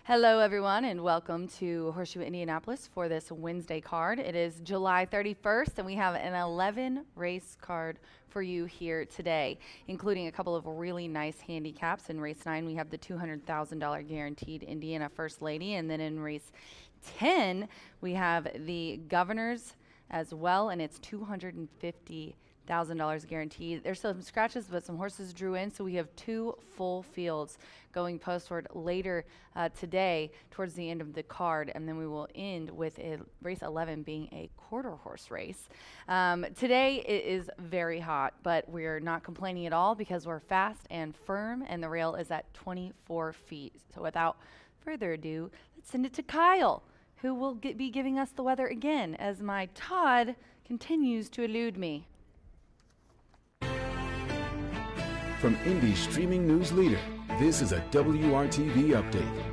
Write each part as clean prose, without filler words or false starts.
Hello, everyone, and welcome to Horseshoe Indianapolis for this Wednesday card. It is July 31st, and we have an 11 race card for you here today, including a couple of really nice handicaps. In race 9, we have the $200,000 guaranteed Indiana First Lady, and then in race 10, we have the Governors as well, and it's $250,000 guaranteed. There's some scratches, but some horses drew in, so we have two full fields going postward later today towards the end of the card, and then we will end with race 11 being a quarter horse race. Today it is very hot, but we're not complaining at all because we're fast and firm, and the rail is at 24 feet. So without further ado, let's send it to Kyle, who will be giving us the weather again as my Todd continues to elude me. From Indy's streaming news leader, this is a WRTV update.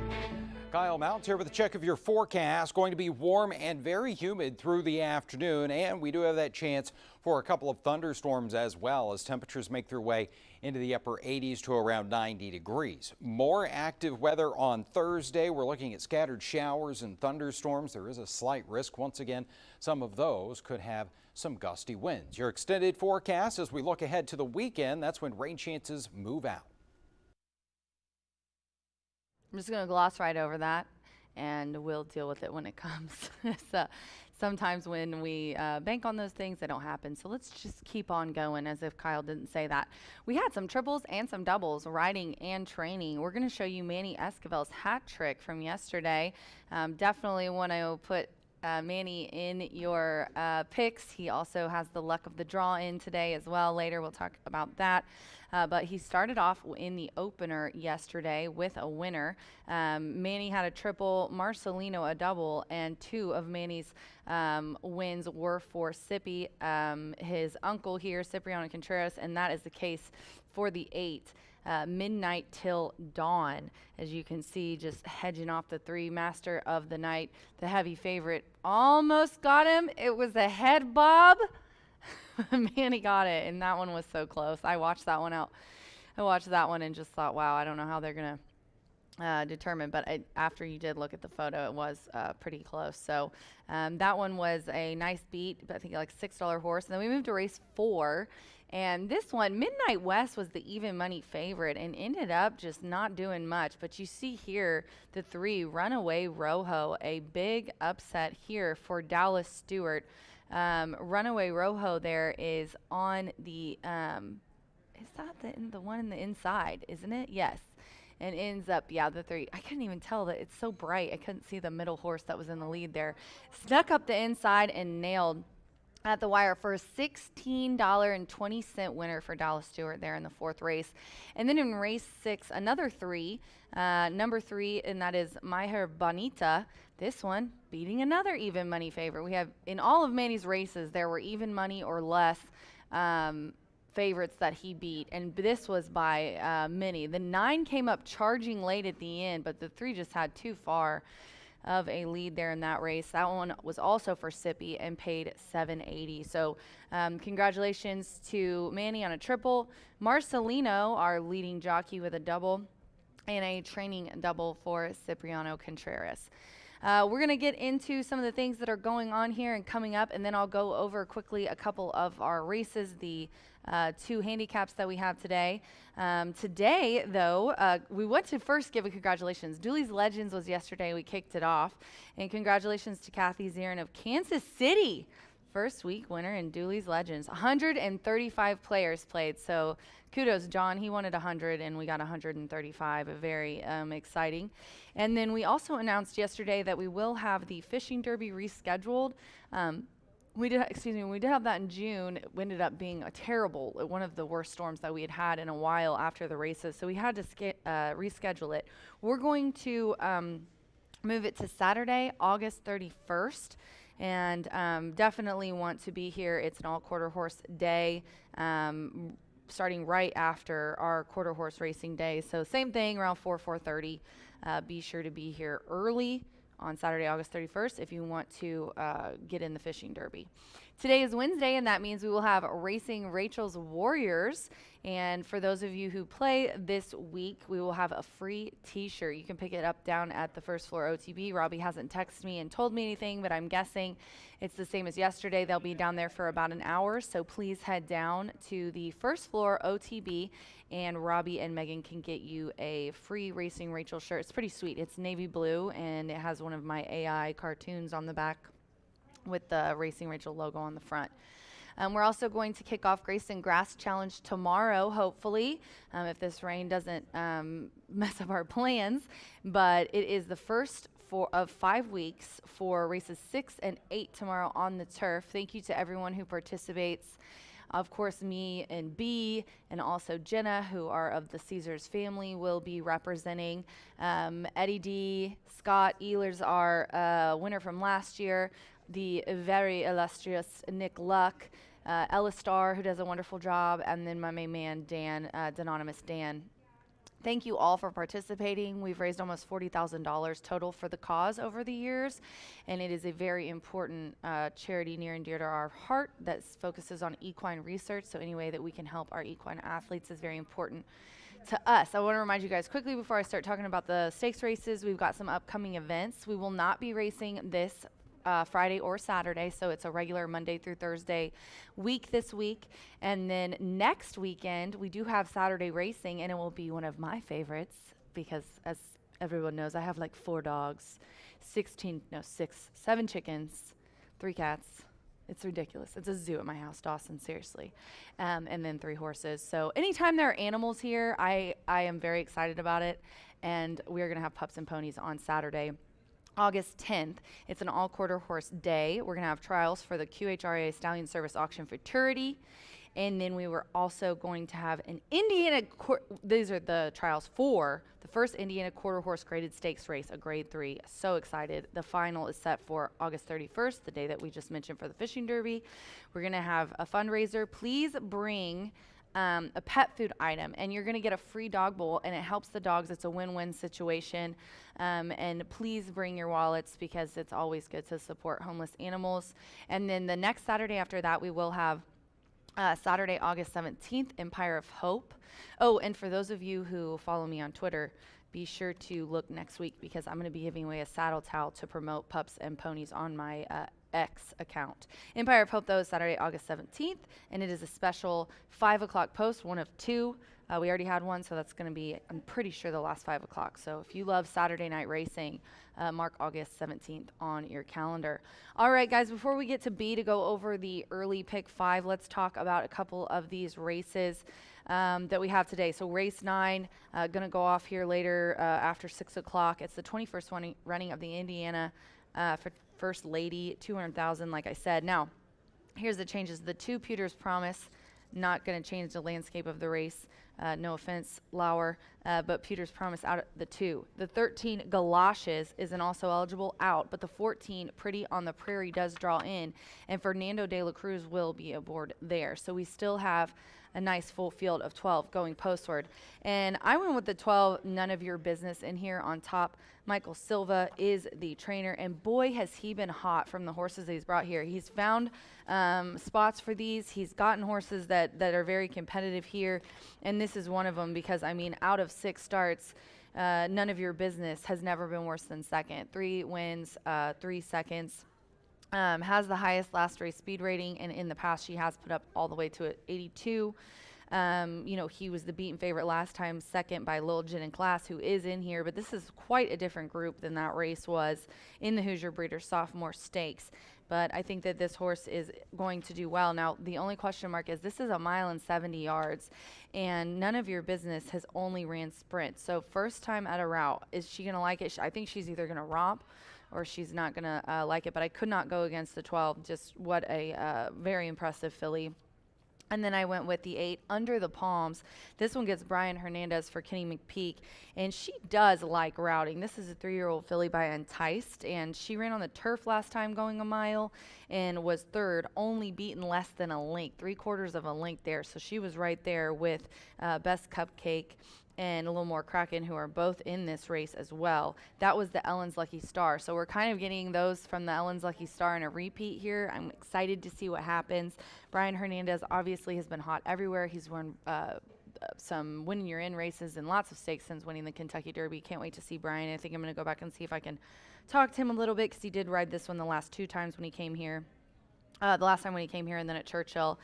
Kyle Mounts here with a check of your forecast. Going to be warm and very humid through the afternoon, and we do have that chance for a couple of thunderstorms as well as temperatures make their way into the upper 80s to around 90 degrees. More active weather on Thursday. We're looking at scattered showers and thunderstorms. There is a slight risk. Once again, some of those could have some gusty winds. Your extended forecast as we look ahead to the weekend, that's when rain chances move out. I'm just going to gloss right over that, and we'll deal with it when it comes. So sometimes when we bank on those things, they don't happen. So let's just keep on going as if Kyle didn't say that. We had some triples and some doubles, riding and training. We're going to show you Manny Esquivel's hat trick from yesterday. Definitely want to put Manny in your picks. He also has the luck of the draw in today as well. Later we'll talk about that. But he started off in the opener yesterday with a winner. Manny had a triple, Marcelino a double, and two of Manny's wins were for Sippy, his uncle here, Cipriano Contreras, and that is the case for the 8. Midnight Till Dawn, as you can see, just hedging off the 3. Master of the Night, the heavy favorite, almost got him. It was a head bob. Manny got it, and that one was so close. I watched that one out. I watched that one and just thought, wow, I don't know how they're going to determine, but after you did look at the photo, it was pretty close. So that one was a nice beat, but I think like $6 horse. And then we moved to race 4. And this one, Midnight West, was the even money favorite and ended up just not doing much. But you see here the 3, Runaway Rojo, a big upset here for Dallas Stewart. Runaway Rojo there is on the, is that the one in the inside, isn't it? Yes. And ends up, yeah, the 3. I couldn't even tell that it's so bright. I couldn't see the middle horse that was in the lead there. Snuck up the inside and nailed at the wire for a $16.20 winner for Dallas Stewart there in the 4th race. And then in race 6, another 3, number 3, and that is Myher Bonita. This one beating another even money favorite. We have, in all of Manny's races, there were even money or less favorites that he beat, and this was by many. The 9 came up charging late at the end, but the 3 just had too far of a lead there in that race. That one was also for Sippy and paid $7.80. So congratulations to Manny on a triple. Marcelino, our leading jockey, with a double, and a training double for Cipriano Contreras. We're going to get into some of the things that are going on here and coming up, and then I'll go over quickly a couple of our races, the 2 handicaps that we have today. Today, though, we want to first give a congratulations. Dooley's Legends was yesterday. We kicked it off. And congratulations to Kathy Zirin of Kansas City. First week winner in Dooley's Legends. 135 players played, so kudos, John. He wanted 100, and we got 135. Very exciting. And then we also announced yesterday that we will have the Fishing Derby rescheduled. We did have that in June. It ended up being a terrible, one of the worst storms that we had had in a while after the races, so we had to reschedule it. We're going to move it to Saturday, August 31st. And definitely want to be here. It's an all quarter horse day, starting right after our quarter horse racing day. So same thing, around 4:30. Be sure to be here early on Saturday, August 31st, if you want to get in the Fishing Derby. Today is Wednesday, and that means we will have Racing Rachel's Warriors. And for those of you who play this week, we will have a free t-shirt. You can pick it up down at the first floor OTB. Robbie hasn't texted me and told me anything, but I'm guessing it's the same as yesterday. They'll be down there for about an hour, so please head down to the first floor OTB, and Robbie and Megan can get you a free Racing Rachel shirt. It's pretty sweet. It's navy blue, and it has one of my AI cartoons on the back with the Racing Rachel logo on the front. We're also going to kick off Grayson Grass Challenge tomorrow, hopefully, if this rain doesn't mess up our plans. But it is the first of 5 weeks for races 6 and 8 tomorrow on the turf. Thank you to everyone who participates. Of course, me and B, and also Jenna, who are of the Caesars family, will be representing. Eddie D, Scott Ehlers, our winner from last year, the very illustrious Nick Luck, Ella Starr, who does a wonderful job, and then my main man, Dan, Anonymous Dan. Thank you all for participating. We've raised almost $40,000 total for the cause over the years, and it is a very important charity near and dear to our heart that focuses on equine research, so any way that we can help our equine athletes is very important to us. I want to remind you guys quickly before I start talking about the stakes races, we've got some upcoming events. We will not be racing this Friday or Saturday, so it's a regular Monday through Thursday week this week. And then next weekend, we do have Saturday racing, and it will be one of my favorites because, as everyone knows, I have like 4 dogs, 7 chickens, 3 cats. It's ridiculous. It's a zoo at my house, Dawson, seriously. And then 3 horses. So anytime there are animals here, I am very excited about it. And we are going to have pups and ponies on Saturday, August 10th. It's an all-quarter horse day. We're going to have trials for the QHRA Stallion Service Auction Futurity. And then we were also going to have an these are the trials for the first Indiana quarter horse graded stakes race, a grade 3. So excited. The final is set for August 31st, the day that we just mentioned for the fishing derby. We're going to have a fundraiser. Please bring a pet food item, and you're going to get a free dog bowl, and it helps the dogs. It's a win-win situation. And please bring your wallets because it's always good to support homeless animals. And then the next Saturday after that, we will have Saturday, August 17th, Empire of Hope. Oh, and for those of you who follow me on Twitter, be sure to look next week because I'm going to be giving away a saddle towel to promote pups and ponies on my X account. Empire of Hope, though, is Saturday, August 17th, and it is a special 5 o'clock post, one of 2. We already had one, so that's going to be, I'm pretty sure, the last 5 o'clock. So if you love Saturday night racing, mark August 17th on your calendar. All right, guys, before we get to B to go over the early pick 5, let's talk about a couple of these races that we have today. So race 9, going to go off here later after 6 o'clock. It's the 21st running of the Indiana for First Lady, 200,000, like I said. Now, here's the changes. The 2 Pewter's Promise, not going to change the landscape of the race. No offense, Lauer, but Pewter's Promise out of the 2. The 13 Galoshes isn't also eligible out, but the 14 Pretty on the Prairie does draw in, and Fernando de la Cruz will be aboard there. So we still have a nice full field of 12 going postward. And I went with the 12, None of Your Business, in here on top. Michael Silva is the trainer, and boy, has he been hot from the horses that he's brought here. He's found spots for these. He's gotten horses that are very competitive here, and this is one of them because, I mean, out of 6 starts, None of Your Business has never been worse than second. 3 wins, 3 seconds. Has the highest last race speed rating, and in the past she has put up all the way to 82. He was the beaten favorite last time, second by Lil Jen and Class, who is in here, but this is quite a different group than that race was in the Hoosier Breeders' Sophomore Stakes. But I think that this horse is going to do well. Now, the only question mark is this is a mile and 70 yards, and None of Your Business has only ran sprint. So first time at a route, is she going to like it? I think she's either going to romp or she's not going to like it, but I could not go against the 12. Just what a very impressive filly. And then I went with the 8, Under the Palms. This one gets Brian Hernandez for Kenny McPeak, and she does like routing. This is a 3-year-old filly by Enticed, and she ran on the turf last time going a mile and was 3rd, only beaten less than a length, 3/4 of a length there. So she was right there with Best Cupcake and a little more Kraken, who are both in this race as well. That was the Ellen's Lucky Star. So we're kind of getting those from the Ellen's Lucky Star in a repeat here. I'm excited to see what happens. Brian Hernandez obviously has been hot everywhere. He's won some winning your in races and lots of stakes since winning the Kentucky Derby. Can't wait to see Brian. I think I'm going to go back and see if I can talk to him a little bit, because he did ride this one the last 2 times when he came here. The last time when he came here, and then at Churchill.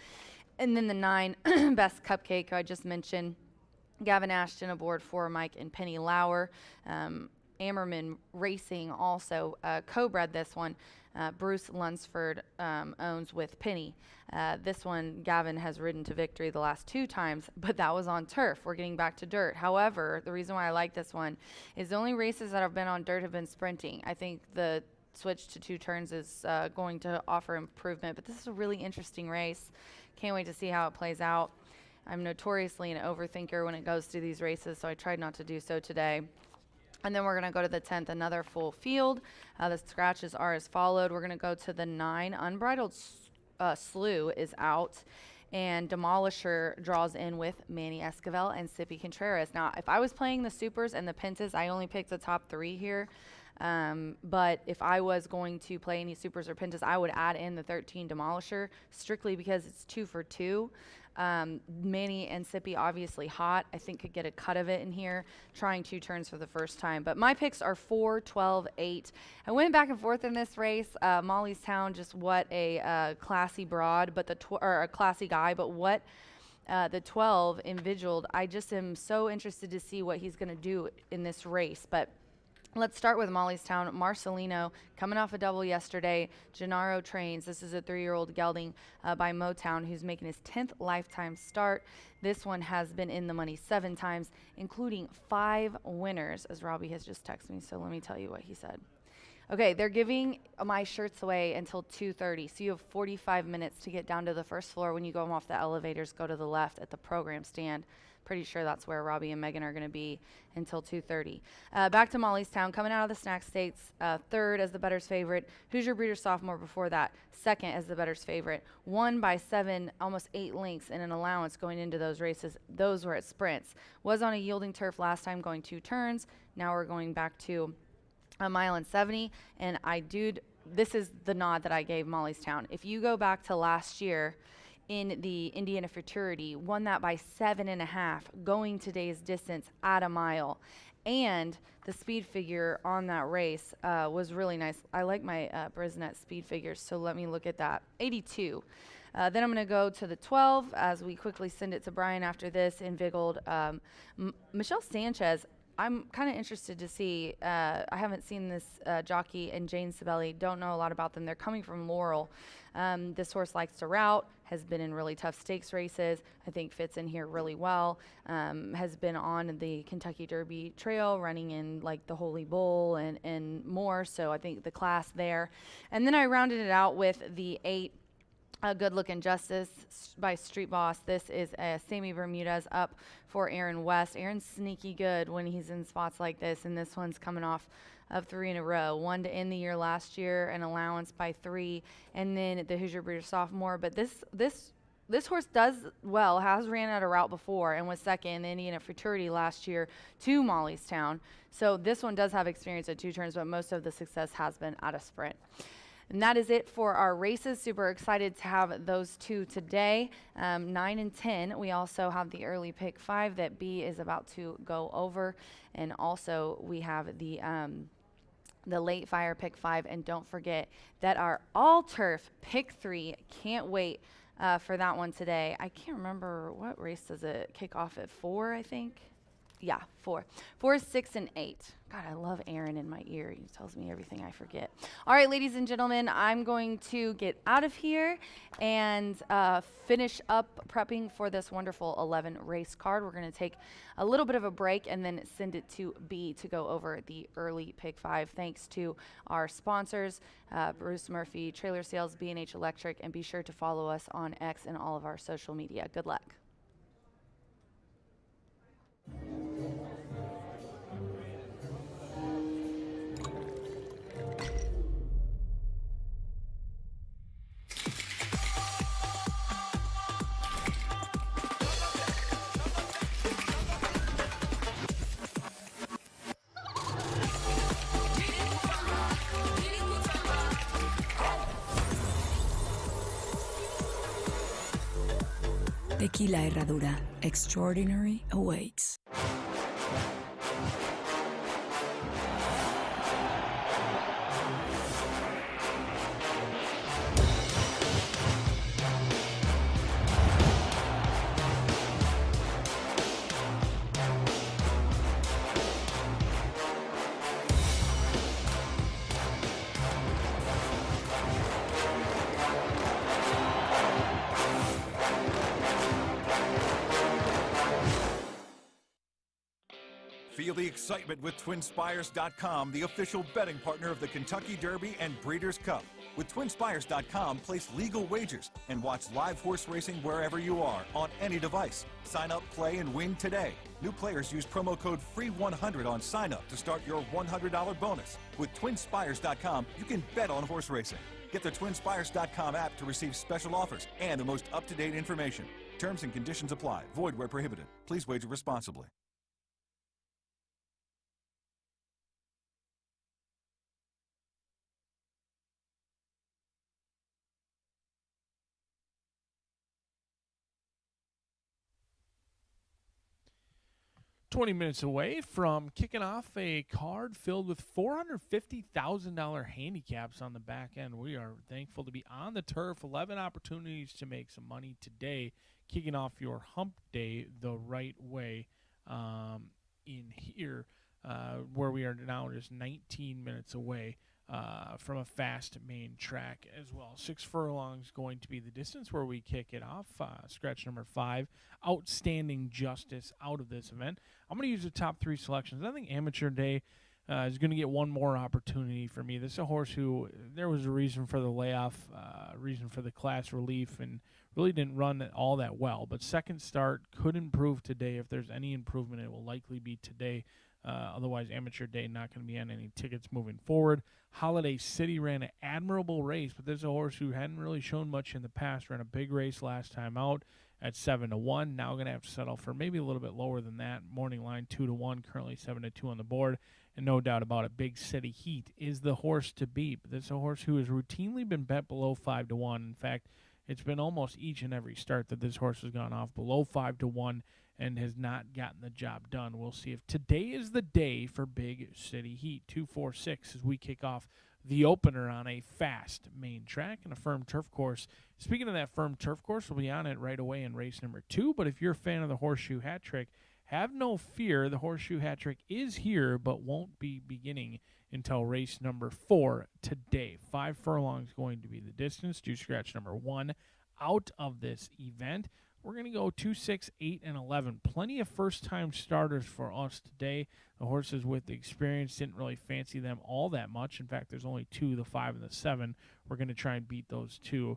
And then the 9 Best Cupcake, who I just mentioned. Gavin Ashton aboard for Mike and Penny Lauer. Ammerman Racing also co-bred this one. Bruce Lunsford owns with Penny. This one, Gavin has ridden to victory the last 2 times, but that was on turf. We're getting back to dirt. However, the reason why I like this one is the only races that have been on dirt have been sprinting. I think the switch to 2 turns is going to offer improvement, but this is a really interesting race. Can't wait to see how it plays out. I'm notoriously an overthinker when it goes to these races, so I tried not to do so today. And then we're going to go to the 10th, another full field. The scratches are as followed. We're going to go to the 9. Unbridled Slew is out, and Demolisher draws in with Manny Esquivel and Sippy Contreras. Now, if I was playing the Supers and the Pentas, I only picked the top 3 here. But if I was going to play any Supers or Pentas, I would add in the 13 Demolisher, strictly because it's 2 for 2. Manny and Sippy obviously hot. I think could get a cut of it in here, trying 2 turns for the first time. But my picks are 4, 12, 8. I went back and forth in this race. Molly's Town, just what a classy broad, but or a classy guy, but what the 12 Invigiled. I just am so interested to see what he's going to do in this race. But let's start with Molly's Town. Marcelino coming off a double yesterday. Gennaro trains. This is a 3-year-old gelding by Motown, who's making his 10th lifetime start. This one has been in the money 7 times, including 5 winners, as Robbie has just texted me. So let me tell you what he said. Okay, they're giving my shirts away until 2:30, so you have 45 minutes to get down to the first floor. When you go off the elevators, go to the left at the program stand. Pretty sure that's where Robbie and Megan are going to be until 2:30. Back to Molly's Town, coming out of the Snack States, 3rd as the bettor's favorite. Hoosier Breeder sophomore before that, 2nd as the bettor's favorite. Won by 7, almost 8 lengths in an allowance going into those races. Those were at sprints. Was on a yielding turf last time, going 2 turns. Now we're going back to a 1.70 miles, and this is the nod that I gave Molly's Town. If you go back to last year, in the Indiana Futurity, won that by 7.5, going today's distance at a mile. And the speed figure on that race was really nice. I like my Brisnet speed figures, so let me look at that. 82. Then I'm going to go to the 12 as we quickly send it to Brian after this. Invigiled. Michelle Sanchez, I'm kind of interested to see. I haven't seen this jockey and Jane Sibeli. Don't know a lot about them. They're coming from Laurel. This horse likes to route, has been in really tough stakes races. I think fits in here really well. Has been on the Kentucky Derby trail, running in like the Holy Bull and more. So I think the class there. And then I rounded it out with the 8. Good Looking Justice by Street Boss. This is Sammy Bermudez up for Aaron West. Aaron's sneaky good when he's in spots like this, and this one's coming off of 3 in a row. 1 to end the year last year, an allowance by 3, and then the Hoosier Breeder sophomore. But this horse does well, has ran out a route before, and was 2nd in the Indiana Futurity last year to Molly's Town. So this one does have experience at 2 turns, but most of the success has been at a sprint. And that is it for our races. Super excited to have those 2 today. 9 and 10. We also have the early pick 5 that B is about to go over. And also we have the late fire pick 5. And don't forget that our all turf pick 3. Can't wait for that one today. I can't remember what race does it kick off at 4, I think. Yeah, 4. 4, 6, and 8. God, I love Aaron in my ear. He tells me everything I forget. All right, ladies and gentlemen, I'm going to get out of here and finish up prepping for this wonderful 11 race card. We're going to take a little bit of a break and then send it to B to go over the early pick 5. Thanks to our sponsors, Bruce Murphy, Trailer Sales, B&H Electric, and be sure to follow us on X and all of our social media. Good luck. Tequila Herradura. Extraordinary awaits. Feel the excitement with TwinSpires.com, the official betting partner of the Kentucky Derby and Breeders' Cup. With TwinSpires.com, place legal wagers and watch live horse racing wherever you are on any device. Sign up, play, and win today. New players use promo code FREE100 on sign up to start your $100 bonus. With TwinSpires.com, you can bet on horse racing. Get the TwinSpires.com app to receive special offers and the most up-to-date information. Terms and conditions apply. Void where prohibited. Please wager responsibly. Minutes away from kicking off a card filled with $450,000 handicaps on the back end. We are thankful to be on the turf. 11 opportunities to make some money today, kicking off your hump day the right way in here, where we are now just 19 minutes away from a fast main track as well. 6 furlongs going to be the distance where we kick it off. Scratch number 5, Outstanding Justice out of this event. I'm going to use the top 3 selections. I think Amateur Day is going to get one more opportunity for me. This is a horse who, there was a reason for the layoff, reason for the class relief, and really didn't run all that well. But second start could improve today. If there's any improvement, it will likely be today. Otherwise, Amateur Day not going to be on any tickets moving forward. Holiday City ran an admirable race, but there's a horse who hadn't really shown much in the past. Ran a big race last time out at 7-1. Now going to have to settle for maybe a little bit lower than that. Morning line 2-1, currently 7-2 on the board. And no doubt about it, Big City Heat is the horse to beat. But this is a horse who has routinely been bet below 5-1. In fact, it's been almost each and every start that this horse has gone off below 5-1 and has not gotten the job done. We'll see if today is the day for Big City Heat. 2-4-6 as we kick off the opener on a fast main track and a firm turf course. Speaking of that firm turf course, we'll be on it right away in race number 2. But if you're a fan of the Horseshoe Hat Trick, have no fear. The Horseshoe Hat Trick is here, but won't be beginning until race number 4 today. 5 furlongs going to be the distance to scratch number 1 out of this event. We're going to go 2, 6, 8, and 11. Plenty of first-time starters for us today. The horses with the experience didn't really fancy them all that much. In fact, there's only 2, the 5 and the 7. We're going to try and beat those 2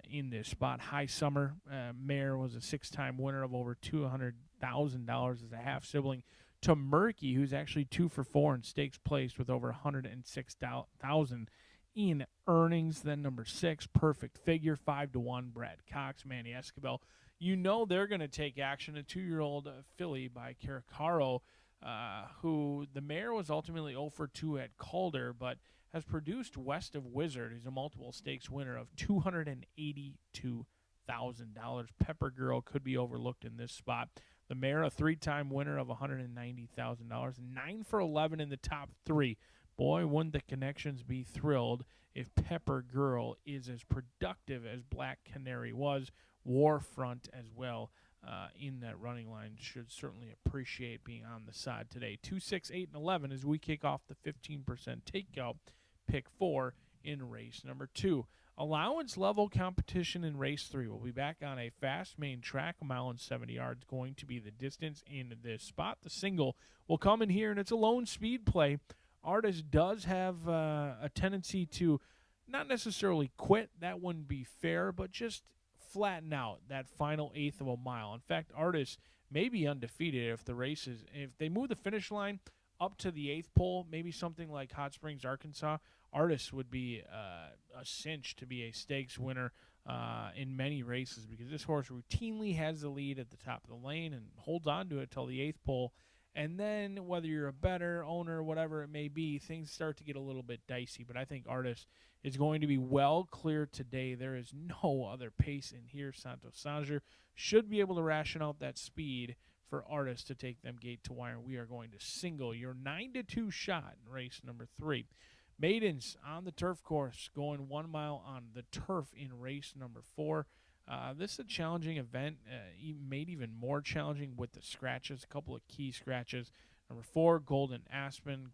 in this spot. High Summer mare was a 6-time winner of over $200,000 as a half-sibling to Murky, who's actually 2 for 4 in stakes placed with over $106,000 in earnings. Then number 6, Perfect Figure, 5-1, Brad Cox, Manny Escobar. You know they're going to take action. A 2-year-old filly by Caracaro, who the mare was ultimately 0 for 2 at Calder, but has produced West of Wizard, who's a multiple stakes winner of $282,000. Pepper Girl could be overlooked in this spot. The mare, a 3-time winner of $190,000, 9 for 11 in the top 3. Boy, wouldn't the connections be thrilled if Pepper Girl is as productive as Black Canary was. Warfront as well in that running line should certainly appreciate being on the side today. 2, 6, 8, and 11 as we kick off the 15% takeout. Pick 4 in race number 2. Allowance level competition in race 3. We'll be back on a fast main track, 1 mile and 70 yards, going to be the distance in this spot. The single will come in here, and it's a lone speed play. Artist does have a tendency to not necessarily quit. That wouldn't be fair, but just flatten out that final eighth of a mile. In fact, Artist may be undefeated if the races, if they move the finish line up to the 8th pole, maybe something like Hot Springs, Arkansas, Artist would be a cinch to be a stakes winner in many races, because this horse routinely has the lead at the top of the lane and holds on to it till the 8th pole And then whether you're a bettor, owner, whatever it may be, things start to get a little bit dicey. But I think Artis is going to be well clear today. There is no other pace in here. Santos Sanger should be able to ration out that speed for Artis to take them gate to wire. We are going to single your 9-2 shot in race number 3. Maidens on the turf course going 1 mile on the turf in race number 4. This is a challenging event, made even more challenging with the scratches, a couple of key scratches. Number 4, Gold Aspen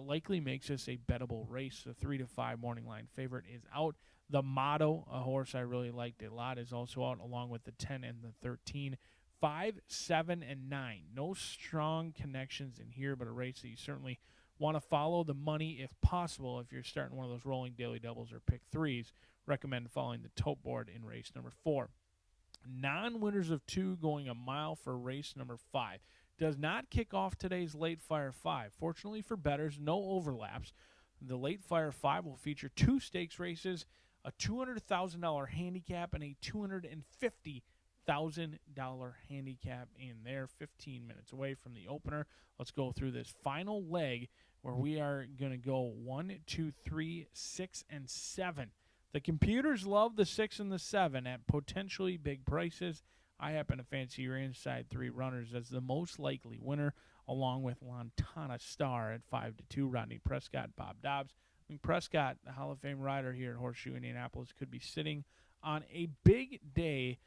likely makes this a bettable race. The 3-5 morning line favorite is out. The Motto, a horse I really liked a lot, is also out, along with the 10 and the 13. 5, 7, and 9. No strong connections in here, but a race that you certainly want to follow the money if possible. If you're starting one of those rolling daily doubles or pick threes, recommend following the tote board in race number 4. Non-winners of 2 going a mile for race number 5. Does not kick off today's Late Fire 5. Fortunately for bettors, no overlaps. The Late Fire 5 will feature 2 stakes races, a $200,000 handicap, and a $250,000 handicap in there, 15 minutes away from the opener. Let's go through this final leg where we are going to go 1, 2, 3, 6, and 7. The computers love the 6 and the 7 at potentially big prices. I happen to fancy your inside 3 runners as the most likely winner, along with Lantana Star at 5-2, Rodney Prescott, Bob Dobbs. I mean, Prescott, the Hall of Fame rider here at Horseshoe Indianapolis, could be sitting on a big day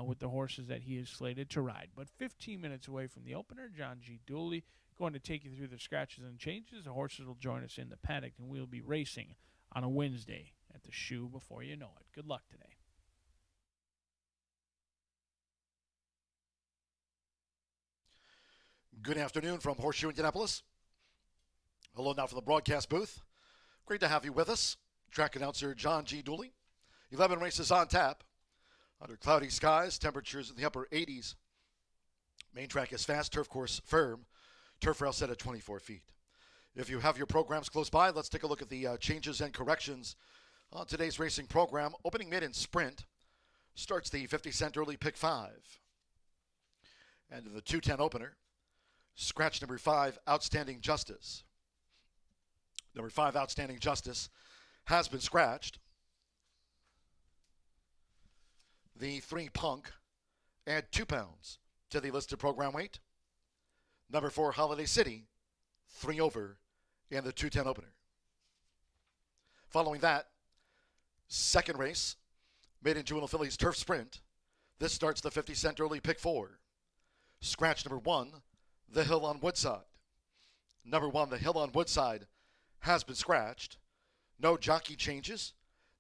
with the horses that he is slated to ride. But 15 minutes away from the opener, John G. Dooley going to take you through the scratches and changes. The horses will join us in the paddock, and we'll be racing on a Wednesday at the shoe before you know it. Good luck today. Good afternoon from Horseshoe Indianapolis. Hello now from the broadcast booth. Great to have you with us. Track announcer John G. Dooley. 11 races on tap. Under cloudy skies, temperatures in the upper 80s. Main track is fast, turf course firm. Turf rail set at 24 feet. If you have your programs close by, let's take a look at the changes and corrections on today's racing program. Opening maiden sprint starts the 50-cent early pick 5. And in the 210 opener, scratch number 5, Outstanding Justice. Number 5, Outstanding Justice, has been scratched. The 3, Punk, add 2 pounds to the listed program weight. Number 4, Holiday City, 3 over in the 210 opener. Following that, second race, Maiden Juvenile Fillies Turf Sprint. This starts the 50-cent early pick 4. Scratch number 1, The Hill on Woodside. Number 1, The Hill on Woodside, has been scratched. No jockey changes.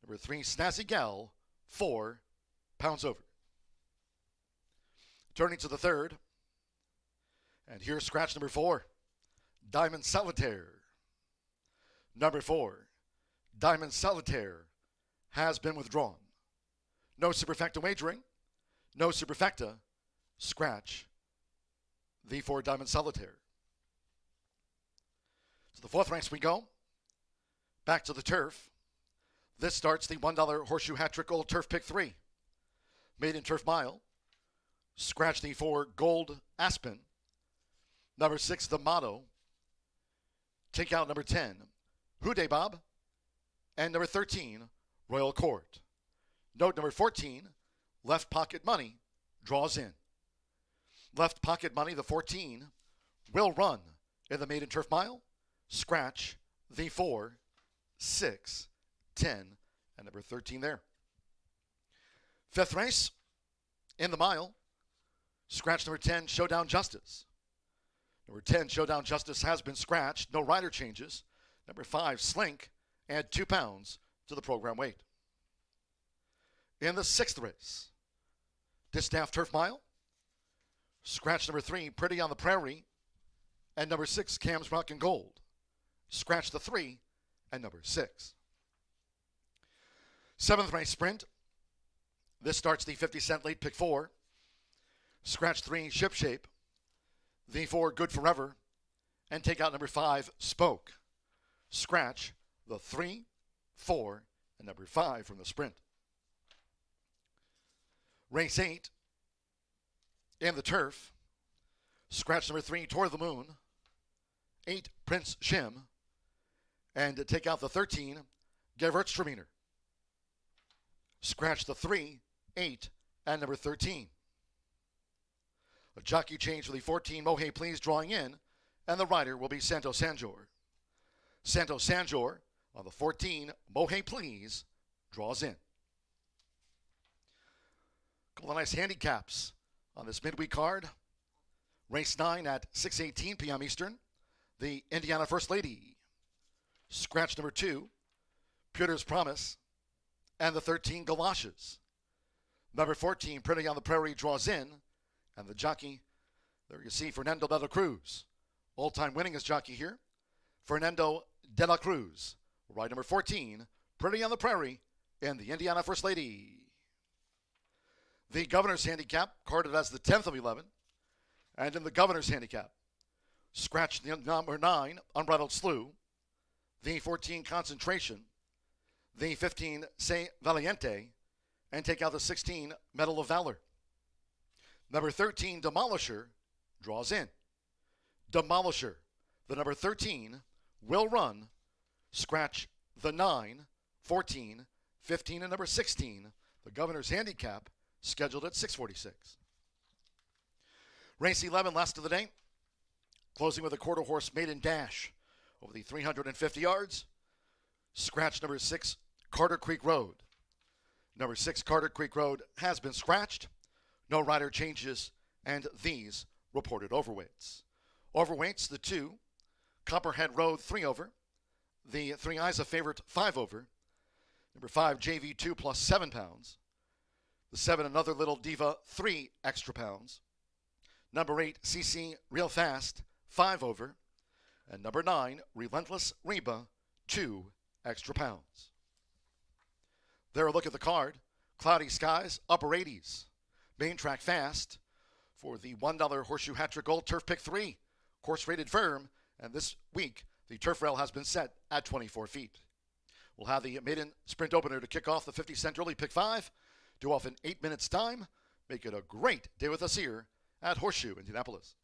Number 3, Snazzy Gal, 4 pounds over. Turning to the third. And here's scratch number 4, Diamond Solitaire. Number 4, Diamond Solitaire, has been withdrawn. No superfecta wagering. No superfecta. Scratch the 4, Diamond Solitaire. To the fourth race we go. Back to the turf. This starts the $1 Horseshoe Hat Trick Gold Turf Pick 3. Maiden Turf Mile. Scratch the 4, Gold Aspen. Number 6, The Motto. Take out number 10, Who Day Bob. And number 13, Royal Court. Note number 14, Left Pocket Money, draws in. Left Pocket Money, the 14, will run in the Maiden Turf Mile. Scratch the 4, 6, 10, and number 13 there. Fifth race in the mile. Scratch number 10, Showdown Justice. Number 10, Showdown Justice, has been scratched. No rider changes. Number 5, Slink, add 2 pounds to the program weight. In the sixth race, Distaff Turf Mile. Scratch number 3, Pretty on the Prairie. And number 6, Cam's Rock and Gold. Scratch the 3 and number 6. Seventh race sprint. This starts the 50-cent late pick 4. Scratch 3, Ship Shape. The 4, Good Forever. And take out number 5, Spoke. Scratch the 3, 4, and number 5 from the sprint. Race 8 in the turf. Scratch number 3, Toward the Moon. 8, Prince Shim. And take out the 13, Gewürztraminer. Scratch the 3, 8, and number 13. A jockey change for the 14, Mohey Please, drawing in, and the rider will be Santo Sanjor. Santo Sanjor on the 14, Mohey Please, draws in. A couple of nice handicaps on this midweek card. Race 9 at 6:18 p.m. Eastern, the Indiana First Lady. Scratch number 2, Pewter's Promise, and the 13, Galoshes. Number 14, Pretty on the Prairie, draws in, and the jockey, there you see Fernando de la Cruz. All-time winningest jockey here, Fernando de la Cruz. Ride number 14, Pretty on the Prairie, and the Indiana First Lady. The Governor's Handicap, carded as the 10th of 11. And in the Governor's Handicap, scratch the number 9, Unbridled Slew, the 14, Concentration, the 15, Se Valiente, and take out the 16, Medal of Valor. Number 13, Demolisher, draws in. Demolisher, the number 13, will run. Scratch the 9, 14, 15, and number 16, the Governor's Handicap, scheduled at 6:46. Race 11, last of the day, closing with a quarter horse maiden dash over the 350 yards. Scratch number 6, Carter Creek Road. Number 6, Carter Creek Road has been scratched. No rider changes, and these reported overweights. Overweights, the 2, Copperhead Road, 3 over. The 3 Eyes of Favorite, 5 over. Number 5, JV2 plus 7 pounds. The 7, Another Little Diva, 3 extra pounds. Number 8, CC Real Fast, 5 over. And number 9, Relentless Reba, 2 extra pounds. There, a look at the card. Cloudy skies, upper 80s. Main track fast for the $1 Horseshoe Hat-Trick Gold Turf Pick 3. Course rated firm, and this week the turf rail has been set at 24 feet. We'll have the maiden sprint opener to kick off the 50-cent early Pick 5. Due off in 8 minutes' time. Make it a great day with us here at Horseshoe Indianapolis.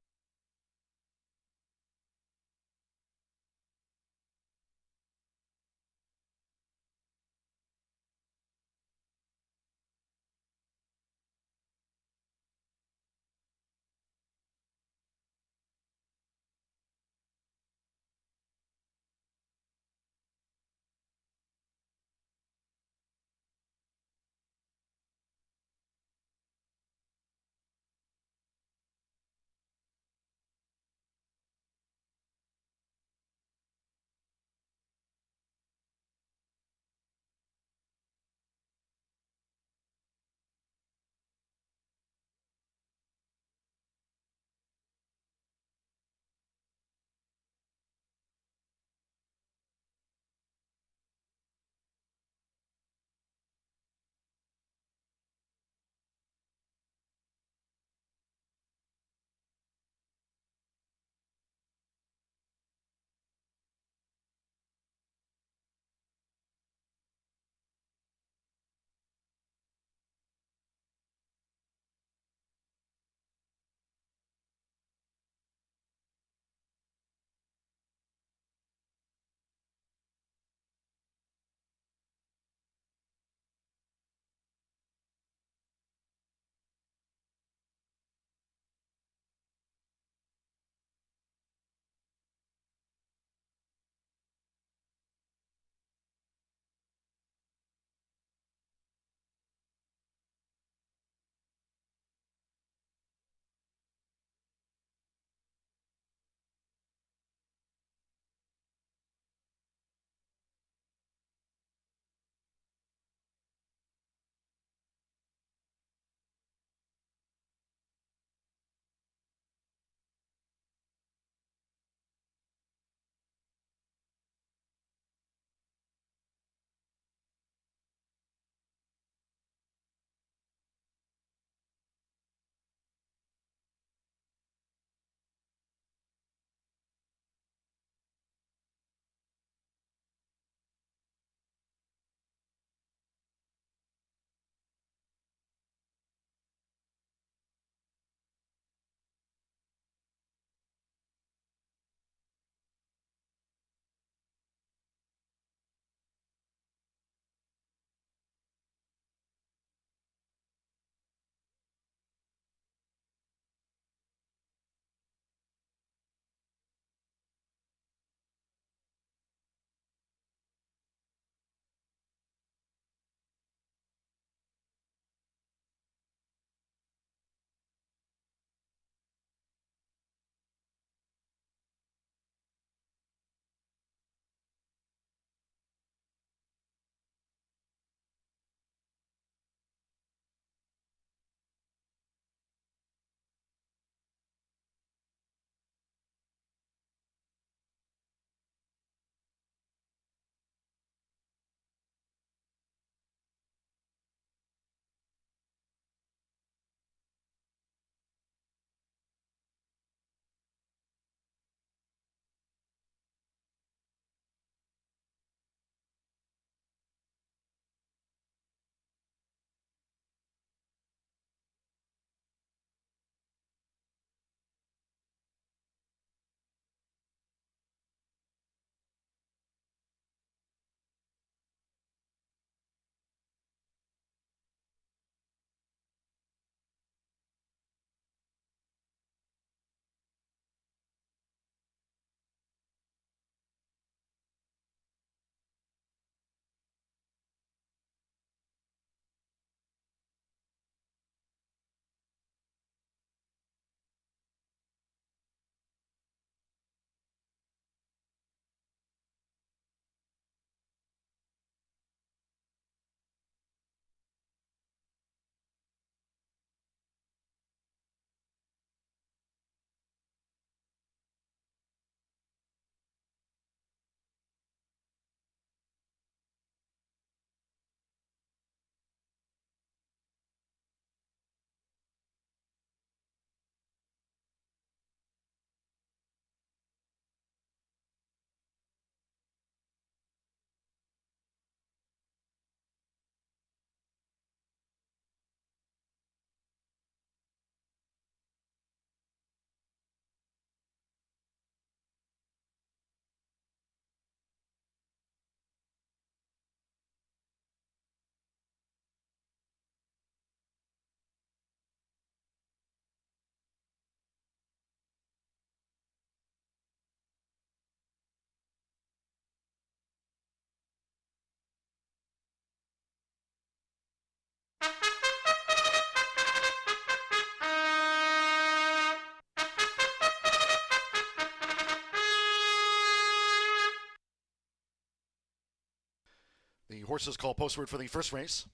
horses call postword for the first race.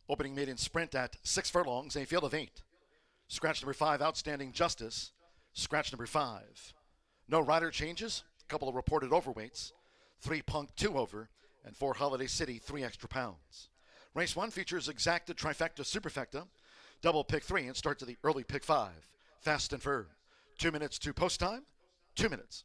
Opening maiden sprint at 6 furlongs, a field of 8. Scratch number 5, Outstanding Justice. Scratch number 5. No rider changes. A couple of reported overweights. 3 Punk 2 over, and 4 Holiday City 3 extra pounds. Race 1 features exacta, trifecta, superfecta, double pick 3, and starts at the early pick 5. Fast and firm. 2 minutes to post time. 2 minutes.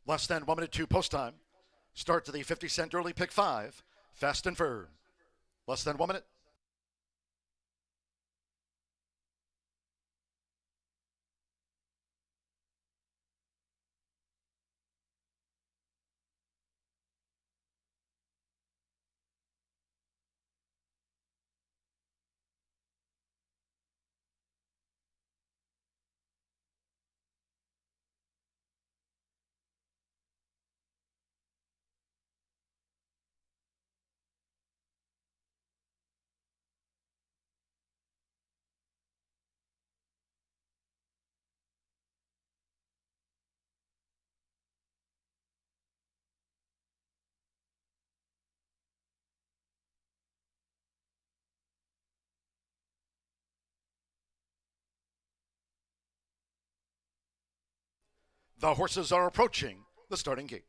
Less than 1 minute to post time. Start to the 50-cent early pick 5. Fast and firm. Less than 1 minute. The horses are approaching the starting gate.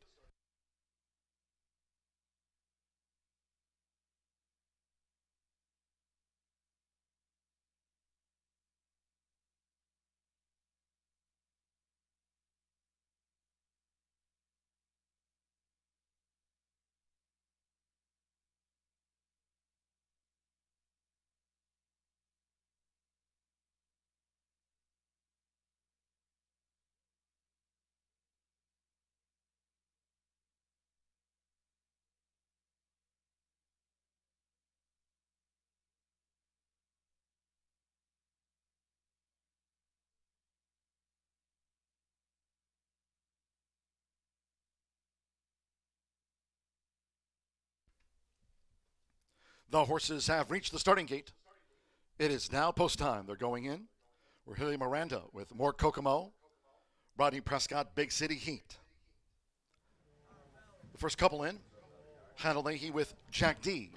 The horses have reached the starting gate. It is now post time. They're going in. We're Hilly Miranda with More Kokomo, Rodney Prescott, Big City Heat. The first couple in, Hannah Leahy with Jack D.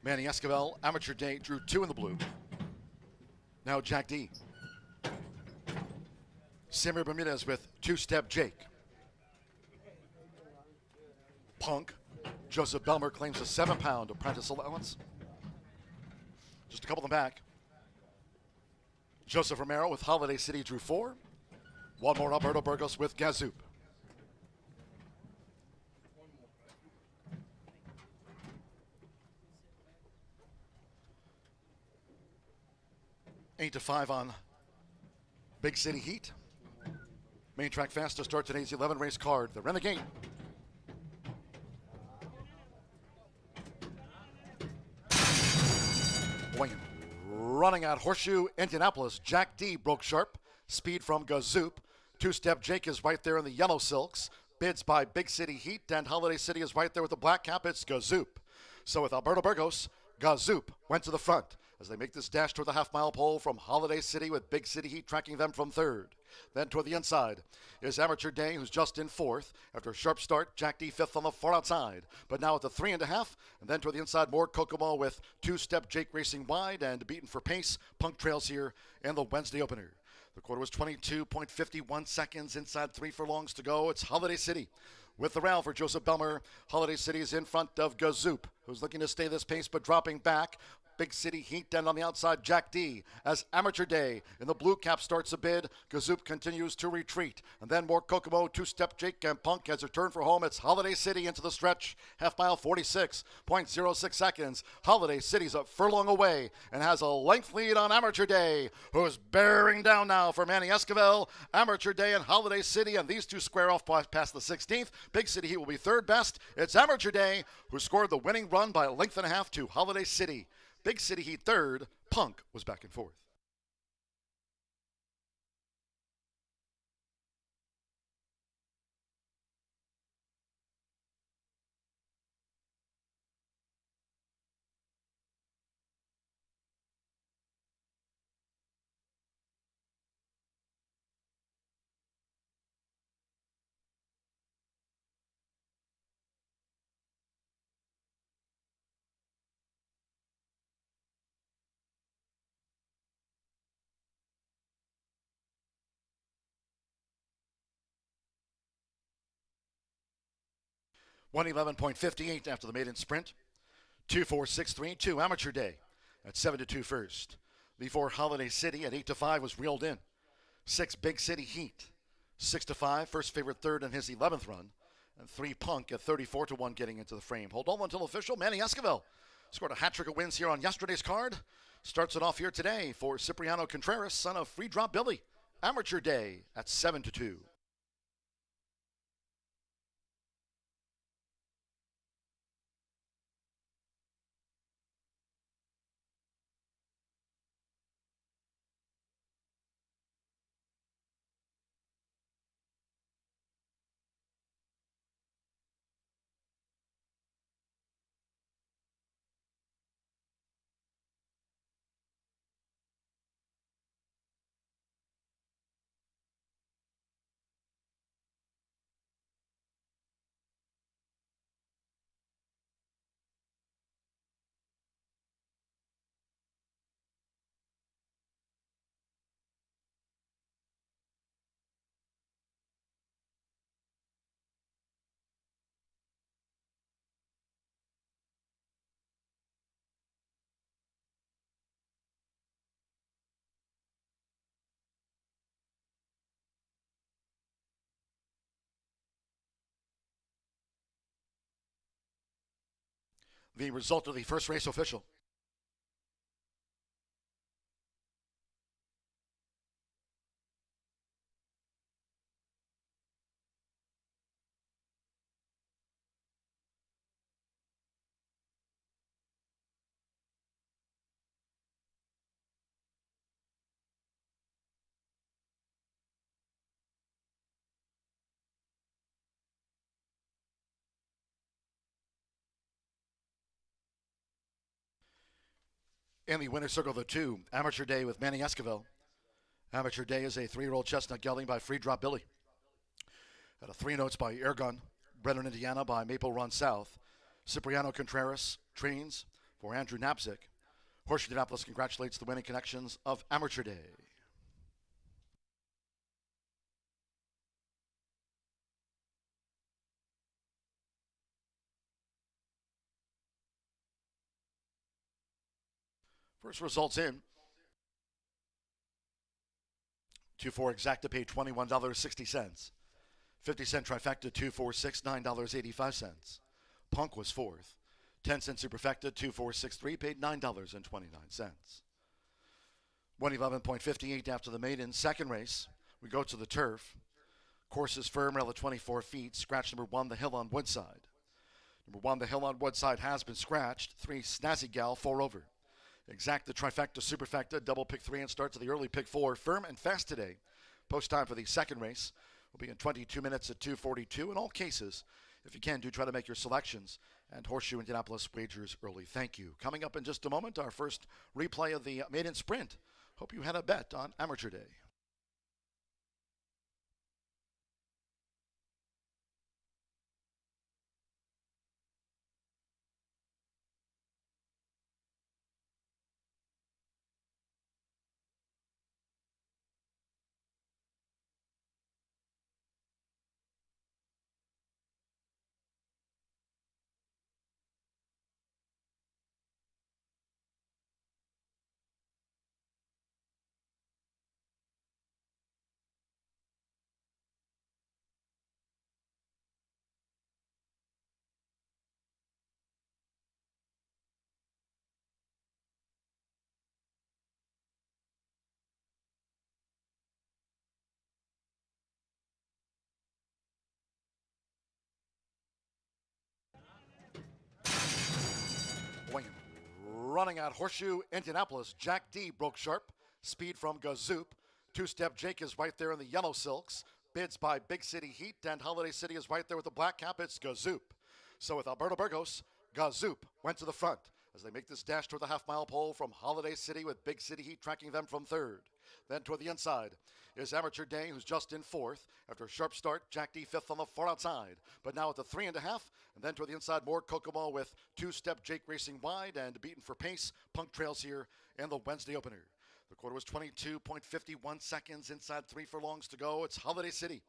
Manny Esquivel, Amateur Day, drew 2 in the blue. Now Jack D. Samir Bermudez with Two-Step Jake. Punk. Joseph Belmer claims a 7-pound apprentice allowance. Just a couple of them back. Joseph Romero with Holiday City drew 4. One more, Alberto Burgos with Gazoop. Eight to 5 on Big City Heat. Main track fast to start today's 11 race card. The Renegade. Running at Horseshoe Indianapolis, Jack D broke sharp. Speed from Gazoop. Two-Step Jake is right there in the yellow silks. Bids by Big City Heat, and Holiday City is right there with the black cap. It's Gazoop. So with Alberto Burgos, Gazoop went to the front as they make this dash toward the half-mile pole from Holiday City, with Big City Heat tracking them from third. Then toward the inside is Amateur Day, who's just in fourth. After a sharp start, Jack D fifth on the far outside. But now at the 3.5, and then toward the inside, more Kokomo with Two-Step Jake racing wide and beaten for pace. Punk trails here in the Wednesday opener. The quarter was 22.51 seconds, inside 3 furlongs to go. It's Holiday City with the rail for Joseph Belmer. Holiday City is in front of Gazoop, who's looking to stay this pace but dropping back. Big City Heat, and on the outside, Jack D. As Amateur Day in the blue cap starts a bid, Gazoop continues to retreat. And then more Kokomo, Two-Step Jake, and Punk has returned for home. It's Holiday City into the stretch. Half mile, 46.06 seconds. Holiday City's a furlong away and has a length lead on Amateur Day, who's bearing down now for Manny Esquivel. Amateur Day and Holiday City, and these two square off past the 16th. Big City Heat will be third best. It's Amateur Day, who scored the winning run by a length and a half to Holiday City. Big City Heat third. Punk was back and forth. $111.58 after the maiden sprint. 2.4632 Amateur Day at 7-2 first. Before Holiday City at 8-5 was reeled in. 6 Big City Heat. 6-5, first favorite third in his 11th run. And 3 Punk at 34-1 getting into the frame. Hold on until official. Manny Esquivel scored a hat trick of wins here on yesterday's card. Starts it off here today for Cipriano Contreras, son of Free Drop Billy. Amateur Day at 7-2. the result of the first race official. In the winner's circle of the 2, Amateur Day with Manny Esquivel. Amateur Day is a 3-year-old chestnut gelding by Free Drop Billy. At a 3 notes by Airgun, Brennan, Indiana by Maple Run South. Cipriano Contreras trains for Andrew Knapzik. Horseshoe Indianapolis congratulates the winning connections of Amateur Day. First results in. 2-4 exacta paid $21.60. 50-cent trifecta 2-4-6, $9.85. Punk was 4th. 10-cent superfecta 2-4-6-3 paid $9.29. 111.58 after the maiden second race. We go to the turf. Course is firm around the 24 feet. Scratch number 1, the Hill on Woodside. Number 1, the Hill on Woodside has been scratched. 3, Snazzy Gal, 4 over. Exacta, trifecta, superfecta, double pick 3 and start to the early pick 4. Firm and fast today. Post time for the second race will be in 22 minutes at 2:42. In all cases, if you can, do try to make your selections. And Horseshoe Indianapolis wagers early. Thank you. Coming up in just a moment, our first replay of the maiden sprint. Hope you had a bet on Amateur Day. Running out Horseshoe Indianapolis, Jack D broke sharp. Speed from Gazoop. Two-step Jake is right there in the yellow silks. Bids by Big City Heat, and Holiday City is right there with the black cap. It's Gazoop. So with Alberto Burgos, Gazoop went to the front as they make this dash toward the half-mile pole from Holiday City with Big City Heat tracking them from third. Then toward the inside is Amateur Day, who's just in fourth. After a sharp start, Jack D fifth on the far outside. But now at the 3.5, and then toward the inside, more Kokomo with two-step Jake racing wide and beaten for pace. Punk trails here in the Wednesday opener. The quarter was 22.51 seconds, inside 3 furlongs to go. It's Holiday City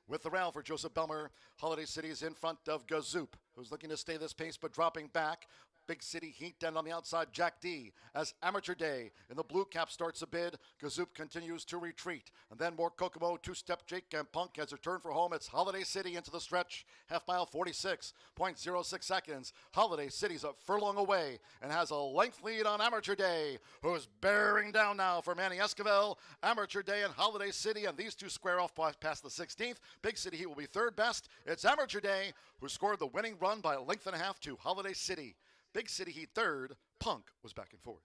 with the rail for Joseph Belmer. Holiday City is in front of Gazoop, who's looking to stay this pace but dropping back. Big City Heat, and on the outside, Jack D. As Amateur Day in the blue cap starts a bid, Gazoop continues to retreat. And then more Kokomo, two-step Jake and Punk has returned for home. It's Holiday City into the stretch. Half mile, 46.06 seconds. Holiday City's a furlong away and has a length lead on Amateur Day, who's bearing down now for Manny Esquivel. Amateur Day and Holiday City, and these two square off past the 16th. Big City Heat will be third best. It's Amateur Day, who scored the winning run by a length and a half to Holiday City. Big City Heat third. Punk was back and forth.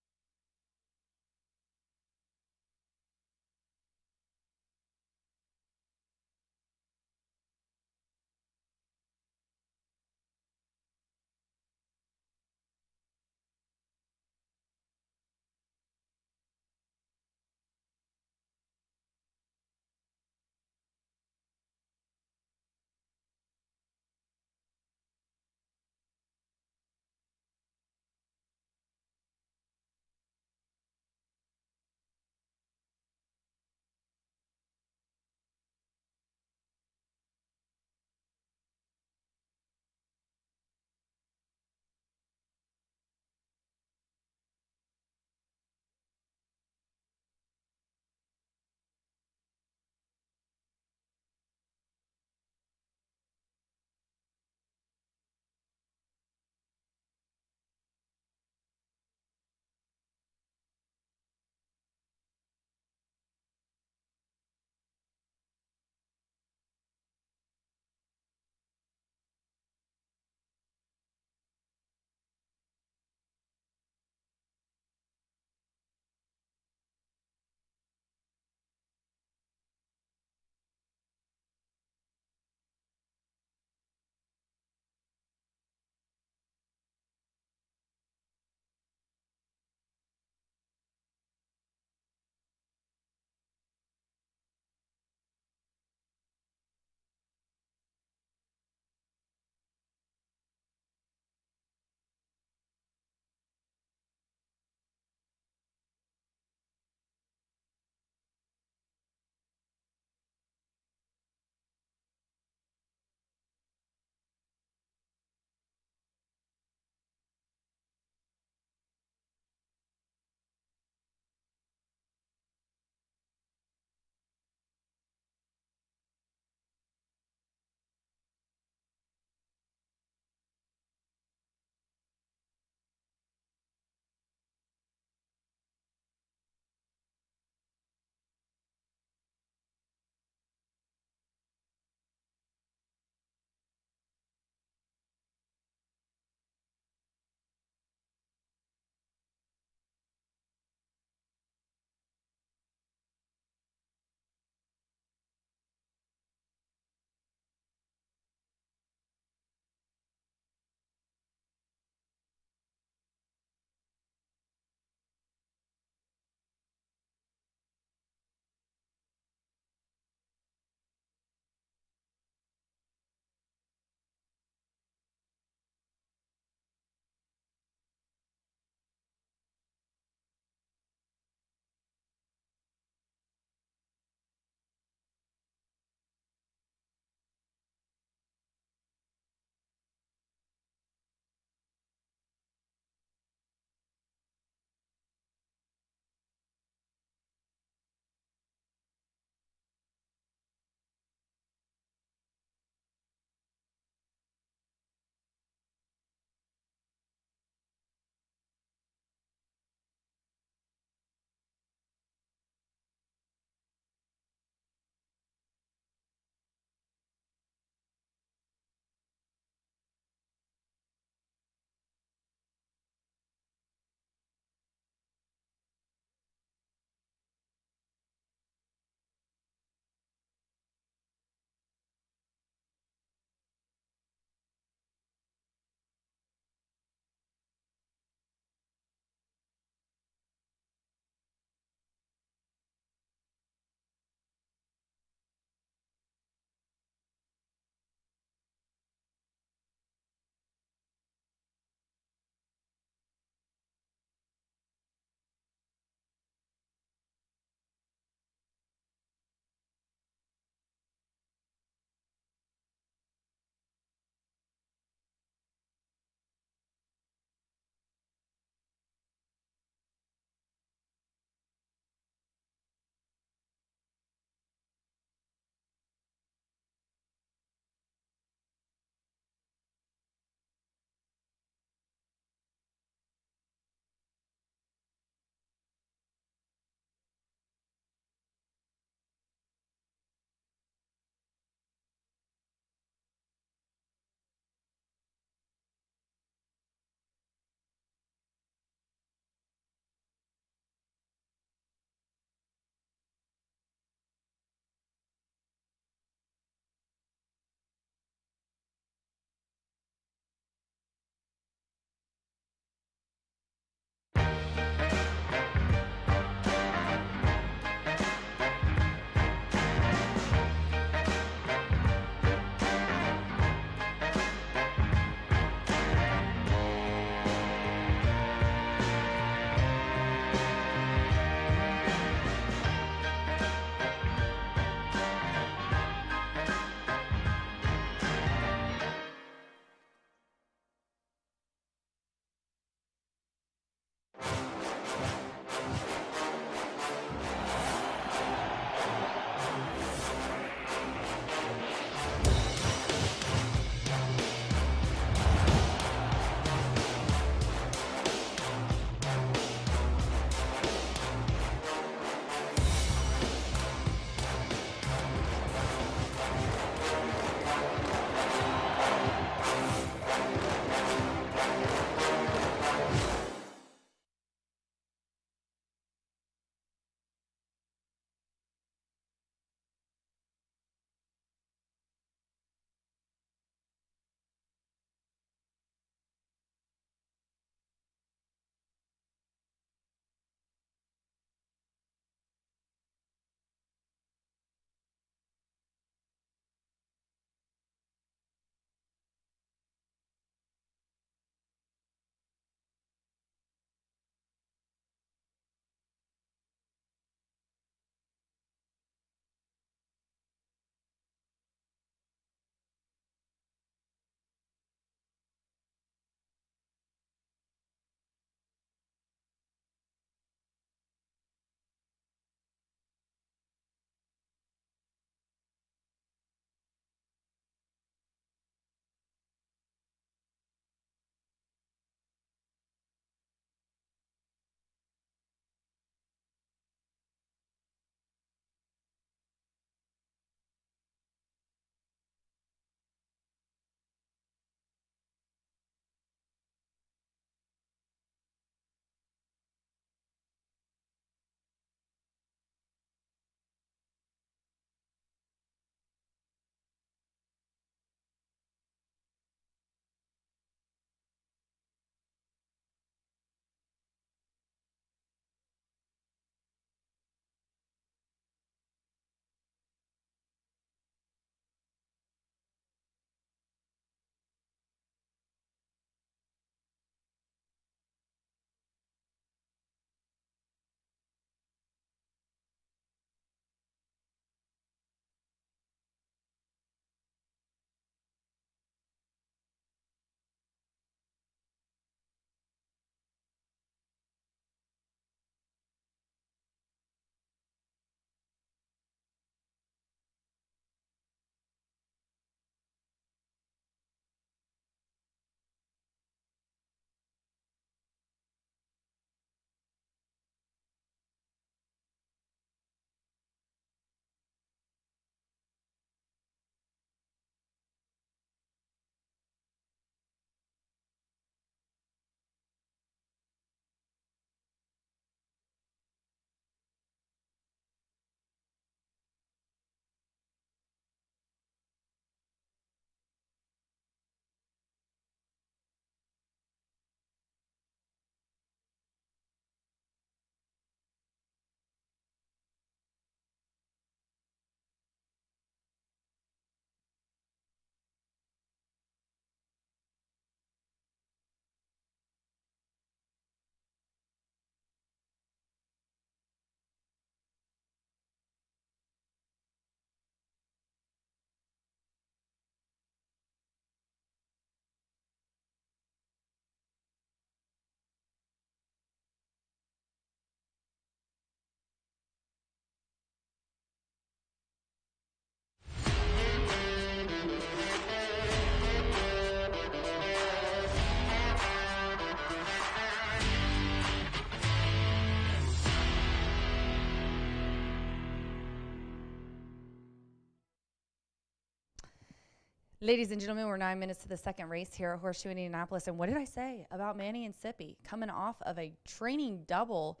Ladies and gentlemen, we're 9 minutes to the second race here at Horseshoe Indianapolis. And what did I say about Manny and Sippy? Coming off of a training double,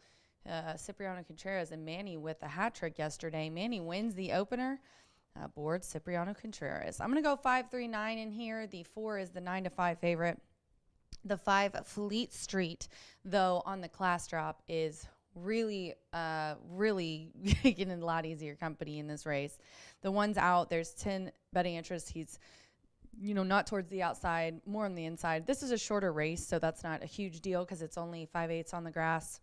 Cipriano Contreras and Manny with a hat trick yesterday. Manny wins the opener aboard Cipriano Contreras. I'm going to go 5-3-9 in here. The 4 is the 9-5 favorite. The 5, Fleet Street, though, on the class drop is really getting a lot easier company in this race. The one's out. There's 10 betting interests. He's not towards the outside, more on the inside. This is a shorter race, so that's not a huge deal because it's only 5/8 on the grass.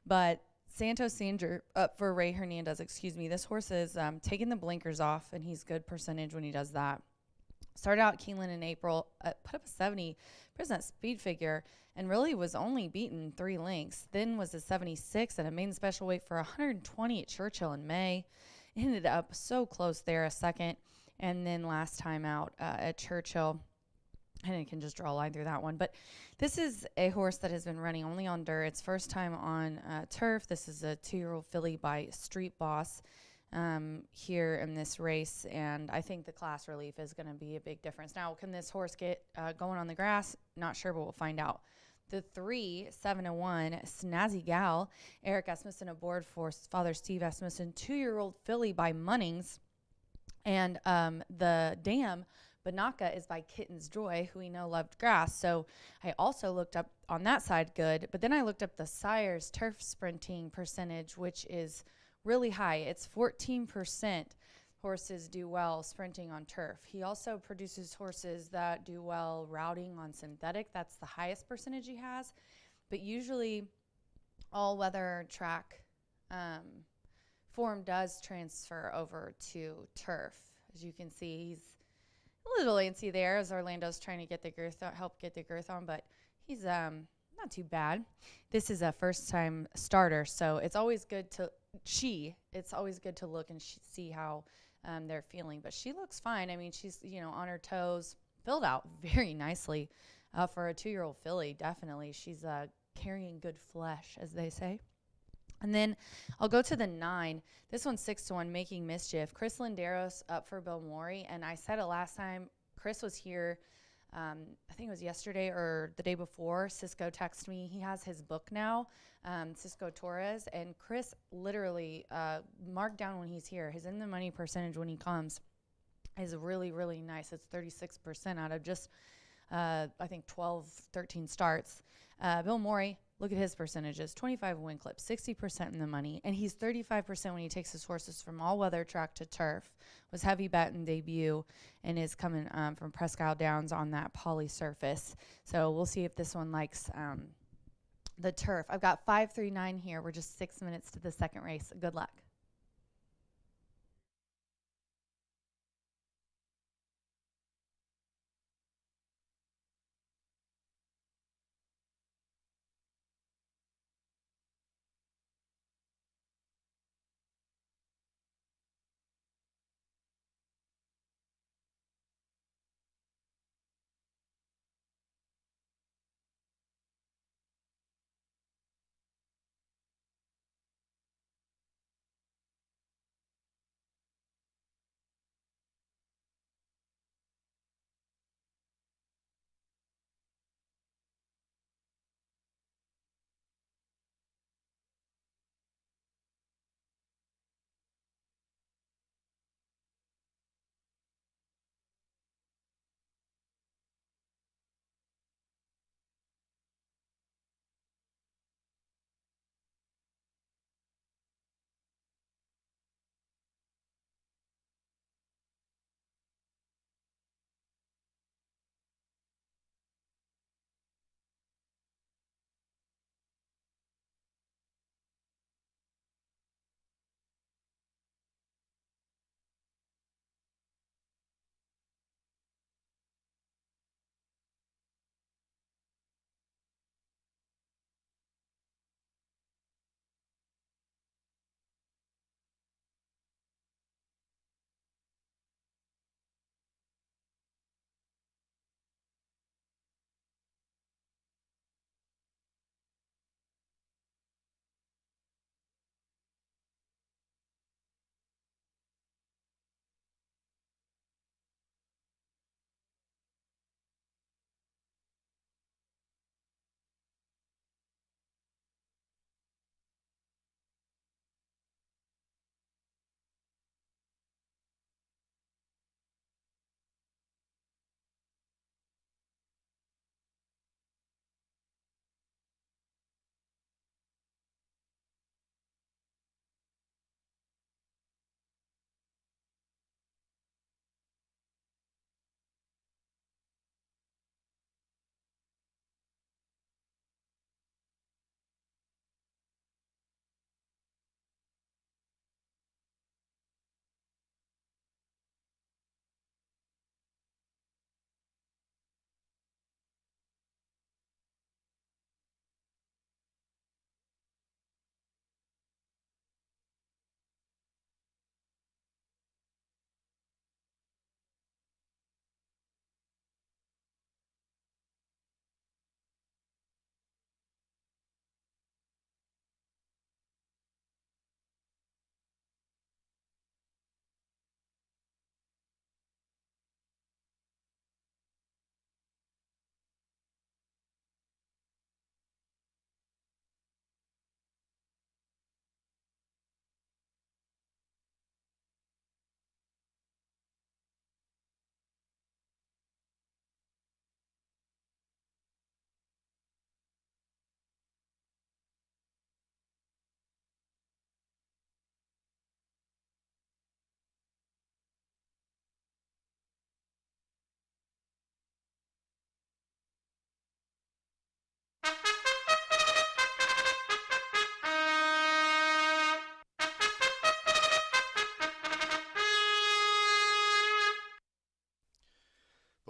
But Santos Sanger up for Ray Hernandez, This horse is taking the blinkers off, and he's good percentage when he does that. Started out Keeneland in April, put up a 70% speed figure, and really was only beaten 3 lengths. Then was a 76 and a main special weight for 120 at Churchill in May. Ended up so close there, a second. And then last time out at Churchill, and I can just draw a line through that one. But this is a horse that has been running only on dirt. It's first time on turf. This is a 2-year-old filly by Street Boss here in this race. And I think the class relief is going to be a big difference. Now, can this horse get going on the grass? Not sure, but we'll find out. The 3, 7-1, Snazzy Gal, Eric Asmussen aboard for Father Steve Asmussen, 2-year-old filly by Munnings. And the dam, Banaka, is by Kitten's Joy, who we know loved grass. So I also looked up on that side good, but then I looked up the sire's turf sprinting percentage, which is really high. It's 14% horses do well sprinting on turf. He also produces horses that do well routing on synthetic. That's the highest percentage he has. But usually all-weather track form does transfer over to turf. As you can see, he's a little antsy there as Orlando's trying to get the girth, help get the girth on, but he's not too bad. This is a first-time starter, so it's always good to look and see how they're feeling. But she looks fine. I mean, she's on her toes, filled out very nicely for a 2-year-old filly. Definitely, she's carrying good flesh, as they say. And then I'll go to the 9. This one's 6-1, Making Mischief. Chris Linderos up for Bill Morey. And I said it last time. Chris was here, I think it was yesterday or the day before. Cisco texted me. He has his book now, Cisco Torres. And Chris literally marked down when he's here. His in the money percentage when he comes is really, really nice. It's 36% out of just, I think, 12, 13 starts. Bill Morey. Look at his percentages, 25 win clips, 60% in the money, and he's 35% when he takes his horses from all-weather track to turf, was heavy bet in debut, and is coming from Presque Isle Downs on that poly surface. So we'll see if this one likes the turf. I've got 5-3-9 here. We're just 6 minutes to the second race. Good luck.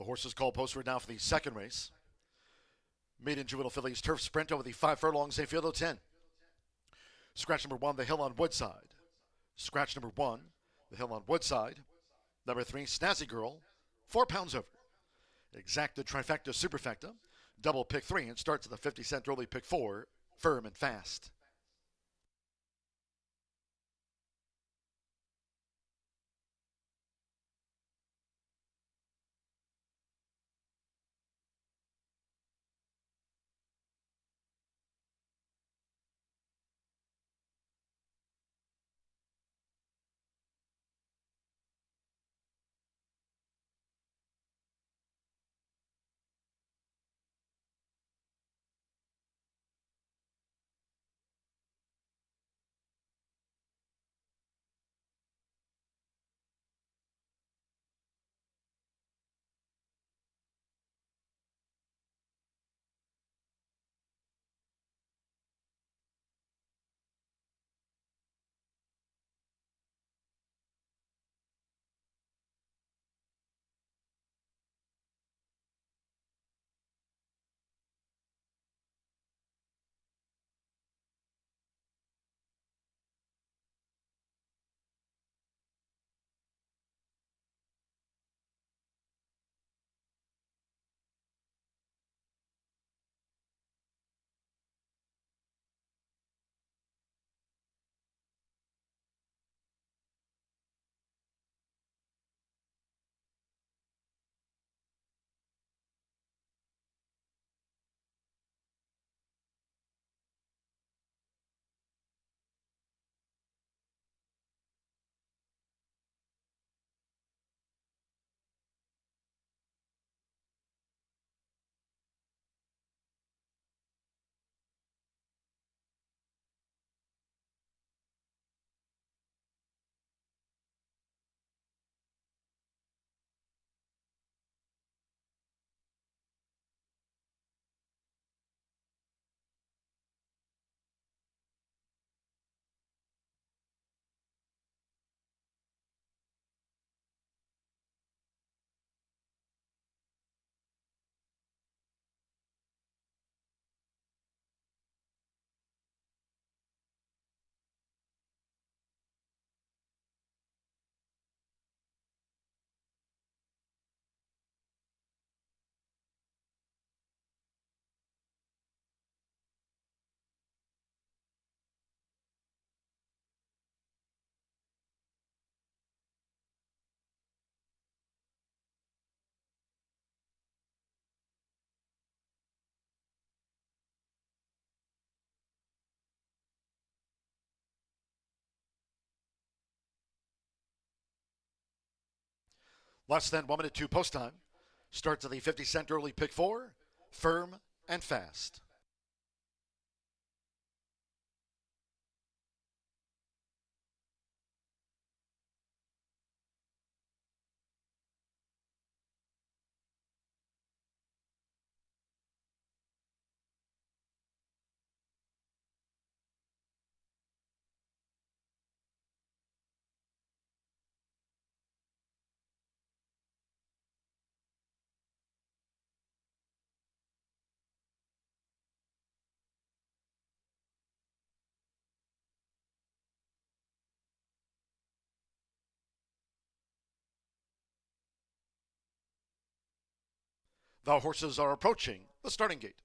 horses call postward now for the second race. Maiden Juvenile Fillies Turf Sprint over the 5 furlongs, a field of 10. Scratch number 1, the Hill on Woodside. Scratch number 1, the Hill on Woodside. Number 3, Snazzy Girl, 4 pounds over. Exacta Trifecta Superfecta, double pick 3, and starts at the 50-cent early pick 4, Firm and Fast. Less than 1 minute to post time. Starts at the 50-cent early pick 4, Firm and Fast. The horses are approaching the starting gate.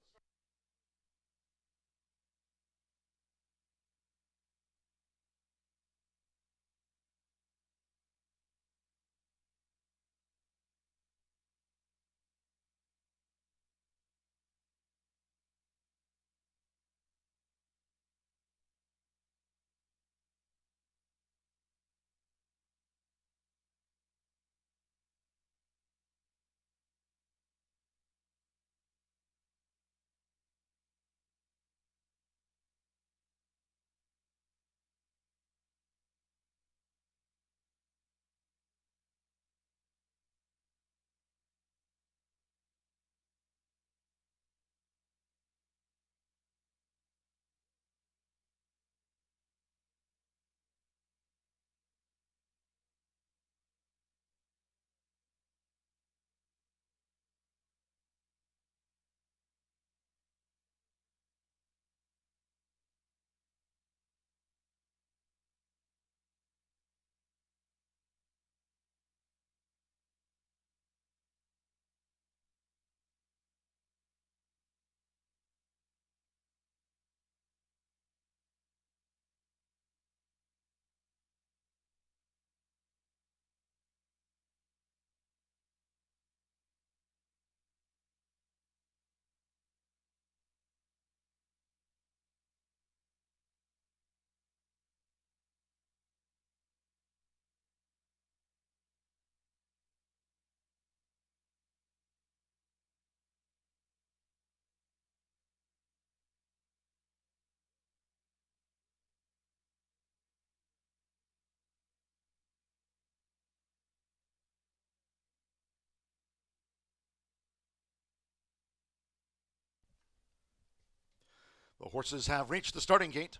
The horses have reached the starting gate.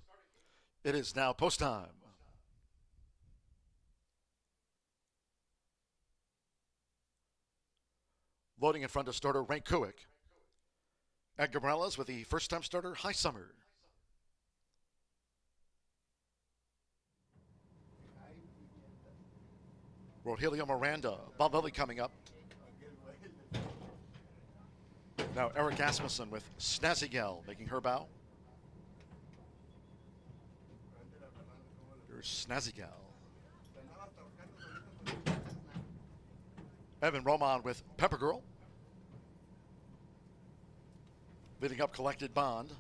It is now post time. Loading in front of starter Rank Kuick. Edgar Morales with the first time starter High Summer. Rogelio Miranda, Bob Lilly coming up. Now Eric Asmussen with Snazzy Gal making her bow. Here's Snazzy Gal. Evan Roman with Pepper Girl. Leading up Collected Bond.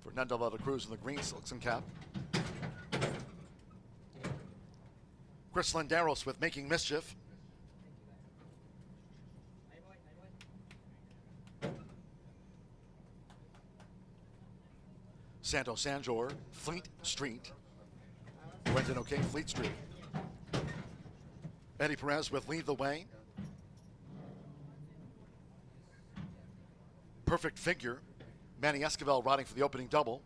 Fernando de la Cruz in the green silks and cap. Chris Lendaros with Making Mischief. Santos Sanjor, Fleet Street. Quentin O'Kane, Fleet Street. Eddie Perez with Lead the Way. Perfect Figure. Manny Esquivel riding for the opening double.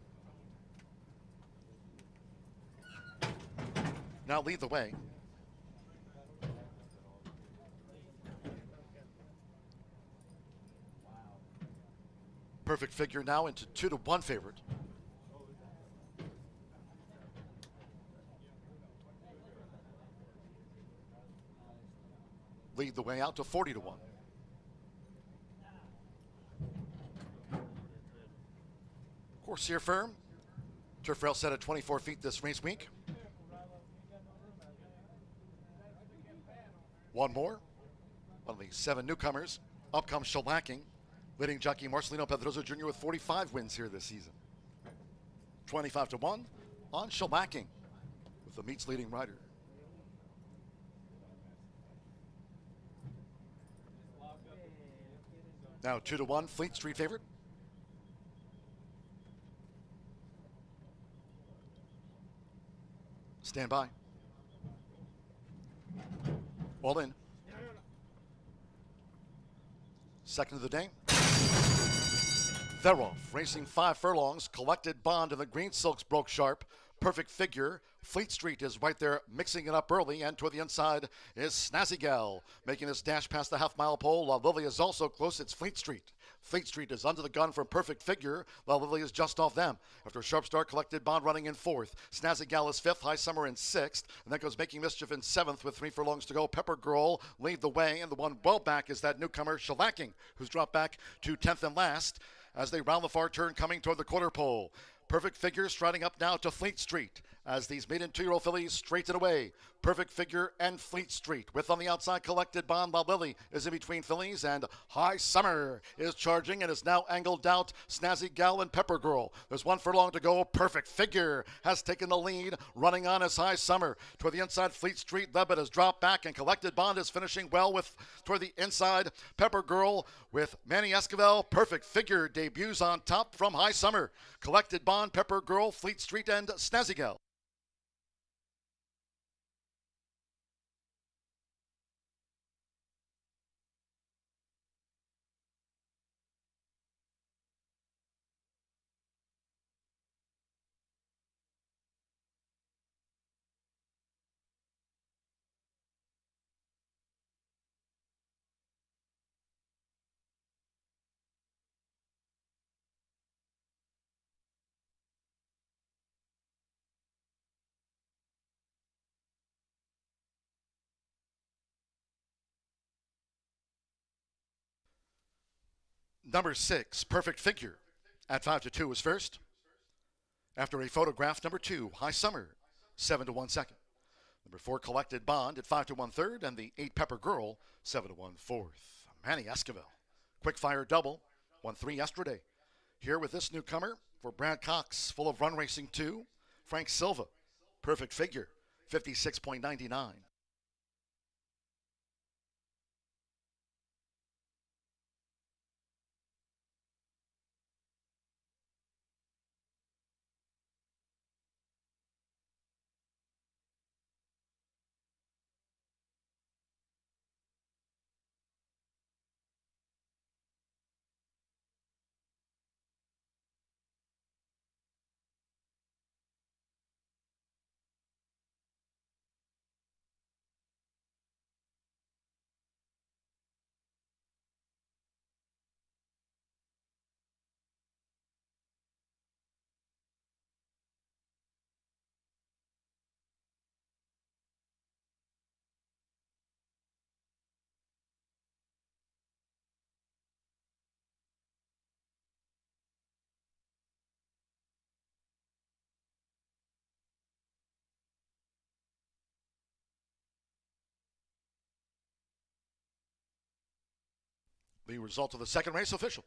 Now Lead the Way. Perfect Figure now into 2-1 favorite. Lead the Way out to 40-1. Corsair Firm. Turf rail set at 24 feet this race week. One more. One of the 7 newcomers. Up comes Shellacking. Leading jockey Marcelino Pedroso Jr. with 45 wins here this season. 25-1 on Shellacking with the meets leading rider. Now 2-1 Fleet Street favorite. Stand by. All in. Second of the day. Theroff racing 5 furlongs. Collected Bond in the green silks broke sharp. Perfect Figure. Fleet Street is right there mixing it up early, and toward the inside is Snazzy Gal making this dash past the half-mile pole. La Lily is also close. It's Fleet Street. Fleet Street is under the gun from Perfect Figure. La Lily is just off them. After a sharp start, Collected Bond running in 4th. Snazzy Gal is 5th. High Summer in 6th. And that goes Making Mischief in 7th with 3 furlongs to go. Pepper Girl lead the way, and the one well back is that newcomer Shellacking, who's dropped back to 10th and last as they round the far turn coming toward the quarter pole. Perfect Figure striding up now to Fleet Street as these maiden 2-year-old fillies straighten away. Perfect Figure and Fleet Street. With on the outside Collected Bond. La Lily is in between fillies, and High Summer is charging and is now angled out. Snazzy Gal and Pepper Girl. There's 1 furlong to go. Perfect Figure has taken the lead. Running on is High Summer. Toward the inside, Fleet Street. Levitt has dropped back, and Collected Bond is finishing well with toward the inside. Pepper Girl with Manny Esquivel. Perfect Figure debuts on top from High Summer. Collected Bond, Pepper Girl, Fleet Street, and Snazzy Gal. Number 6, Perfect Figure, at 5-2 was first. After a photograph, number 2, High Summer, 7-1 second. Number 4, Collected Bond at 5-1 third, and the 8, Pepper Girl, 7-1 fourth. Manny Esquivel, quick fire double, won 3 yesterday. Here with this newcomer for Brad Cox, full of run racing 2, Frank Silva, Perfect Figure, 56.99. The result of the second race official.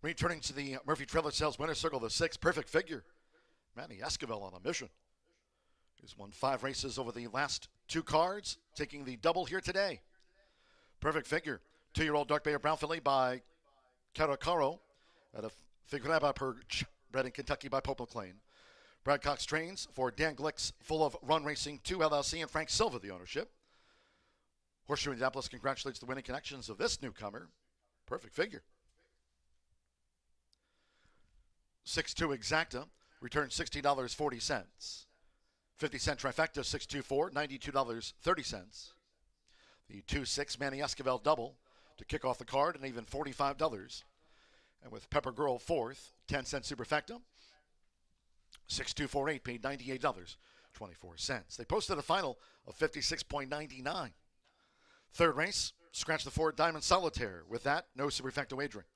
Returning to the Murphy Trailer Sales winner's circle, the 6 perfect figure. Manny Esquivel on a mission. He's won 5 races over the last 2 cards, taking the double here today. Perfect figure. 2-year-old Dark Bear Brown filly by Caracaro at a Figuraba Perch, bred in Kentucky by Pope McLean. Brad Cox trains for Dan Glick's Full of Run Racing 2 LLC and Frank Silva, the ownership. Horseshoe Indianapolis congratulates the winning connections of this newcomer. Perfect figure. 6-2 Exacta, return $60.40. 50-cent trifecta, 624, $92.30. The 2-6 Manny Esquivel double to kick off the card, and even $45. And with Pepper Girl fourth, 10-cent superfecta, 6248 paid $98.24. They posted a final of 56.99. Third race, scratch the 4 Diamond Solitaire. With that, no superfecta wagering.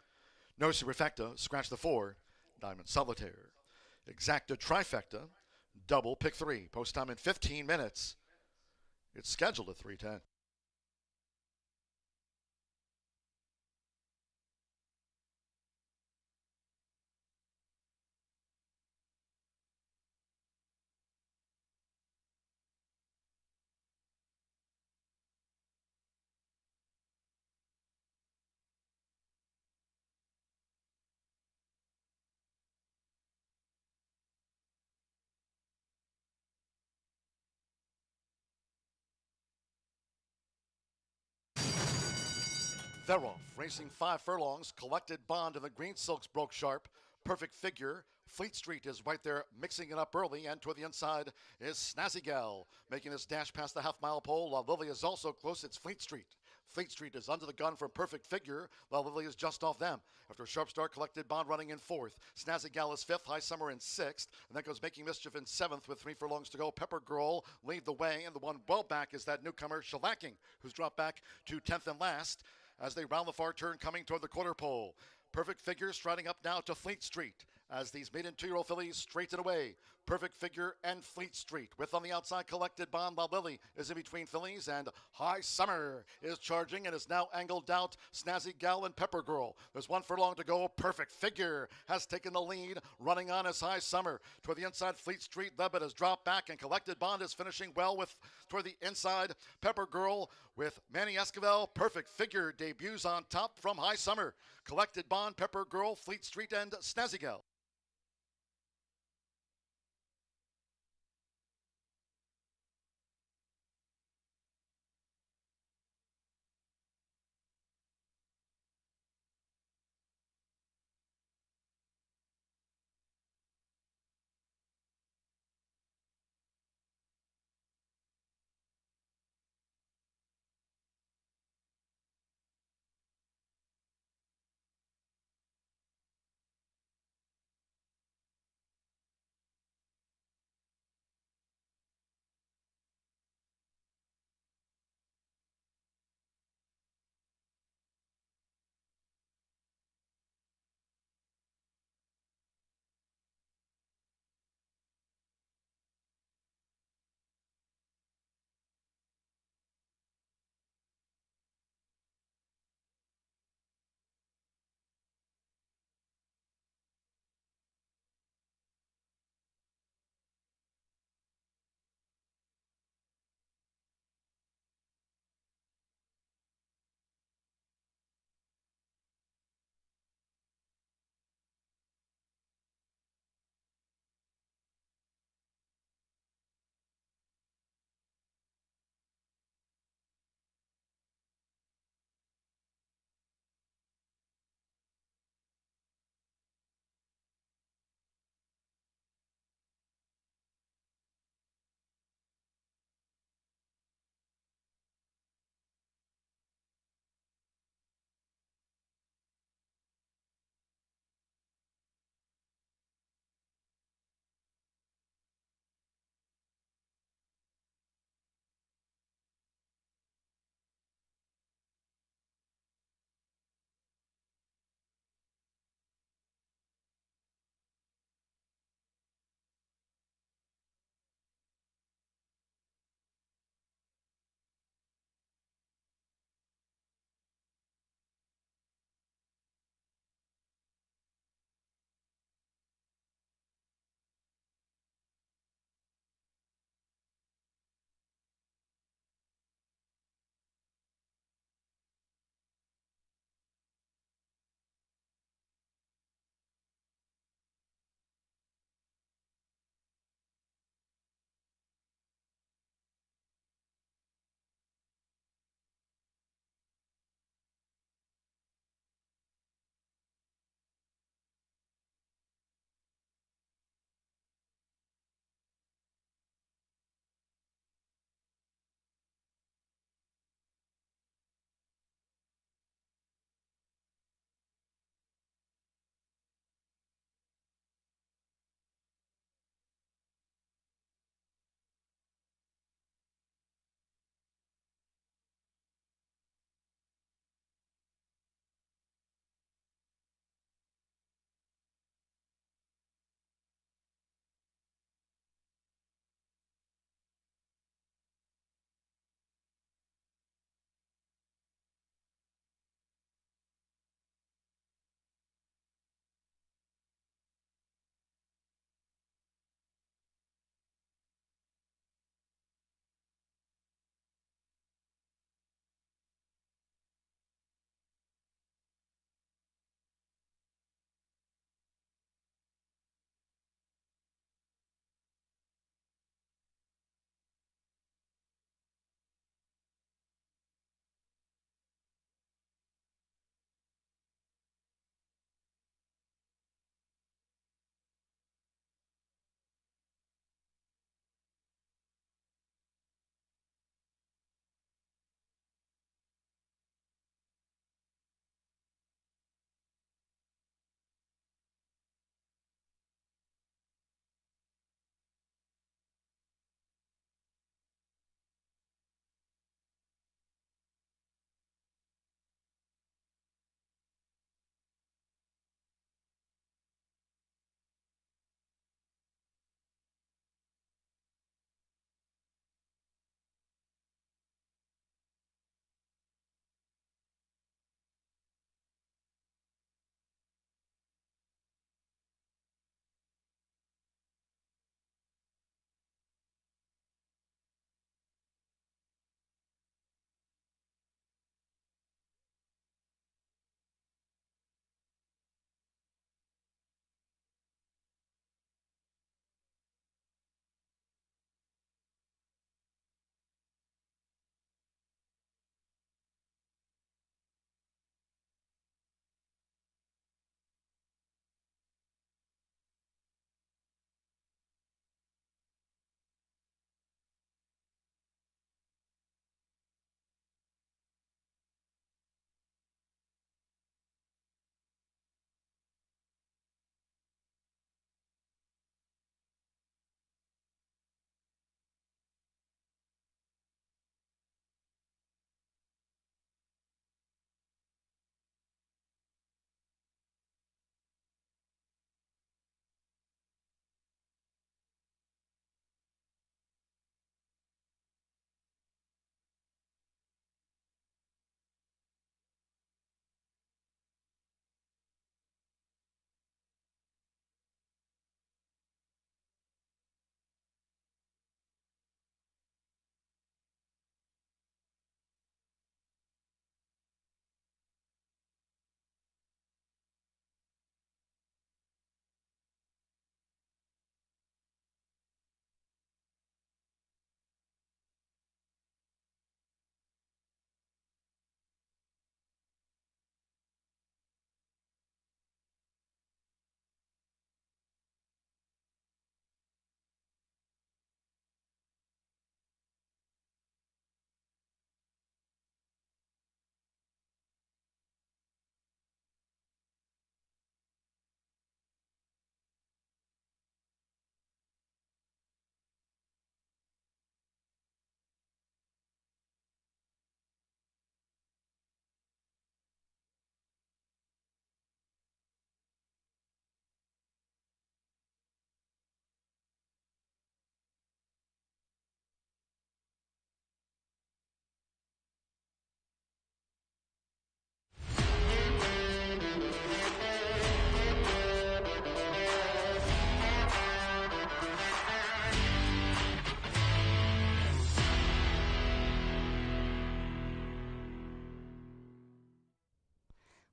No superfecta, scratch the 4 Diamond Solitaire. Exacta trifecta, double pick 3. Post time in 15 minutes. It's scheduled at 3:10. They're off. Racing 5 furlongs. Collected Bond in the green silks broke sharp. Perfect figure. Fleet Street is right there mixing it up early, and toward the inside is Snazzy Gal making this dash past the half-mile pole. La Lily is also close. It's Fleet Street. Fleet Street is under the gun from Perfect Figure. La Lily is just off them. After a sharp start, Collected Bond running in 4th. Snazzy Gal is 5th. High Summer in 6th. And then goes Making Mischief in 7th with 3 furlongs to go. Pepper Girl lead the way, and the one well back is that newcomer Shellacking, who's dropped back to 10th and last as they round the far turn coming toward the quarter pole. Perfect Figure striding up now to Fleet Street as these maiden 2-year-old fillies straighten away. Perfect Figure and Fleet Street. With on the outside Collected Bond, La Lily is in between fillies, and High Summer is charging and is now angled out. Snazzy Gal and Pepper Girl. There's 1 furlong to go. Perfect Figure has taken the lead. Running on is High Summer. Toward the inside, Fleet Street. Levitt has dropped back, and Collected Bond is finishing well with toward the inside. Pepper Girl with Manny Esquivel. Perfect Figure debuts on top from High Summer. Collected Bond, Pepper Girl, Fleet Street, and Snazzy Gal.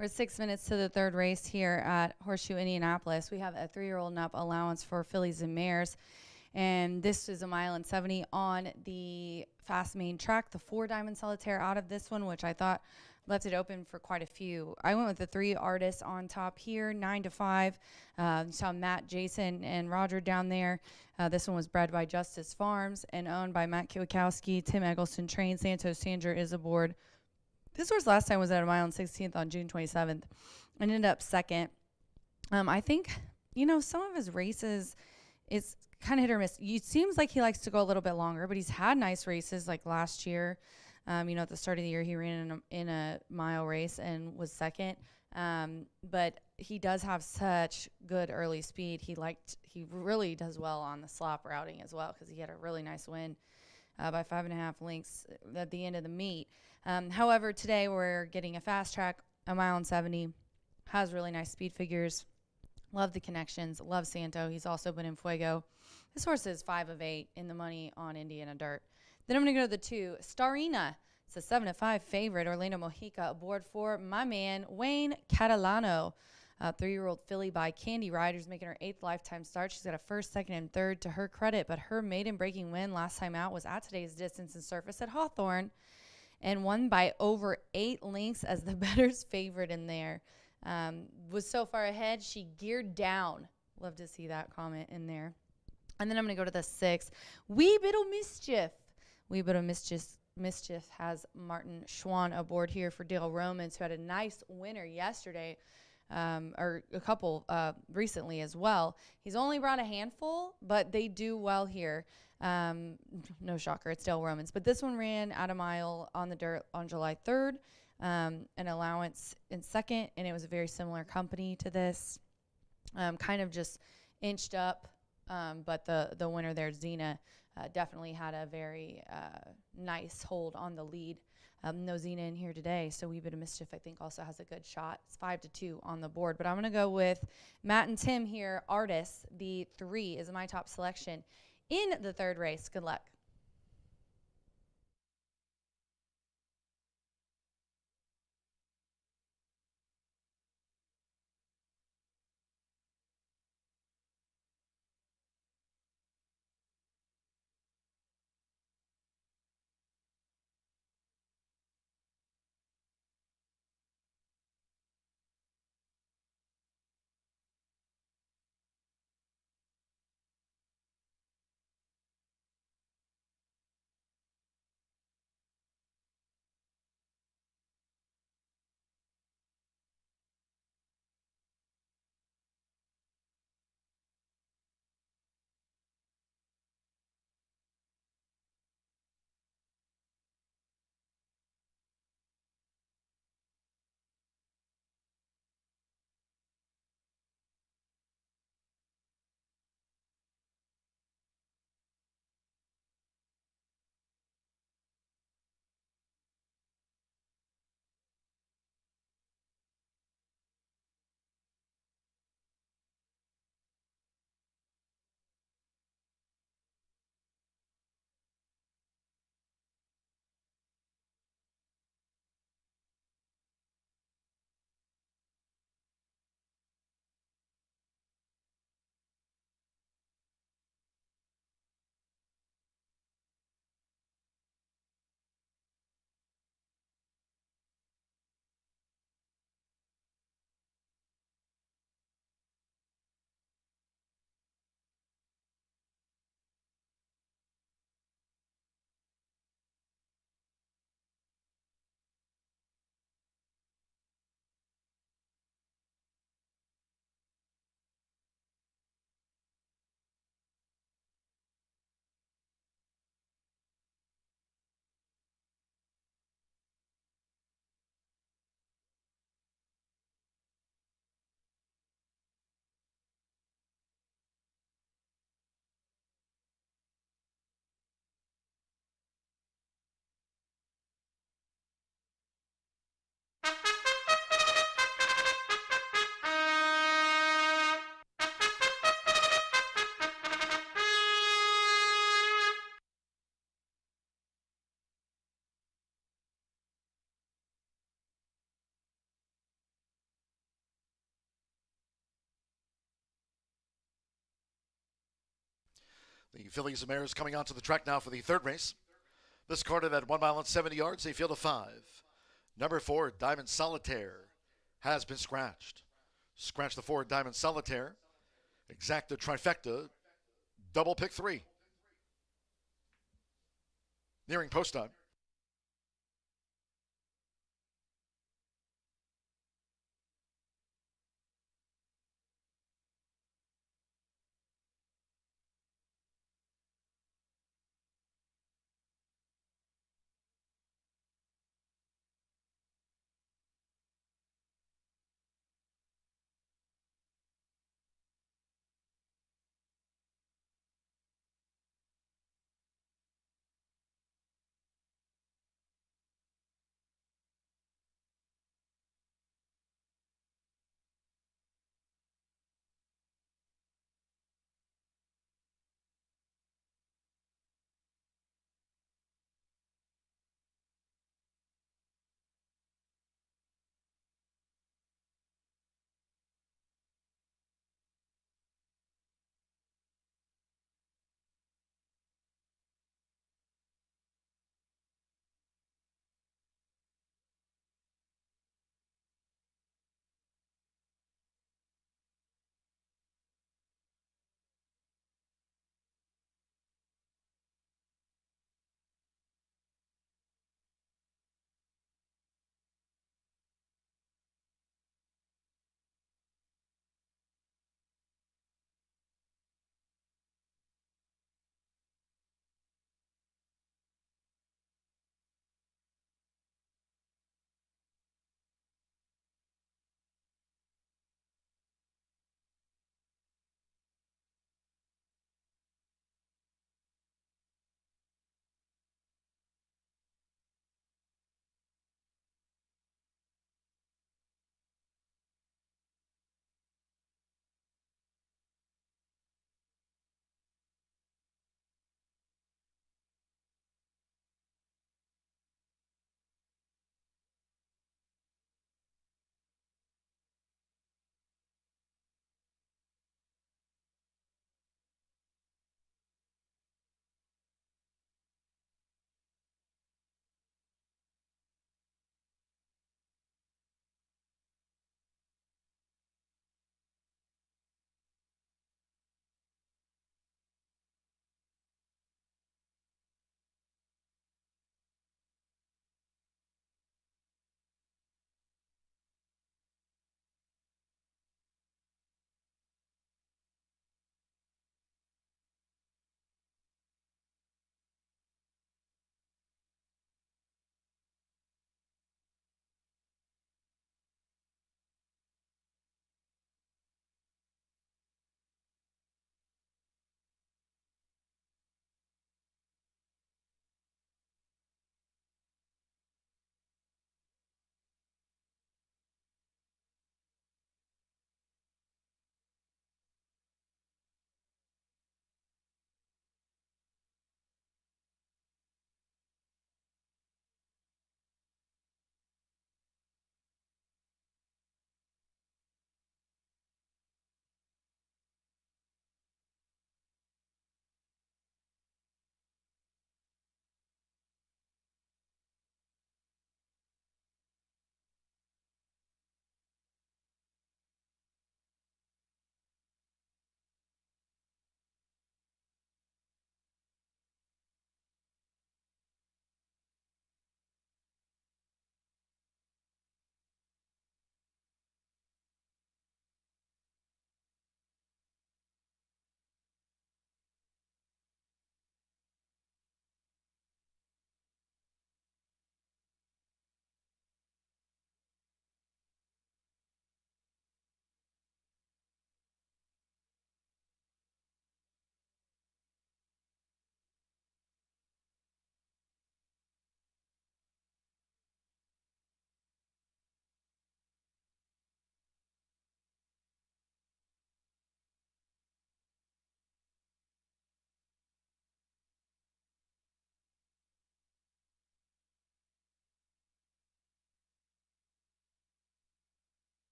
We're 6 minutes to the third race here at Horseshoe Indianapolis. We have a 3-year-old and up allowance for fillies and mares. And this is a 1.70 on the fast main track. The 4 Diamond Solitaire out of this one, which I thought left it open for quite a few. I went with the 3 artists on top here, 9 to 5. You saw Matt, Jason, and Roger down there. This one was bred by Justice Farms and owned by Matt Kwiatkowski. Tim Eggleston trained. Santos Sanger is aboard. This horse last time was at a 1.16 on June 27th. Ended up second. I think, some of his races, it's kind of hit or miss. It seems like he likes to go a little bit longer, but he's had nice races like last year. At the start of the year, he ran in a mile race and was second. But he does have such good early speed. He really does well on the slop routing as well, because he had a really nice win by 5.5 lengths at the end of the meet. However, today we're getting a fast track, a 1.70, has really nice speed figures. Love the connections. Love Santo. He's also been in Fuego. This horse is 5 of 8 in the money on Indiana Dirt. Then I'm going to go to the 2, Starina. It's a 7 to 5 favorite. Orlando Mojica aboard for my man, Wayne Catalano. 3-year-old filly by Candy Riders, making her 8th lifetime start. She's got a 1st, 2nd, and 3rd to her credit, but her maiden breaking win last time out was at today's distance and surface at Hawthorne, and won by over 8 lengths as the bettor's favorite in there. Was so far ahead, she geared down. Love to see that comment in there. And then I'm going to go to the 6, Wee Bit of Mischief. Wee Bit of Mischief has Martin Schwann aboard here for Dale Romans, who had a nice winner yesterday, or a couple recently as well. He's only brought a handful, but they do well here. No shocker, it's Dale Romans. But this one ran at a mile on the dirt on July 3rd, an allowance in 2nd, and it was a very similar company to this. Kind of just inched up, but the winner there, Xena, definitely had a very nice hold on the lead. No Xena in here today, so Wee Bit of Mischief, I think, also has a good shot. It's 5 to 2 on the board, but I'm going to go with Matt and Tim here. Artists, the 3 is my top selection in the third race. Good luck. The fillies and mares coming onto the track now for the third race. This carded at 1 mile and 70 yards, a field of 5. Number 4, Diamond Solitaire, has been scratched. Scratch the 4, Diamond Solitaire. Exacta Trifecta, double pick 3. Nearing post time.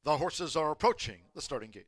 The horses are approaching the starting gate.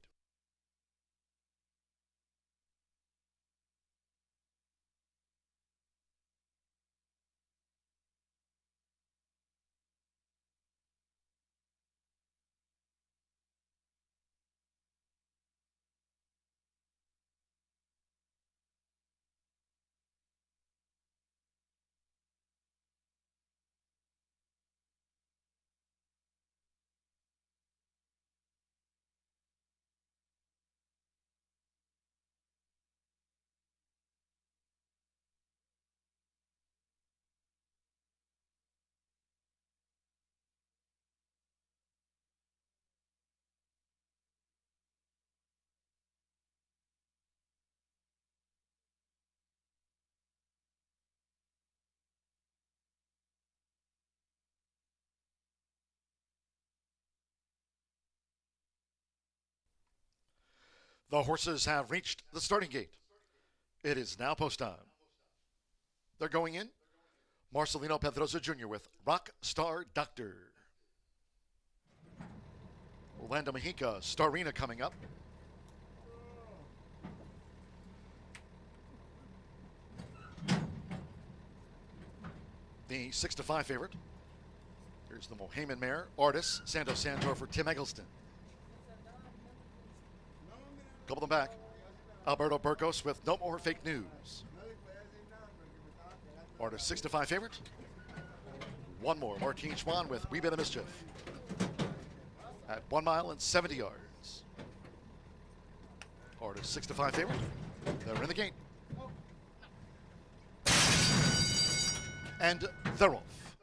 The horses have reached the starting gate. It is now post time. They're going in. Marcelino Pedrosa Jr. with Rock Star Doctor. Orlando Mejica, Starina coming up. The 6-5 favorite. Here's the Mohamed mare, Artis, Santos Sandor for Tim Eggleston. Couple them back. Alberto Burgos with No More Fake News. Artis 6-5 favorite. One more, Martin Schwann with We Been a Mischief. At 1 mile and 70 yards. Artis 6-5 favorite. They're in the gate. And they're off.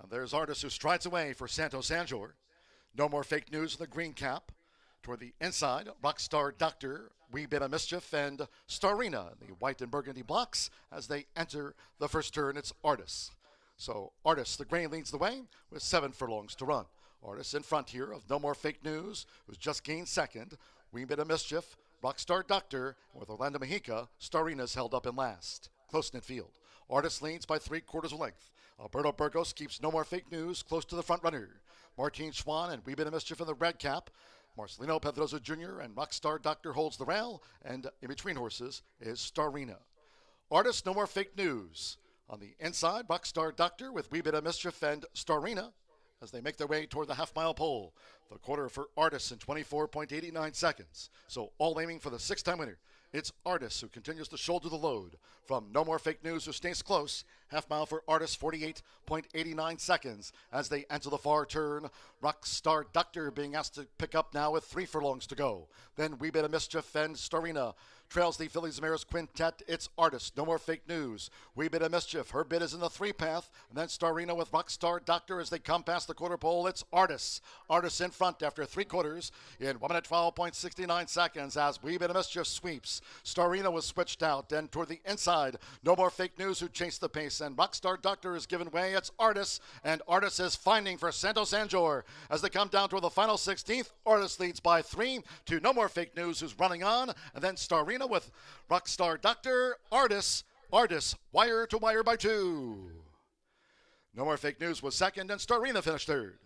And there's Artis who strides away for Santos Sandor. No More Fake News in the green cap. Toward the inside, Rockstar Doctor, We Been a Mischief, and Starina, the white and burgundy blocks. As they enter the first turn, it's Artis. So Artis, the gray, leads the way with 7 furlongs to run. Artis in front here of No More Fake News, who's just gained second. We Been a Mischief, Rockstar Doctor, and with Orlando Mejica, Starina's held up in last. Close-knit field. Artis leads by 3/4 length. Alberto Burgos keeps No More Fake News close to the front runner. Martin Schwann and We Been a Mischief in the red cap. Marcelino Pedrosa Jr. and Rockstar Doctor holds the rail, and in between horses is Starina. Artis, No More Fake News. On the inside, Rockstar Doctor with We Been a Mischief and Starina as they make their way toward the half-mile pole. The quarter for Artis in 24.89 seconds. So all aiming for the 6-time winner. It's Artis who continues to shoulder the load. From No More Fake News, who stays close. Half mile for Artis, 48.89 seconds as they enter the far turn. Rockstar Doctor being asked to pick up now with 3 furlongs to go. Then We Been a Mischief and Starina trails the Phillies Mares Quintet. It's Artis, No More Fake News. We Been a Mischief, her bid is in the 3 path. And then Starina with Rockstar Doctor as they come past the quarter pole. It's Artis. Artis in front after 3 quarters in 1 minute 12.69 seconds as We Been a Mischief sweeps. Starina was switched out and toward the inside. No More Fake News who chased the pace and Rockstar Doctor is given way. It's Artis, and Artis is finding for Santos Sandor as they come down toward the final 16th. Artis leads by 3 to No More Fake News who's running on, and then Starina with Rockstar Doctor. Artis wire to wire by 2. No More Fake News was second, and Starina finished third.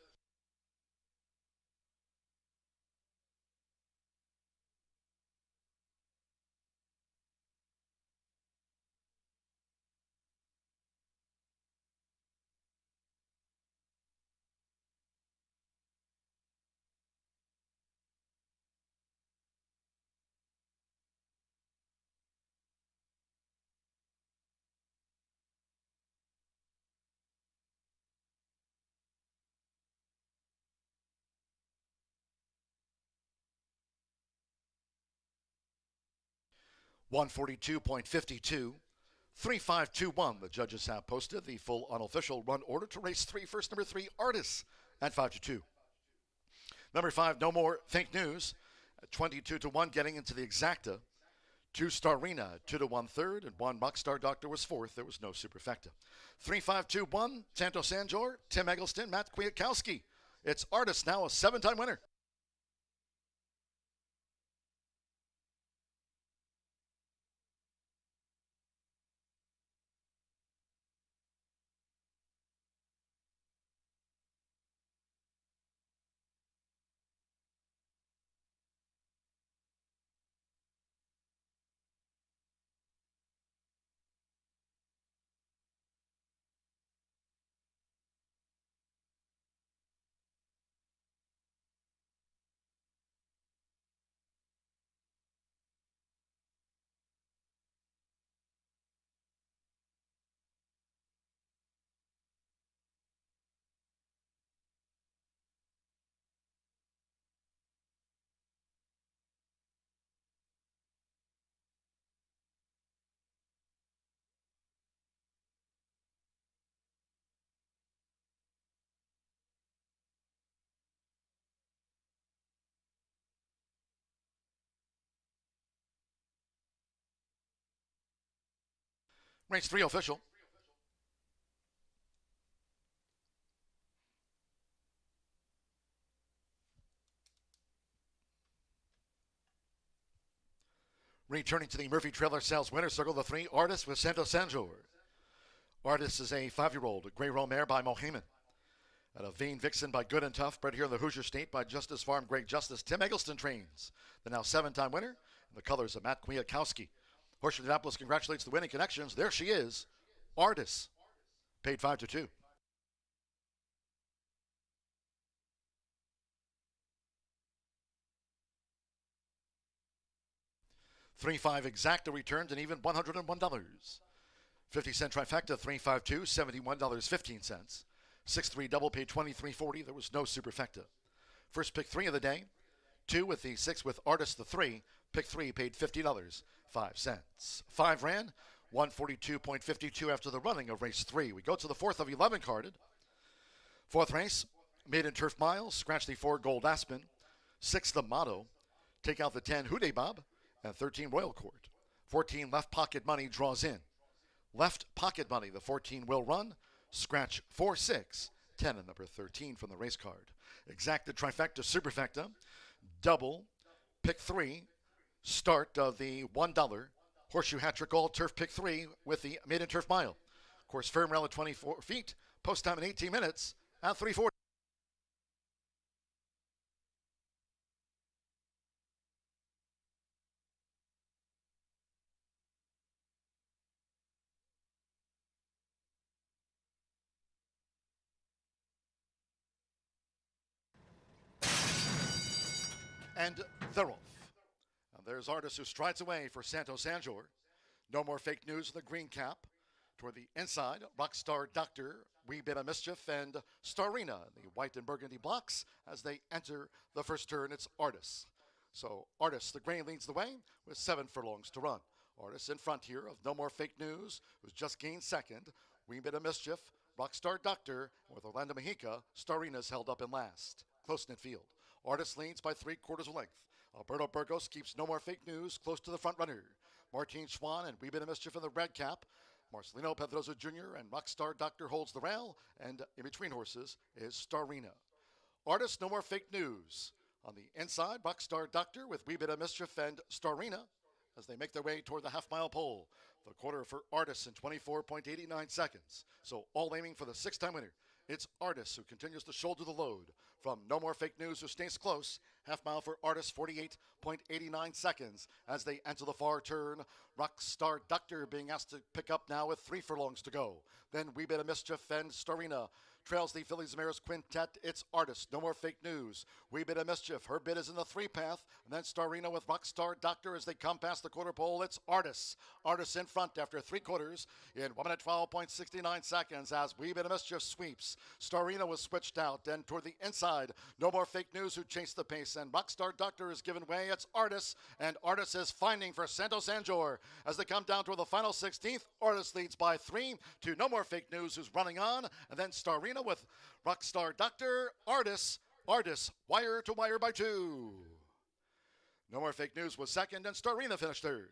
$142.52. 3521, the judges have posted the full unofficial run order to race 3. First, number 3, Artis at 5-2. Number 5, No More Fake News at 22-1, getting into the exacta. 2 Starina, 2-1 third, and 1 Rockstar Doctor was fourth. There was no superfecta. 3-5-2-1, Santos Sandor, Tim Eggleston, Matt Kwiatkowski. It's Artis now a 7-time winner. Race 3 official. Returning to the Murphy Trailer Sales winner circle, the 3 Artist with Santo Sanjor. Artist is a 5-year-old gray roan mare by Mohaman. And a Vain Vixen by Good and Tough, bred here in the Hoosier State by Justice Farm Great Justice. Tim Eggleston trains the now 7-time winner in the colors of Matt Kwiatkowski. Horseshoe Indianapolis congratulates the winning connections. There she is, Artist, paid 5-2. 3-5 exacta returned and even $101. 50-cent trifecta, 3-5-2, $71.15. 6-3 double paid $23.40. There was no superfecta. First pick 3 of the day. 2 with the 6 with Artist the 3. Pick 3 paid $50.05. 5 ran, 142.52 after the running of race 3. We go to the 4th of 11 carded. 4th race, Maiden Turf Mile, scratch the 4 Gold Aspen. 6 the Motto, take out the 10 Houday Bob, and 13 Royal Court. 14 Left Pocket Money draws in. Left Pocket Money, the 14 will run. Scratch 4, 6, 10 and number 13 from the race card. Exacta, trifecta, superfecta, double, pick 3, start of the $1 Horseshoe Hat Trick All Turf Pick 3 with the Maiden Turf Mile. Course firm rail at 24 feet, post time in 18 minutes at 3:40. And they're off. And there's Artist who strides away for Santo Sanjor. No more fake news with the green cap. Toward the inside, Rockstar Doctor, Wee Bit of Mischief, and Starina, the white and burgundy blocks. As they enter the first turn, it's Artist. So Artist, the grain, leads the way with 7 furlongs to run. Artist in front here of No More Fake News, who's just gained second. Wee Bit of Mischief, Rockstar Doctor, and with Orlando Mejica, Starina's held up in last. Close-knit field. Artist leads by 3/4 of length. Alberto Burgos keeps No More Fake News close to the front runner. Martin Schwann and Wee Bit of Mischief in the red cap. Marcelino Pedroza Jr. and Rockstar Doctor holds the rail, and in between horses is Starina. Artist, No More Fake News. On the inside, Rockstar Doctor with Wee Bit of Mischief and Starina as they make their way toward the half-mile pole. The quarter for Artist in 24.89 seconds. So all aiming for the 6-time winner. It's Artist who continues to shoulder the load. From No More Fake News, who stays close. Half mile for Artist, 48.89 seconds as they enter the far turn. Rockstar Doctor being asked to pick up now with 3 furlongs to go. Then Wee Bit of Mischief and Starina trails the Phillies Mares Quintet. It's Artist, No More Fake News. Wee Bit of Mischief, her bid is in the 3 path. And then Starina with Rockstar Doctor as they come past the quarter pole. It's Artist. Artist in front after 3 quarters in 1 minute 12.69 seconds as Wee Bit of Mischief sweeps. Starina was switched out. Then toward the inside, No More Fake News who chased the pace. And Rockstar Doctor is given way. It's Artist. And Artist is finding for Santo Sanjor. As they come down toward the final 16th, Artist leads by 3 to No More Fake News who's running on. And then Starina with Rockstar Doctor. Artist, wire to wire by 2. No More Fake News was second and Starina finished third.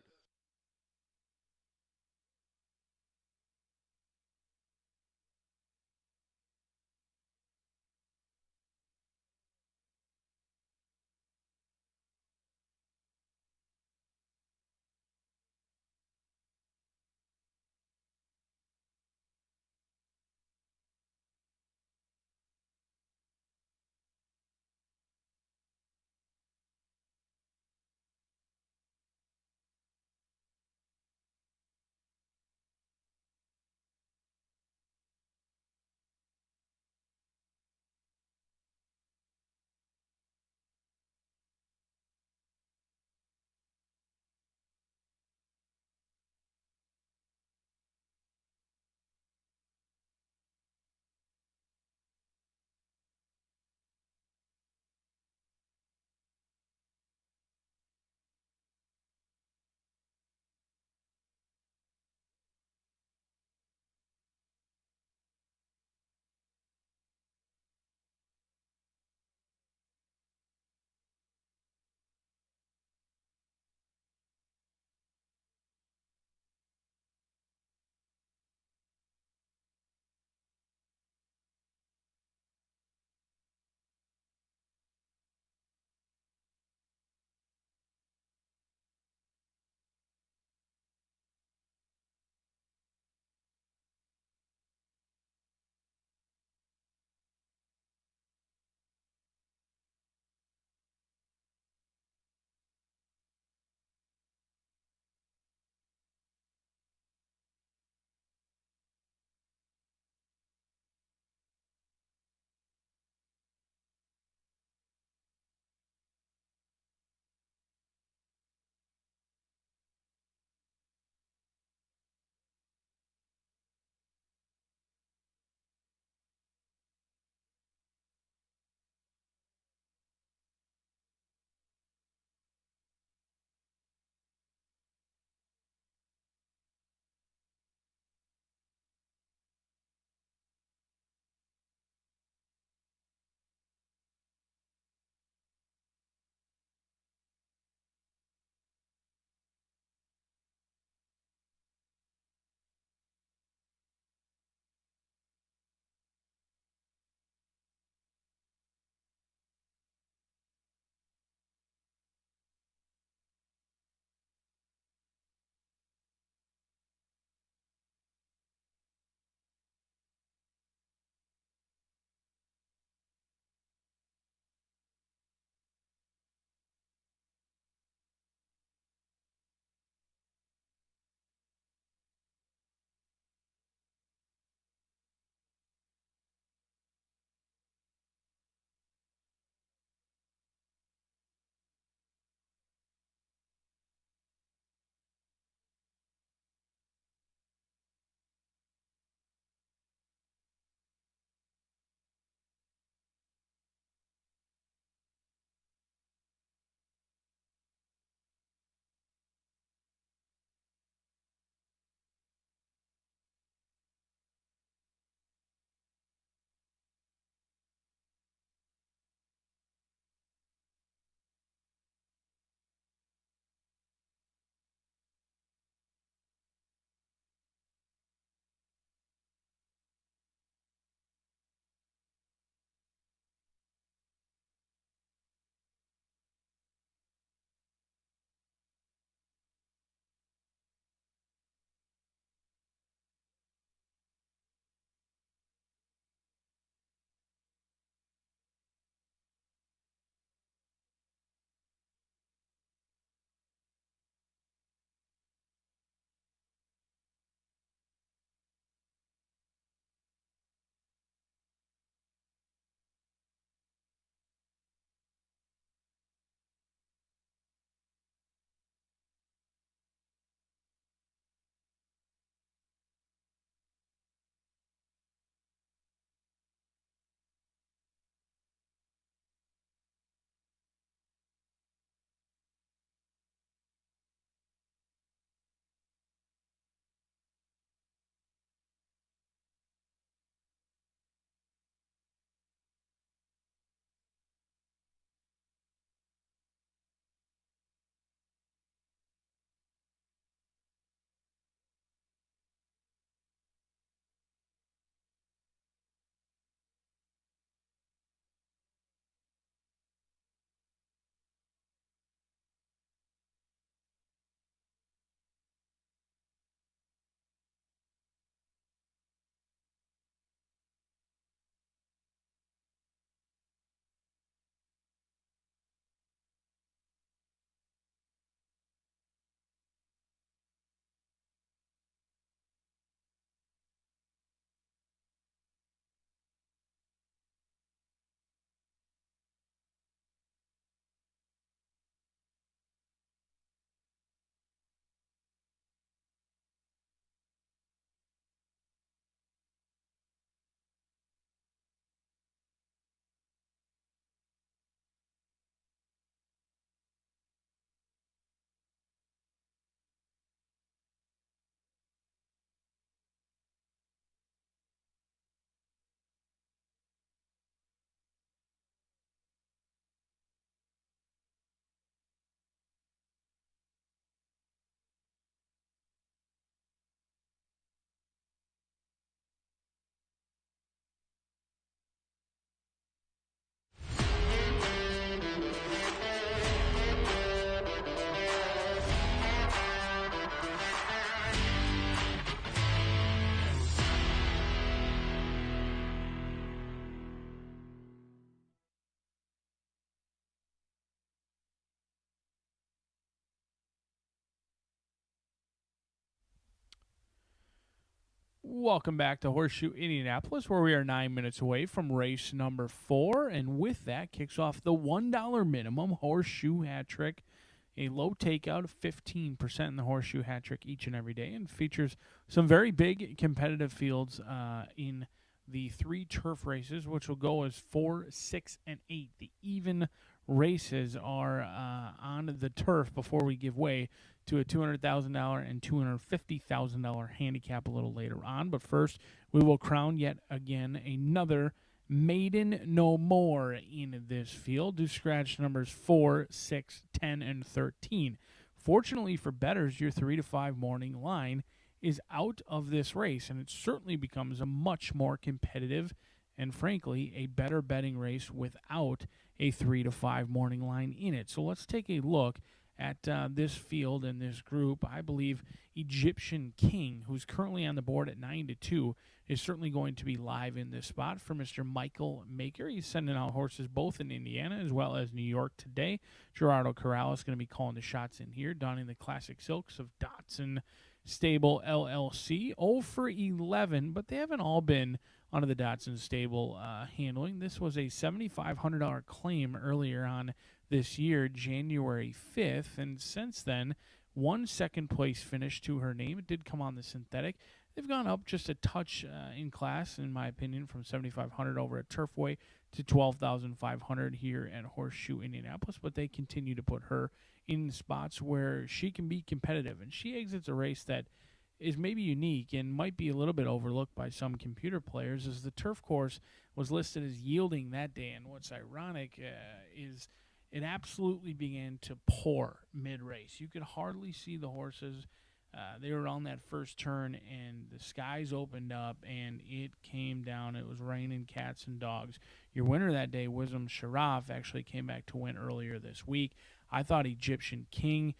Welcome back to Horseshoe Indianapolis, where we are 9 minutes away from race number 4. And with that, kicks off the $1 minimum Horseshoe Hat Trick, a low takeout of 15% in the Horseshoe Hat Trick each and every day, and features some very big competitive fields in the 3 turf races, which will go as 4, 6, and 8. The even races are on the turf before we give way to a $200,000 and $250,000 handicap a little later on. But first, we will crown yet again another maiden no more in this field. Do scratch numbers 4, 6, 10, and 13. Fortunately for bettors, your 3 to 5 morning line is out of this race, and it certainly becomes a much more competitive and, frankly, a better betting race without a 3 to 5 morning line in it. So let's take a look at this field and this group. I believe Egyptian King, who's currently on the board at 9-2, is certainly going to be live in this spot for Mr. Michael Maker. He's sending out horses both in Indiana as well as New York today. Gerardo Corral is going to be calling the shots in here, donning the classic silks of Dotson Stable LLC. 0 for 11, but they haven't all been under the Dotson Stable handling. This was a $7,500 claim earlier on this year, January 5th, and since then, 1 second place finish to her name. It did come on the synthetic. They've gone up just a touch in class, in my opinion, from $7,500 over at Turfway to $12,500 here at Horseshoe Indianapolis, but they continue to put her in spots where she can be competitive, and she exits a race that is maybe unique and might be a little bit overlooked by some computer players, as the turf course was listed as yielding that day. And what's ironic is it absolutely began to pour mid-race. You could hardly see the horses. They were on that first turn, and the skies opened up, and it came down. It was raining cats and dogs. Your winner that day, Wisdom Sharaf, actually came back to win earlier this week. I thought Egyptian King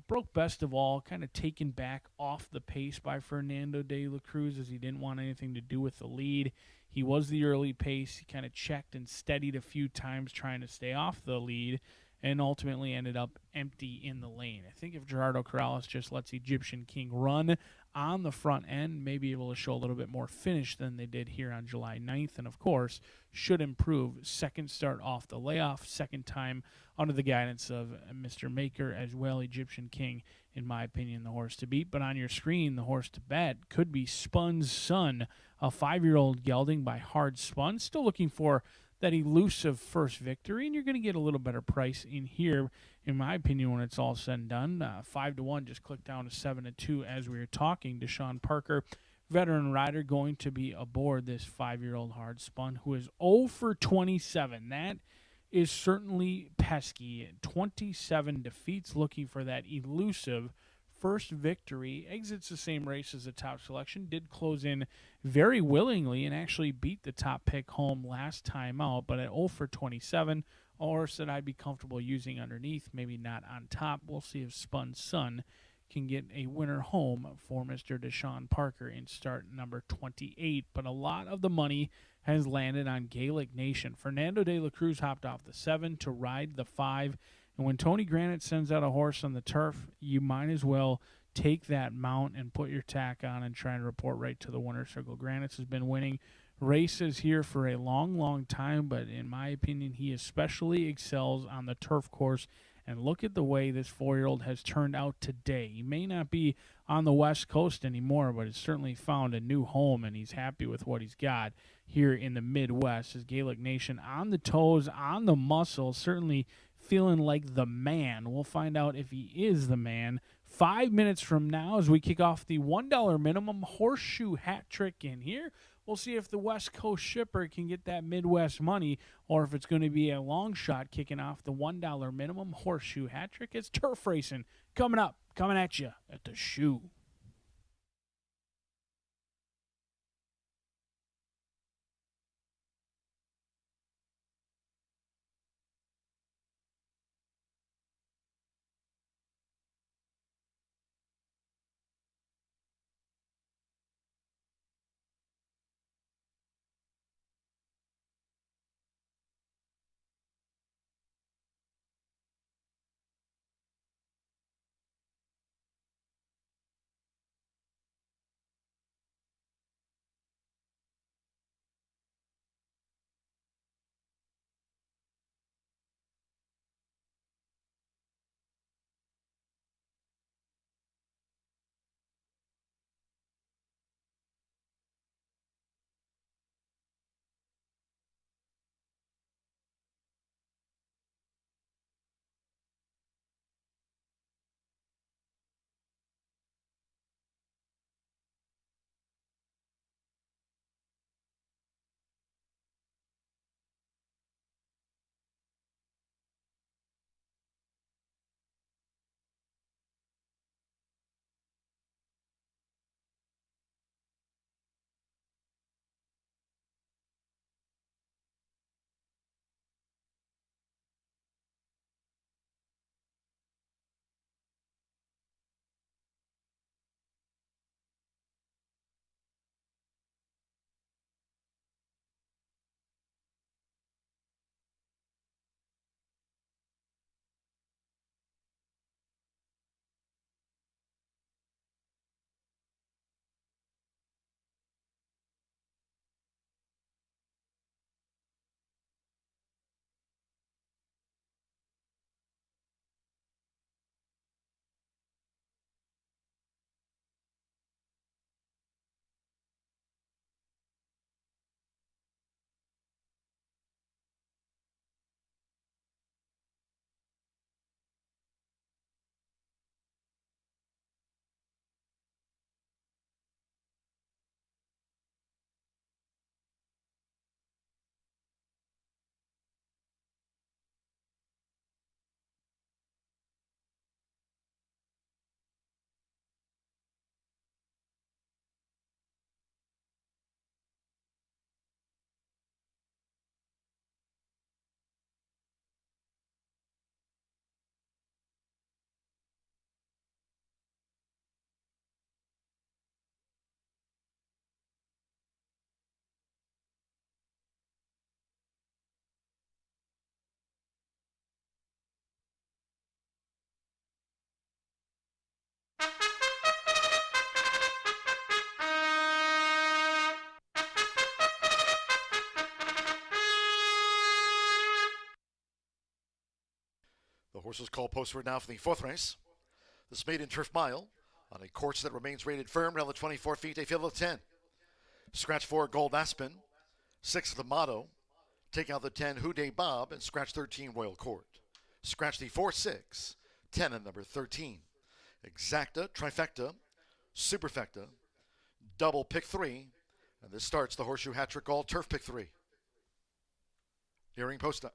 broke best of all, kind of taken back off the pace by Fernando de la Cruz, as he didn't want anything to do with the lead. He was the early pace. He kind of checked and steadied a few times trying to stay off the lead, and ultimately ended up empty in the lane. I think if Gerardo Corrales just lets Egyptian King run on the front end, may be able to show a little bit more finish than they did here on July 9th, and of course, should improve. Second start off the layoff, second time under the guidance of Mr. Maker as well. Egyptian King, in my opinion, the horse to beat. But on your screen, the horse to bet could be Spun's Son, a 5-year-old gelding by Hard Spun. Still looking for that elusive first victory, and you're going to get a little better price in here, in my opinion, when it's all said and done. 5-1 just clicked down to 7-2 as we were talking. Deshaun Parker, veteran rider, going to be aboard this 5-year-old Hard Spun, who is 0 for 27. That is certainly pesky. 27 defeats, looking for that elusive first victory. Exits the same race as the top selection. Did close in very willingly and actually beat the top pick home last time out, but at 0 for 27, a horse that I'd be comfortable using underneath, maybe not on top. We'll see if Spun Sun can get a winner home for Mr. Deshaun Parker in start number 28. But a lot of the money has landed on Gaelic Nation. Fernando de la Cruz hopped off the 7 to ride the 5. And when Tony Granite sends out a horse on the turf, you might as well take that mount and put your tack on and try and report right to the winner's circle. Granite has been winning races here for a long, long time, but in my opinion, he especially excels on the turf course. And look at the way this 4-year-old has turned out today. He may not be on the West Coast anymore, but has certainly found a new home, and he's happy with what he's got here in the Midwest. As Gaelic Nation on the toes, on the muscle, certainly feeling like the man. We'll find out if he is the man 5 minutes from now as we kick off the $1 minimum Horseshoe Hat Trick in here. We'll see if the West Coast shipper can get that Midwest money, or if it's going to be a long shot kicking off the $1 minimum Horseshoe Hat Trick. It's turf racing coming up, coming at you at the Shoe. Horses call posted now for the fourth race. This maiden turf mile on a course that remains rated firm around the 24 feet, a field of 10. Scratch 4, Gold Aspen. 6, The Motto. Take out the 10, Houday Bob, and scratch 13, Royal Court. Scratch the 4, 6, 10, and number 13. Exacta, Trifecta, Superfecta, Double Pick 3, and this starts the Horseshoe Hat Trick All Turf Pick 3. Nearing post up.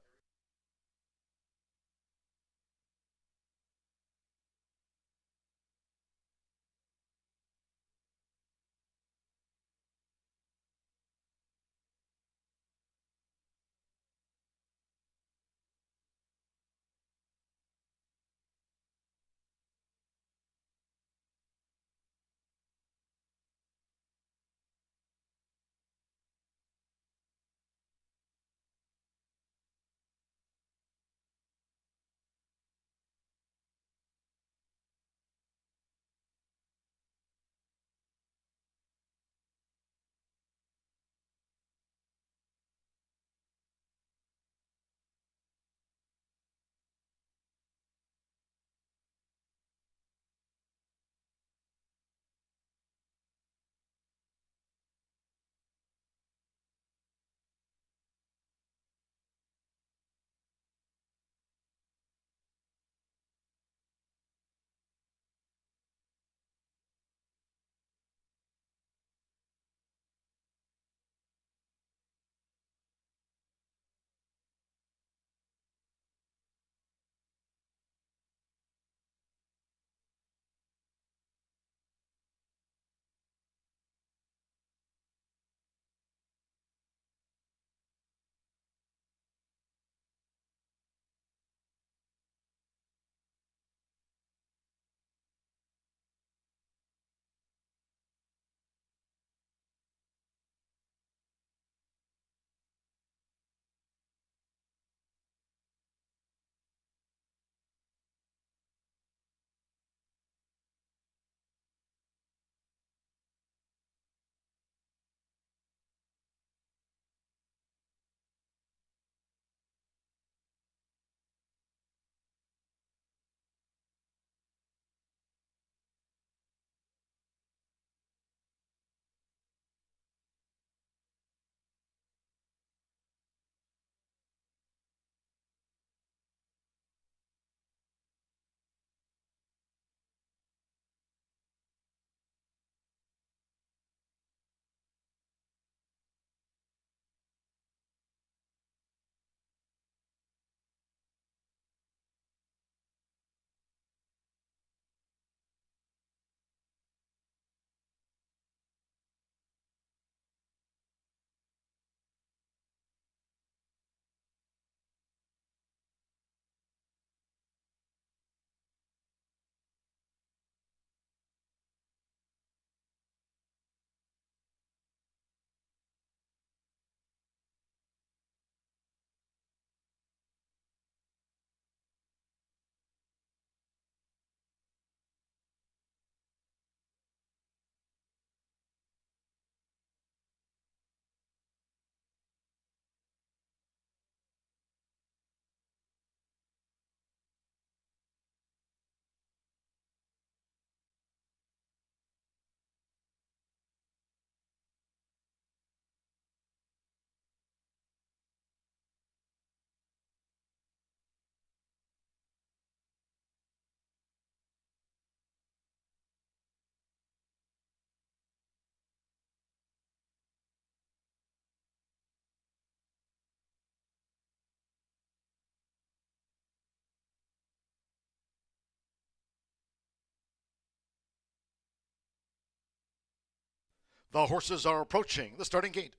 The horses are approaching the starting gate.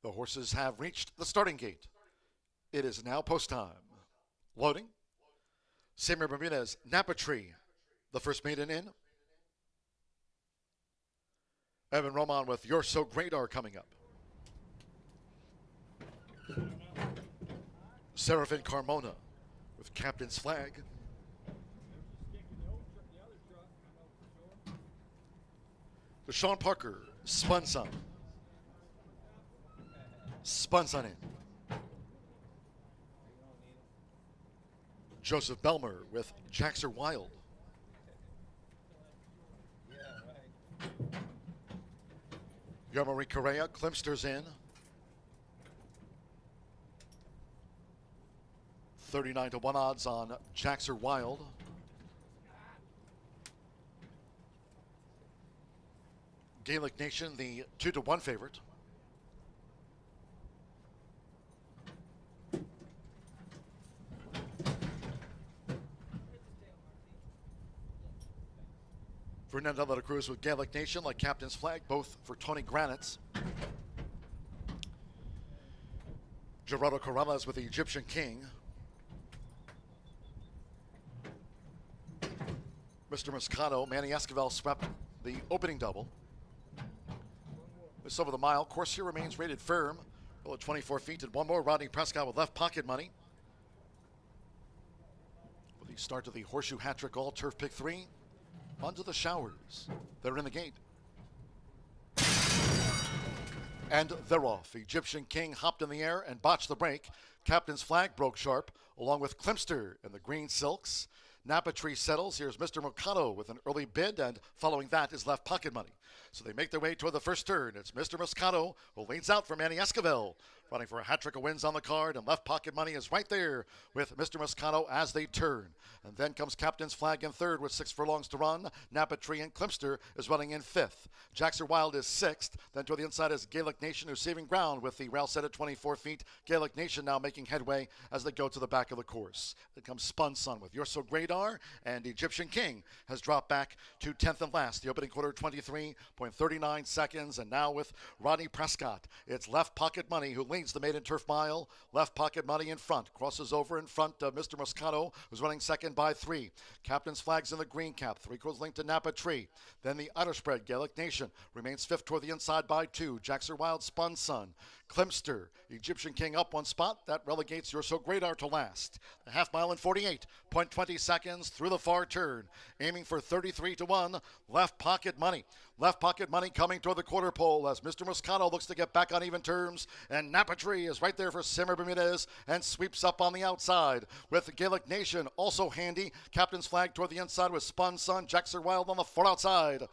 The horses have reached the starting gate. It is now post time. Loading. Samuel Bermudez, Napa Tree, the first maiden in. Evan Roman with You're So Great are coming up. Serafin Carmona with Captain's Flag. Deshaun Parker, Spun Sun. Spun Sun in. Joseph Belmer with Jaxer Wild. Yomari Correa, Klimster's in. 39-1 odds on Jaxer Wild. Gaelic Nation, the 2-1 favorite. Fernando de la Cruz with Gaelic Nation, like Captain's Flag, both for Tony Granitz. Gerardo Corrales with the Egyptian King. Mr. Moscato, Manny Esquivel swept the opening double. This over the mile. Course here remains rated firm. Well, at 24 feet and one more. Rodney Prescott with left pocket money. For the start of the Horseshoe Hat-Trick All Turf Pick 3. Onto the Showers. They're in the gate. And they're off. Egyptian King hopped in the air and botched the break. Captain's Flag broke sharp, along with Klimster in the green silks. Napa Tree settles. Here's Mr. Mercado with an early bid, and following that is left pocket money. So they make their way toward the first turn. It's Mr. Moscato who leads out for Manny Esquivel, running for a hat trick of wins on the card, and left pocket money is right there with Mr. Moscato as they turn. And then comes Captain's Flag in third with 6 furlongs to run. Napa Tree and Klimster is running in fifth. Jaxer Wild is sixth. Then to the inside is Gaelic Nation, who's saving ground with the rail set at 24 feet. Gaelic Nation now making headway as they go to the back of the course. Then comes Spun Sun with You're So Great Are, and Egyptian King has dropped back to 10th and last. The opening quarter, 23.39 seconds. And now with Rodney Prescott, it's left pocket money who leads the maiden turf mile. Left pocket money in front. Crosses over in front of Mr. Moscato, who's running second by 3. Captain's Flag's in the green cap. 3/4 link to Napa Tree. Then the outer spread, Gaelic Nation, remains fifth toward the inside by 2. Jaxer Wild, Spun Sun. Klimster, Egyptian King up 1 spot. That relegates You're So Great Are to last. The half mile in 48.20 seconds through the far turn. Aiming for 33-1. Left pocket money. Left pocket money coming toward the quarter pole as Mr. Moscato looks to get back on even terms. And Napa Tree is right there for Samuel Bermudez and sweeps up on the outside with the Gaelic Nation also handy. Captain's Flag toward the inside with Spun Sun. Jaxer Wild on the far outside.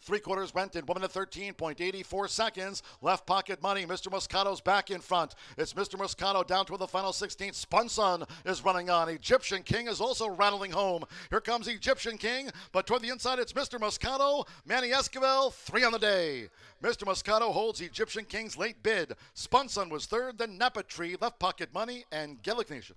3/4 went in 1 minute 13.84 seconds. Left pocket money. Mr. Moscato's back in front. It's Mr. Moscato down toward the final 16th. Spun Sun is running on. Egyptian King is also rattling home. Here comes Egyptian King, but toward the inside it's Mr. Moscato. Manny Esquivel, 3 on the day. Mr. Moscato holds Egyptian King's late bid. Spun Sun was third, then Napa Tree, left pocket money, and Gaelic Nation.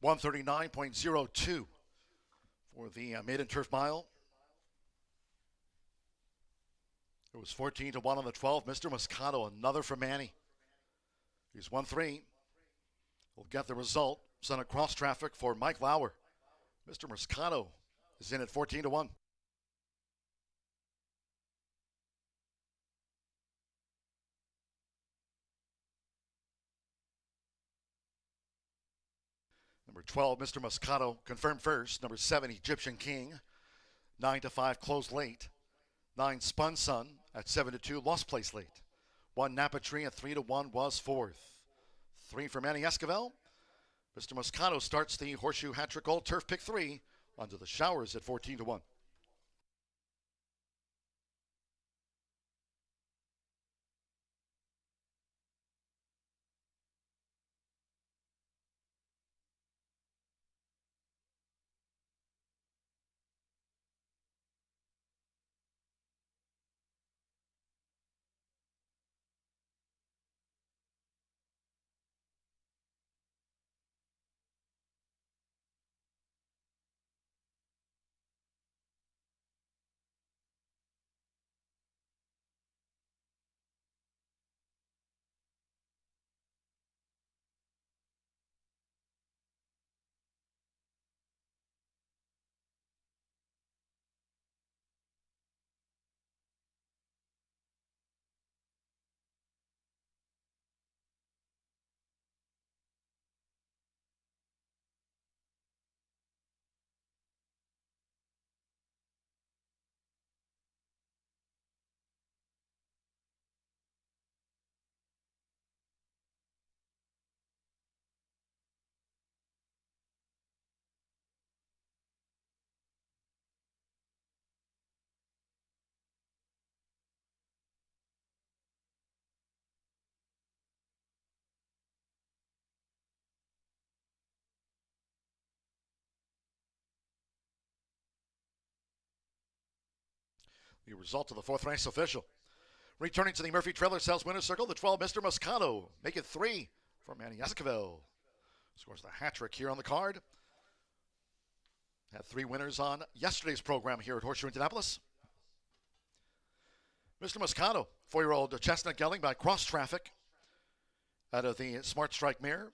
$139.02 for the maiden turf mile. It was 14-1 on the 12. Mr. Moscato, another for Manny. He's 1-3. We'll get the result. Sent across traffic for Mike Lauer. Mr. Moscato is in at 14-1. Number 12, Mr. Moscato, confirmed first. Number 7, Egyptian King. 9-5, closed late. 9, Spun Sun at 7-2, lost place late. 1, Napa Tree at 3-1 was fourth. 3 for Manny Esquivel. Mr. Moscato starts the Horseshoe Hat-Trick All Turf Pick 3 under the Showers at 14-1. The result of the fourth race official. Returning to the Murphy Trailer Sales winner's circle, the 12, Mr. Moscato. Make it 3 for Manny Esquivel. Scores the hat trick here on the card. Had 3 winners on yesterday's program here at Horseshoe Indianapolis. Mr. Moscato, 4-year-old chestnut gelding by Cross Traffic out of the Smart Strike mare.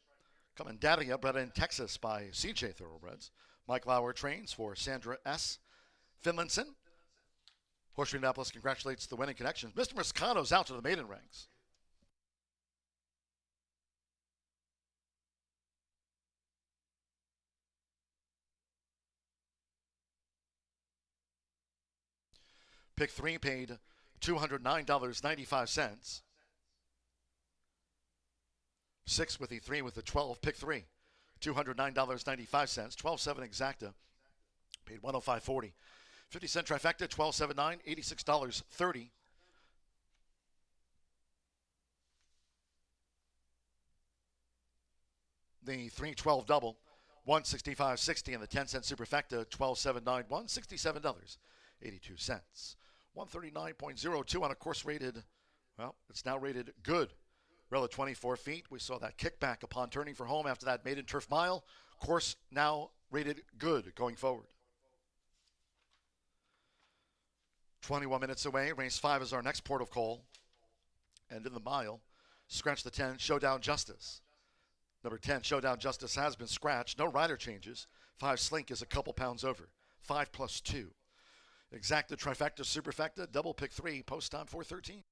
Coming Dadia, bred in Texas by CJ Thoroughbreds. Mike Lauer trains for Sandra S. Finlinson. Horseshoe Indianapolis congratulates the winning connections. Mr. Moscato's out to the maiden ranks. Pick 3 paid $209.95. 6 with the 3 with the 12. Pick 3, $209.95. 12-7 exacta. Paid $105.40. 50-cent trifecta, $12.79, $86.30. The 3-12 double, $165.60, and the 10-cent superfecta, $12.79, $167.82. 139.02 on a course rated, well, it's now rated good. Rail at 24 feet. We saw that kickback upon turning for home after that maiden turf mile. Course now rated good going forward. 21 minutes away. Race 5 is our next port of call. And in the mile, scratch the 10, Showdown Justice. Number 10, Showdown Justice has been scratched. No rider changes. 5 Slink is a couple pounds over. 5 plus 2. Exacta, trifecta, superfecta, double pick 3, post time 4:13.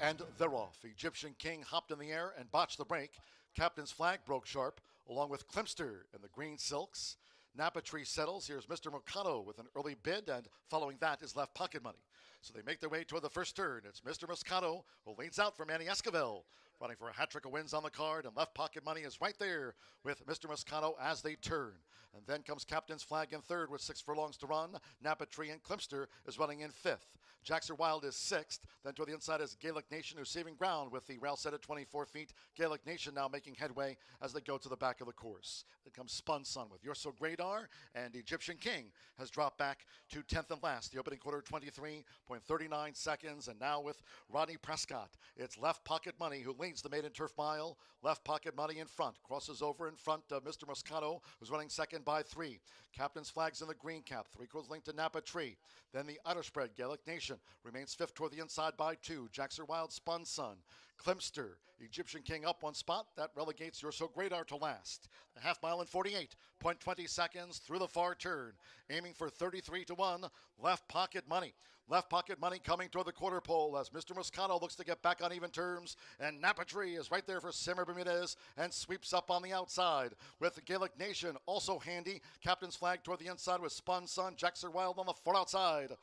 And they're off. Egyptian King hopped in the air and botched the break. Captain's flag broke sharp, along with Klimster in the green silks. Napa Tree settles. Here's Mr. Mercado with an early bid, and following that is Left Pocket Money. So they make their way toward the first turn. It's Mr. Moscato who leans out for Manny Esquivel, running for a hat trick of wins on the card, and Left Pocket Money is right there with Mr. Moscato as they turn. And then comes Captain's Flag in third with 6 furlongs to run. Napa Tree and Klimster is running in fifth. Jackson Wild is sixth. Then to the inside is Gaelic Nation, who's saving ground with the rail set at 24 feet. Gaelic Nation now making headway as they go to the back of the course. Then comes Spun Sun with You're So Great Are, and Egyptian King has dropped back to 10th and last. The opening quarter, 23.39 seconds. And now with Rodney Prescott, it's Left Pocket Money who leads the maiden turf mile. Left Pocket Money in front. Crosses over in front of Mr. Moscato, who's running second by 3. Captain's Flag's in the green cap. 3/4 length to Napa Tree. Then the outer spread, Gaelic Nation, remains fifth toward the inside by 2. Jackson Wild, Spun Sun. Klimster, Egyptian King up 1 spot. That relegates You're So Great Are to last. A half mile in 48.20 seconds through the far turn. Aiming for 33-1. Left Pocket Money. Left Pocket Money coming toward the quarter pole as Mr. Moscato looks to get back on even terms. And Napa Tree is right there for Simmer Bermudez and sweeps up on the outside with the Gaelic Nation also handy. Captain's Flag toward the inside with Spun Sun. Jackson Wild on the far outside.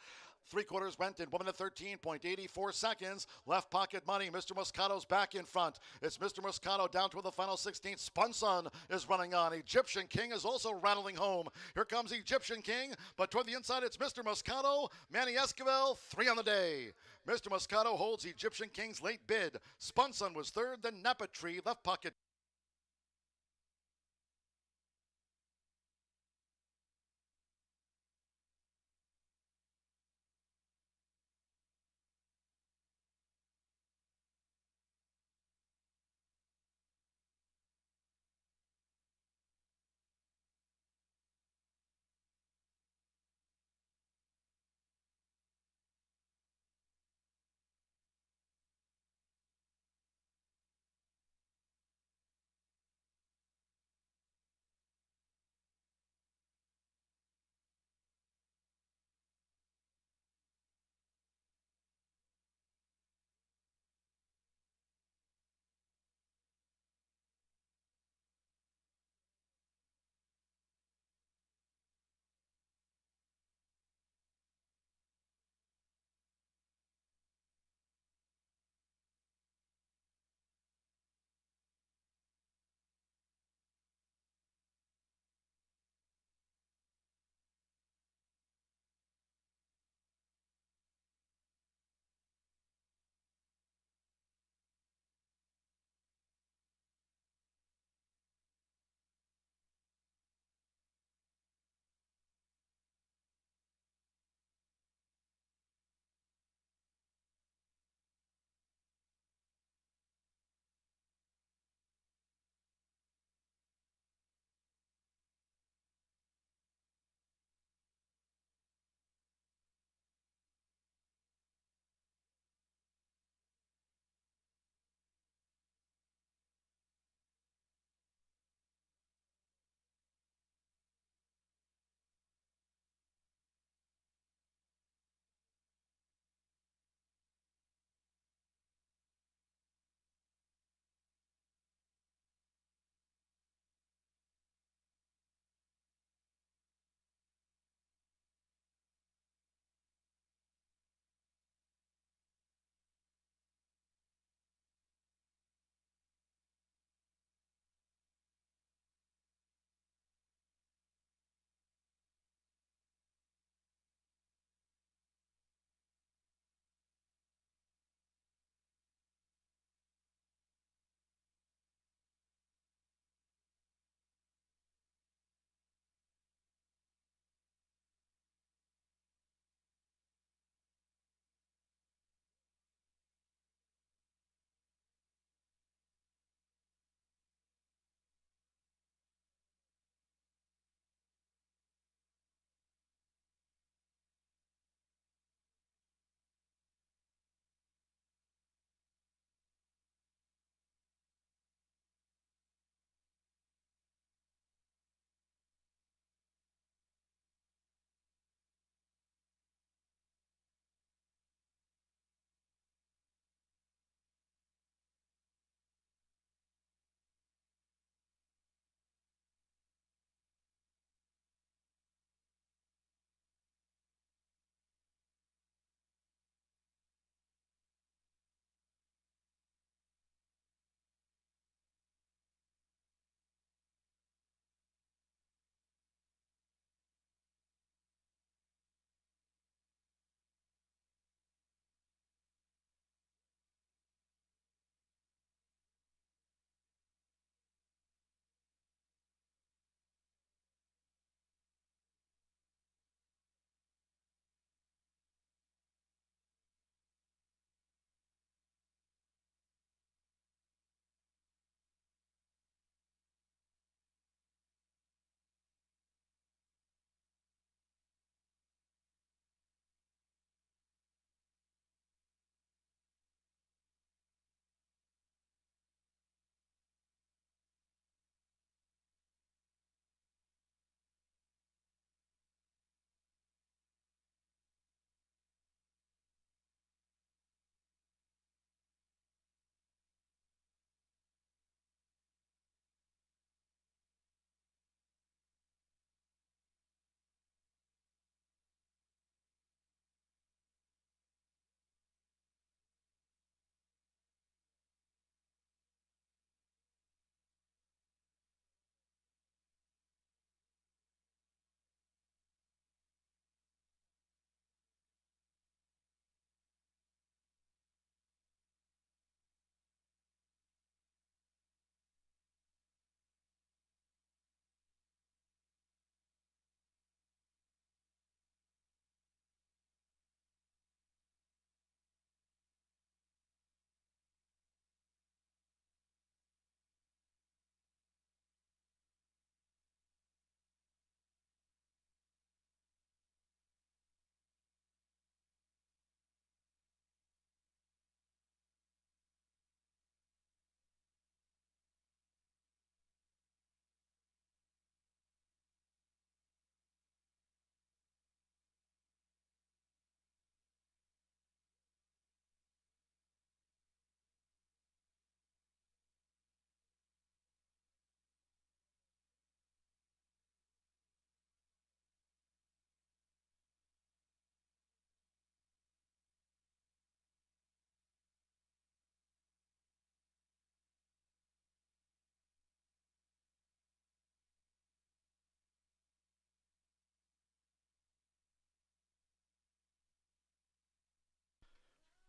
3/4 went in 1 minute 13.84 seconds. Left Pocket Money. Mr. Moscato's back in front. It's Mr. Moscato down toward the final 16th. Spun Sun is running on. Egyptian King is also rattling home. Here comes Egyptian King, but toward the inside it's Mr. Moscato. Manny Esquivel, 3 on the day. Mr. Moscato holds Egyptian King's late bid. Spun Sun was third, then Napa Tree, Left Pocket.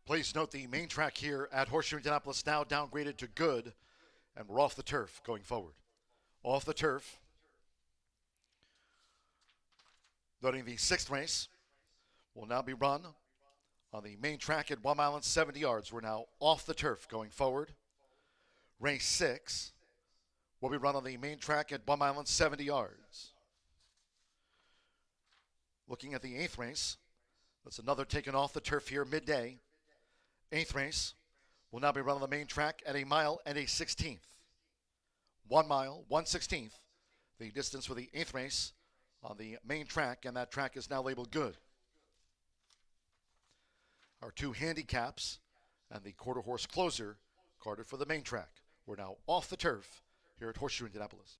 Please note the main track here at Horseshoe Indianapolis now downgraded to good, and we're off the turf going forward. Off the turf. Noting the 6th race will now be run on the main track at 1 mile and 70 yards. We're now off the turf going forward. Race 6 will be run on the main track at 1 mile and 70 yards. Looking at the 8th race, that's another taken off the turf here midday. 8th race will now be run on the main track at 1 mile and 1/16. 1 mile, 1/16, the distance for the 8th race on the main track, and that track is now labeled good. Our 2 handicaps and the quarter horse closer carded for the main track. We're now off the turf here at Horseshoe Indianapolis.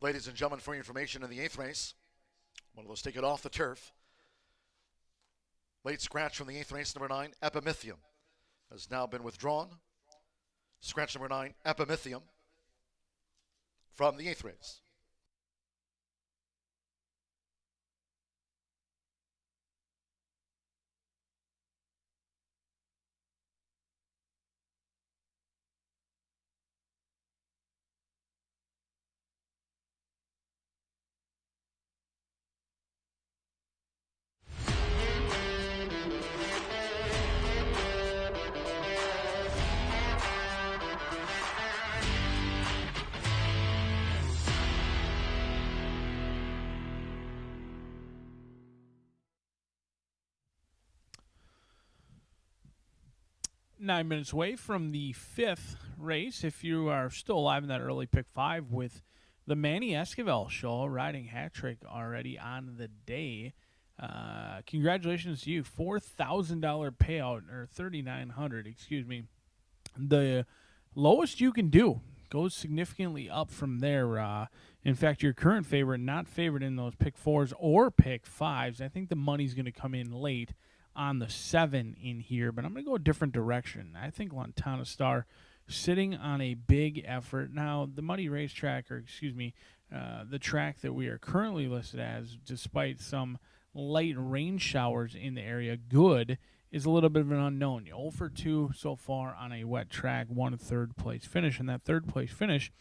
Ladies and gentlemen, for your information, in the 8th race, one of those taken off the turf. Late scratch from the 8th race, number 9, Epimethium, has now been withdrawn. Scratch number 9, Epimethium, from the 8th race. Nine minutes away from the 5th race. If you are still alive in that early pick 5 with the Manny Esquivel show, riding hat trick already on the day. Congratulations to you. $4,000 payout, or $3,900, excuse me. The lowest you can do goes significantly up from there. In fact, your current favorite, not favored in those pick 4s or pick 5s. I think the money's going to come in late on the 7 in here, but I'm going to go a different direction. I think Lantana Star sitting on a big effort. Now, the Muddy Racetrack, or excuse me, the track that we are currently listed as, despite some light rain showers in the area, good, is a little bit of an unknown. 0 for 2 so far on a wet track, 1 3rd place finish, and that 3rd place finish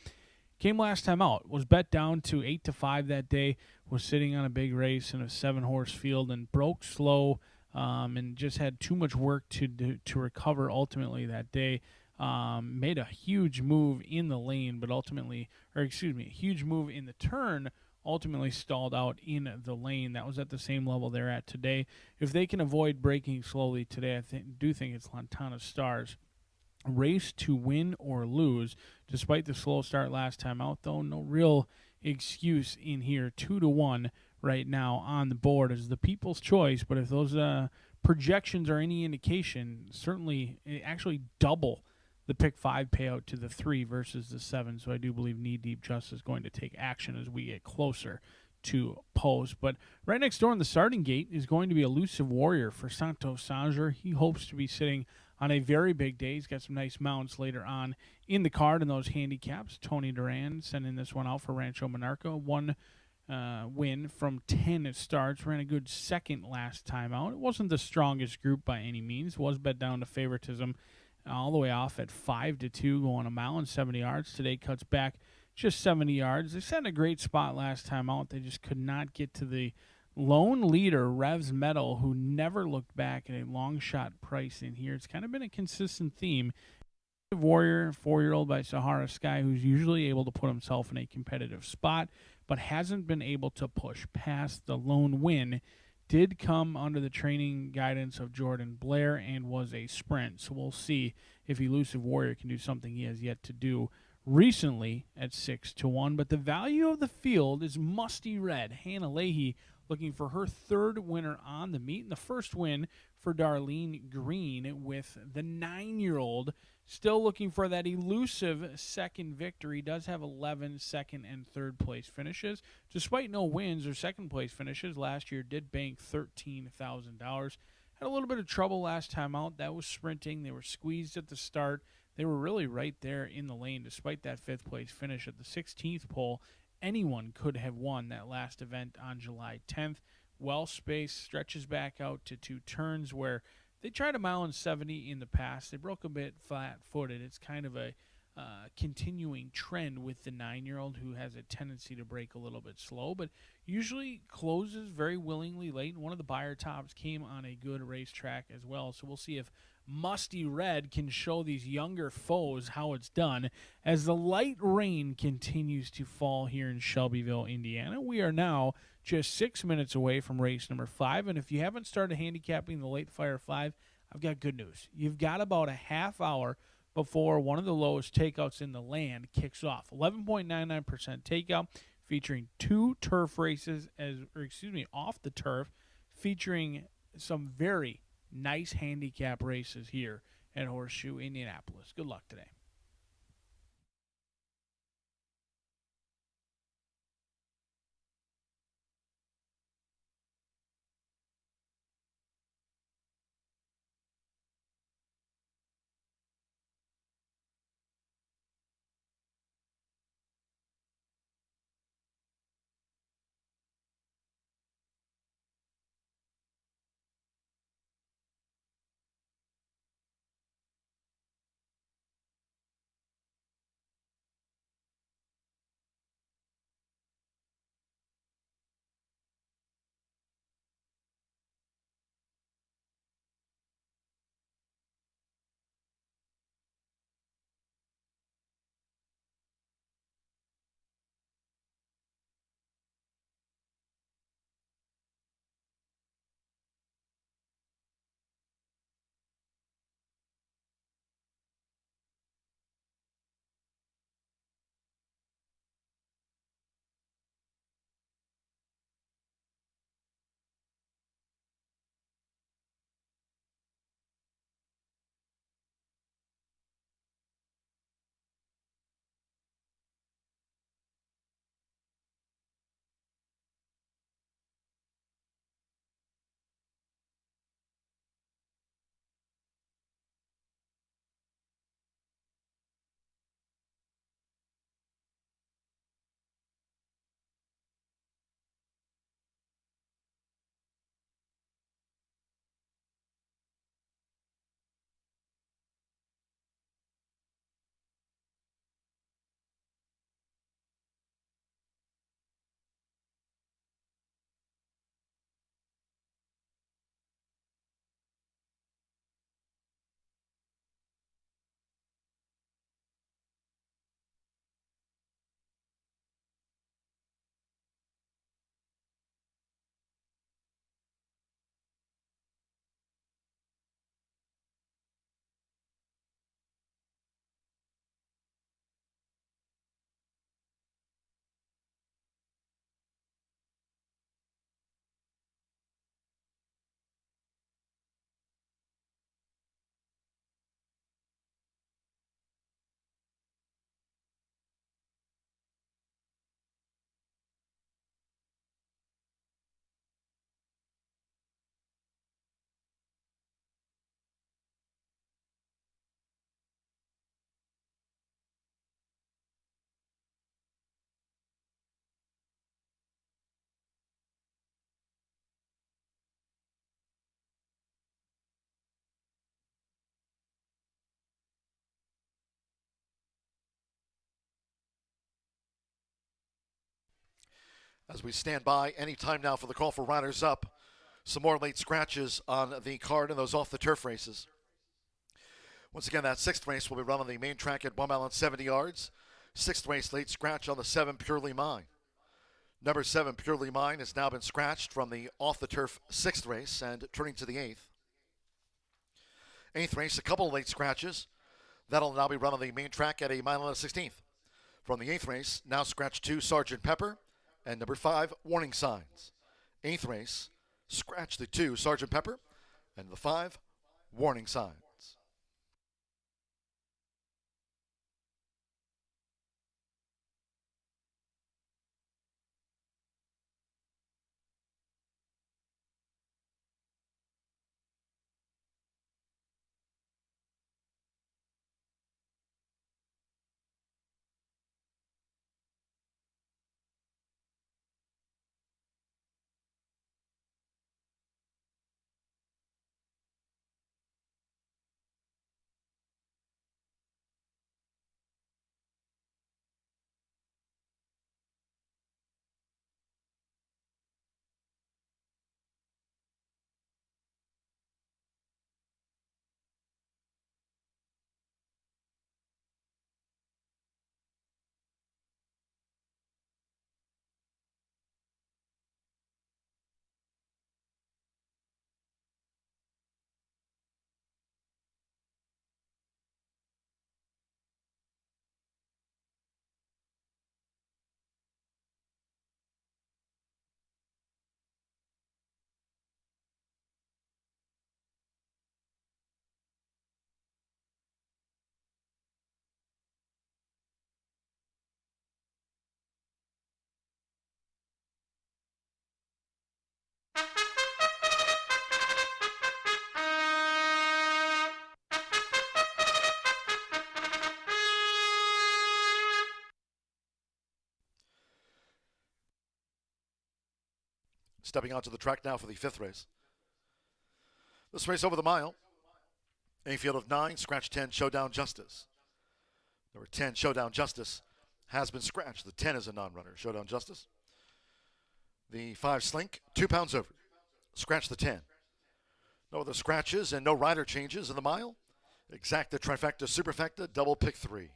came last time out. Was bet down to 8-5 that day, was sitting on a big race in a 7-horse field, and broke slow, and just had too much work to do to recover ultimately that day. Made a huge move in the lane, but ultimately, or excuse me, a huge move in the turn, ultimately stalled out in the lane. That was at the same level they're at today. If they can avoid braking slowly today, I do think it's Lantana Star's race to win or lose. Despite the slow start last time out, though, no real excuse in here. 2-1 right now on the board is the people's choice, but if those projections are any indication, certainly actually double the pick 5 payout to the 3 versus the 7, so I do believe Knee Deep Just is going to take action as we get closer to post. But right next door in the starting gate is going to be Elusive Warrior for Santos Sanger. He hopes to be sitting on a very big day. He's got some nice mounts later on in the card in those handicaps. Tony Duran sending this one out for Rancho Monarca. One win from 10 starts. Ran a good second last time out. It wasn't the strongest group by any means. Was bet down to favoritism all the way off at 5-2 going a mile and 70 yards. Today cuts back just 70 yards. They sat in a great spot last time out. They just could not get to the lone leader, Revs Metal, who never looked back at a long shot price in here. It's kind of been a consistent theme. Warrior, 4-year-old by Sahara Sky, who's usually able to put himself in a competitive spot, but hasn't been able to push past the lone win. Did come under the training guidance of Jordan Blair and was a sprint. So we'll see if Elusive Warrior can do something he has yet to do recently at 6-1. But the value of the field is Musty Red. Hannah Leahy looking for her third winner on the meet. And the first win for Darlene Green with the 9-year-old. Still looking for that elusive second victory. Does have 11 second and third place finishes. Despite no wins or second place finishes, last year did bank $13,000. Had a little bit of trouble last time out. That was sprinting. They were squeezed at the start. They were really right there in the lane despite that fifth place finish at the 16th pole. Anyone could have won that last event on July 10th. Well spaced, stretches back out to 2 turns where they tried a mile and 70 in the past. They broke a bit flat-footed. It's kind of a continuing trend with the 9-year-old who has a tendency to break a little bit slow, but usually closes very willingly late. And one of the buyer tops came on a good racetrack as well. So we'll see if Musty Red can show these younger foes how it's done as the light rain continues to fall here in Shelbyville, Indiana. We are now just 6 minutes away from race number 5, and if you haven't started handicapping the Late Fire 5, I've got good news. You've got about a half hour before one of the lowest takeouts in the land kicks off. 11.99% takeout, featuring 2 turf races, off the turf, featuring some very nice handicap races here at Horseshoe Indianapolis. Good luck today. As we stand by, any time now for the call for riders up. Some more late scratches on the card in those off-the-turf races. Once again, that 6th race will be run on the main track at 1 mile and 70 yards. 6th race late scratch on the 7 Purely Mine. Number 7 Purely Mine has now been scratched from the off-the-turf 6th race and turning to the 8th. 8th race, a couple of late scratches. That'll now be run on the main track at 1 mile and a 16th. From the 8th race, now scratch 2 Sergeant Pepper and number 5 Warning Signs. 8th race, scratch the 2 Sergeant Pepper and the 5 Warning Signs. Stepping onto the track now for the 5th race. This race over the mile. A field of 9, scratch 10, Showdown Justice. Number 10, Showdown Justice, has been scratched. The 10 is a non-runner, Showdown Justice. The 5 Slink, 2 pounds over. Scratch the 10. No other scratches and no rider changes in the mile. Exacta, trifecta, superfecta, double pick 3.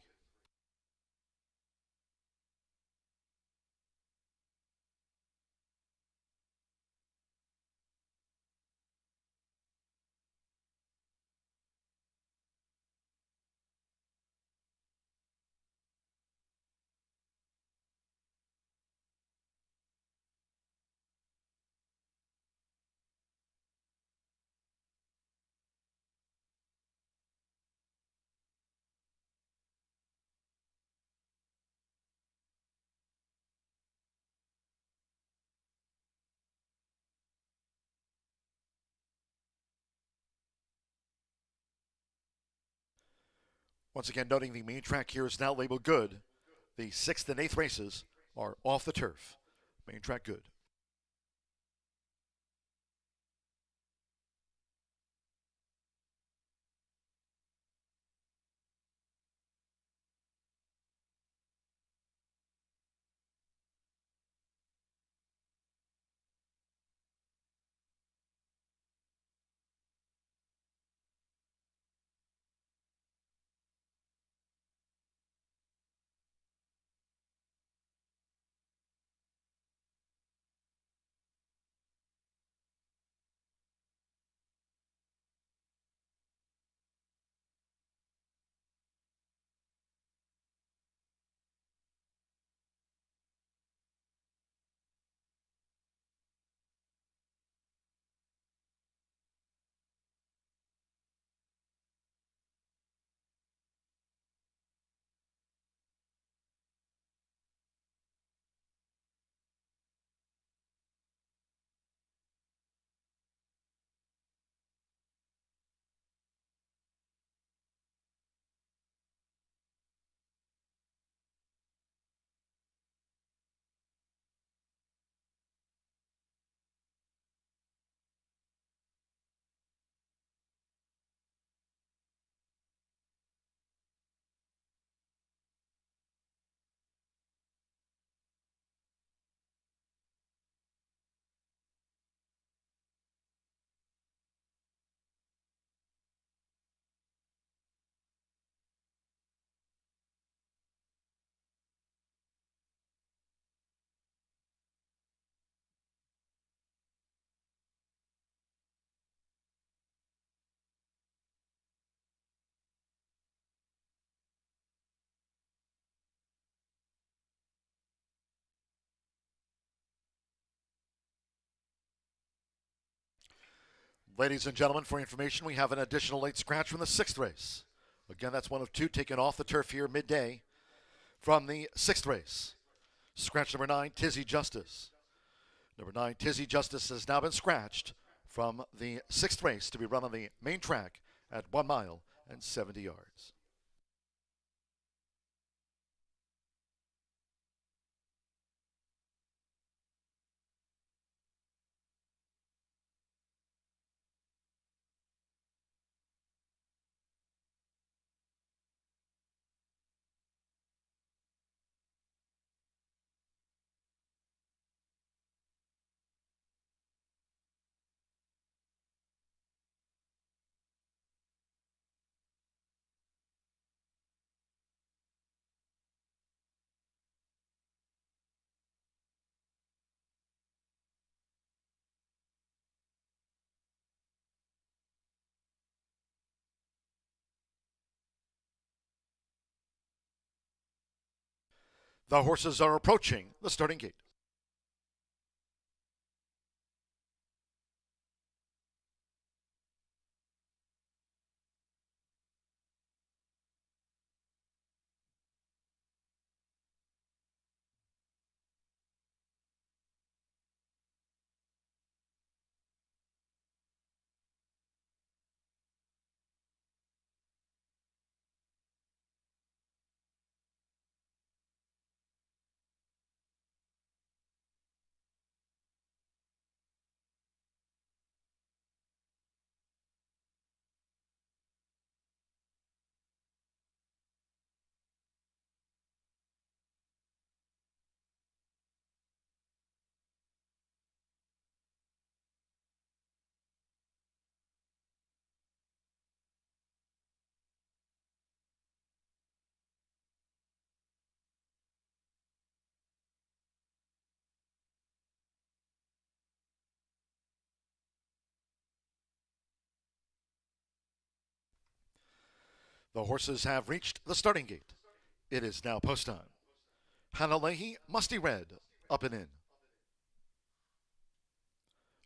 Once again, noting the main track here is now labeled good. The 6th and 8th races are off the turf. Main track good. Ladies and gentlemen, for your information, we have an additional late scratch from the 6th race. Again, that's one of two taken off the turf here midday from the 6th race. Scratch number 9, Tizzy Justice. Number 9, Tizzy Justice has now been scratched from the 6th race to be run on the main track at 1 mile and 70 yards. The horses are approaching the starting gate. The horses have reached the starting gate. It is now post time. Hannah Leahy, Musty Red, up and in.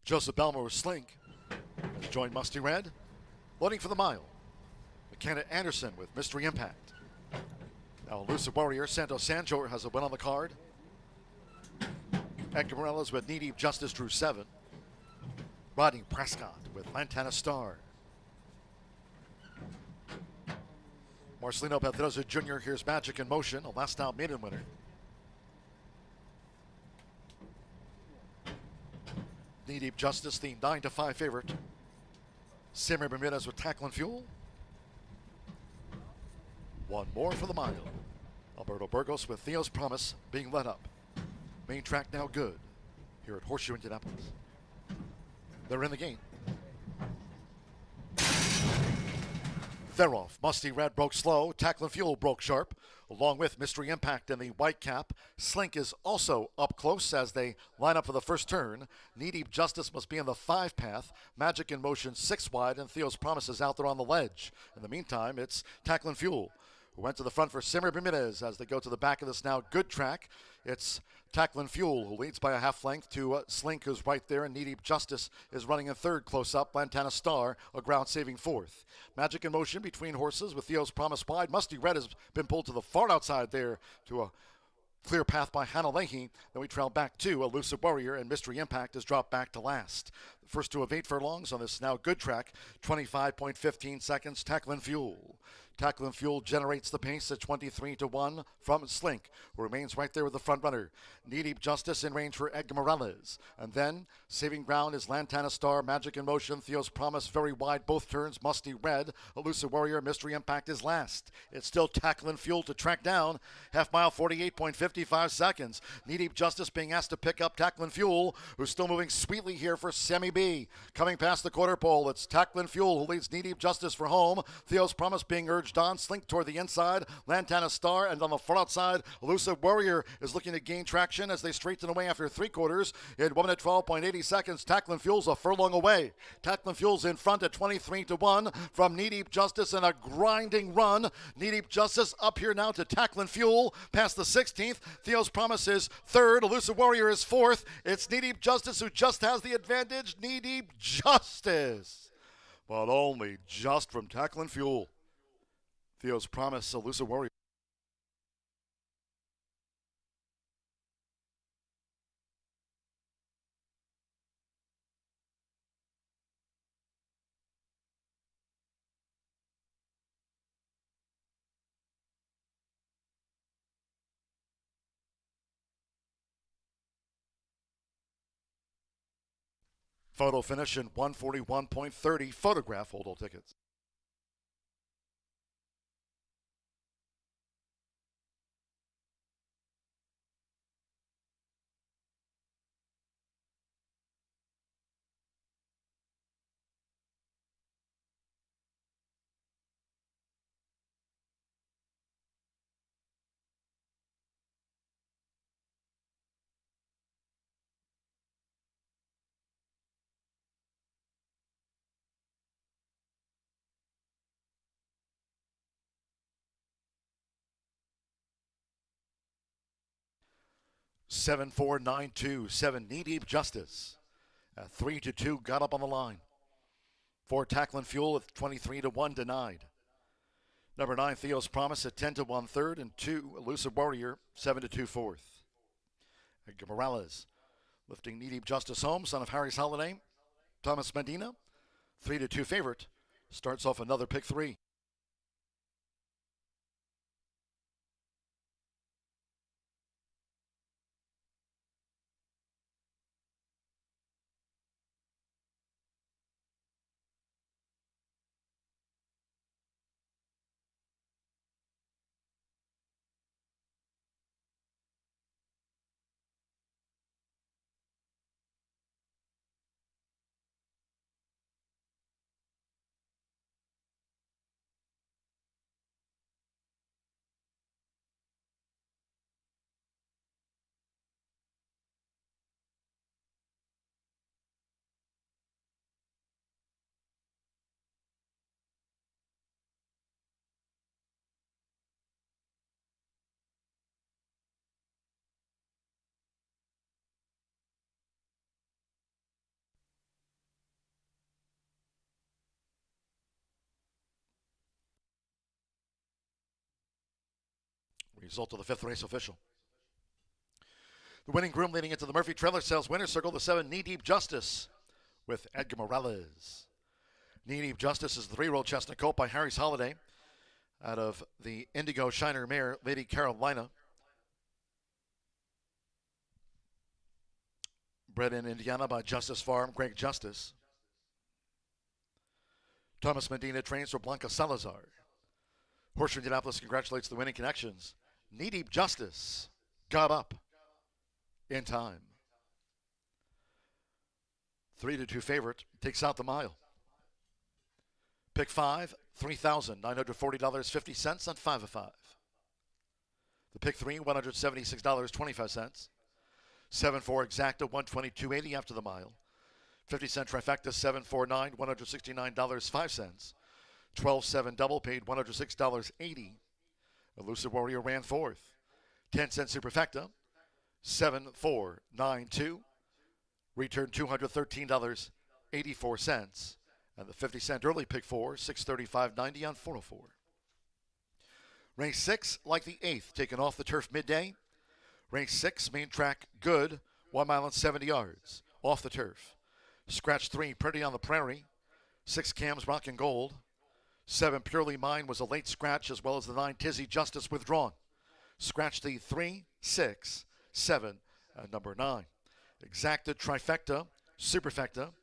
Joseph Belmore Slink joined Musty Red, loading for the mile. McKenna Anderson with Mystery Impact. Now Elusive Warrior, Santo Sanjor has a win on the card. Edgar Morales with Knee Deep Justice drew 7. Rodney Prescott with Lantana Star. Marcelino Pedroza Jr. Here's Magic in Motion, a last out maiden winner. Knee Deep Justice, the 9-5 favorite. Samuel Bermudez with Tackle and Fuel. One more for the mile. Alberto Burgos with Theo's Promise being led up. Main track now good here at Horseshoe Indianapolis. They're in the game. They're off. Musty Red broke slow. Tackle and Fuel broke sharp. Along with Mystery Impact and the white cap. Slink is also up close as they line up for the first turn. Knee Deep Justice must be in the 5 path. Magic in Motion 6 wide, and Theo's Promise is out there on the ledge. In the meantime, it's Tackle and Fuel, who went to the front for Simmer Bermudez as they go to the back of this now good track. It's Tackle and Fuel, who leads by a half length to Slink, who's right there, and Knee Deep Justice is running in third close up. Lantana Star, a ground saving fourth. Magic in Motion between horses with Theo's Promise wide. Musty Red has been pulled to the far outside there to a clear path by Hannah Leahy. Then we trail back to Elusive Warrior, and Mystery Impact has dropped back to last. The first two of 8 furlongs on this now good track, 25.15 seconds. Tackle and Fuel. Tackle and Fuel generates the pace at 23-1 from Slink, who remains right there with the front runner. Knee Deep Justice in range for Edgar Morales. And then, saving ground is Lantana Star, Magic in Motion, Theo's Promise, very wide both turns, Musty Red. Elusive Warrior, Mystery Impact is last. It's still Tackle and Fuel to track down. Half mile, 48.55 seconds. Knee Deep Justice being asked to pick up Tackle and Fuel, who's still moving sweetly here for Sammy B. Coming past the quarter pole, it's Tackle and Fuel who leads Knee Deep Justice for home. Theo's Promise being urged George Don. Slink toward the inside. Lantana Star. And on the far outside, Elusive Warrior is looking to gain traction as they straighten away after 3/4. In 1 minute 12.80 seconds, Tackling Fuel's a furlong away. Tackling Fuel's in front at 23-1 from Knee Deep Justice in a grinding run. Knee Deep Justice up here now to Tackling Fuel past the 16th. Theo's Promise is third. Elusive Warrior is fourth. It's Knee Deep Justice who just has the advantage. Knee Deep Justice, but only just from Tackling Fuel. Theo's Promise, Elusive Warrior. Photo finish in 141.30. Photograph hold all tickets. Seven 4-9-2, 7 Knee Deep Justice. 3-2 got up on the line. 4 Tackling Fuel at 23-1 denied. Number 9 Theo's Promise at 10-1 third, and 2 Elusive Warrior 7-2 fourth. Edgar Morales lifting Knee Deep Justice home, son of Harry's Holiday. Thomas Medina 3-2 favorite, starts off another pick 3. Result of the 5th race official. The winning groom leading into the Murphy Trailer Sales Winner's Circle, the 7 Knee Deep Justice with Edgar Morales. Knee Deep Justice is the 3-year-old chestnut colt by Harry's Holiday out of the Indigo Shiner mare, Lady Carolina. Bred in Indiana by Justice Farm, Greg Justice. Thomas Medina trains for Blanca Salazar. Horseshoe Indianapolis congratulates the winning connections. Knee Deep Justice got up in time. 3-2 favorite, takes out the mile. Pick 5, $3,940.50 on 5 of 5. The pick 3, $176.25. 7-4 exacta, $122.80 after the mile. 50-cent trifecta, 749, $169.05. 12-7 double paid $106.80. Elusive Warrior ran 4th. 10-cent superfecta, 7-4-9-2. Returned $213.84. And the 50-cent early pick 4, $635.90 on 404. Race 6, like the 8th, taken off the turf midday. Race 6, main track, good, 1 mile and 70 yards, off the turf. Scratch 3, Pretty on the Prairie. 6 Cams, Rock and Gold. 7 Purely Mine was a late scratch, as well as the 9 Tizzy Justice withdrawn. Scratch the 3, 6, 7, and number 9. Exacta, trifecta, superfecta,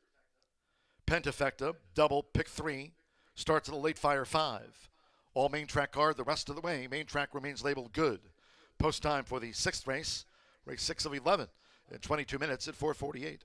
pentafecta, double, pick 3. Starts at the late fire 5. All main track card the rest of the way. Main track remains labeled good. Post time for the 6th race, race 6 of 11, in 22 minutes at 4:48.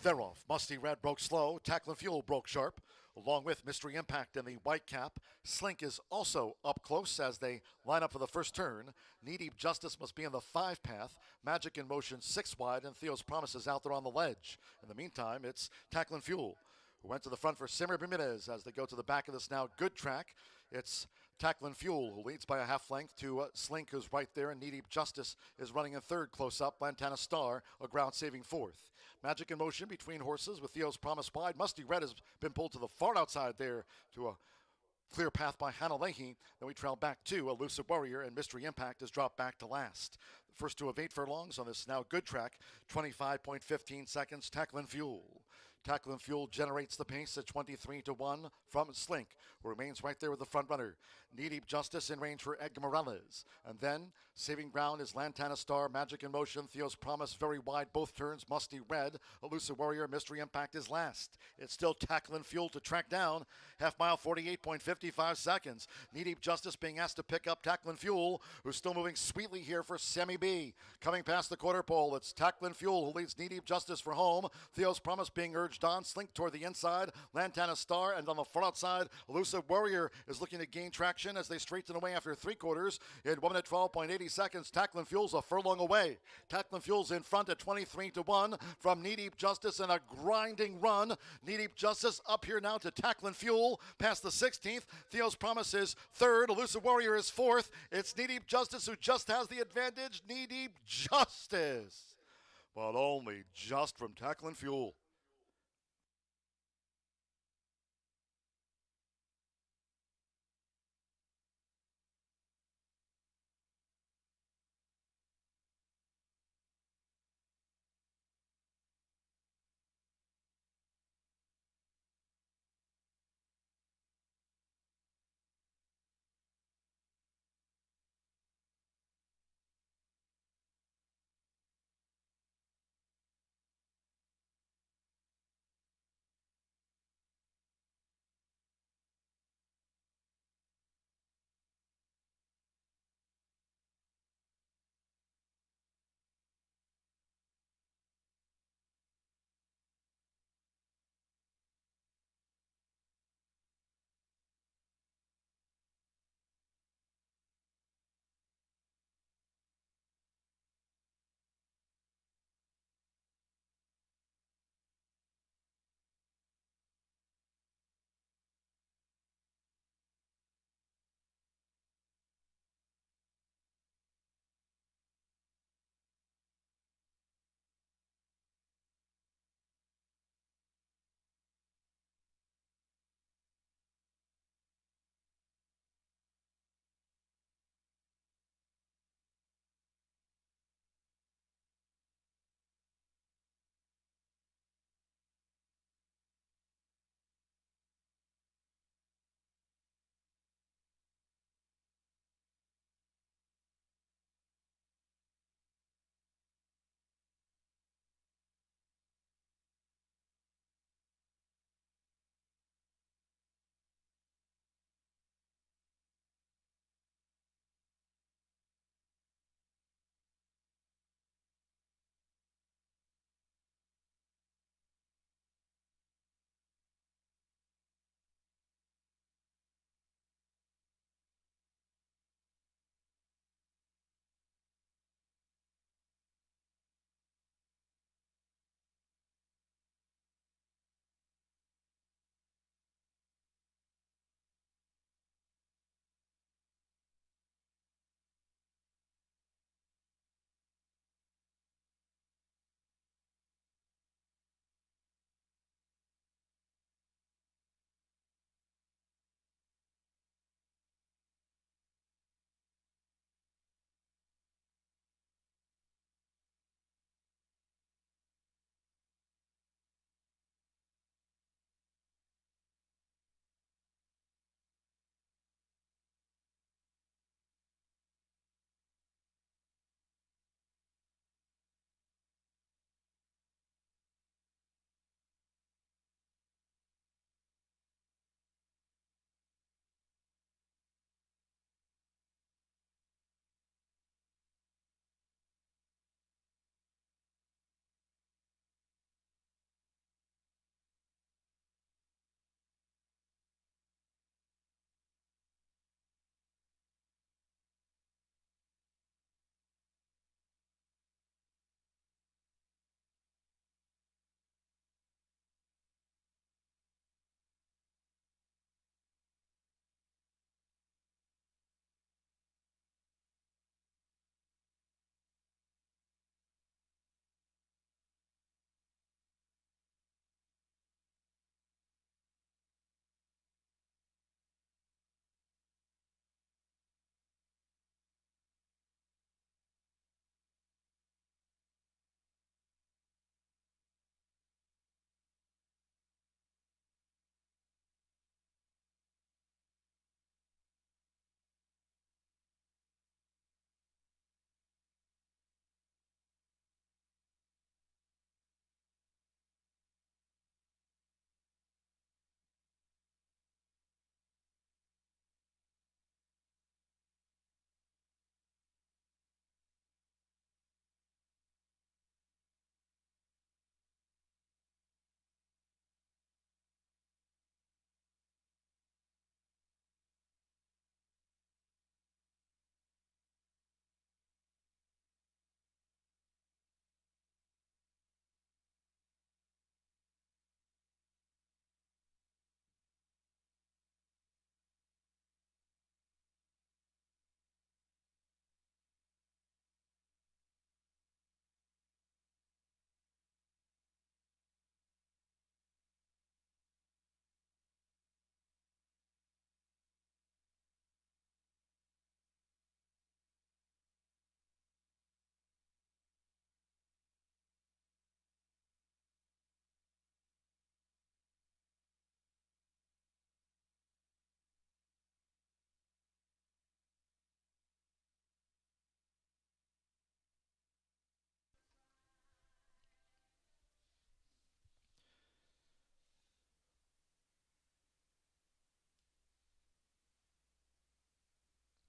Thereof, Musty Red broke slow, Tackling Fuel broke sharp, along with Mystery Impact and the white cap. Slink is also up close as they line up for the first turn. Knee Deep Justice must be in the 5 path, Magic in Motion 6 wide, and Theo's Promise is out there on the ledge. In the meantime, it's Tackling Fuel, who went to the front for Simmer Bermudez as they go to the back of this now good track. It's Tacklin' Fuel, who leads by a half length to Slink, who's right there, and Knee Deep Justice is running in third close up. Lantana Star, a ground saving fourth. Magic in Motion between horses with Theo's Promise wide. Musty Red has been pulled to the far outside there to a clear path by Hannah Leahy. Then we trail back to Elusive Warrior, and Mystery Impact has dropped back to last. The first two of 8 furlongs on this now good track, 25.15 seconds. Tacklin' Fuel. Tacklin' Fuel generates the pace at 23-1 from Slink, who remains right there with the front runner. Knee Deep Justice in range for Edgar Morales. And then, saving ground is Lantana Star, Magic in Motion, Theo's Promise, very wide both turns, Musty Red. Elusive Warrior, Mystery Impact is last. It's still Tacklin' Fuel to track down. Half mile, 48.55 seconds. Knee Deep Justice being asked to pick up Tacklin' Fuel, who's still moving sweetly here for Sammy B. Coming past the quarter pole, it's Tacklin' Fuel who leads Knee Deep Justice for home. Theo's Promise being urged on. Slink toward the inside. Lantana Star, and on the far outside, Elusive Warrior is looking to gain traction as they straighten away after 3 quarters. In 1 minute 12.80 seconds, Tacklin' Fuel's a furlong away. Tacklin' Fuel's in front at 23-1 from Knee Deep Justice in a grinding run. Knee Deep Justice up here now to Tacklin' Fuel past the 16th. Theo's Promise is third. Elusive Warrior is fourth. It's Knee Deep Justice who just has the advantage. Knee Deep Justice, but only just from Tacklin' Fuel.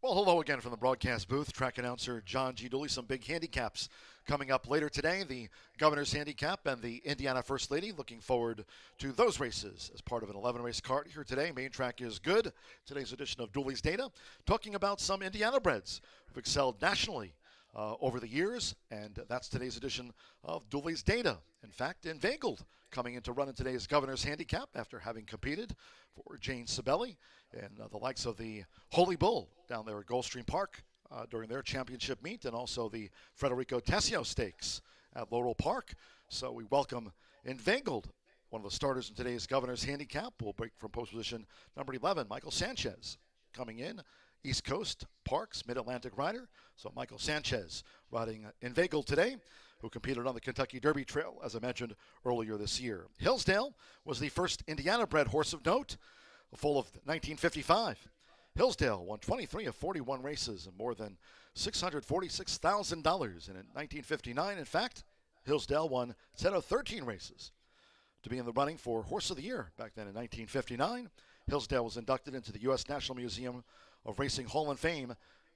Well, hello again from the broadcast booth. Track announcer John G. Dooley. Some big handicaps coming up later today. The Governor's Handicap and the Indiana First Lady. Looking forward to those races as part of an 11-race card here today. Main track is good. Today's edition of Dooley's Data, talking about some Indiana breds who've excelled nationally over the years, and that's today's edition of Dooley's Data. In fact, inveigled coming in to run in today's Governor's Handicap after having competed for Jane Sibeli and the likes of the Holy Bull down there at Gulfstream Park during their championship meet, and also the Federico Tessio Stakes at Laurel Park. So we welcome inveigled, one of the starters in today's Governor's Handicap. Will break from post position number 11, Michael Sanchez, coming in. East Coast Parks Mid-Atlantic rider. So Michael Sanchez riding inveigled today, who competed on the Kentucky Derby Trail, as I mentioned earlier this year. Hillsdale was the first Indiana-bred horse of note, full of 1955. Hillsdale won 23 of 41 races and more than $646,000. And in 1959, in fact, Hillsdale won 10 of 13 races to be in the running for Horse of the Year. Back then in 1959, Hillsdale was inducted into the U.S. National Museum of Racing Hall of Fame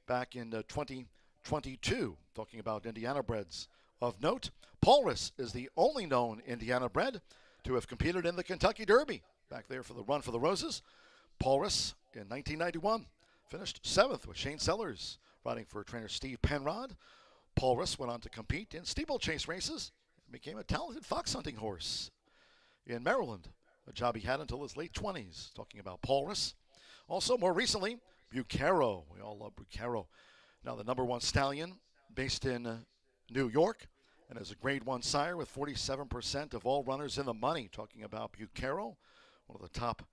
back in 2022. Talking about Indiana breds of note, Paulus is the only known Indiana bred to have competed in the Kentucky Derby. Back there for the Run for the Roses, Paulus in 1991 finished 7th with Shane Sellers riding for trainer Steve Penrod. Paulus went on to compete in steeplechase races and became a talented fox hunting horse in Maryland, a job he had until his late 20s. Talking about Paulus. Also, more recently, Bucaro. We all love Bucaro. Now the number 1 stallion based in New York and as a grade 1 sire with 47% of all runners in the money. Talking about Bucaro, one of the top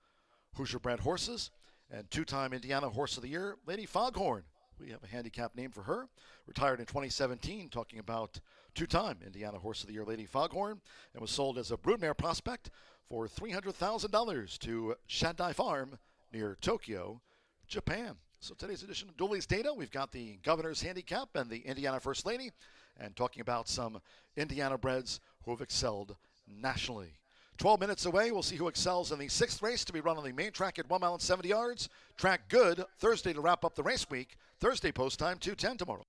Hoosier-bred horses, and 2-time Indiana Horse of the Year, Lady Foghorn. We have a handicap name for her. Retired in 2017, talking about 2-time Indiana Horse of the Year, Lady Foghorn, and was sold as a broodmare prospect for $300,000 to Shaddai Farm near Tokyo, Japan. So today's edition of Dooley's Data, we've got the Governor's Handicap and the Indiana First Lady, and talking about some Indiana breds who have excelled nationally. 12 minutes away, we'll see who excels in the 6th race to be run on the main track at 1 mile and 70 yards. Track good Thursday to wrap up the race week. Thursday post time 2:10 tomorrow.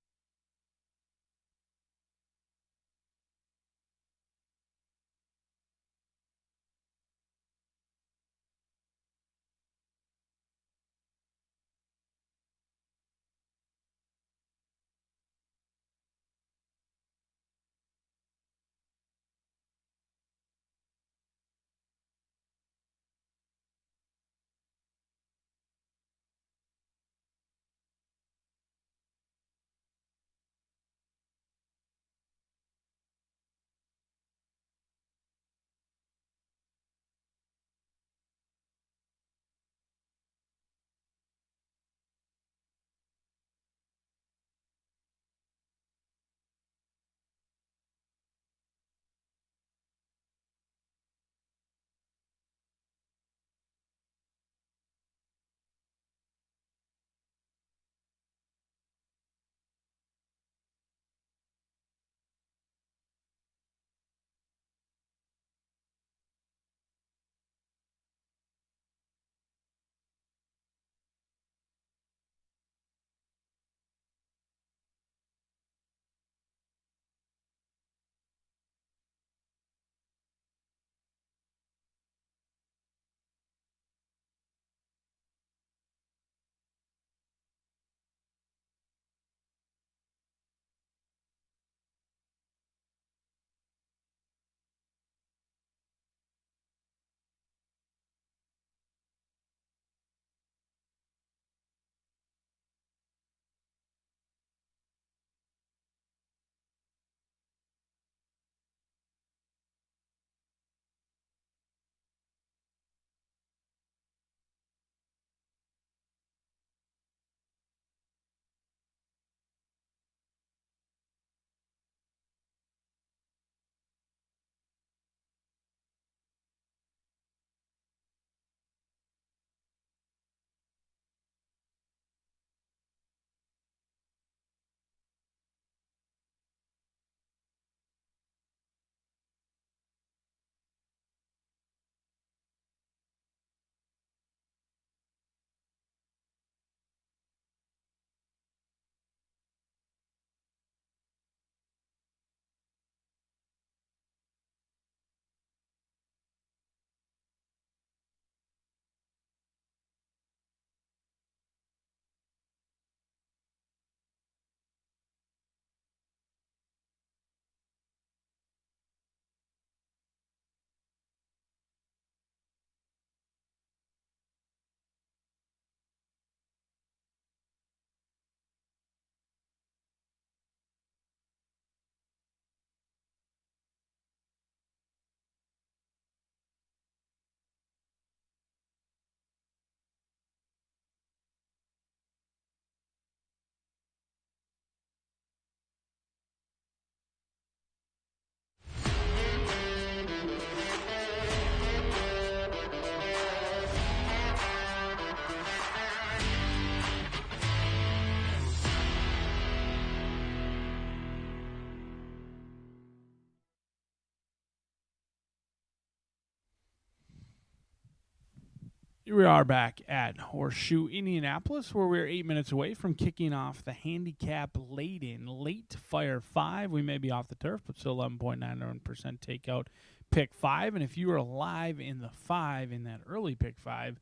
Here we are back at Horseshoe Indianapolis, where we're 8 minutes away from kicking off the handicap-laden late Fire 5. We may be off the turf, but still 11.91% takeout pick 5. And if you were alive in the 5 in that early pick 5,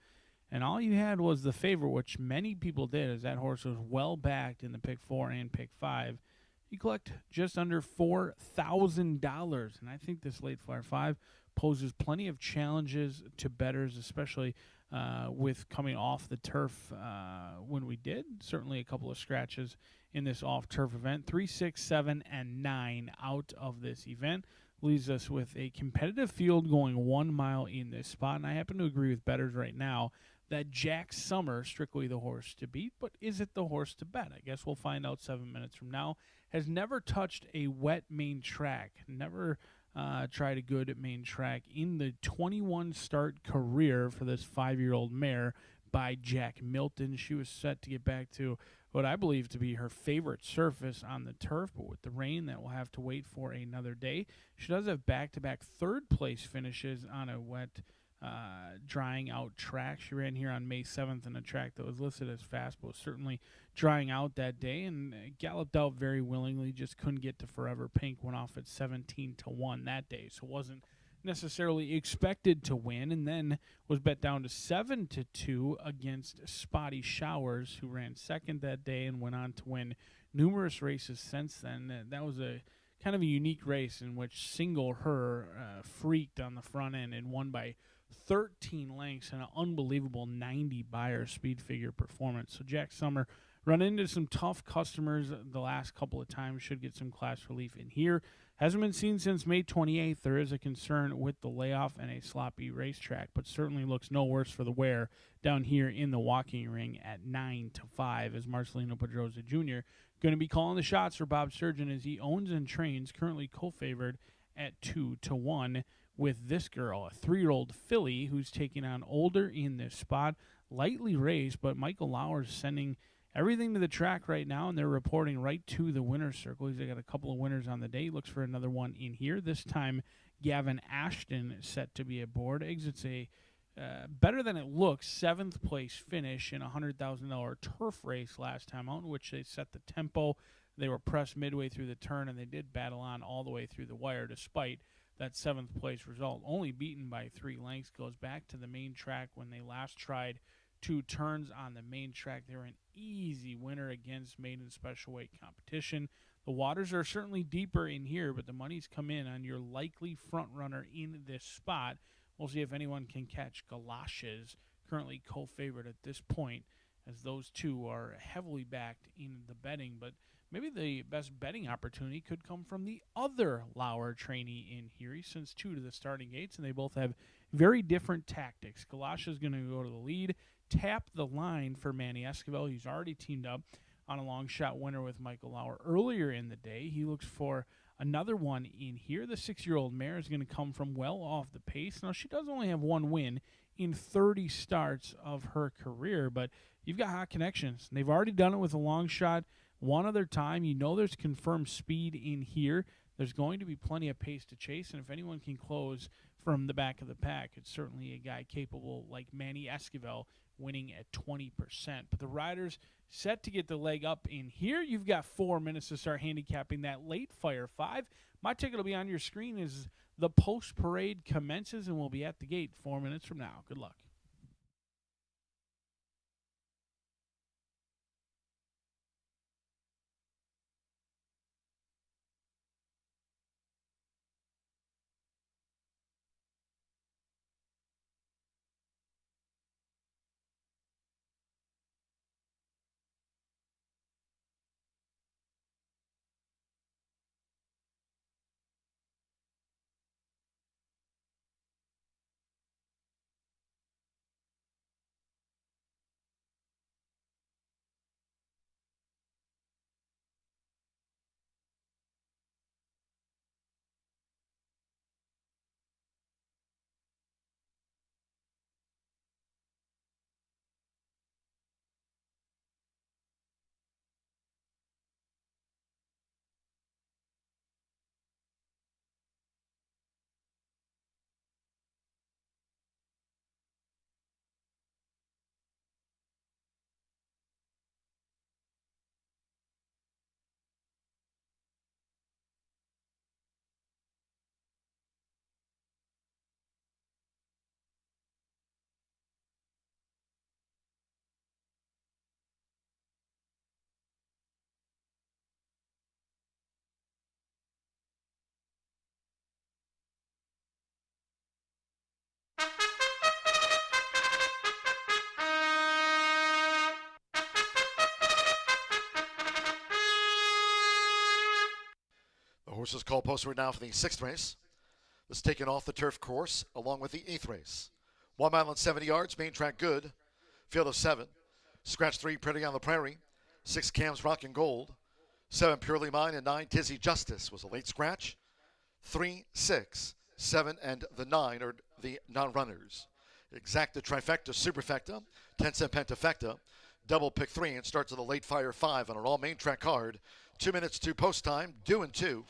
and all you had was the favorite, which many people did, as that horse was well backed in the pick 4 and pick 5, you collect just under $4,000. And I think this late Fire 5 poses plenty of challenges to bettors, especially with coming off the turf when we did. Certainly a couple of scratches in this off-turf event. 3, 6, 7, and 9 out of this event leaves us with a competitive field going 1 mile in this spot. And I happen to agree with bettors right now that Jack Summer, strictly the horse to beat, but is it the horse to bet? I guess we'll find out 7 minutes from now. Has never touched a wet main track, never tried a good main track in the 21 start career for this 5-year-old mare by Jack Milton. She was set to get back to what I believe to be her favorite surface on the turf, but with the rain, that will have to wait for another day. She does have back-to-back third-place finishes on a wet, drying out track. She ran here on May 7th in a track that was listed as fast, but was certainly drying out that day, and galloped out very willingly, just couldn't get to Forever Pink, went off at 17-1 that day, so wasn't necessarily expected to win, and then was bet down to 7-2 against Spotty Showers, who ran second that day and went on to win numerous races since then. That was a kind of a unique race in which Single Her freaked on the front end and won by 13 lengths and an unbelievable 90 Beyer speed figure performance. So Jack Summer run into some tough customers the last couple of times, should get some class relief in here. Hasn't been seen since May 28th. There is a concern with the layoff and a sloppy racetrack, but certainly looks no worse for the wear down here in the walking ring at 9-5 as Marcelino Pedrosa Jr. going to be calling the shots for Bob Sturgeon as he owns and trains, currently co-favored at 2-1 with this girl, a 3-year-old filly who's taking on Older in this spot. Lightly raced, but Michael Lauer's sending everything to the track right now, and they're reporting right to the winner's circle. He's got a couple of winners on the day. Looks for another one in here. This time, Gavin Ashton set to be aboard. Exits a better than it looks 7th place finish in a $100,000 turf race last time out, in which they set the tempo. They were pressed midway through the turn, and they did battle on all the way through the wire despite that 7th place result. Only beaten by 3 lengths. Goes back to the main track when they last tried 2 turns on the main track. They were an easy winner against maiden special weight competition. The waters are certainly deeper in here, but the money's come in on your likely front runner in this spot. We'll see if anyone can catch Galoshes, currently co-favorite at this point, as those two are heavily backed in the betting. But maybe the best betting opportunity could come from the other Lauer trainee in here. He sends 2 to the starting gates, and they both have very different tactics. Galoshes is going to go to the lead, tap the line for Manny Esquivel. He's already teamed up on a long shot winner with Michael Lauer earlier in the day. He looks for another one in here. The 6-year-old mare is going to come from well off the pace. Now, she does only have 1 win in 30 starts of her career, but you've got hot connections. They've already done it with a long shot one other time. You know there's confirmed speed in here. There's going to be plenty of pace to chase, and if anyone can close from the back of the pack, it's certainly a guy capable like Manny Esquivel, winning at 20%. But the riders set to get the leg up in here. You've got 4 minutes to start handicapping that late Fire 5. My ticket will be on your screen as the post-parade commences, and we'll be at the gate 4 minutes from now. Good luck. horses call postward now for the 6th race. This taken off the turf course along with the 8th race. 1 mile and 70 yards, main track good. Field of 7. Scratch 3, Pretty on the Prairie. 6, Cam's Rockin' Gold. 7, Purely Mine, and 9, Tizzy Justice was a late scratch. 3, 6, 7, and the 9 are the non-runners. Exacta, Trifecta, Superfecta, 10-cent Pentafecta, double pick 3, and starts with a late fire 5 on an all main track card. 2 minutes to post time, due in 2.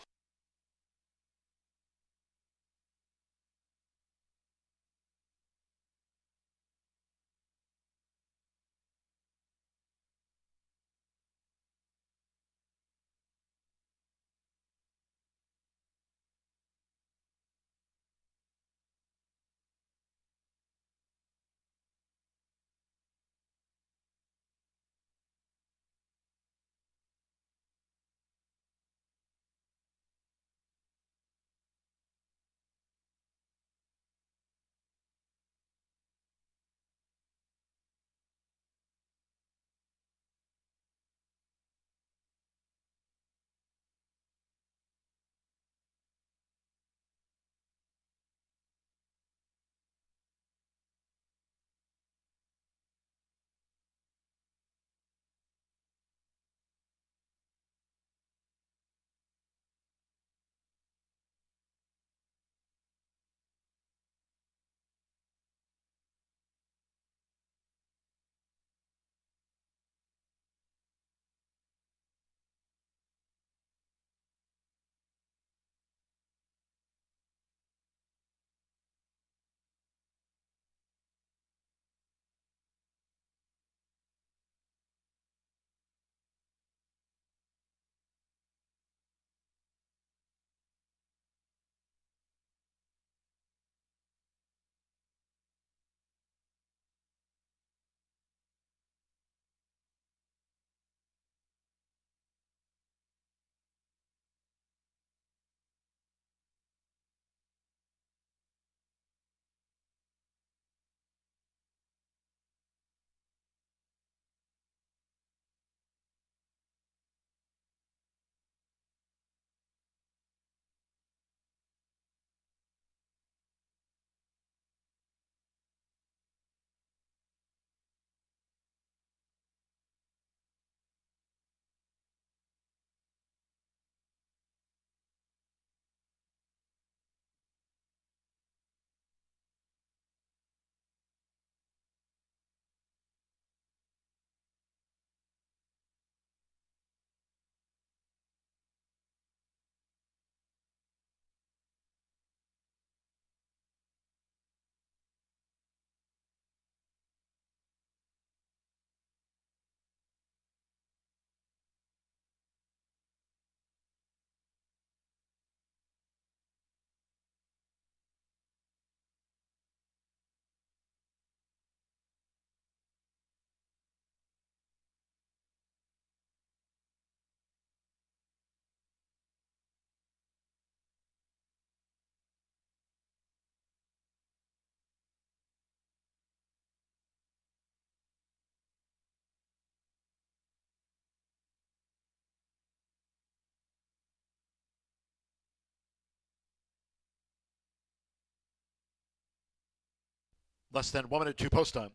Less than 1 minute to post time.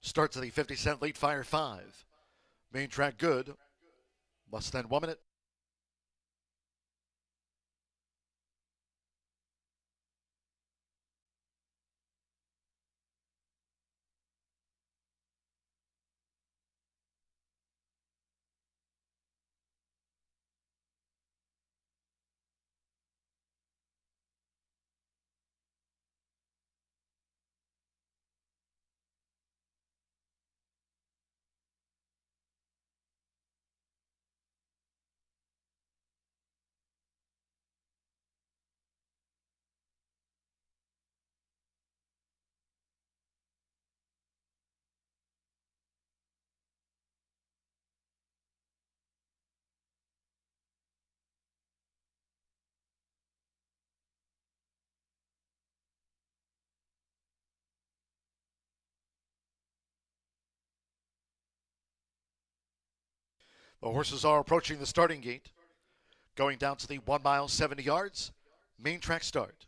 Starts at the 50-cent late fire 5. Main track good. Less than 1 minute. The horses are approaching the starting gate. Going down to the 1 mile, 70 yards. Main track start.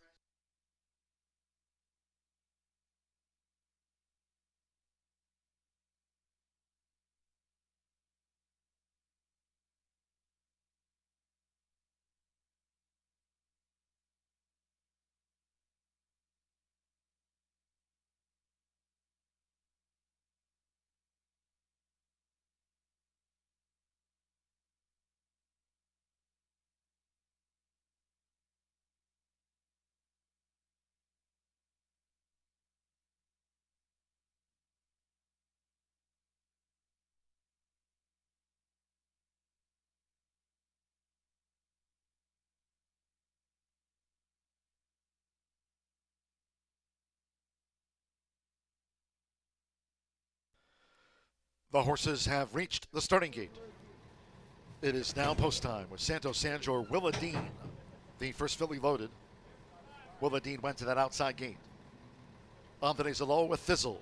The horses have reached the starting gate. It is now post time with Santos Sanjor Willadine, the first filly loaded. Willadine went to that outside gate. Anthony Zalo with Thistle.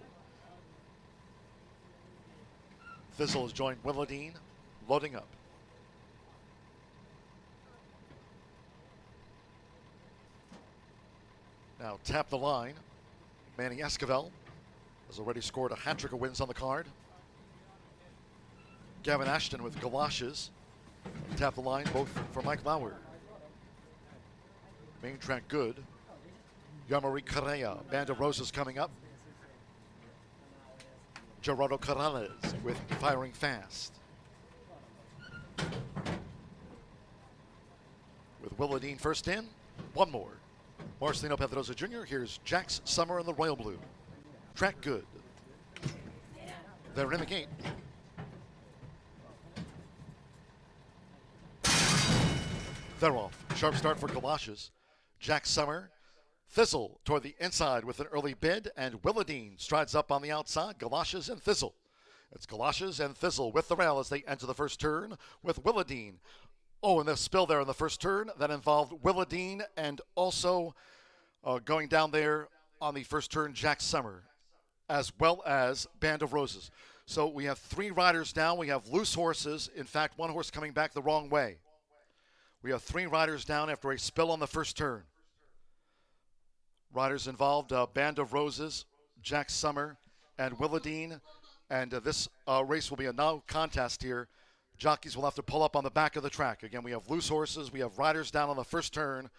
Thistle has joined Willadine, loading up. Now Tap the Line. Manny Esquivel has already scored a hat trick of wins on the card. Gavin Ashton with Galoshes. Tap the Line, both for Mike Lauer. Main track good. Yamari Correa, Band of Roses coming up. Gerardo Corrales with Firing Fast. With Willadine first in, one more. Marcelino Pedrosa Jr., here's Jax Summer in the Royal Blue. Track good. They're in the gate. They're off. Sharp start for Galoshes. Jax Summer. Thistle toward the inside with an early bid, and Willadine strides up on the outside. Galoshes and Thistle. It's Galoshes and Thistle with the rail as they enter the first turn with Willadine. Oh, and the spill there in the first turn that involved Willadine and also going down there on the first turn, Jax Summer, as well as Band of Roses. So we have three riders down. We have loose horses. In fact, one horse coming back the wrong way. We have three riders down after a spill on the first turn. Riders involved, Band of Roses, Jax Summer, and Willadine. And this race will be a no contest here. Jockeys will have to pull up on the back of the track. Again, we have loose horses. We have riders down on the first turn.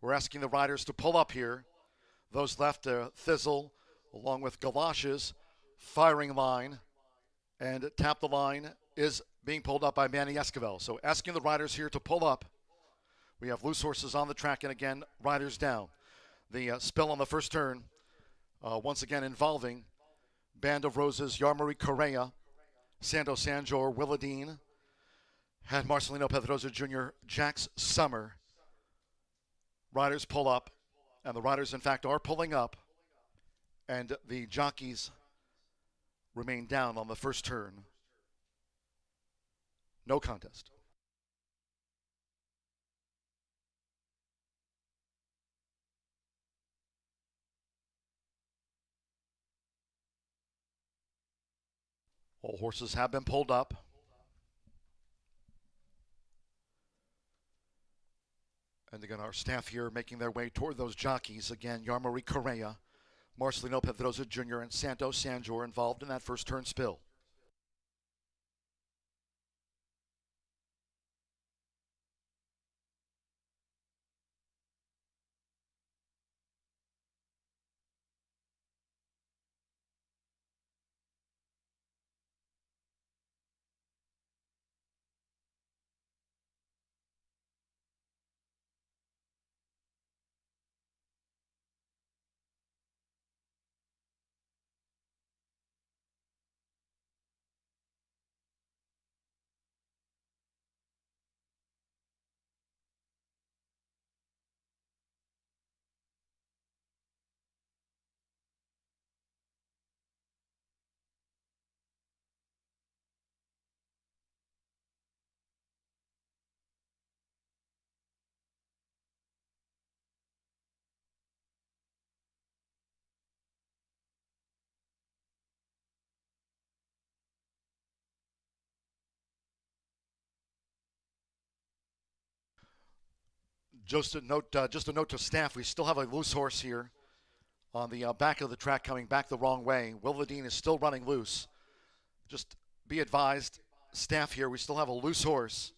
We're asking the riders to pull up here. Those left, Thistle, along with Galoshes, Firing Line, and Tap the Line is being pulled up by Manny Esquivel. So asking the riders here to pull up. We have loose horses on the track, and again, riders down. The spill on the first turn, once again involving Band of Roses, Yarmari Correa, Santos Sanjor, Willadine, had Marcelino Pedrosa Jr., Jax Summer. Riders pull up, and the riders, in fact, are pulling up, and the jockeys remain down on the first turn. No contest. All horses have been pulled up. And again, our staff here making their way toward those jockeys. Again, Yarmari Correa, Marcelino Pedrosa Jr., and Santos Sanjor involved in that first turn spill. Just a note to staff. We still have a loose horse here on the back of the track coming back the wrong way. Wilvadine is still running loose. Just be advised, staff here, we still have a loose horse.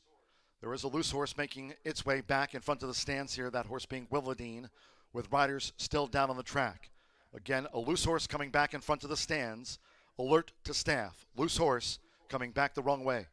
There is a loose horse making its way back in front of the stands here, that horse being Wilvadine, with riders still down on the track. Again, a loose horse coming back in front of the stands. Alert to staff. Loose horse coming back the wrong way.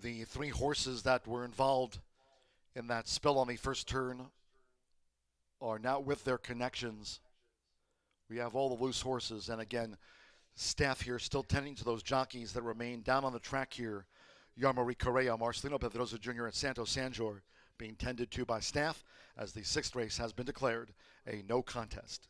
The 3 horses that were involved in that spill on the first turn are now with their connections. We have all the loose horses, and again, staff here still tending to those jockeys that remain down on the track here. Yarmari Correa, Marcelino Pedrosa Jr., and Santos Sanjor being tended to by staff as the 6th race has been declared a no contest.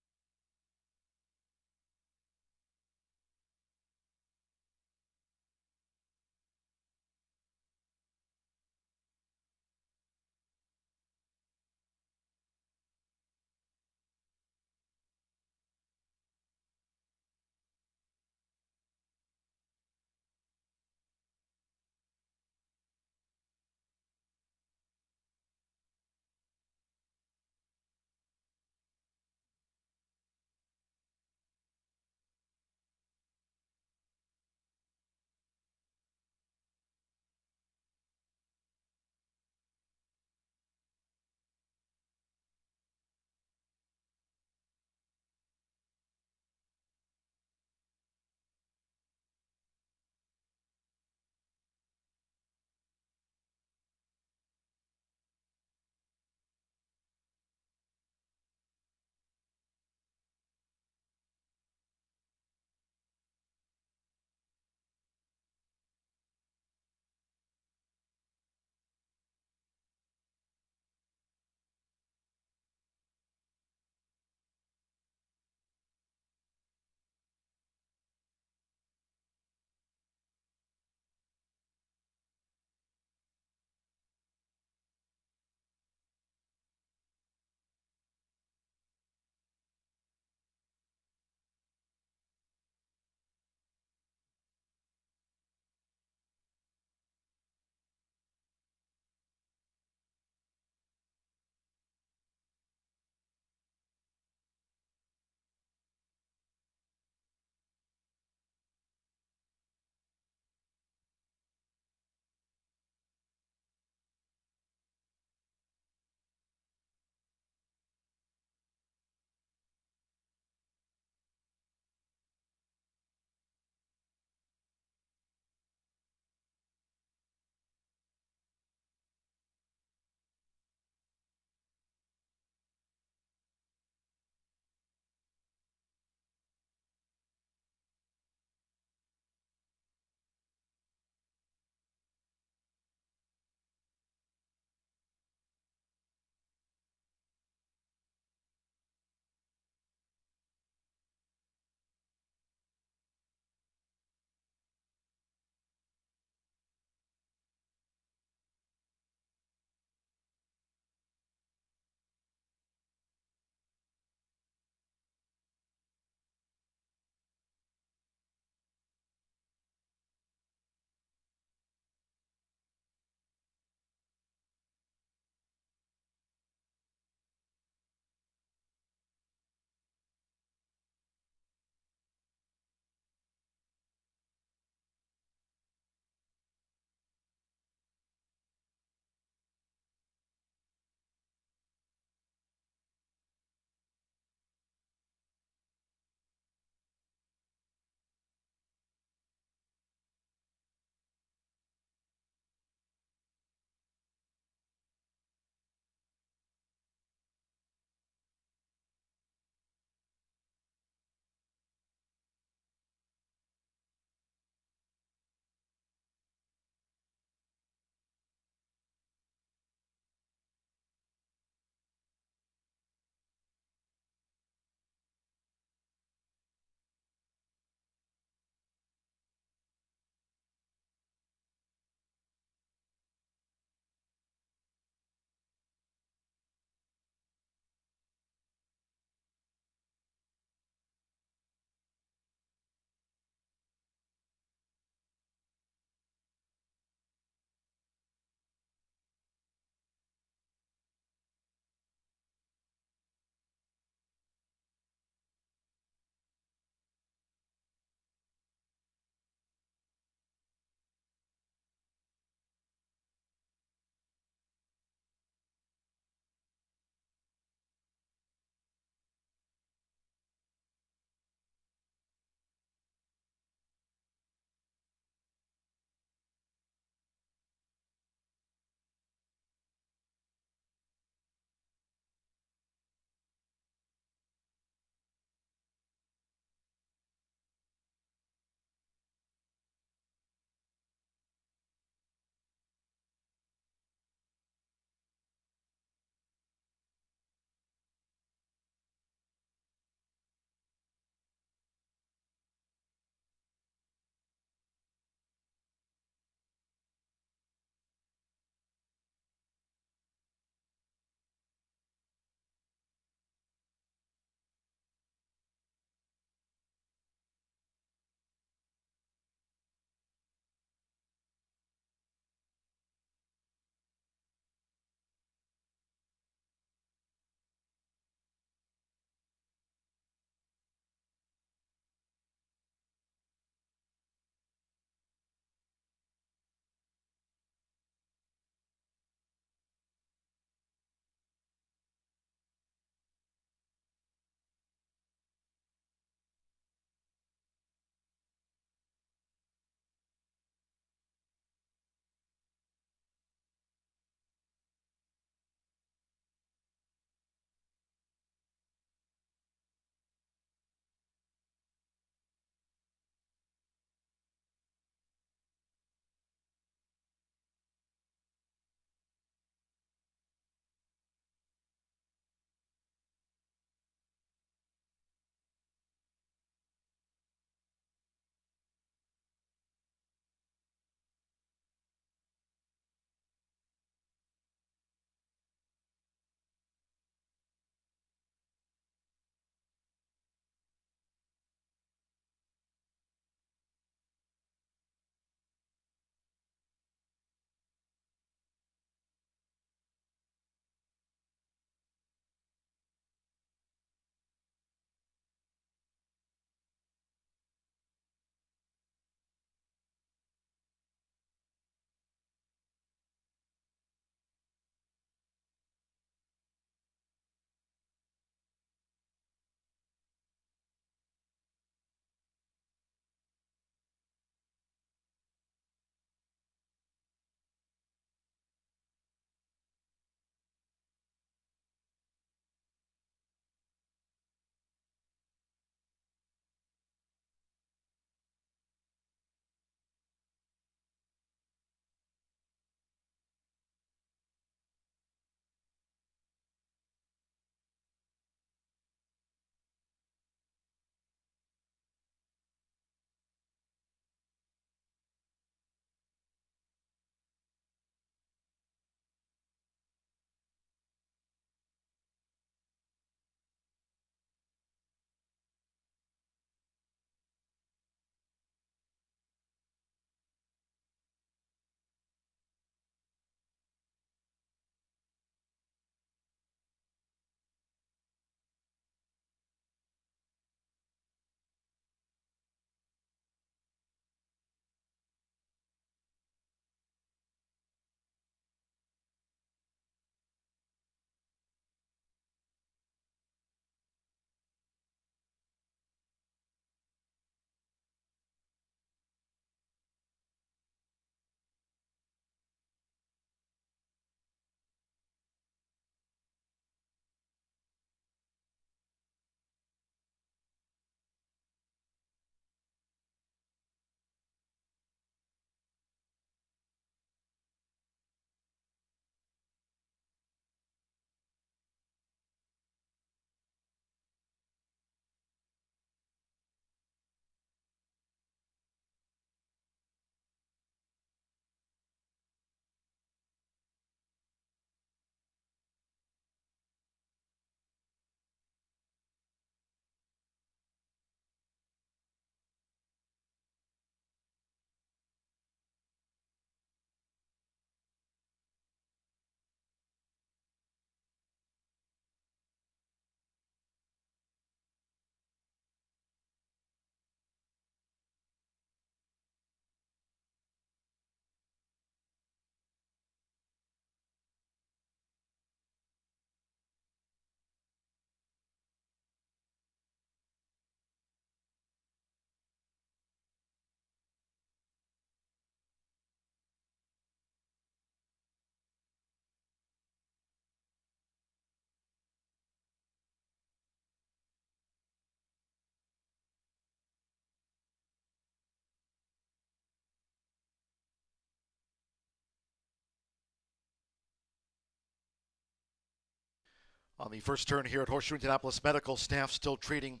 On the first turn here at Horseshoe Indianapolis, medical staff still treating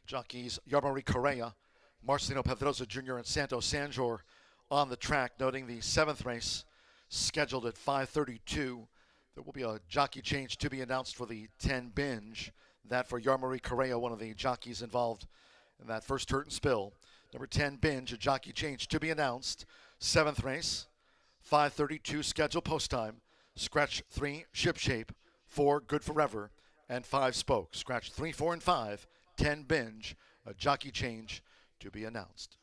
jockeys Yarmari Correa, Marcelino Pedrosa Jr., and Santos Sanjor on the track, noting the 7th race scheduled at 5:32. There will be a jockey change to be announced for the 10 binge. That for Yarmari Correa, one of the jockeys involved in that first hurt and spill. Number 10 binge, a jockey change to be announced. 7th race, 5:32 schedule post time. Scratch 3, ship shape. 4, good forever. And 5, spoke. Scratch 3, 4, and 5. 10 binge, a jockey change to be announced.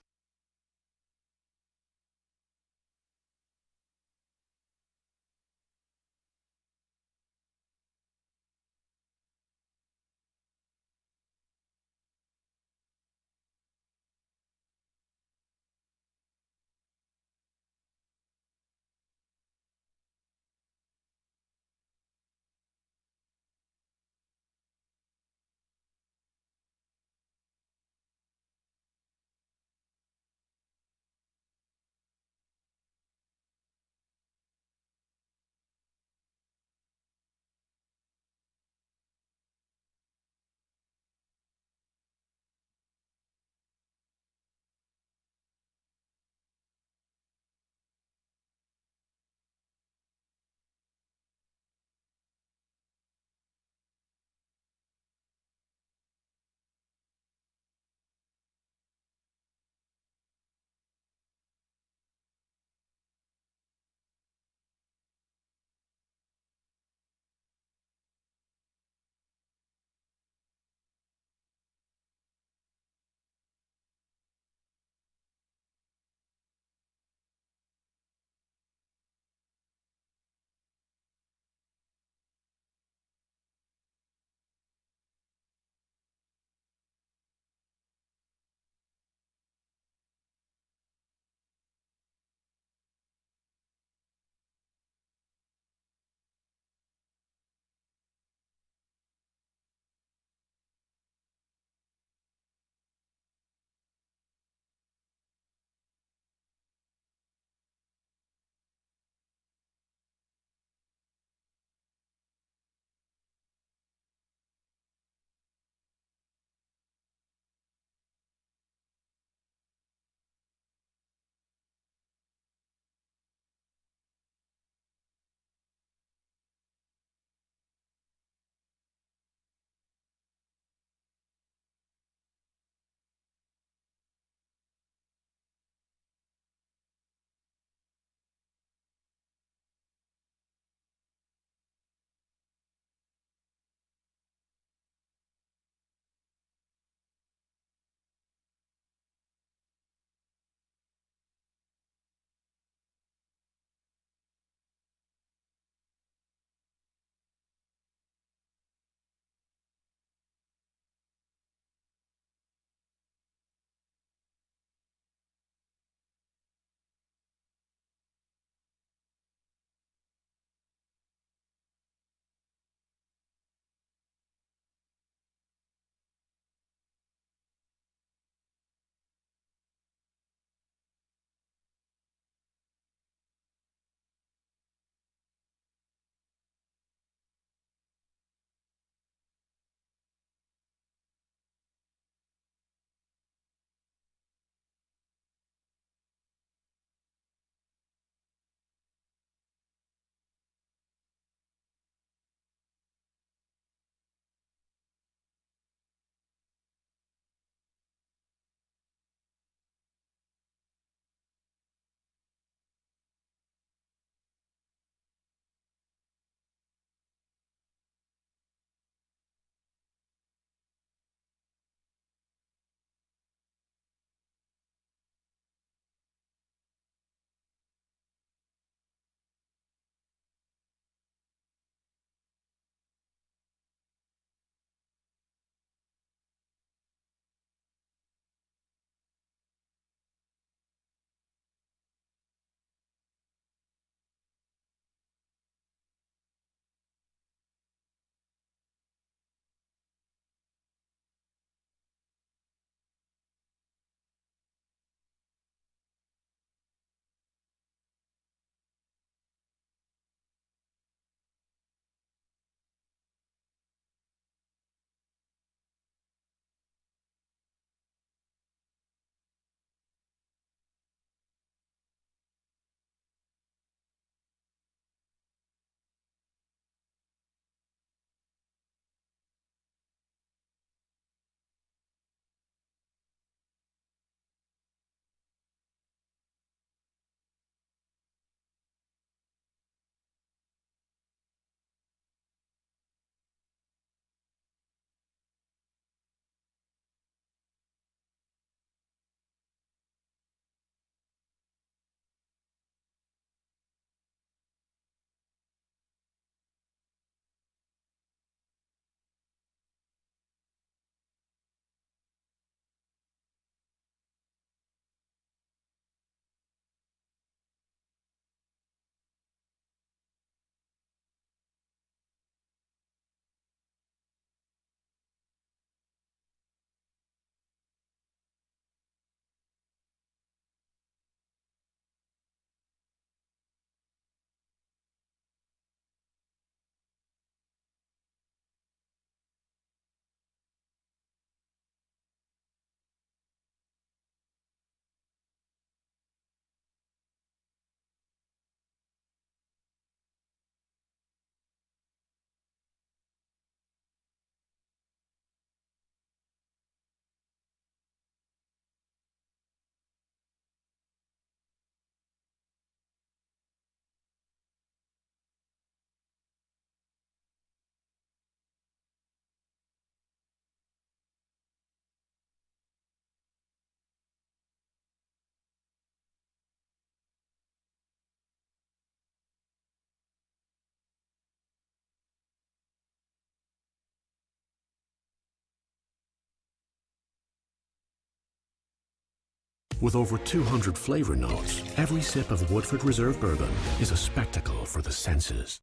With over 200 flavor notes, every sip of Woodford Reserve Bourbon is a spectacle for the senses.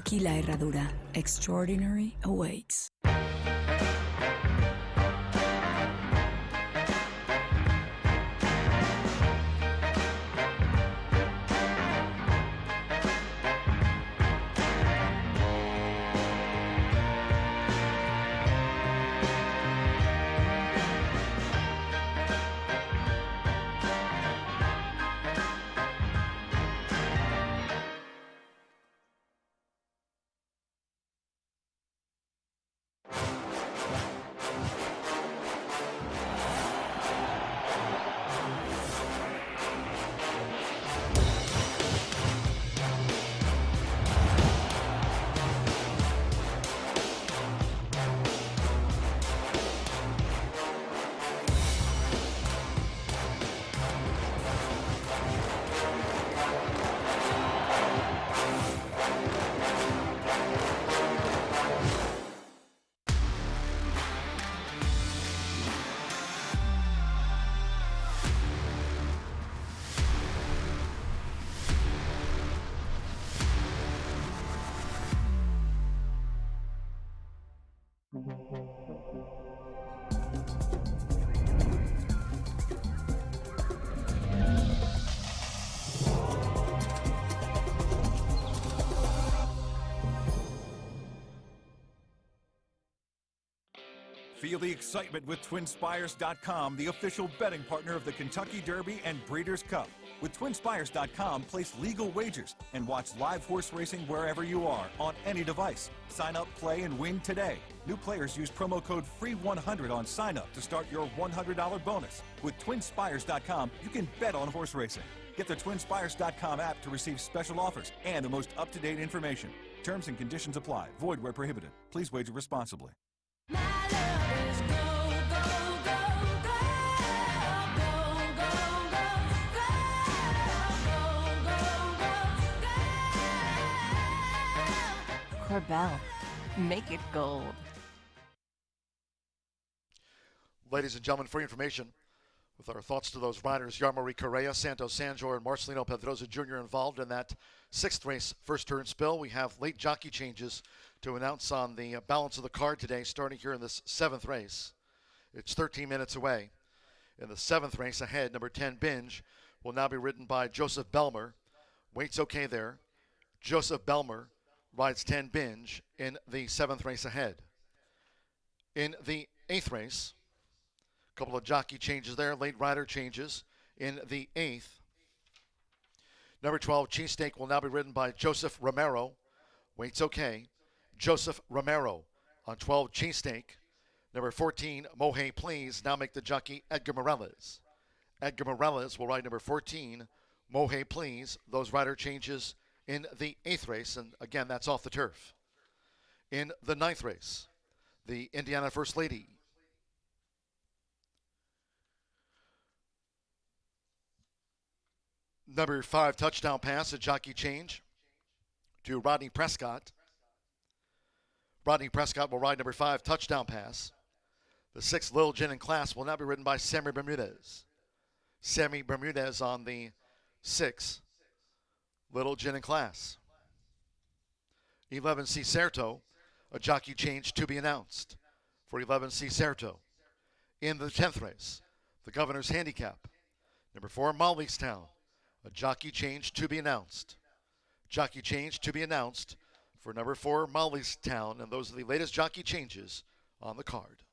Tequila Herradura. Extraordinary awaits. Feel the excitement with TwinSpires.com, the official betting partner of the Kentucky Derby and Breeders' Cup. With TwinSpires.com, place legal wagers and watch live horse racing wherever you are on any device. Sign up, play, and win today. New players use promo code FREE100 on sign up to start your $100 bonus. With TwinSpires.com, you can bet on horse racing. Get the TwinSpires.com app to receive special offers and the most up-to-date information. Terms and conditions apply. Void where prohibited. Please wager responsibly. Corbel, make it gold. Ladies and gentlemen, for your information, with our thoughts to those riders, Yarmari Correa, Santos Sanjor, and Marcelino Pedrosa Jr. involved in that sixth race, first turn spill. We have late jockey changes to announce on the balance of the card today, starting here in this seventh race. It's 13 minutes away. In the seventh race ahead, number 10, Binge, will now be ridden by Joseph Belmer. Waits okay there. Joseph Belmer rides 10, Binge, in the seventh race ahead. In the eighth race, a couple of jockey changes there, late rider changes. In the eighth, number 12, Cheesesteak, will now be ridden by Joseph Romero. Waits okay. Joseph Romero on 12, Cheesesteak. Number 14, Mohe Please, now make the jockey Edgar Morales. Edgar Morales will ride number 14, Mohe Please. Those rider changes in the eighth race, and again, that's off the turf. In the ninth race, the Indiana First Lady. Number 5, Touchdown Pass, a jockey change to Rodney Prescott. Rodney Prescott will ride number 5, Touchdown Pass. The 6th, Little Gin and Class, will now be ridden by Sammy Bermudez. Sammy Bermudez on the 6th, Little Gin and Class. 11, Cicerto, a jockey change to be announced for 11, Cicerto. In the 10th race, the Governor's Handicap. Number 4, Mollystown, a jockey change to be announced. Jockey change to be announced for number 4, Mollystown, and those are the latest jockey changes on the card.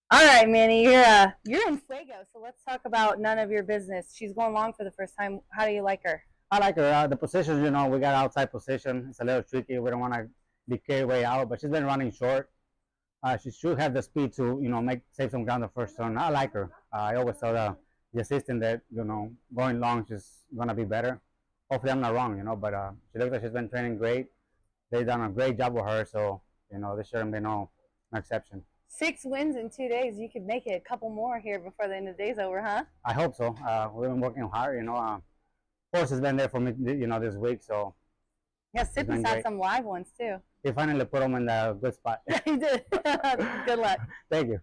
All right, Manny, you're in Fuego, so let's talk about none of your business. She's going long for the first time. How do you like her? I like her. The position, we got outside position. It's a little tricky. We don't want to be carried way out, but she's been running short. She should have the speed to, save some ground the first turn. I like her. I always tell the assistant that, going long, she's going to be better. Hopefully I'm not wrong, but she looks like she's been training great. They've done a great job with her, so, this shouldn't be no exception. 6 wins in 2 days. You could make it a couple more here before the end of the day's over, huh? I hope so. We've been working hard, Horse has been there for me, this week, so. Yeah, Sippy's had some live ones, too. He finally put him in the good spot. He did. Good luck. Thank you.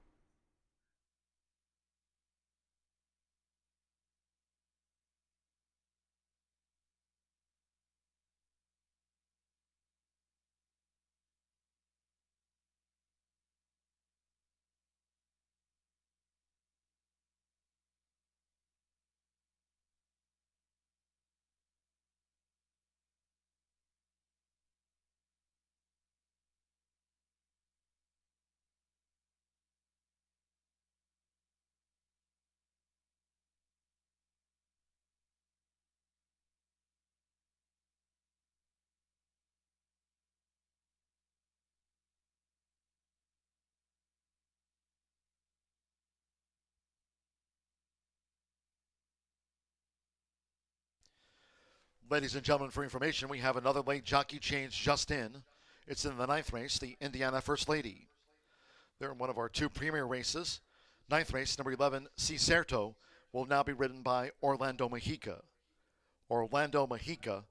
Ladies and gentlemen, for information, we have another late jockey change just in. It's in the 9th race, the Indiana First Lady. They're in one of our 2 premier races. 9th race, number 11, Cicerto, will now be ridden by Orlando Mejica. Orlando Mejica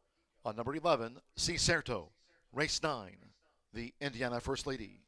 on number 11, Cicerto. Race 9, the Indiana First Lady.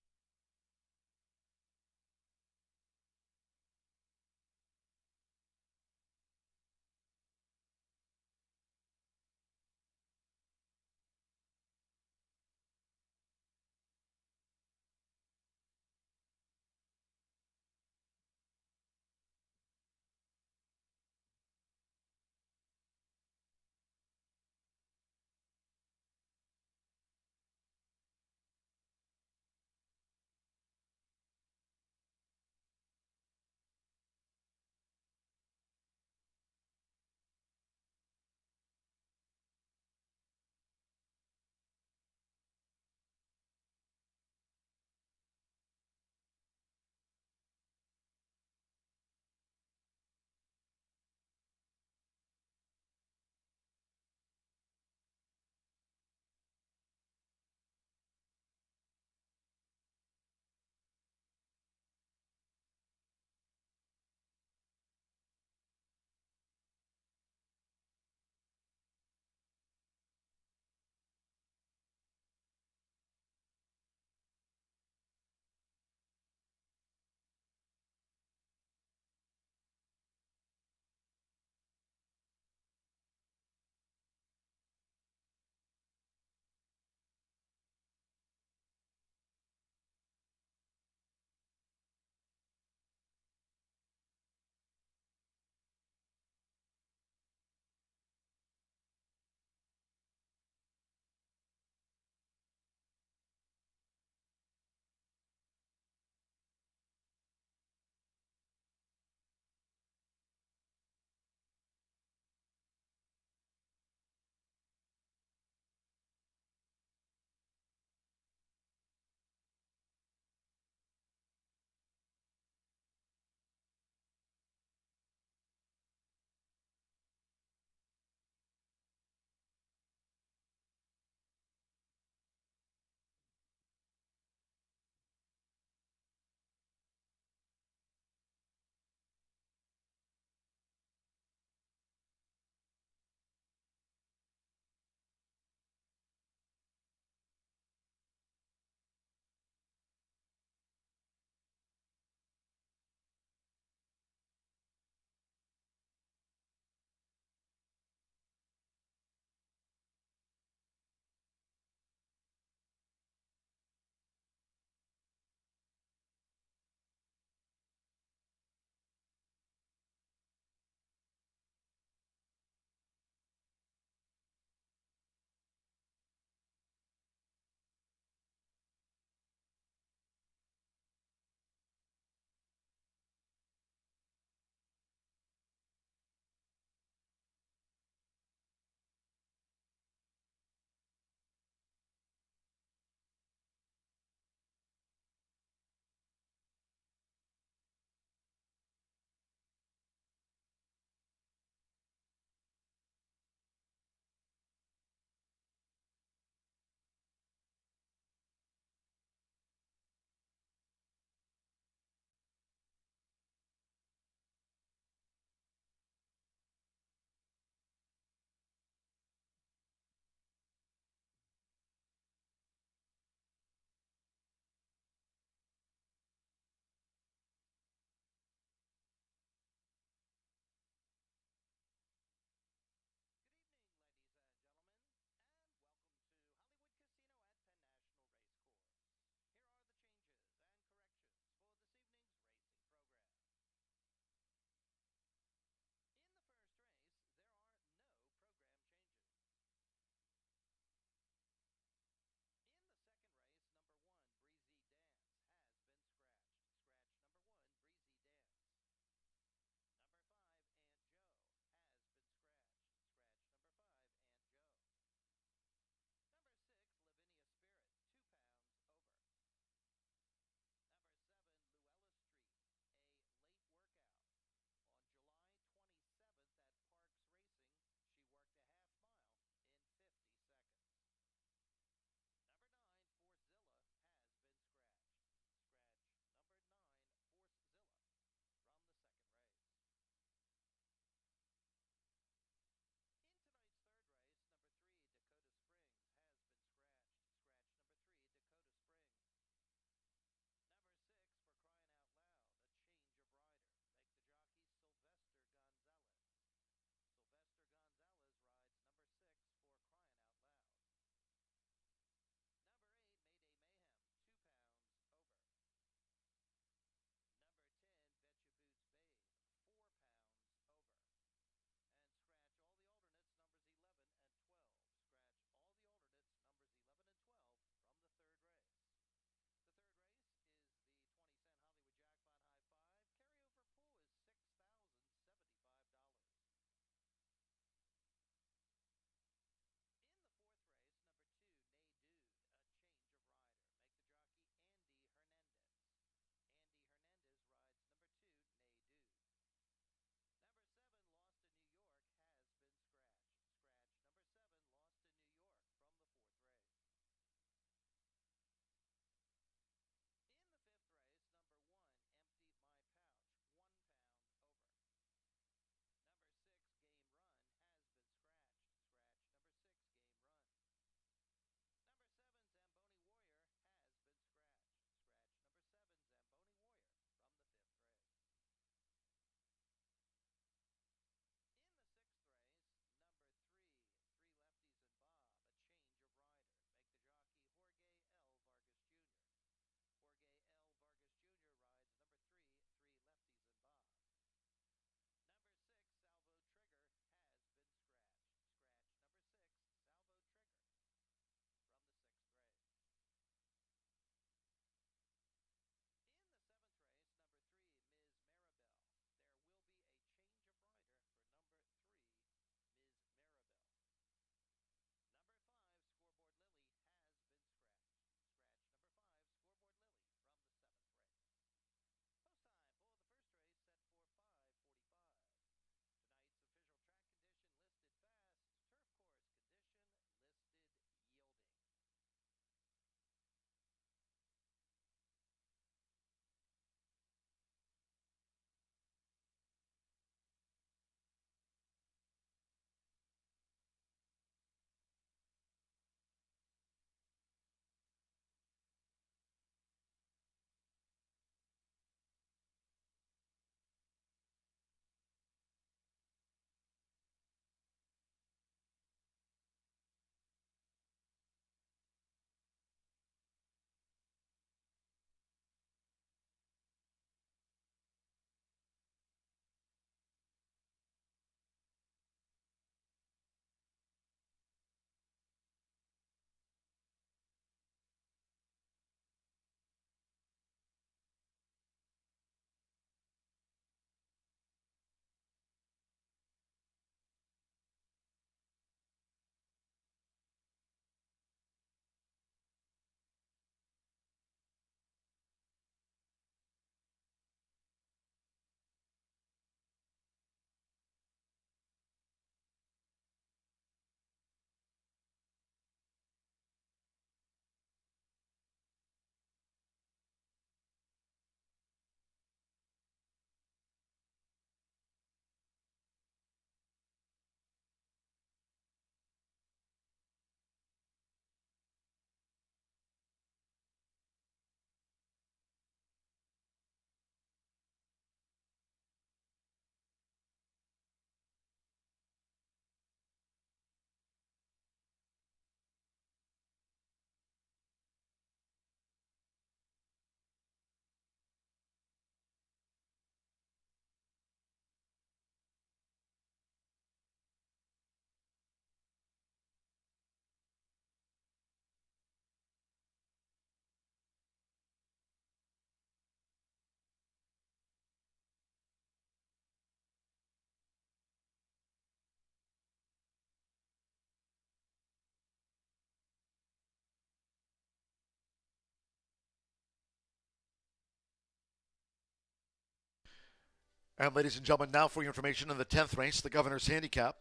And ladies and gentlemen, now for your information in the 10th race, the Governor's Handicap.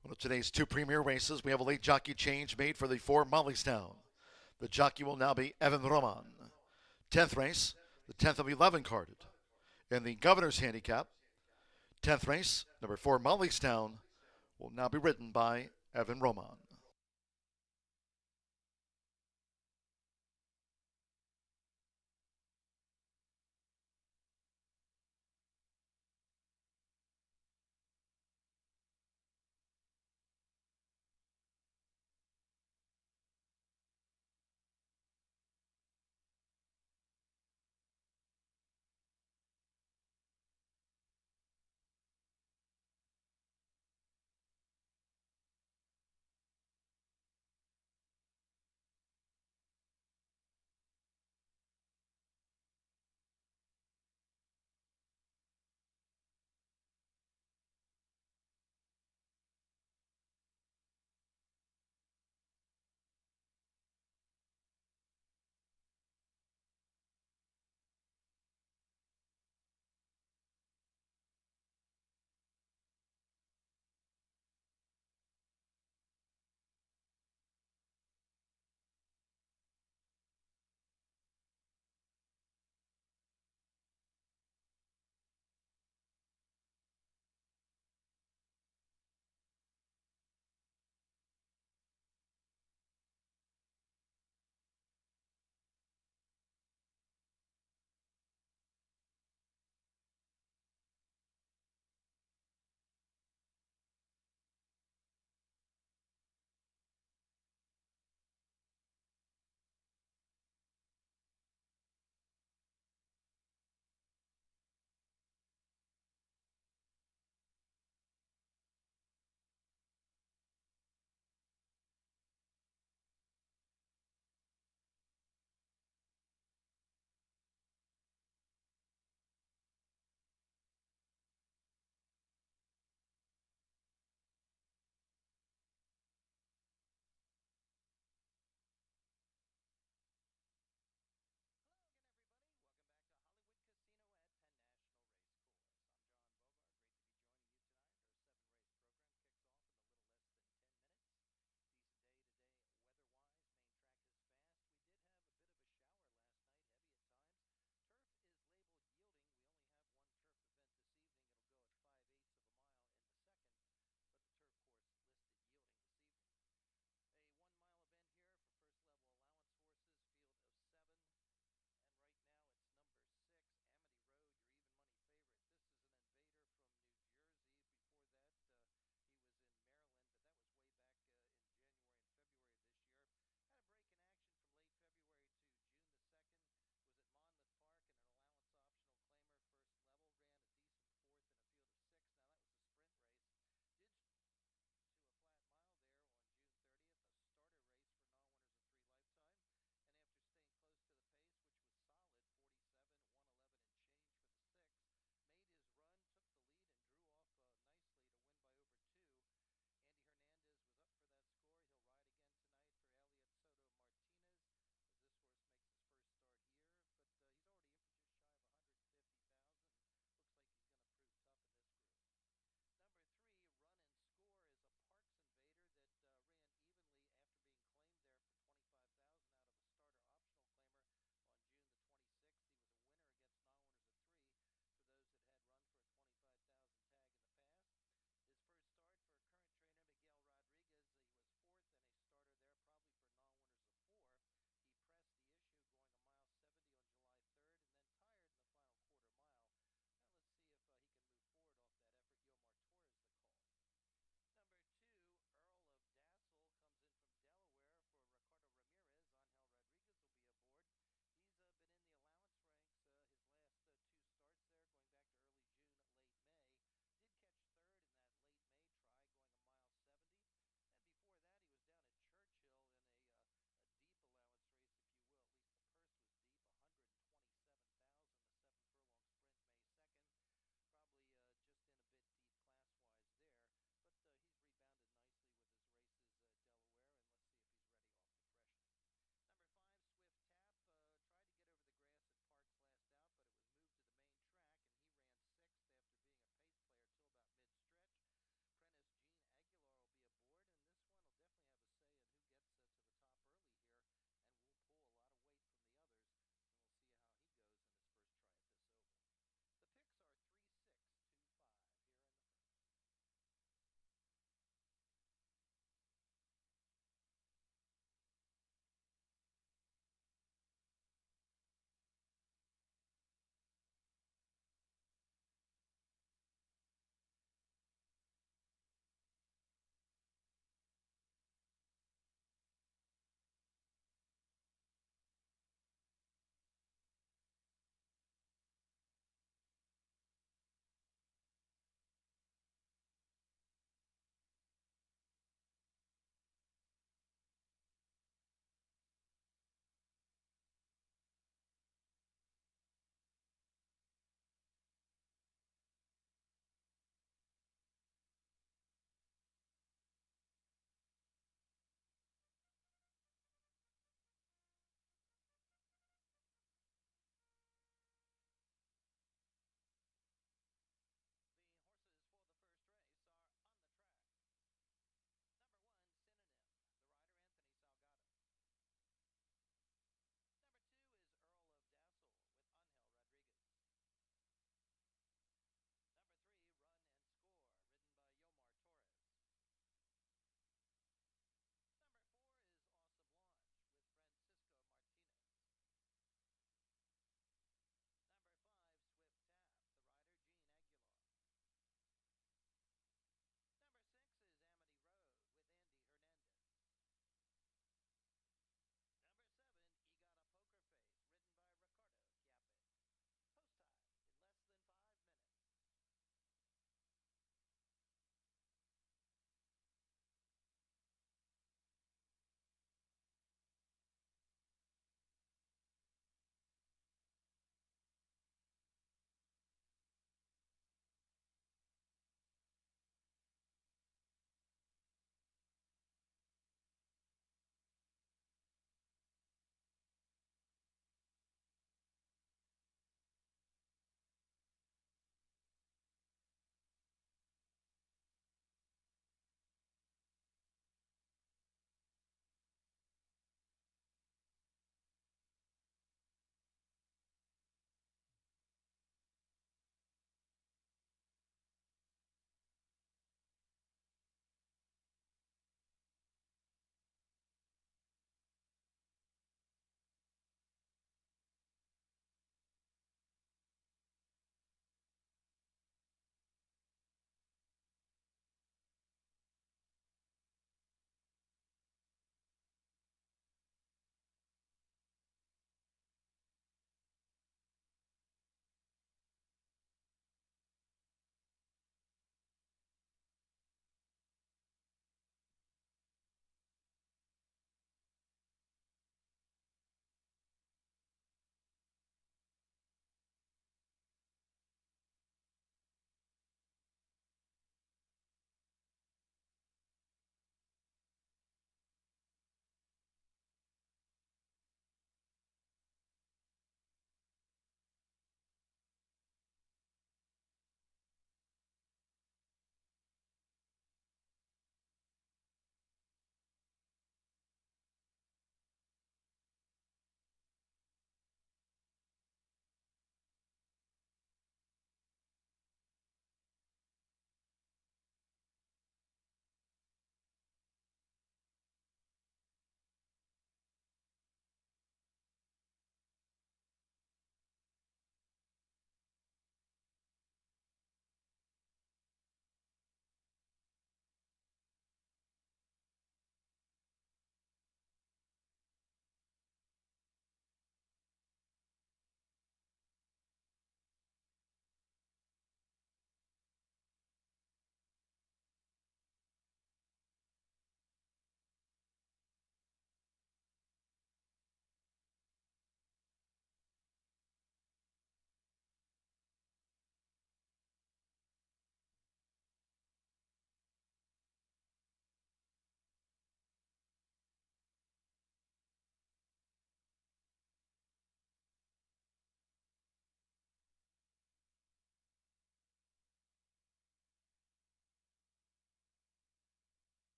One of today's two premier races, we have a late jockey change made for the 4 Mollystown. The jockey will now be Evan Roman. 10th race, the 10th of 11 carded. In the Governor's Handicap, 10th race, number 4 Mollystown, will now be ridden by Evan Roman.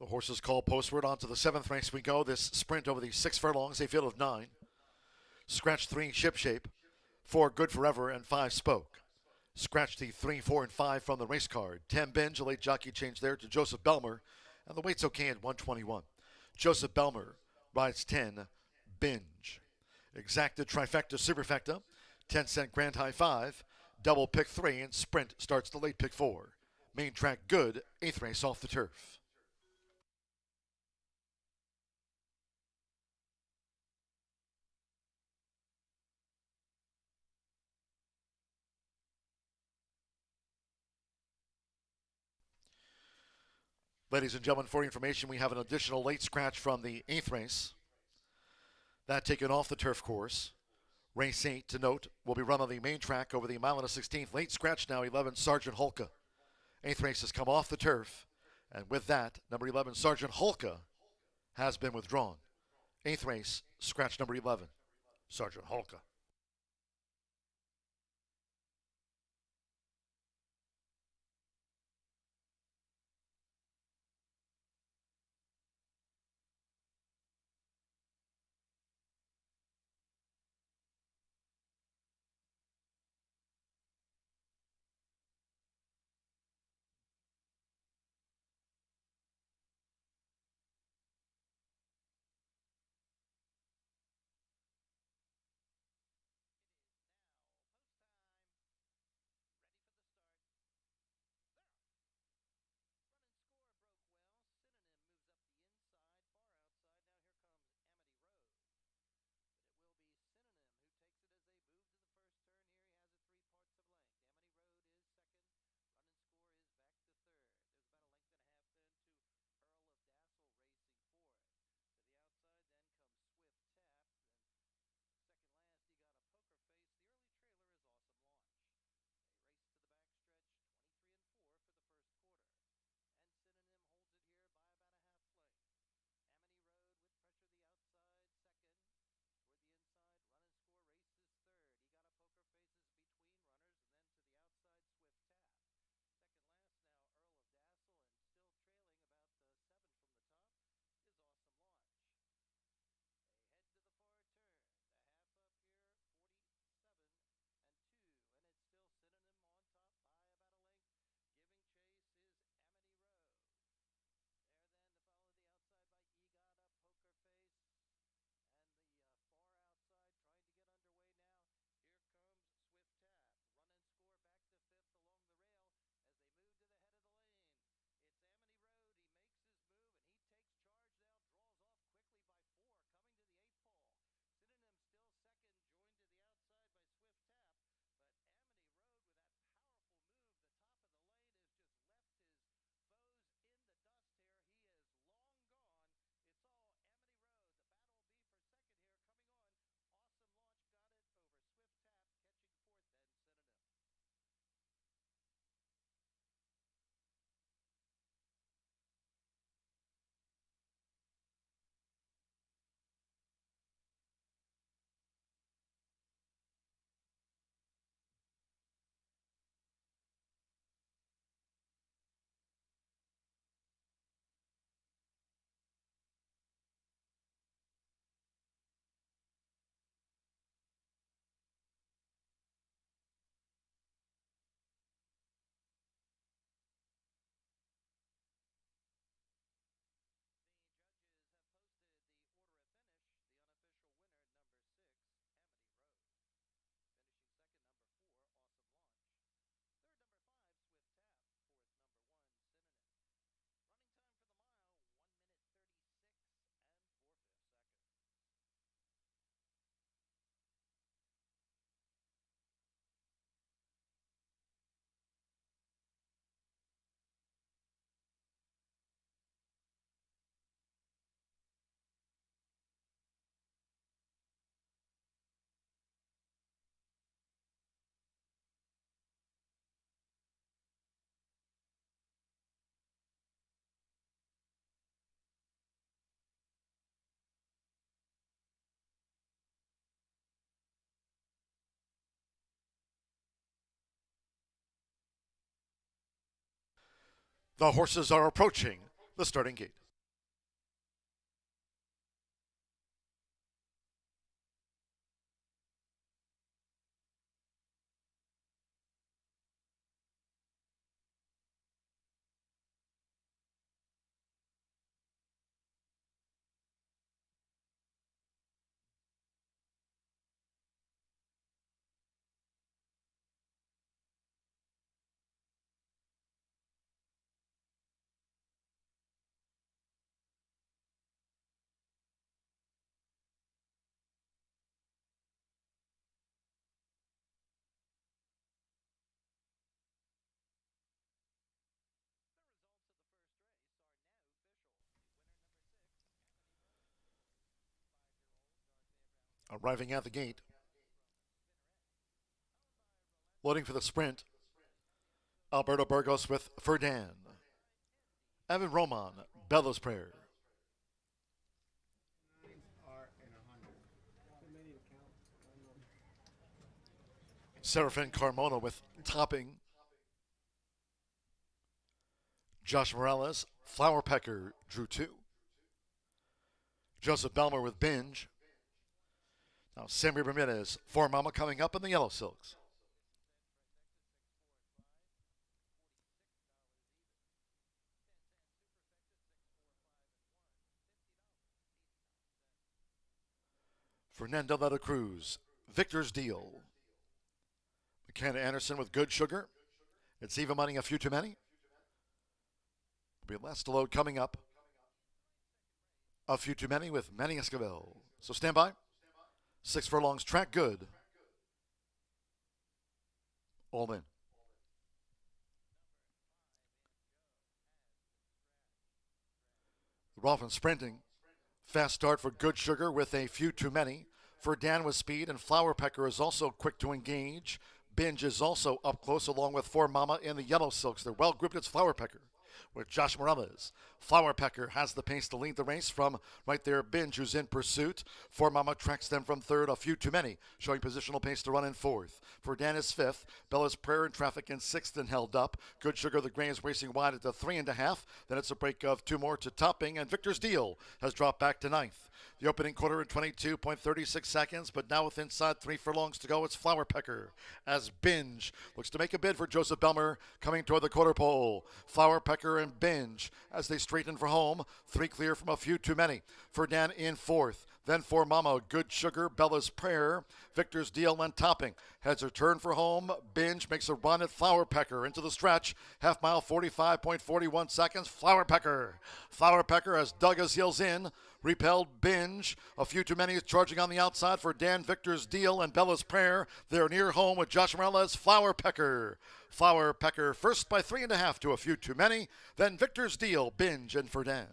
The horses call postward onto the 7th race we go. This sprint over the 6 furlongs, a field of 9. Scratch 3, Ship Shape. 4, Good Forever, and 5, Spoke. Scratch the 3, 4, and 5 from the race card. 10, Binge, a late jockey change there to Joseph Belmer. And the weight's okay at 121. Joseph Belmer rides 10, Binge. Exacta, Trifecta, Superfecta. 10-cent Grand High 5. Double Pick 3, and Sprint starts the late pick 4. Main track good, 8th race off the turf. Ladies and gentlemen, for your information, we have an additional late scratch from the 8th race. That taken off the turf course. Race 8, to note, will be run on the main track over the mile and a 16th. Late scratch now, 11, Sergeant Holka. 8th race has come off the turf. And with that, number 11, Sergeant Holka, has been withdrawn. 8th race, scratch number 11, Sergeant Holka. The horses are approaching the starting gate. Arriving at the gate. Loading for the sprint. Alberto Burgos with Ferdan. Evan Roman, Bella's Prayer. Serafin Carmona with Topping. Josh Morales, Flower Pecker, drew 2. Joseph Belmer with Binge. Now Sammy Ramirez, For Mama coming up in the Yellow Silks. Fernando de la Cruz, Victor's Deal. McKenna Anderson with Good Sugar. It's even money, a few too many. Will be last to load coming up. A few too many with Manny Esquivel. So stand by. 6 furlongs, track good. All in. Rolfin sprinting. Fast start for Good Sugar with a few too many. For Dan with speed, and Flower Pecker is also quick to engage. Binge is also up close along with For Mama in the Yellow Silks. They're well grouped. It's Flower Pecker with Josh Morales. Flower Pecker has the pace to lead the race from right there. Binge, who's in pursuit. For Mama tracks them from third. A few too many, showing positional pace to run in fourth. For Dan is fifth. Bella's Prayer in traffic in sixth and held up. Good Sugar, the gray, is racing wide at the 3.5. Then it's a break of 2 more to Topping, and Victor's Deal has dropped back to ninth. The opening quarter in 22.36 seconds, but now with inside 3 furlongs to go, it's Flower Pecker as Binge looks to make a bid for Joseph Belmer coming toward the quarter pole. Flower Pecker and Binge as they straighten for home. 3 clear from a few too many. Ferdan in fourth. Then For Mama, Good Sugar, Bella's Prayer, Victor's Deal, and Topping. Heads her turn for home. Binge makes a run at Flower Pecker into the stretch. Half mile, 45.41 seconds. Flower Pecker. Flower Pecker has dug his heels in. Repelled Binge. A few too many is charging on the outside for Dan. Victor's Deal and Bella's Prayer. They're near home with Josh Morales. Flower Pecker. Flower Pecker first by 3.5 to a few too many. Then Victor's Deal, Binge, and Ferdan.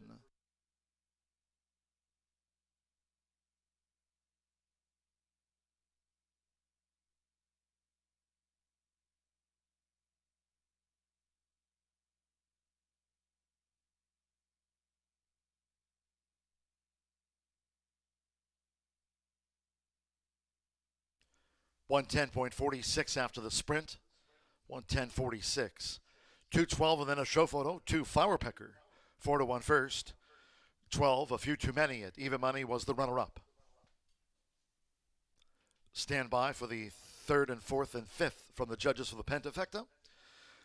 .110.46 after the sprint. 110.46. 2:12 and then a show photo. 2 Flower Pecker. 4-1 first. 12, a few too many. At even money was the runner-up. Stand by for the 3rd and 4th and 5th from the judges for the Pentafecta.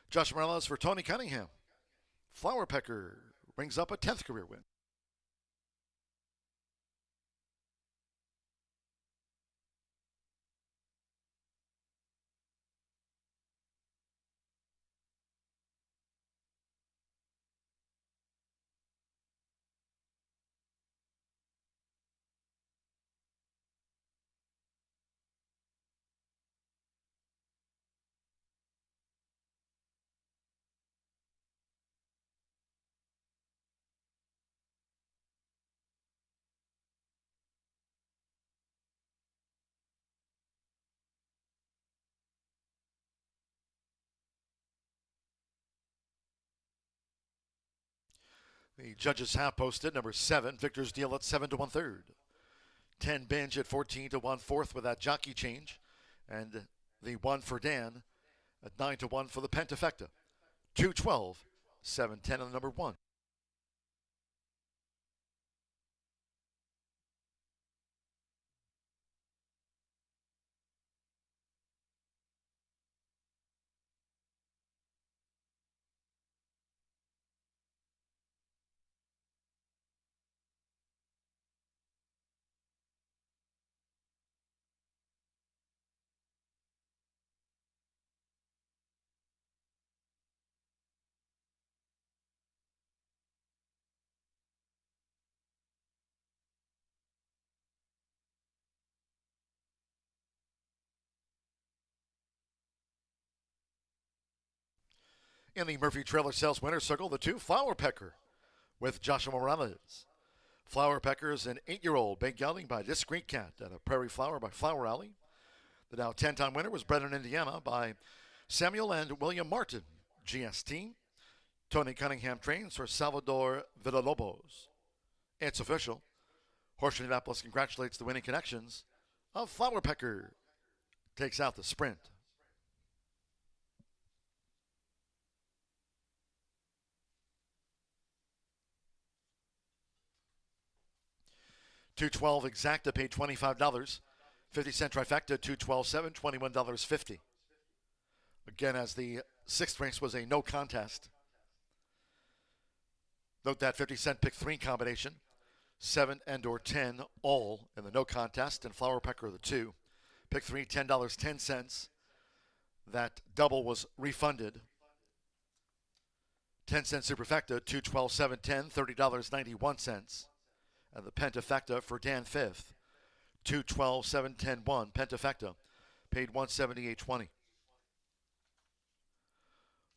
Josh Morales for Tony Cunningham. Flower Pecker brings up a 10th career win. The judges have posted number 7, Victor's Deal at 7 1/3. 10 Binge at 14 1/4 with that jockey change. And the 1 for Dan at 9 1 for the Pentafecta. 2:12, 7-10 on the number 1. In the Murphy Trailer Sales Winner's Circle, the 2 Flower Pecker with Joshua Morales. Flower Peckers, an 8-year-old big gelding by Discreet Cat at a Prairie Flower by Flower Alley. The now 10-time winner was bred in Indiana by Samuel and William Martin, GST. Tony Cunningham trains for Salvador Villalobos. It's official. Horseshoe Indianapolis congratulates the winning connections of Flower Pecker. Takes out the sprint. $212 exacta paid $25. 50-cent trifecta, $212.7, $21.50. Again, as the sixth race was a no contest. Note that 50-cent pick 3 combination, 7 and or 10 all in the no contest, and Flower Pecker the 2. Pick 3, $10.10. That double was refunded. 10-cent superfecta, $212.7, $10, $30.91. And the pentafecta for Dan Fifth, $212.7, $10, $1. Pentafecta paid $178.20.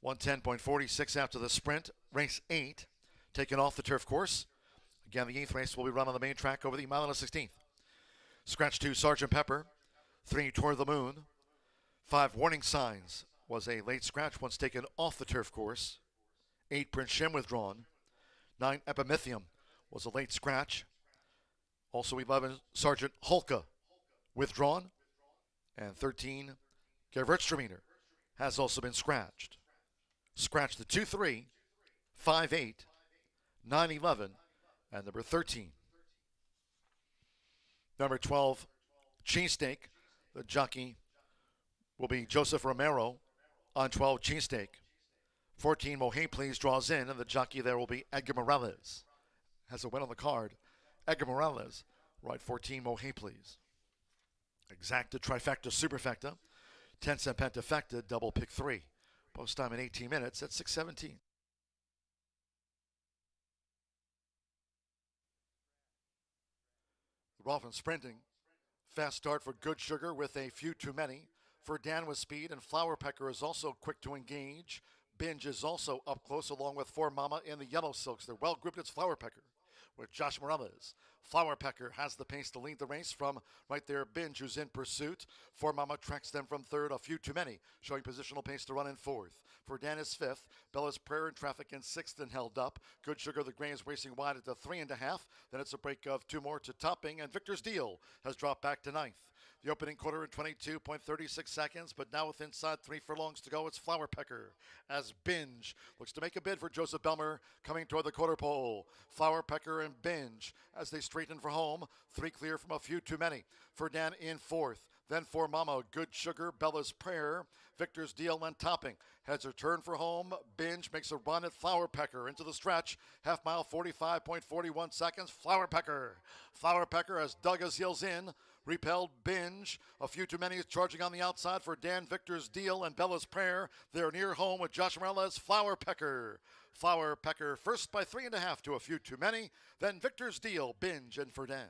110.46 after the sprint. Race 8, taken off the turf course. Again, the 8th race will be run on the main track over the mile and a 16th. Scratch 2, Sergeant Pepper. 3, Toward the Moon. 5, Warning Signs was a late scratch once taken off the turf course. 8, Prince Shem withdrawn. 9, Epimethium was a late scratch. Also 11, Sergeant Holka withdrawn. And 13, Gewürztraminer has also been scratched. Scratch the 2-3, 5-8, 9-11, and number 13. Number 12, Cheesesteak. The jockey will be Joseph Romero on 12, Cheesesteak. 14, Mohe Please draws in, and the jockey there will be Edgar Morales. Has a win on the card. Edgar Morales, right 14, Mohe Please. Exacta, trifecta, superfecta. 10-cent pentafecta, double pick 3. Post time in 18 minutes at 6:17. Rolfin sprinting. Fast start for Good Sugar with a few too many. For Dan with speed, and Flower Pecker is also quick to engage. Binge is also up close along with For Mama in the yellow silks. They're well grouped. It's Flower Pecker with Josh Morales. Flower Pecker has the pace to lead the race from right there. Binge, who's in pursuit. For Mama tracks them from third. A few too many, showing positional pace to run in fourth. For Dan is fifth. Bella's Prayer in traffic in sixth and held up. Good Sugar, the gray, is racing wide at the 3.5. Then it's a break of 2 more to topping, and Victor's Deal has dropped back to ninth. The opening quarter in 22.36 seconds, but now with inside 3 furlongs to go, it's Flower Pecker as Binge looks to make a bid for Joseph Belmer coming toward the quarter pole. Flower Pecker and Binge as they straighten for home. 3 clear from a few too many. For Dan in fourth. Then For Mama, Good Sugar, Bella's Prayer, Victor's Deal, and topping. Heads her turn for home. Binge makes a run at Flower Pecker into the stretch. Half mile, 45.41 seconds. Flower Pecker. Flower Pecker has dug his heels in. Repelled Binge. A few too many is charging on the outside for Dan, Victor's Deal, and Bella's Prayer. They're near home with Josh Morales. Flower Pecker. Flower Pecker first by 3.5 to a few too many. Then Victor's Deal, Binge, and for Dan.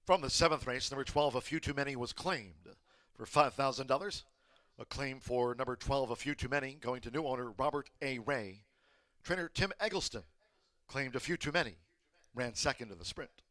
From the 7th race, number 12, A Few Too Many, was claimed for $5,000. A claim for number 12, A Few Too Many, going to new owner Robert A. Ray. Trainer Tim Eggleston claimed A Few Too Many, ran second in the sprint.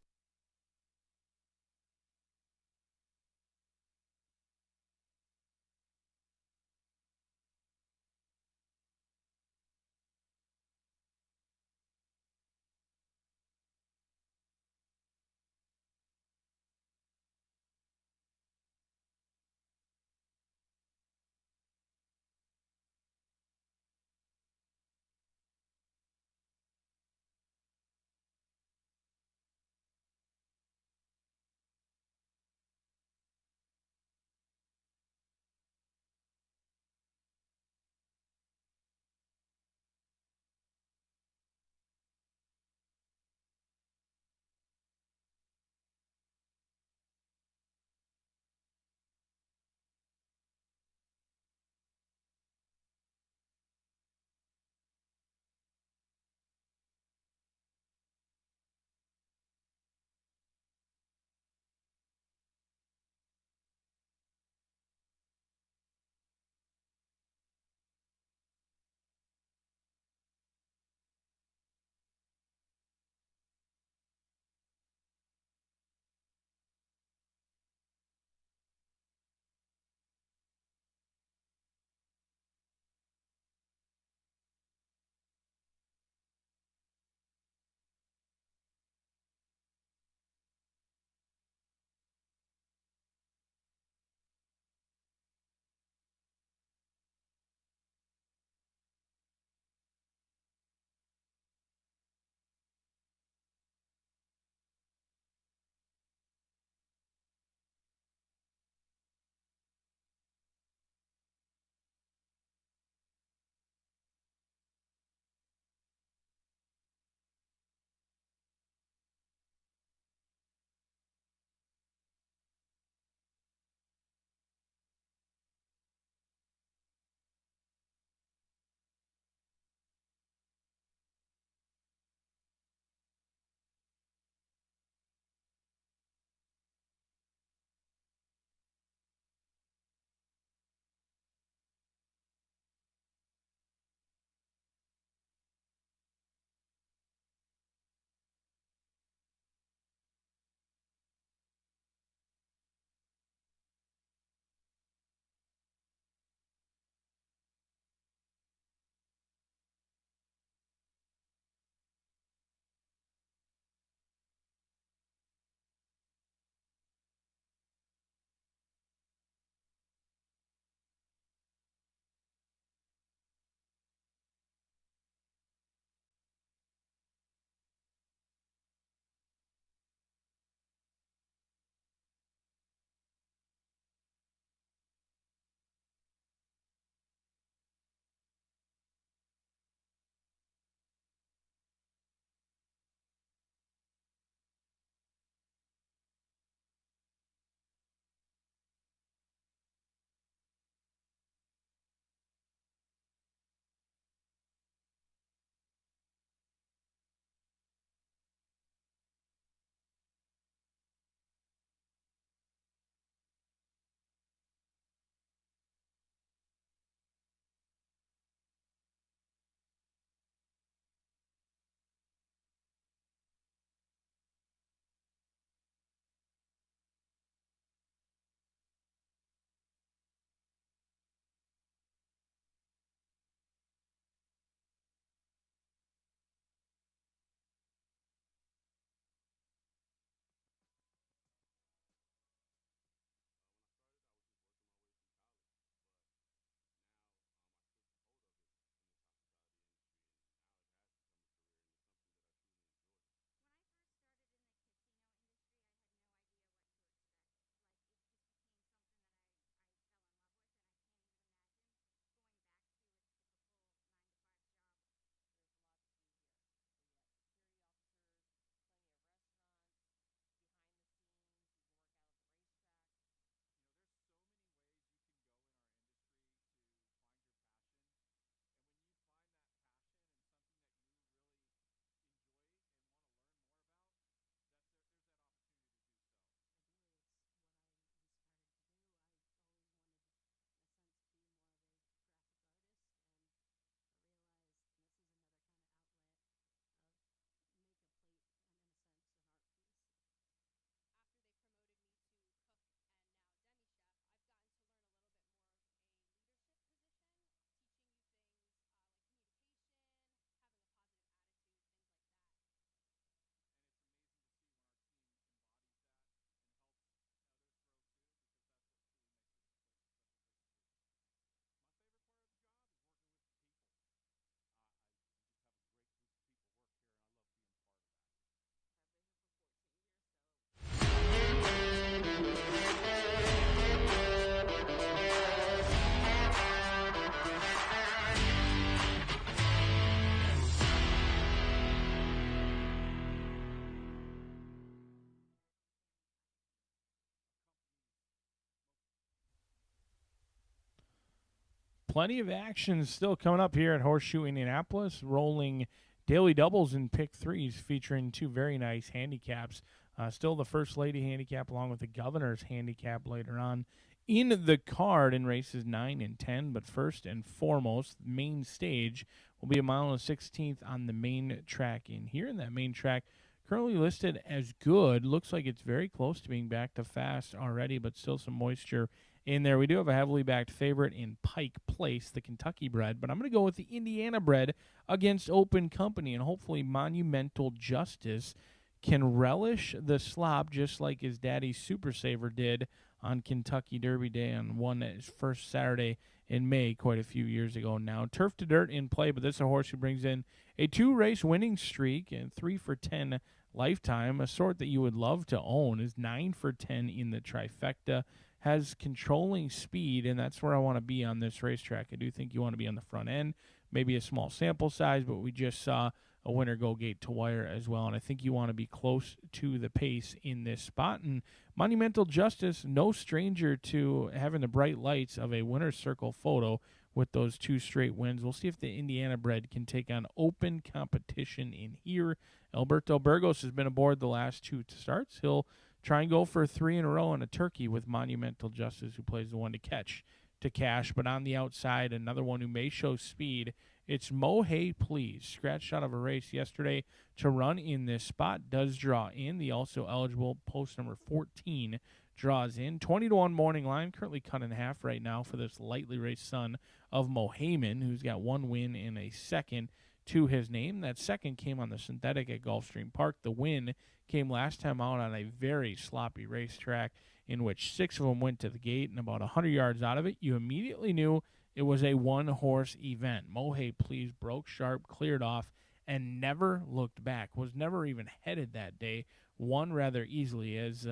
plenty of action still coming up here at Horseshoe Indianapolis, rolling daily doubles and pick threes featuring two very nice handicaps. Still the First Lady handicap along with the Governor's handicap later on in the card in races 9 and 10. But first and foremost, the main stage will be a mile and 16th on the main track in here. And that main track currently listed as good. Looks like it's very close to being back to fast already, but still some moisture in there. We do have a heavily backed favorite in Pike Place, the Kentucky bred, but I'm going to go with the Indiana bred against Open Company, and hopefully Monumental Justice can relish the slop just like his daddy Super Saver did on Kentucky Derby Day on his first Saturday in May quite a few years ago now. Turf to dirt in play, but this is a horse who brings in a 2-race winning streak and 3 for 10 lifetime, a sort that you would love to own, is 9 for 10 in the trifecta, has controlling speed, and that's where I want to be on this racetrack. I do think you want to be on the front end, maybe a small sample size, but we just saw a winner go gate to wire as well, and I think you want to be close to the pace in this spot. And Monumental Justice, no stranger to having the bright lights of a winner's circle photo with those 2 straight wins. We'll see if the Indiana bred can take on open competition in here. Alberto Burgos has been aboard the last 2 starts. He'll try and go for 3 in a row on a turkey with Monumental Justice, who plays the one to catch to cash. But on the outside, another one who may show speed, it's Mohey Please. Scratched out of a race yesterday to run in this spot. Does draw in. The also eligible post number 14 draws in. 20-1 morning line. Currently cut in half right now for this lightly raced son of Mohayman, who's got 1 win and a second to his name. That second came on the synthetic at Gulfstream Park. The win came last time out on a very sloppy racetrack in which 6 of them went to the gate, and about 100 yards out of it, you immediately knew it was a one-horse event. Mohey Please broke sharp, cleared off, and never looked back. Was never even headed that day. Won rather easily as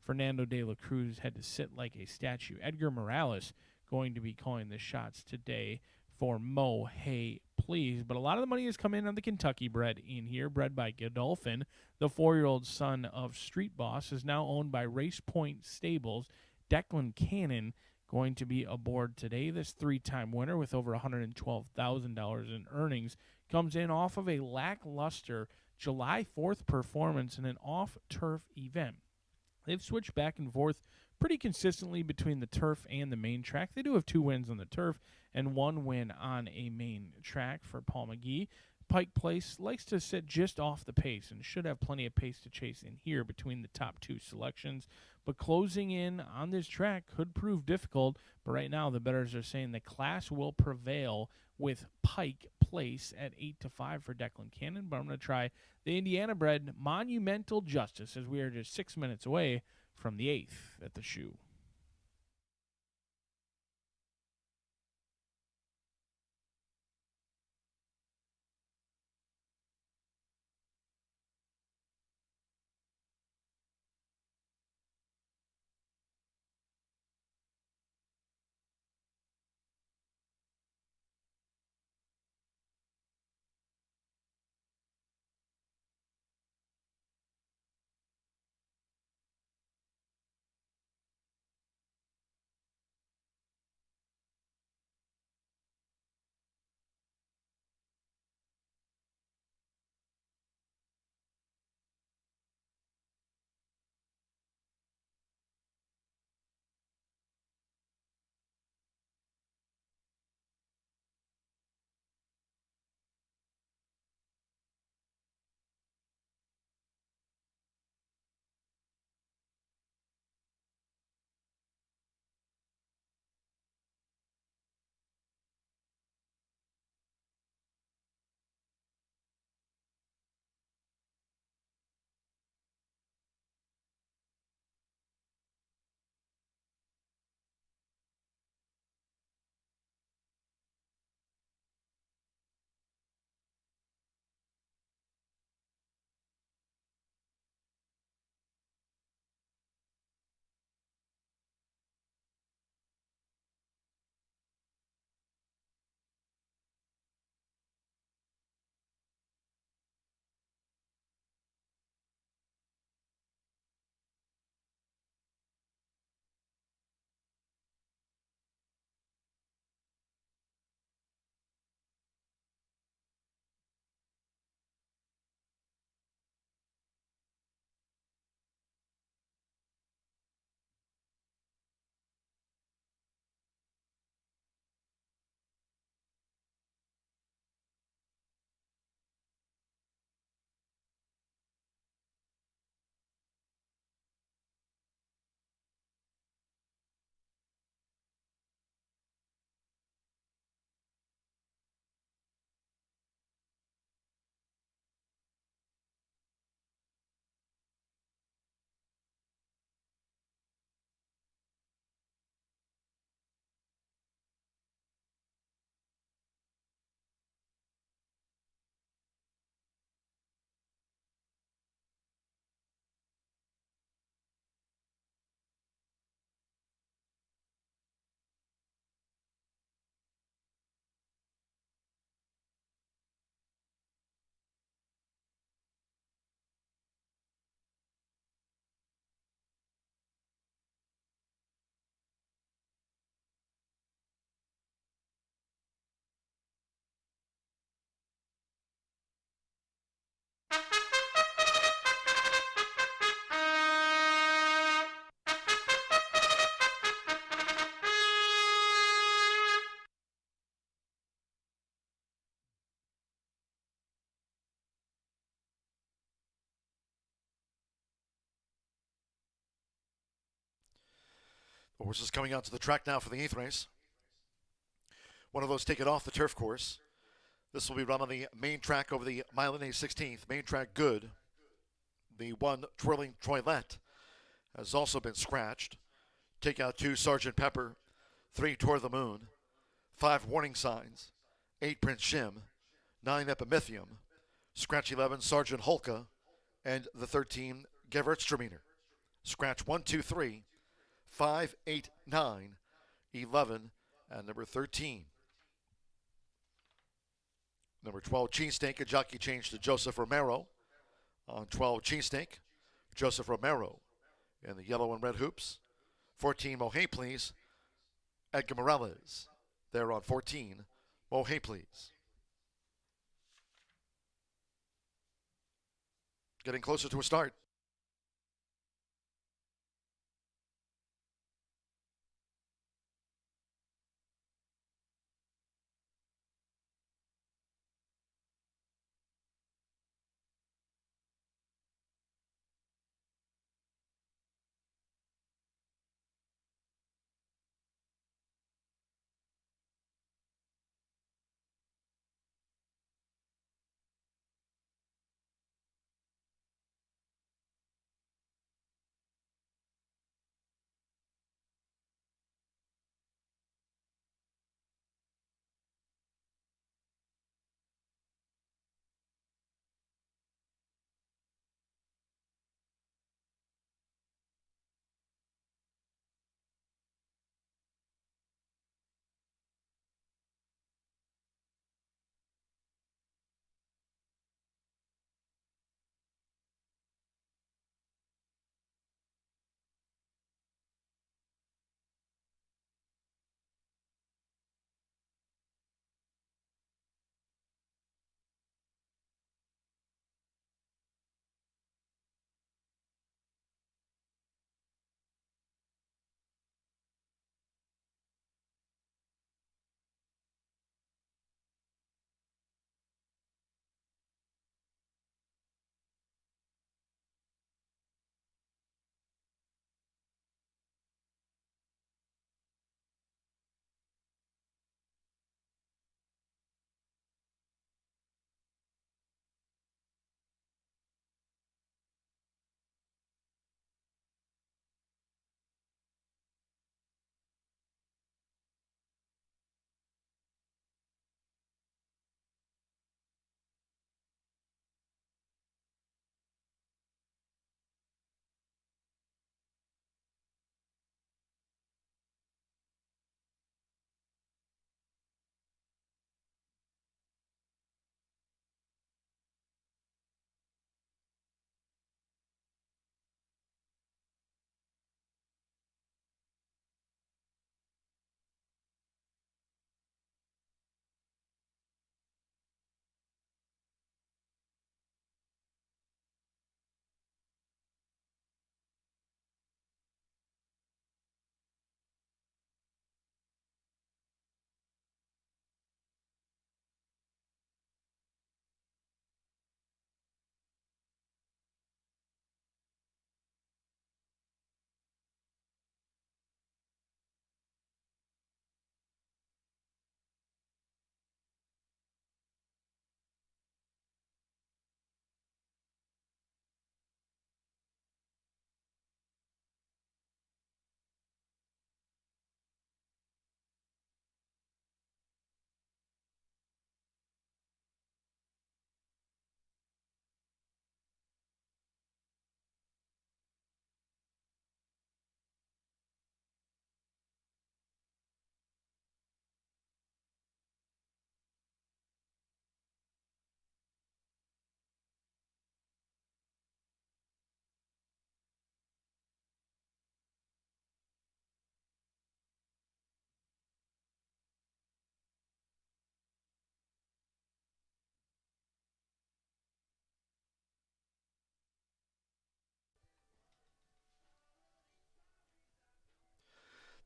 Fernando de la Cruz had to sit like a statue. Edgar Morales going to be calling the shots today for Mohey Please. But a lot of the money has come in on the Kentucky bred in here, bred by Godolphin. The 4-year-old son of Street Boss is now owned by Race Point Stables. Declan Cannon going to be aboard today. This 3-time winner with over $112,000 in earnings comes in off of a lackluster July 4th performance in an off-turf event. They've switched back and forth pretty consistently between the turf and the main track. They do have 2 wins on the turf and 1 win on a main track for Paul McGee. Pike Place likes to sit just off the pace and should have plenty of pace to chase in here between the top 2 selections. But closing in on this track could prove difficult. But right now the bettors are saying the class will prevail with Pike Place at 8-5 for Declan Cannon. But I'm going to try the Indiana bred Monumental Justice as we are just 6 minutes away from the 8th at the shoe. Horses coming out to the track now for the 8th race. One of those taken off the turf course. This will be run on the main track over the mile and a 16th. Main track good. The one Twirling Troilette has also been scratched. Take out 2 Sergeant Pepper, 3 Toward the Moon, 5 Warning Signs, 8 Prince Jim, 9 Epimithium, scratch 11 Sergeant Holka, and the 13 Gewürztraminer. Scratch 1, 2, 3, 5, 8, 9, 11, and number 13. Number 12, Cheesesteak, a jockey change to Joseph Romero. On 12, Cheesesteak, Joseph Romero in the yellow and red hoops. 14, Mohe Please, Edgar Morales. There on 14, Mohe Please. Getting closer to a start.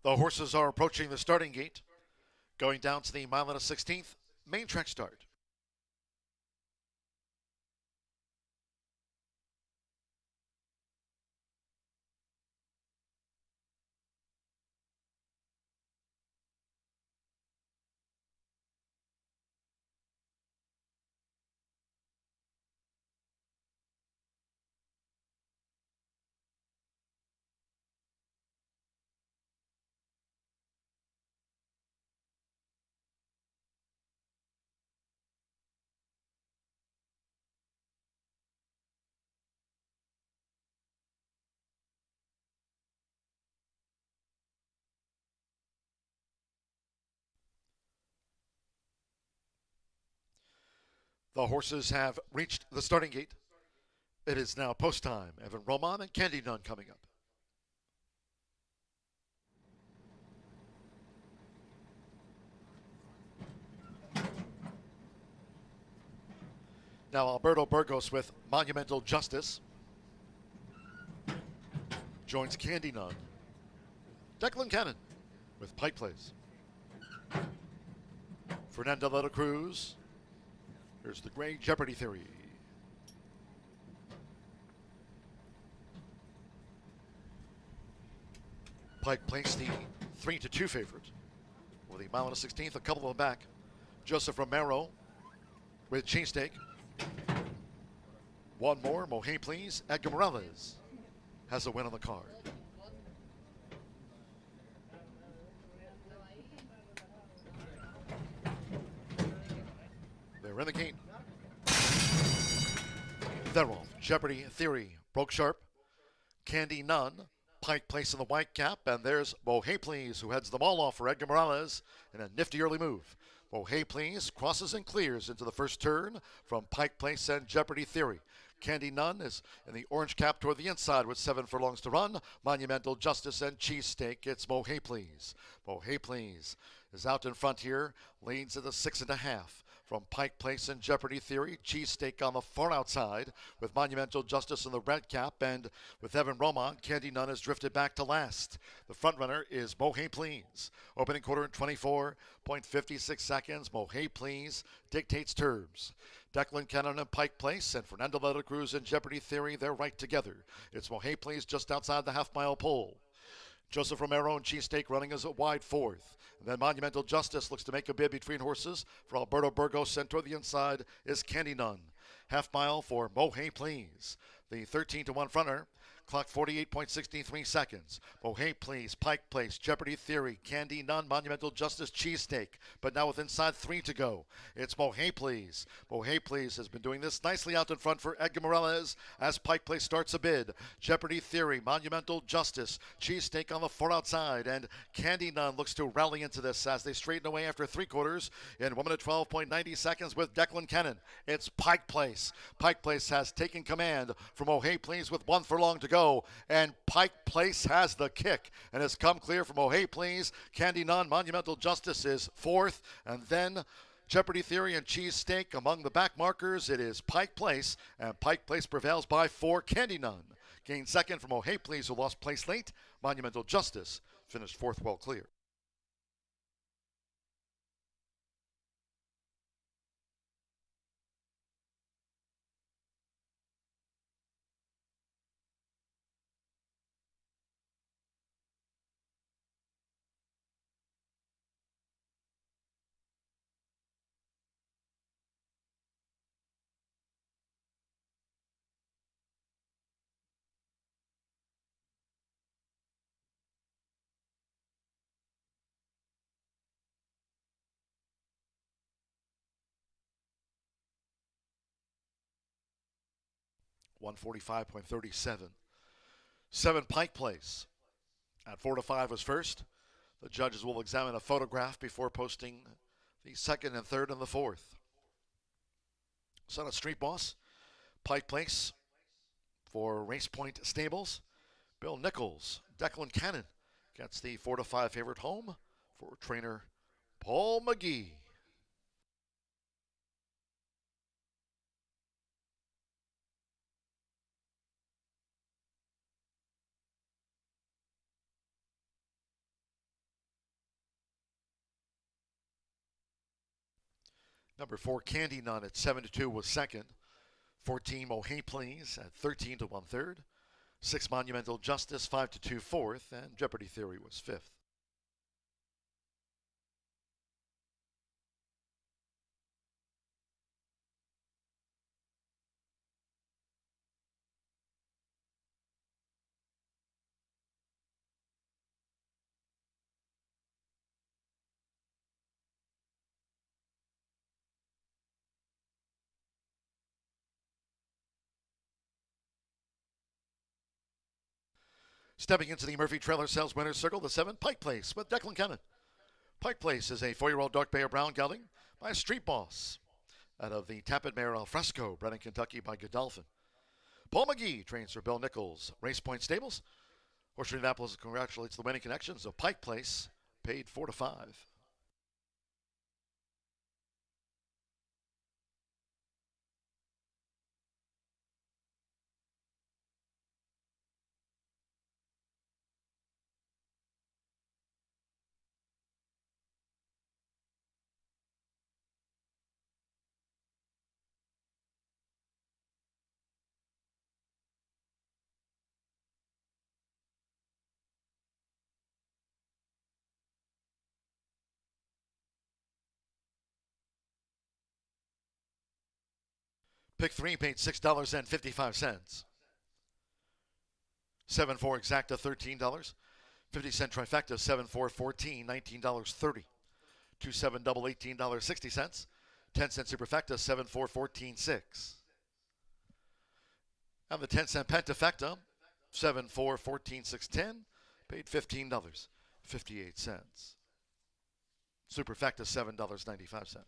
The horses are approaching the starting gate, going down to the mile and a 16th main track start. The horses have reached the starting gate. It is now post time. Evan Roman and Candy Nun coming up. Now Alberto Burgos with Monumental Justice. Joins Candy Nun. Declan Cannon with Pike Place. Fernando de la Cruz. Here's the Gray Jeopardy Theory. Pike Place, the 3-2 favorite. With the mile and a 16th, a couple of them back. Joseph Romero with Cheesesteak. One more, Mohe Please. Edgar Morales has a win on the card. They're in the gate. They're off. Jeopardy Theory broke sharp. Candy Nun. Pike Place in the white cap, and there's Mohe Please, who heads them all off for Edgar Morales in a nifty early move. Mohe Please crosses and clears into the first turn from Pike Place and Jeopardy Theory. Candy Nun is in the orange cap toward the inside with 7 furlongs to run. Monumental Justice and Cheesesteak. It's Mohe Please. Mohe Please is out in front here, leads at the 6.5. From Pike Place and Jeopardy Theory, Cheesesteak on the far outside with Monumental Justice in the red cap, and with Evan Roman, Candy Nun has drifted back to last. The front runner is Mohe Please. Opening quarter in 24.56 seconds. Mohe Please dictates terms. Declan Cannon and Pike Place and Fernando de la Cruz and Jeopardy Theory, they're right together. It's Mohe Please just outside the half-mile pole. Joseph Romero and Cheesesteak running as a wide fourth. And then Monumental Justice looks to make a bid between horses. For Alberto Burgos, and toward the inside is Candy Nun. Half mile for Mohe Please. The 13-1 fronter. Clock 48.63 seconds. Mohe Please, Pike Place, Jeopardy Theory, Candy Nun, Monumental Justice, Cheesesteak. But now with inside 3 to go. It's Mohe Please. Mohe Please has been doing this nicely out in front for Edgar Morales as Pike Place starts a bid. Jeopardy Theory, Monumental Justice, Cheesesteak on the far outside, and Candy Nun looks to rally into this as they straighten away after 3 quarters in 1 minute 12.90 seconds with Declan Cannon. It's Pike Place. Pike Place has taken command from Mohe Please with 1 furlong to go, and Pike Place has the kick and has come clear from Mohe Please. Candy Nun, Monumental Justice is 4th, and then Jeopardy Theory and Cheesesteak among the back markers. It is Pike Place, and Pike Place prevails by 4. Candy Nun gained 2nd from Mohe Please, who lost place late. Monumental Justice finished 4th well clear. $145.37. 7 Pike Place at 4 to 5 was first. The judges will examine a photograph before posting the 2nd and 3rd and the 4th. Son of Street Boss, Pike Place for Race Point Stables. Bill Nichols, Declan Cannon gets the 4 to 5 favorite home for trainer Paul McGee. Number 4, Candy Nun at 7 to 2 was second. 14, Mohe Please at 13 to 1/3. 6, Monumental Justice 5 to 2 4th, and Jeopardy Theory was 5th. Stepping into the Murphy Trailer Sales Winners Circle, the 7, Pike Place with Declan Cannon. Pike Place is a 4-year-old dark bay or brown gelding by Street Boss. Out of the Tapit Mare Al Fresco, bred in Kentucky by Godolphin. Paul McGee trains for Bill Nichols, Race Point Stables. Horseshoe Indianapolis congratulates the winning connections of Pike Place, paid 4-5. Pick 3 paid $6.55. 7-4 exacta $13. 50-cent trifecta 7-4 14 $19.30. 2-7 double $18.60. 10-cent superfecta 7-4 14 6. And the 10-cent pentafecta 7-4 14 6 10 paid $15.58. Superfecta $7.95.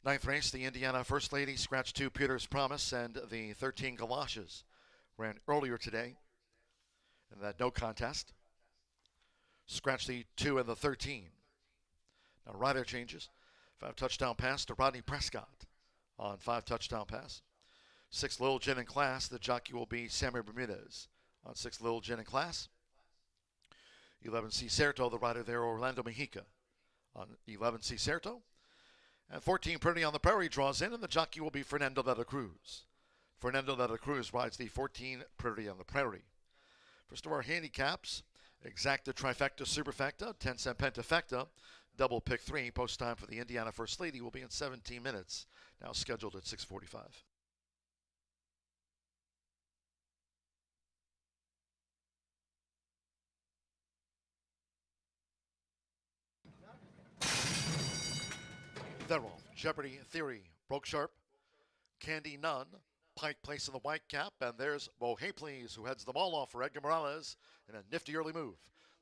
Ninth race, the Indiana First Lady, Scratch 2 Peter's Promise, and the 13 Galoshes ran earlier today in that no contest. Scratch the 2 and the 13. Now rider changes. 5 touchdown pass to Rodney Prescott on 5 touchdown pass. 6 Little Gin in Class. The jockey will be Sammy Bermudez on 6 Little Gin in Class. 11 Cicerto, the rider there, Orlando Mejica on 11 Cicerto. And 14 Pretty on the Prairie draws in, and the jockey will be Fernando de la Cruz. Fernando de la Cruz rides the 14 Pretty on the Prairie. First of our handicaps, exacta trifecta superfecta, 10-cent pentafecta, double pick 3. Post time for the Indiana First Lady will be in 17 minutes, now scheduled at 6:45. They're off. Jeopardy Theory broke sharp. Candy Nunn, Pike Place in the white cap, and there's Mo Hey Please, who heads them all off for Edgar Morales in a nifty early move.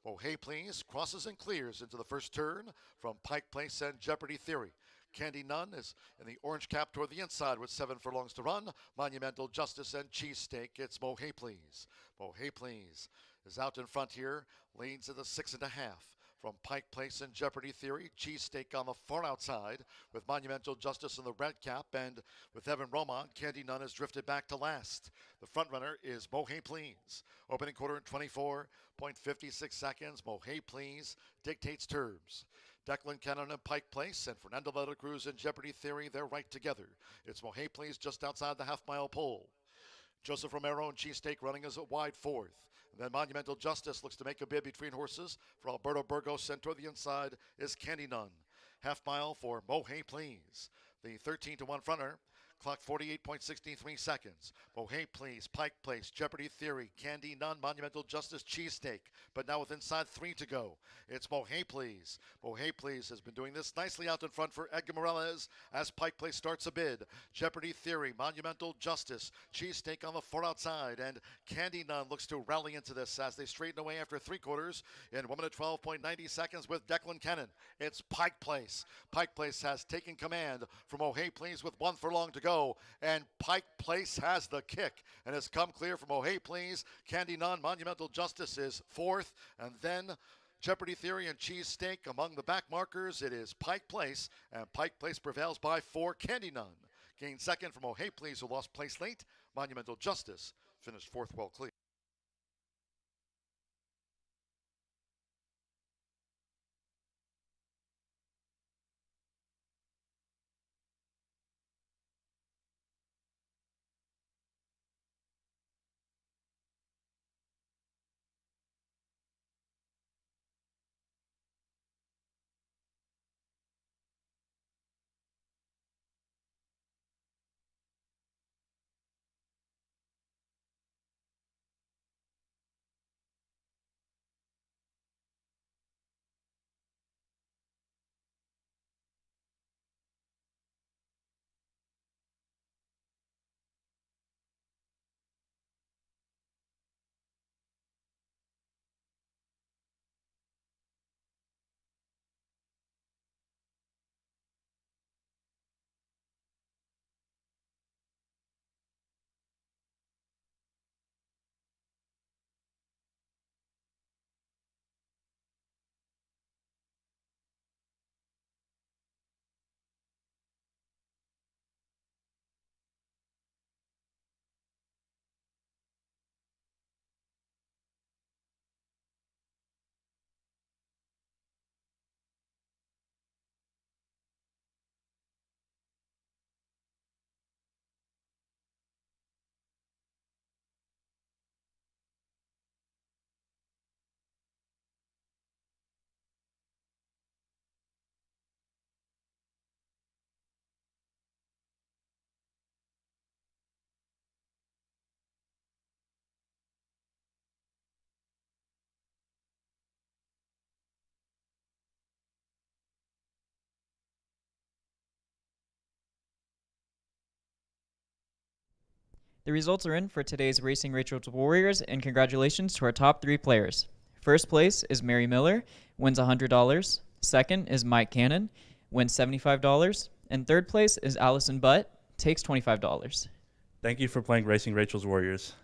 Mo Hey Please crosses and clears into the first turn from Pike Place and Jeopardy Theory. Candy Nunn is in the orange cap toward the inside with 7 furlongs to run. Monumental Justice and Cheesesteak. It's Mo Hey Please. Mo Hey Please is out in front here, leads at the 6.5. From Pike Place and Jeopardy Theory, Cheesesteak on the far outside with Monumental Justice in the red cap, and with Evan Romont, Candy Nunn has drifted back to last. The front runner is Mo Hey Please. Opening quarter in 24.56 seconds. Mo Hey Please dictates terms. Declan Cannon and Pike Place, and Fernando de la Cruz and Jeopardy Theory, they're right together. It's Mo Hey Please just outside the half-mile pole. Joseph Romero and Cheesesteak running as a wide fourth. And then Monumental Justice looks to make a bid between horses. For Alberto Burgos and toward the inside is Candy Nunn. Half mile for Mo Hey Please. The 13-1 fronter. Clock 48.63 seconds. Mo Hey Please, Pike Place, Jeopardy Theory, Candy Nunn, Monumental Justice, Cheesesteak. But now with inside 3 to go. It's Mo Hey Please. Mo Hey Please has been doing this nicely out in front for Edgar Morales as Pike Place starts a bid. Jeopardy Theory, Monumental Justice, Cheesesteak on the far outside, and Candy Nunn looks to rally into this as they straighten away after 3 quarters in 1 minute 12.90 seconds with Declan Cannon. It's Pike Place. Pike Place has taken command from Mo Hey Please with 1 furlong to go. And Pike Place has the kick and has come clear from Oh Hey Please. Candy Nunn, Monumental Justice is 4th, and then Jeopardy Theory and Cheesesteak among the back markers. It is Pike Place, and Pike Place prevails by 4. Candy Nunn gained 2nd from Oh Hey Please, who lost place late. Monumental Justice finished 4th, well clear. The results are in for today's Racing Rachel's Warriors, and congratulations to our top 3 players. First place is Mary Miller, wins $100. Second is Mike Cannon, wins $75. And third place is Allison Butt, takes $25. Thank you for playing Racing Rachel's Warriors.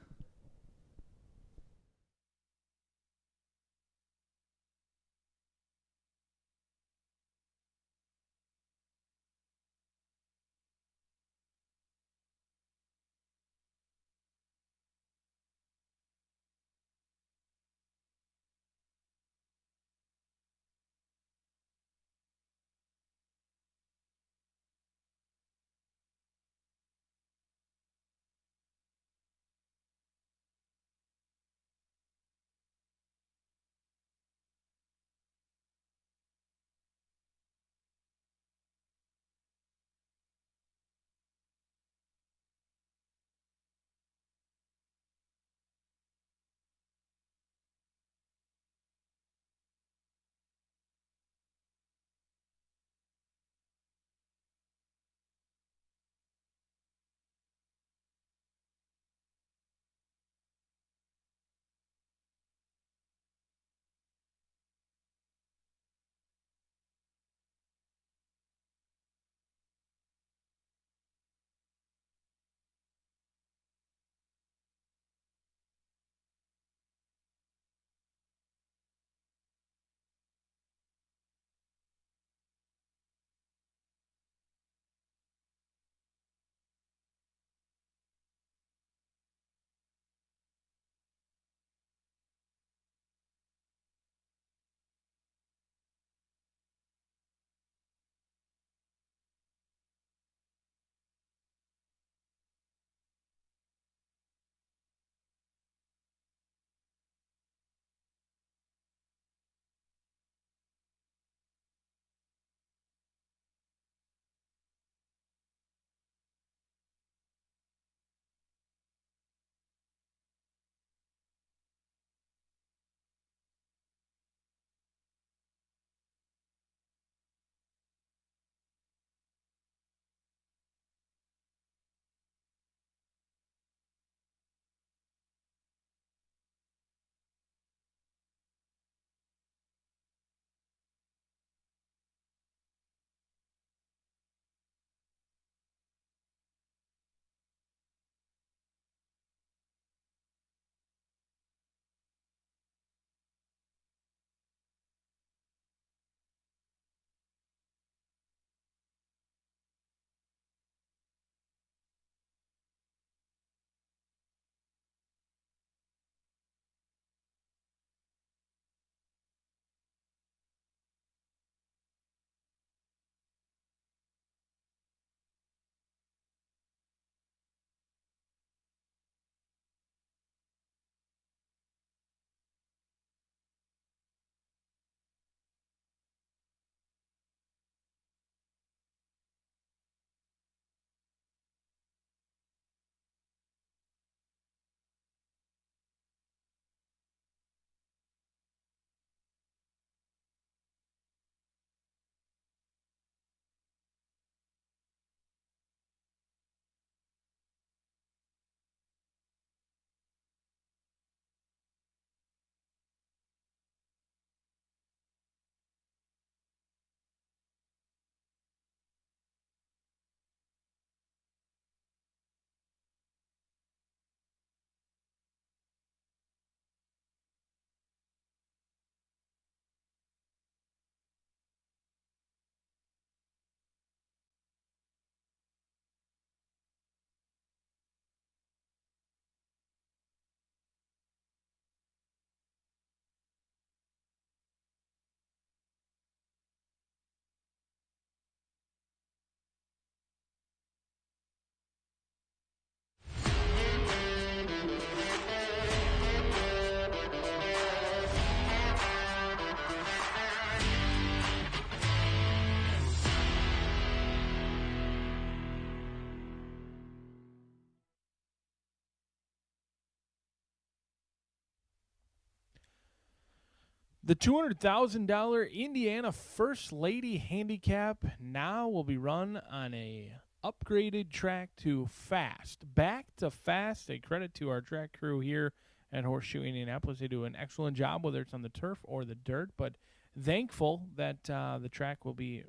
The $200,000 Indiana First Lady Handicap now will be run on a upgraded track to fast. Back to fast. A credit to our track crew here at Horseshoe Indianapolis. They do an excellent job, whether it's on the turf or the dirt, but thankful that the track will be,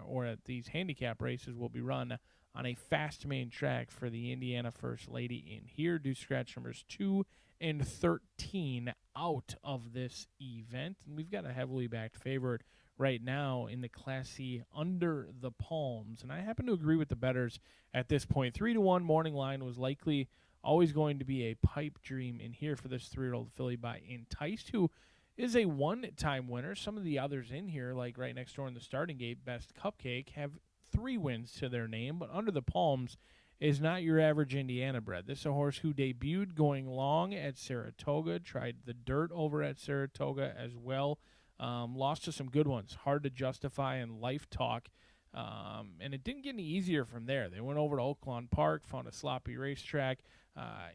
or at these handicap races, will be run on a fast main track for the Indiana First Lady in here. Do scratch numbers 2 and 13 out of this event. And we've got a heavily backed favorite right now in the Class C Under the Palms. And I happen to agree with the bettors at this point. 3-1 morning line was likely always going to be a pipe dream in here for this 3-year-old filly by Enticed, who is a one-time winner. Some of the others in here, like right next door in the starting gate, Best Cupcake, have 3 wins to their name, but Under the Palms is not your average Indiana bred. This is a horse who debuted going long at Saratoga, tried the dirt over at Saratoga as well, lost to some good ones, Hard to Justify and Life Talk, and it didn't get any easier from there. They went over to Oaklawn Park, found a sloppy racetrack.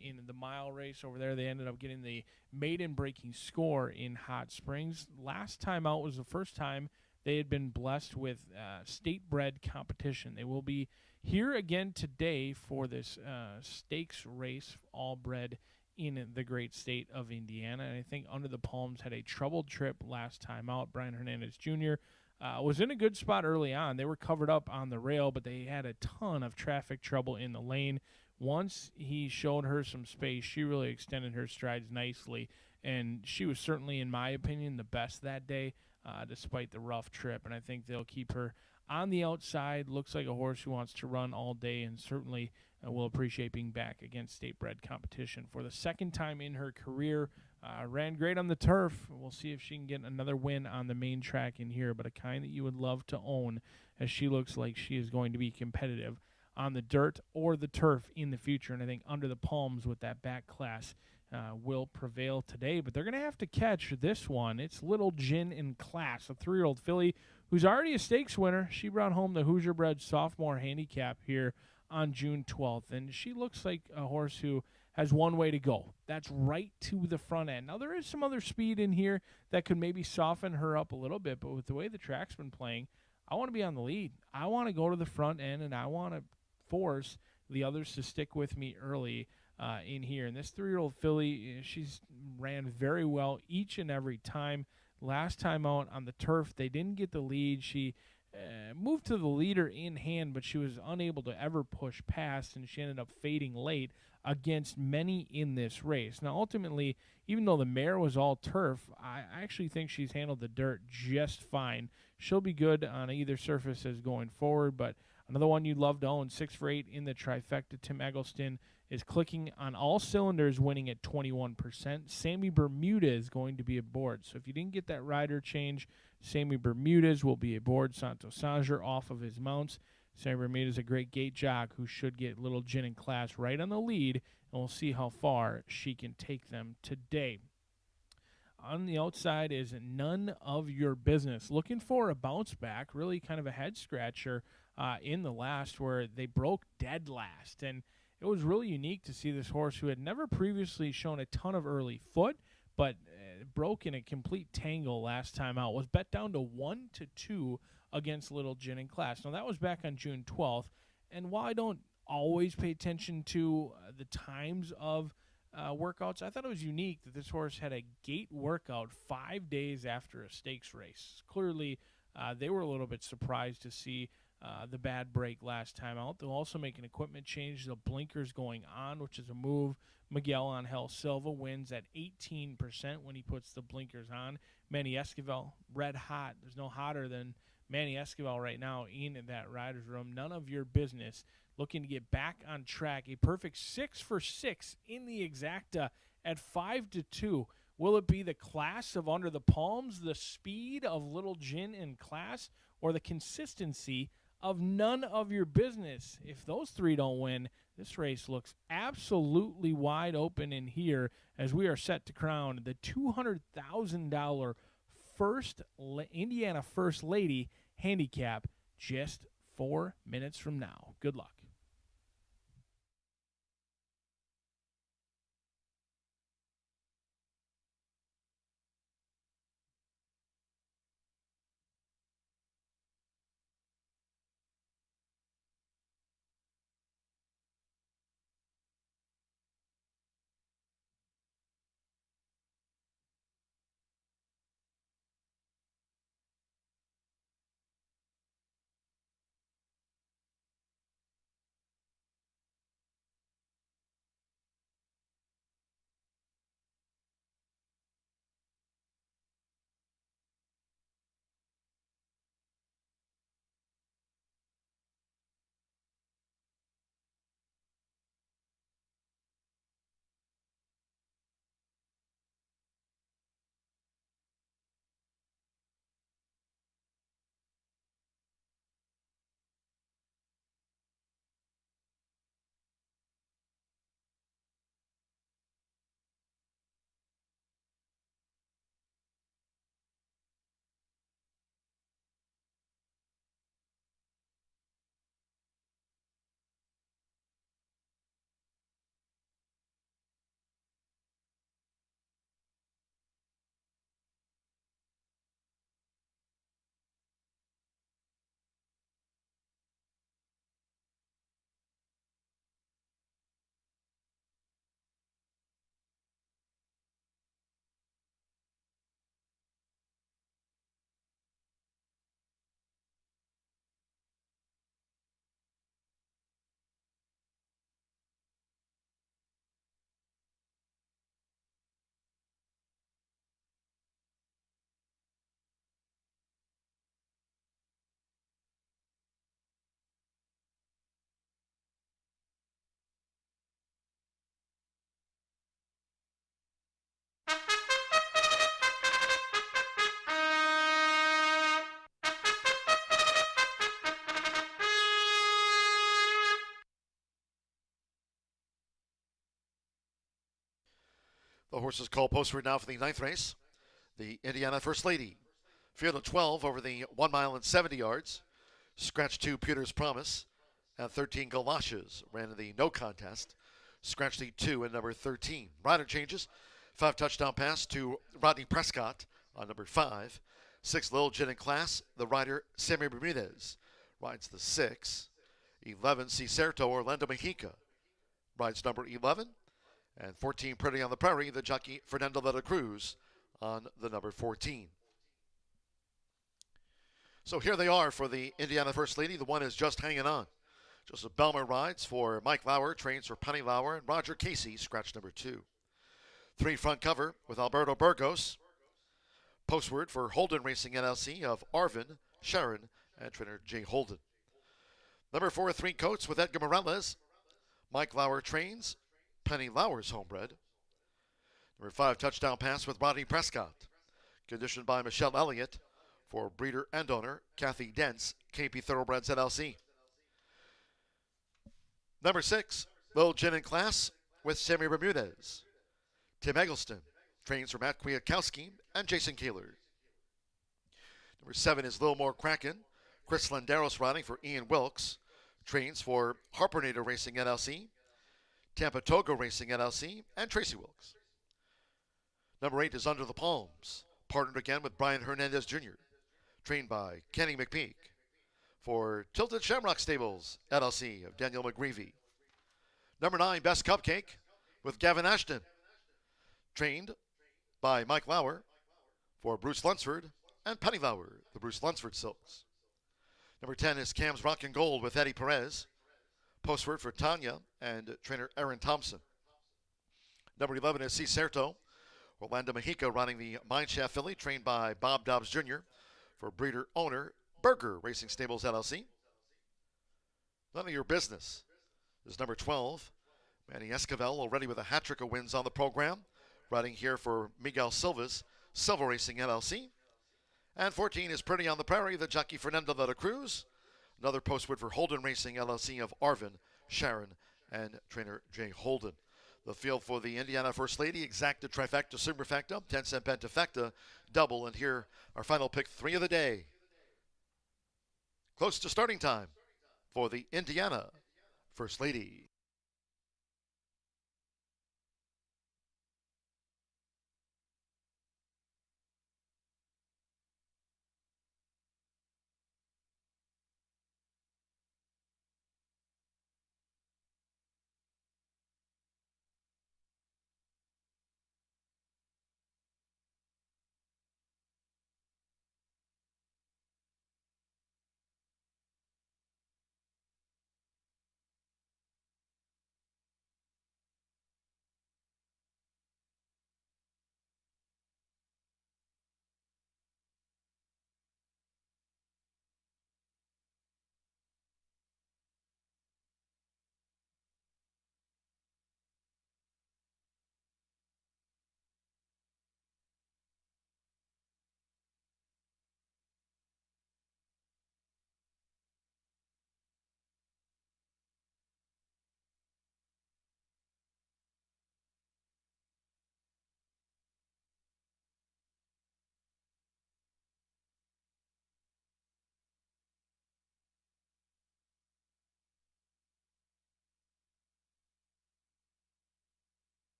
In the mile race over there, they ended up getting the maiden breaking score in Hot Springs. Last time out was the first time they had been blessed with state-bred competition. They will be here again today for this stakes race, all bred in the great state of Indiana. And I think Under the Palms had a troubled trip last time out. Brian Hernandez Jr. Was in a good spot early on. They were covered up on the rail, but they had a ton of traffic trouble in the lane. Once he showed her some space, she really extended her strides nicely, and she was certainly, in my opinion, the best that day, despite the rough trip. And I think they'll keep her on the outside. Looks like a horse who wants to run all day, and certainly will appreciate being back against state-bred competition for the second time in her career. Ran great on the turf. We'll see if she can get another win on the main track in here, but a kind that you would love to own, as she looks like she is going to be competitive on the dirt or the turf in the future. And I think Under the Palms with that back class will prevail today. But they're going to have to catch this one. It's Little Gin in Class, a 3-year-old filly who's already a stakes winner. She brought home the Hoosier bred sophomore handicap here on June 12th. And she looks like a horse who has one way to go. That's right to the front end. Now, there is some other speed in here that could maybe soften her up a little bit. But with the way the track's been playing, I want to be on the lead. I want to go to the front end, and I want to force the others to stick with me early in here. And this 3-year-old filly, she's ran very well each and every time. Last time out on the turf, they didn't get the lead. She moved to the leader in hand, but she was unable to ever push past, and she ended up fading late against many in this race. Now, ultimately, even though the mare was all turf, I actually think she's handled the dirt just fine. She'll be good on either surfaces going forward, but another one you'd love to own, 6 for 8 in the trifecta. Tim Eggleston is clicking on all cylinders, winning at 21%. Sammy Bermuda is going to be aboard. So if you didn't get that rider change, Sammy Bermudez will be aboard. Santos Sanger off of his mounts. Sammy Bermuda is a great gate jock who should get Little Gin in Class right on the lead, and we'll see how far she can take them today. On the outside is None of Your Business. Looking for a bounce back, really kind of a head scratcher in the last, where they broke dead last. And it was really unique to see this horse who had never previously shown a ton of early foot, but broke in a complete tangle last time out. Was bet down to 1-2 against Little Gin in Class. Now, that was back on June 12th. And while I don't always pay attention to the times of workouts, I thought it was unique that this horse had a gate workout 5 days after a stakes race. Clearly, they were a little bit surprised to see the bad break last time out. They'll also make an equipment change. The blinkers going on, which is a move. Miguel Angel Silva wins at 18% when he puts the blinkers on. Manny Esquivel, red hot. There's no hotter than Manny Esquivel right now in that rider's room. None of Your Business. Looking to get back on track. A perfect 6 for 6 in the exacta at 5-2. Will it be the class of Under the Palms, the speed of Little Gin in Class, or the consistency of None of Your Business? If those three don't win, this race looks absolutely wide open in here, as we are set to crown the $200,000 Indiana First Lady handicap just 4 minutes from now. Good luck. The horses call postward now for the 9th race. The Indiana First Lady. Field of 12 over the 1 mile and 70 yards. Scratch 2, Pewter's Promise. And 13, Galoshes ran in the no contest. Scratch the 2 and number 13. Rider changes. 5 touchdown pass to Rodney Prescott on number 5. 6, Lil Jen in Class. The rider, Sammy Bermudez, rides the 6. 11, Cicerto Orlando Mexica rides number 11. And 14, Pretty on the Prairie, the jockey Fernando de la Cruz on the number 14. So here they are for the Indiana First Lady. The one is just hanging on. Joseph Belmer rides for Mike Lauer, trains for Penny Lauer, and Roger Casey, scratch number 2. 3 front cover with Alberto Burgos. Postword for Holden Racing LLC of Arvin, Sharon, and trainer Jay Holden. Number 4, 3 coats with Edgar Morales. Mike Lauer trains, Penny Lauer's homebred. Number 5, touchdown pass with Rodney Prescott. Conditioned by Michelle Elliott for breeder and owner Kathy Dents, KP Thoroughbreds LLC. Number 6, Lil Jen in Class with Sammy Bermudez. Tim Eggleston trains for Matt Kwiatkowski and Jason Kaler. Number 7 is Lil More Kraken. Chris Landeros riding for Ian Wilkes. Trains for Harpernator Racing LLC, Tampa Togo Racing LLC, and Tracy Wilkes. Number 8 is Under the Palms. Partnered again with Brian Hernandez Jr. Trained by Kenny McPeak for Tilted Shamrock Stables LLC of Daniel McGreevy. Number 9, Best Cupcake with Gavin Ashton. Trained by Mike Lauer for Bruce Lunsford and Penny Lauer, the Bruce Lunsford Silks. Number 10 is Cam's Rock and Gold with Eddie Perez. Postword for Tanya and trainer Aaron Thompson. Number 11 is Cicerto. Orlando Mexica running the Mineshaft filly, trained by Bob Dobbs Jr. for breeder owner Berger Racing Stables LLC. None of your business is number 12. Manny Esquivel already with a hat trick of wins on the program. Riding here for Miguel Silva's Silva Racing LLC. And 14 is Pretty on the Prairie, the jockey Fernando de la Cruz. Another postword for Holden Racing LLC of Arvin, Sharon, and trainer Jay Holden. The field for the Indiana First Lady, exacta, trifecta, superfecta, 10-cent pentafecta, double. And here, our final pick 3 of the day. Close to starting time for the Indiana First Lady.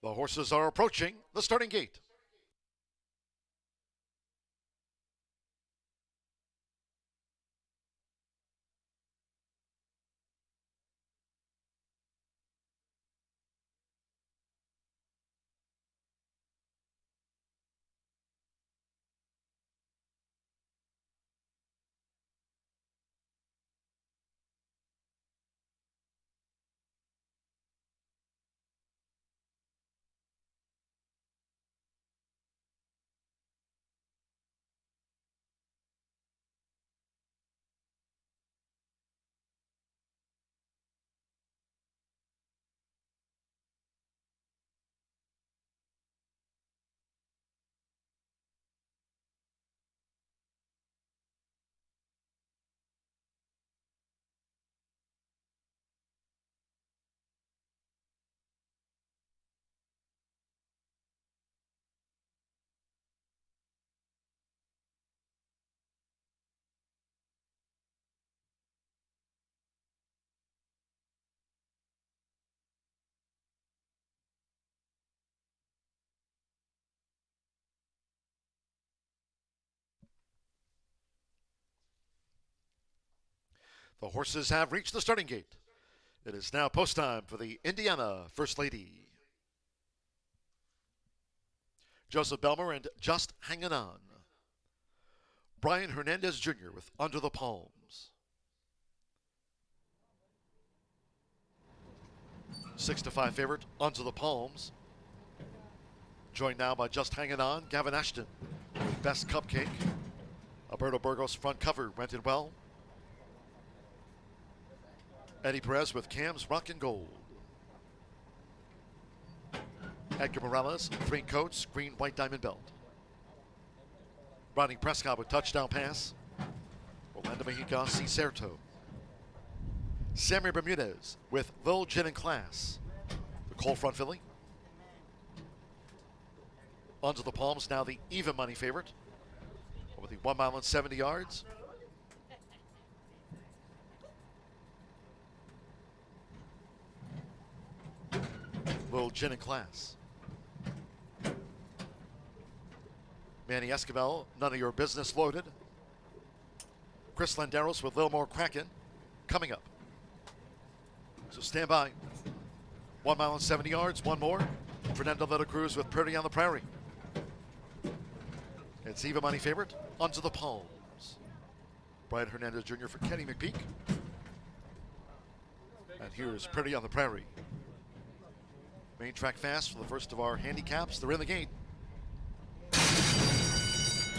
The horses are approaching the starting gate. The horses have reached the starting gate. It is now post time for the Indiana First Lady. Joseph Belmer and Just Hanging On. Brian Hernandez Jr. with Under the Palms. 6-5 favorite, Under the Palms. Joined now by Just Hanging On, Gavin Ashton with Best Cupcake. Alberto Burgos front cover, rented well. Eddie Perez with Cam's Rock and Gold. Edgar Morales, 3 coats, green, white diamond belt. Ronnie Prescott with touchdown pass. Orlando Mexica, Cicerto. Sammy Bermudez with Lil Gin and Class. The Cole front filly. Under the Palms, now the even money favorite. Over the 1 mile and 70 yards. Lil Gin and Class. Manny Esquivel, None of Your Business loaded. Chris Landeros with Lil More Kraken coming up. So stand by. 1 mile and 70 yards, one more. Fernando de la Cruz with Pretty on the Prairie. It's even money favorite, Under the Palms. Brian Hernandez Jr. for Kenny McPeak. And here's Pretty on the Prairie. Main track fast for the first of our handicaps. They're in the gate.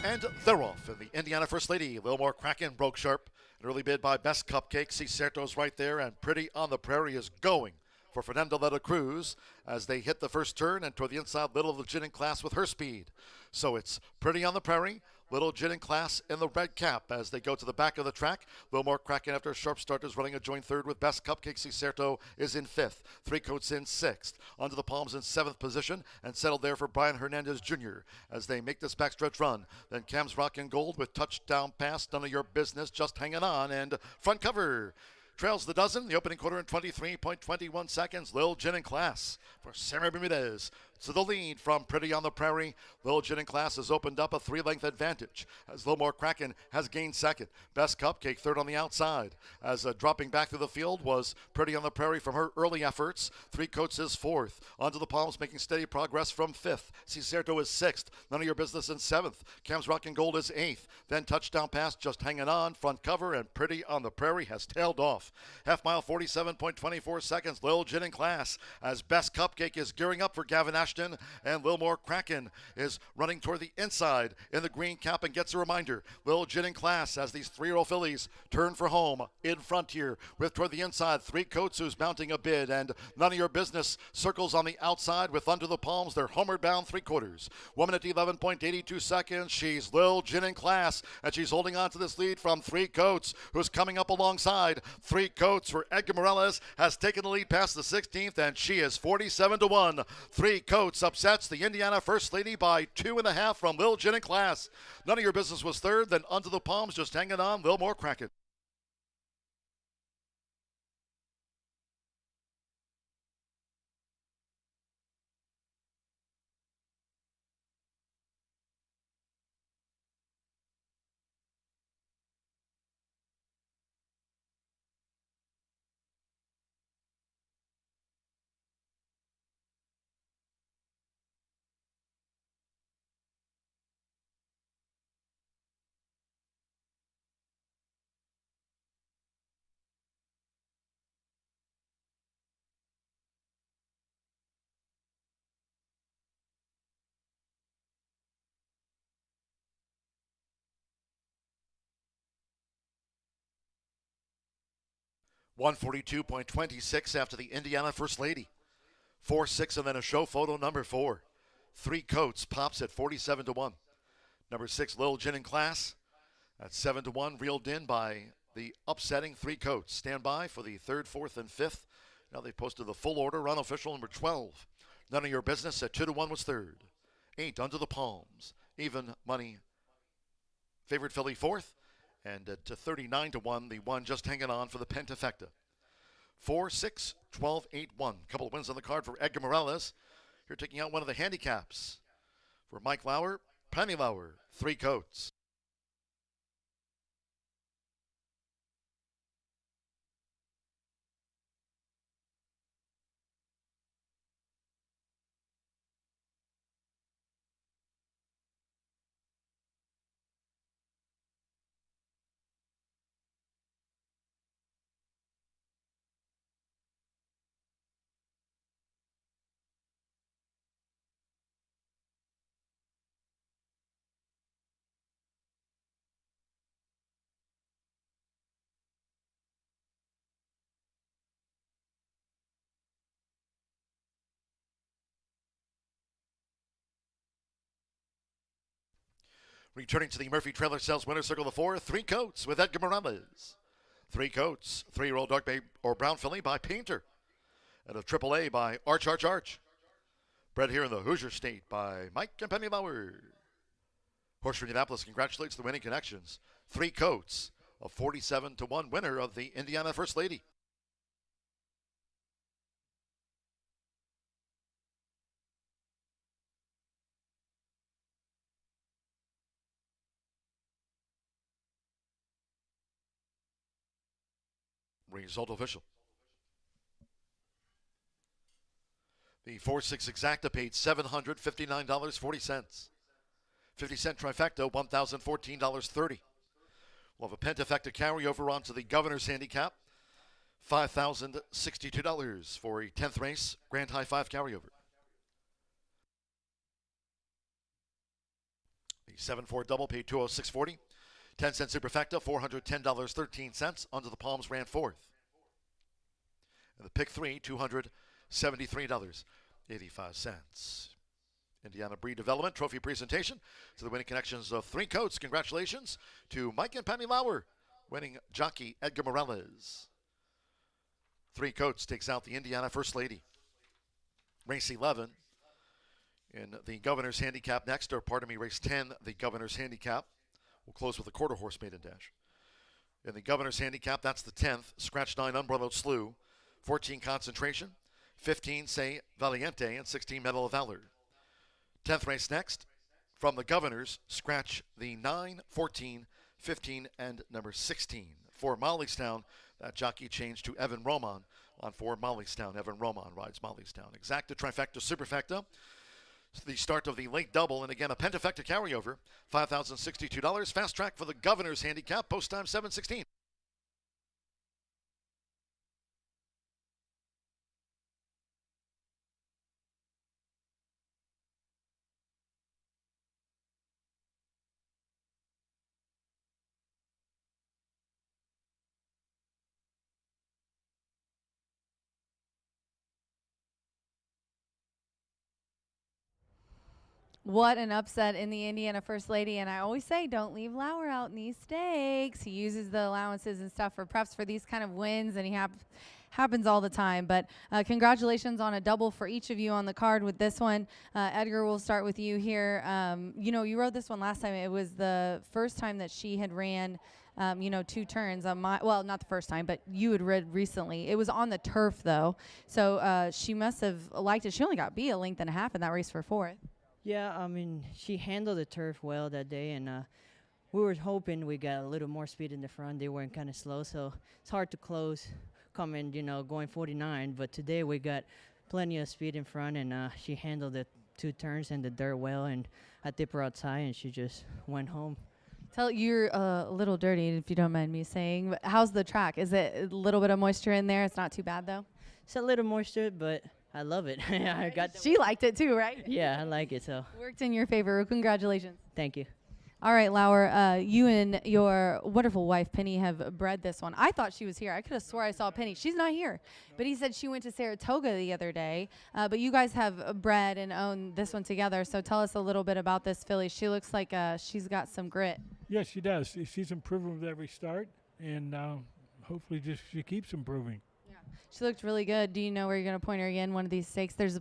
And they're off. And the Indiana First Lady, Lil More Kraken, broke sharp. An early bid by Best Cupcake. Cicerto's right there, and Pretty on the Prairie is going for Fernando de la Cruz as they hit the first turn and toward the inside, Little Gin and Class with her speed. So it's Pretty on the Prairie, Little Gin and Class in the red cap as they go to the back of the track. Lil More Kraken after a sharp start is running a joint third with Best Cupcake. Cicerto is in 5th. 3 coats in 6th. Under the Palms in 7th position and settled there for Brian Hernandez Jr. as they make this backstretch run. Then Cam's Rock and Gold with touchdown pass, None of Your Business, Just Hanging On, and front cover. Trails the dozen, the opening quarter in 23.21 seconds. Lil Gin and Class for Sammy Bermudez. To the lead from Pretty on the Prairie. Lil Gin and Class has opened up a 3-length advantage as Lil More Kraken has gained second. Best Cupcake third on the outside. As dropping back through the field was Pretty on the Prairie from her early efforts. 3 coats is 4th. Onto the Palms making steady progress from 5th. Cicerto is 6th. None of Your Business in 7th. Cam's Rock and Gold is 8th. Then touchdown pass, Just Hanging On, front cover, and Pretty on the Prairie has tailed off. Half mile, 47.24 seconds. Lil Gin and Class as Best Cupcake is gearing up for Gavin Ashton, and Lil More Kraken is running toward the inside in the green cap and gets a reminder. Lil Gin and Class as these 3-year-old fillies turn for home in front here with toward the inside 3 coats who's mounting a bid, and None of Your Business circles on the outside with Under the Palms. They're homeward bound 3/4. 1 minute 11.82 seconds. She's Lil Gin and Class and she's holding on to this lead from 3 coats who's coming up alongside. 3 coats for Edgar Morales has taken the lead past the 16th and she is 47-1. 3 coats upsets the Indiana First Lady by 2.5 from Lil Gin and Class. None of Your Business was third, then Under the Palms, Just Hanging On, Lil More Kraken. 142.26 after the Indiana First Lady. 4-6 and then a show photo number 4. 3 Coats pops at 47-1. Number 6 Little Gin in Class at 7-1, reeled in by the upsetting 3 Coats. Stand by for the 3rd, 4th, and 5th. Now they posted the full order. Run official number 12. None of Your Business at 2-1 was 3rd. 8 Under the Palms. Even money favorite filly 4th. And at 39-1, the 1 just hanging on for the Pentafecta. 4-6, 12, 8-1. Couple of wins on the card for Edgar Morales. Here taking out one of the handicaps for Mike Lauer, Penny Lauer, 3 Coats. Returning to the Murphy Trailer Sales Winner Circle of 4, 3 Coats with Edgar Morales. 3 Coats, 3-year-old dark bay or brown filly by Painter. And a AAA by Arch. Bred here in the Hoosier State by Mike and Penny Lauer. Horseshoe Indianapolis congratulates the winning connections. 3 Coats, a 47-1 winner of the Indiana First Lady. Result official. The 4-6 exacta paid $759.40. 50-cent trifecta, $1,014.30. We'll have a pentafecta carryover onto the Governor's Handicap, $5,062 for a 10th race Grand High 5 carryover. The 7-4 double paid $206.40. 10-cent superfecta, $410.13. Under the Palms ran 4th. And the pick 3, $273.85. Indiana Breed Development Trophy presentation to the winning connections of 3 Coats. Congratulations to Mike and Penny Lauer, winning jockey Edgar Morales. 3 Coats takes out the Indiana First Lady. Race 11 in the Governor's Handicap next, or pardon me, race 10, the Governor's Handicap. We'll close with a quarter horse maiden dash. In the Governor's Handicap, that's the 10th. Scratch 9, Unbridled Slew. 14, Concentration. 15, Say Valiente. And 16, Medal of Valor. 10th race next. From the Governors, scratch the 9, 14, 15, and number 16. For Mollystown, that jockey changed to Evan Roman on 4 Mollystown. Evan Roman rides Mollystown. Exacta, trifecta, superfecta. The start of the late double, and again a pentafecta carryover, $5,062. Fast track for the Governor's Handicap, post time 7:16. What an upset in the Indiana First Lady. And I always say, don't leave Lauer out in these stakes. He uses the allowances and stuff for preps for these kind of wins, and he happens all the time. But congratulations on a double for each of you on the card with this one. Edgar, we'll start with you here. You rode this one last time. It was the first time that she had ran 2 turns on well, not the first time, but you had rid recently. It was on the turf, though. So she must have liked it. She only got beat a length and a half in that race for 4th. Yeah, I mean, she handled the turf well that day, and we were hoping we got a little more speed in the front. They weren't kind of slow, so it's hard to close coming, going 49. But today we got plenty of speed in front, and she handled the 2 turns and the dirt well, and I tipped her outside, and she just went home. You're a little dirty, if you don't mind me saying. But how's the track? Is it a little bit of moisture in there? It's not too bad, though? It's a little moisture, but I love it. She liked it too, right? Yeah, I like it. So worked in your favor. Congratulations. Thank you. All right, Lauer, you and your wonderful wife, Penny, have bred this one. I thought she was here. I could have swore I saw Penny. She's not here. But he said she went to Saratoga the other day. But you guys have bred and owned this one together. So tell us a little bit about this filly. She looks like she's got some grit. Yes, she does. She's improving with every start, and hopefully just she keeps improving. She looked really good. Do you know where you're going to point her again one of these stakes? There's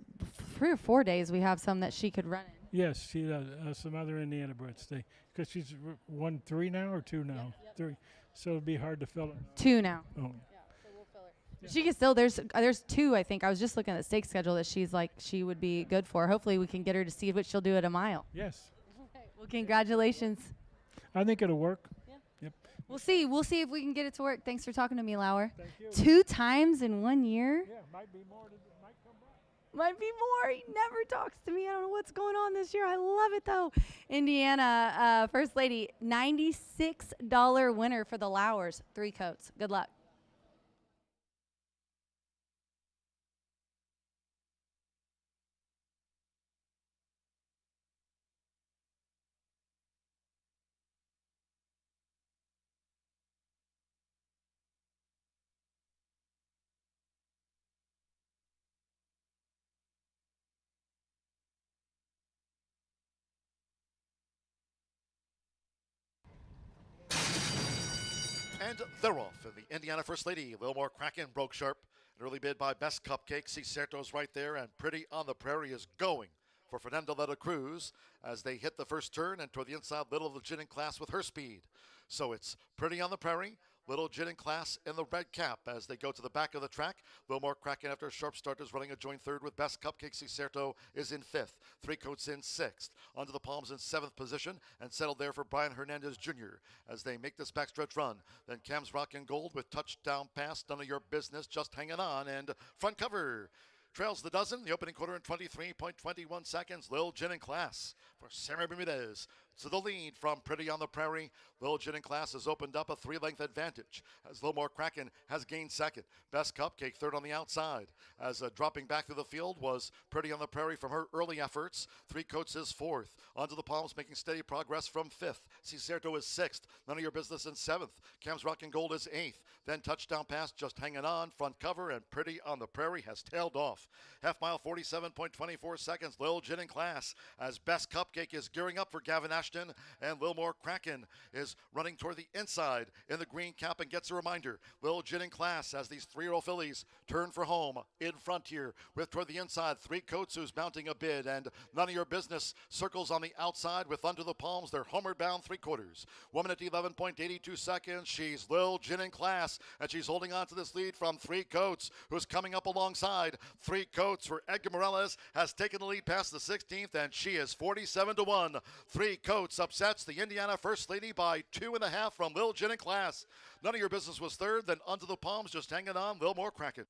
3 or 4 days we have some that she could run in. Yes, she does. Some other Indiana breds, because she's won 3 now or 2 now? Yep. 3. So it'd be hard to fill it. 2 now. Oh. Yeah, so we'll fill her. Yeah. She can still, there's 2, I think. I was just looking at the stake schedule that she's like, she would be good for. Hopefully we can get her to see what she'll do at a mile. Yes. Okay. Well, congratulations. I think it'll work. Yeah. Yep. We'll see. We'll see if we can get it to work. Thanks for talking to me, Lauer. Thank you. 2 times in 1 year? Yeah, might be more. Might come back. Might be more. He never talks to me. I don't know what's going on this year. I love it, though. Indiana First Lady, $96 winner for the Lauers. 3 coats. Good luck. And they're off. And the Indiana First Lady, a little more Kraken, broke sharp. An early bid by Best Cupcake. Cicerto's right there, and Pretty on the Prairie is going for Fernando de la Cruz as they hit the first turn and toward the inside, Little Legit in Class with her speed. So it's Pretty on the Prairie, Little Legit in Class in the red cap as they go to the back of the track. A little more Kraken after a sharp start is running a joint third with Best Cupcake. Cicerto is in 5th. 3 coats in 6th. Onto the Palms in 7th position and settled there for Brian Hernandez Jr. as they make this backstretch run. Then Cam's Rock and Gold with touchdown pass. None of your business, just hanging on. And front cover trails the dozen. The opening quarter in 23.21 seconds. Lil Gin in Class for Sarah Bermudez. To the lead from Pretty on the Prairie. Lil Gin in Class has opened up a 3-length advantage as Lil More Kraken has gained second. Best Cupcake third on the outside as dropping back through the field was Pretty on the Prairie from her early efforts. 3 coats is 4th. Onto the Palms making steady progress from 5th. Cicerto is 6th. None of your business in 7th. Cam's Rock and Gold is 8th. Then touchdown pass just hanging on. Front cover and Pretty on the Prairie has tailed off. Half mile 47.24 seconds. Lil Gin in Class as Best Cupcake is gearing up for Gavin Ashton. And Lil More Kraken is running toward the inside in the green cap and gets a reminder. Lil Gin in Class as these 3-year-old fillies turn for home in front here with toward the inside 3 coats who's mounting a bid, and None of Your Business circles on the outside with Under the Palms. They're homeward bound 3/4. 1 minute 11.82 seconds. She's Lil Gin in Class and she's holding on to this lead from 3 coats who's coming up alongside 3 coats where Edgar Morales has taken the lead past the 16th and she is 47-1. 3 coats upsets the Indiana First Lady by 2.5 from Lil Gin in Class. None of Your Business was third, then Under the Palms just hanging on. Lil More Kraken.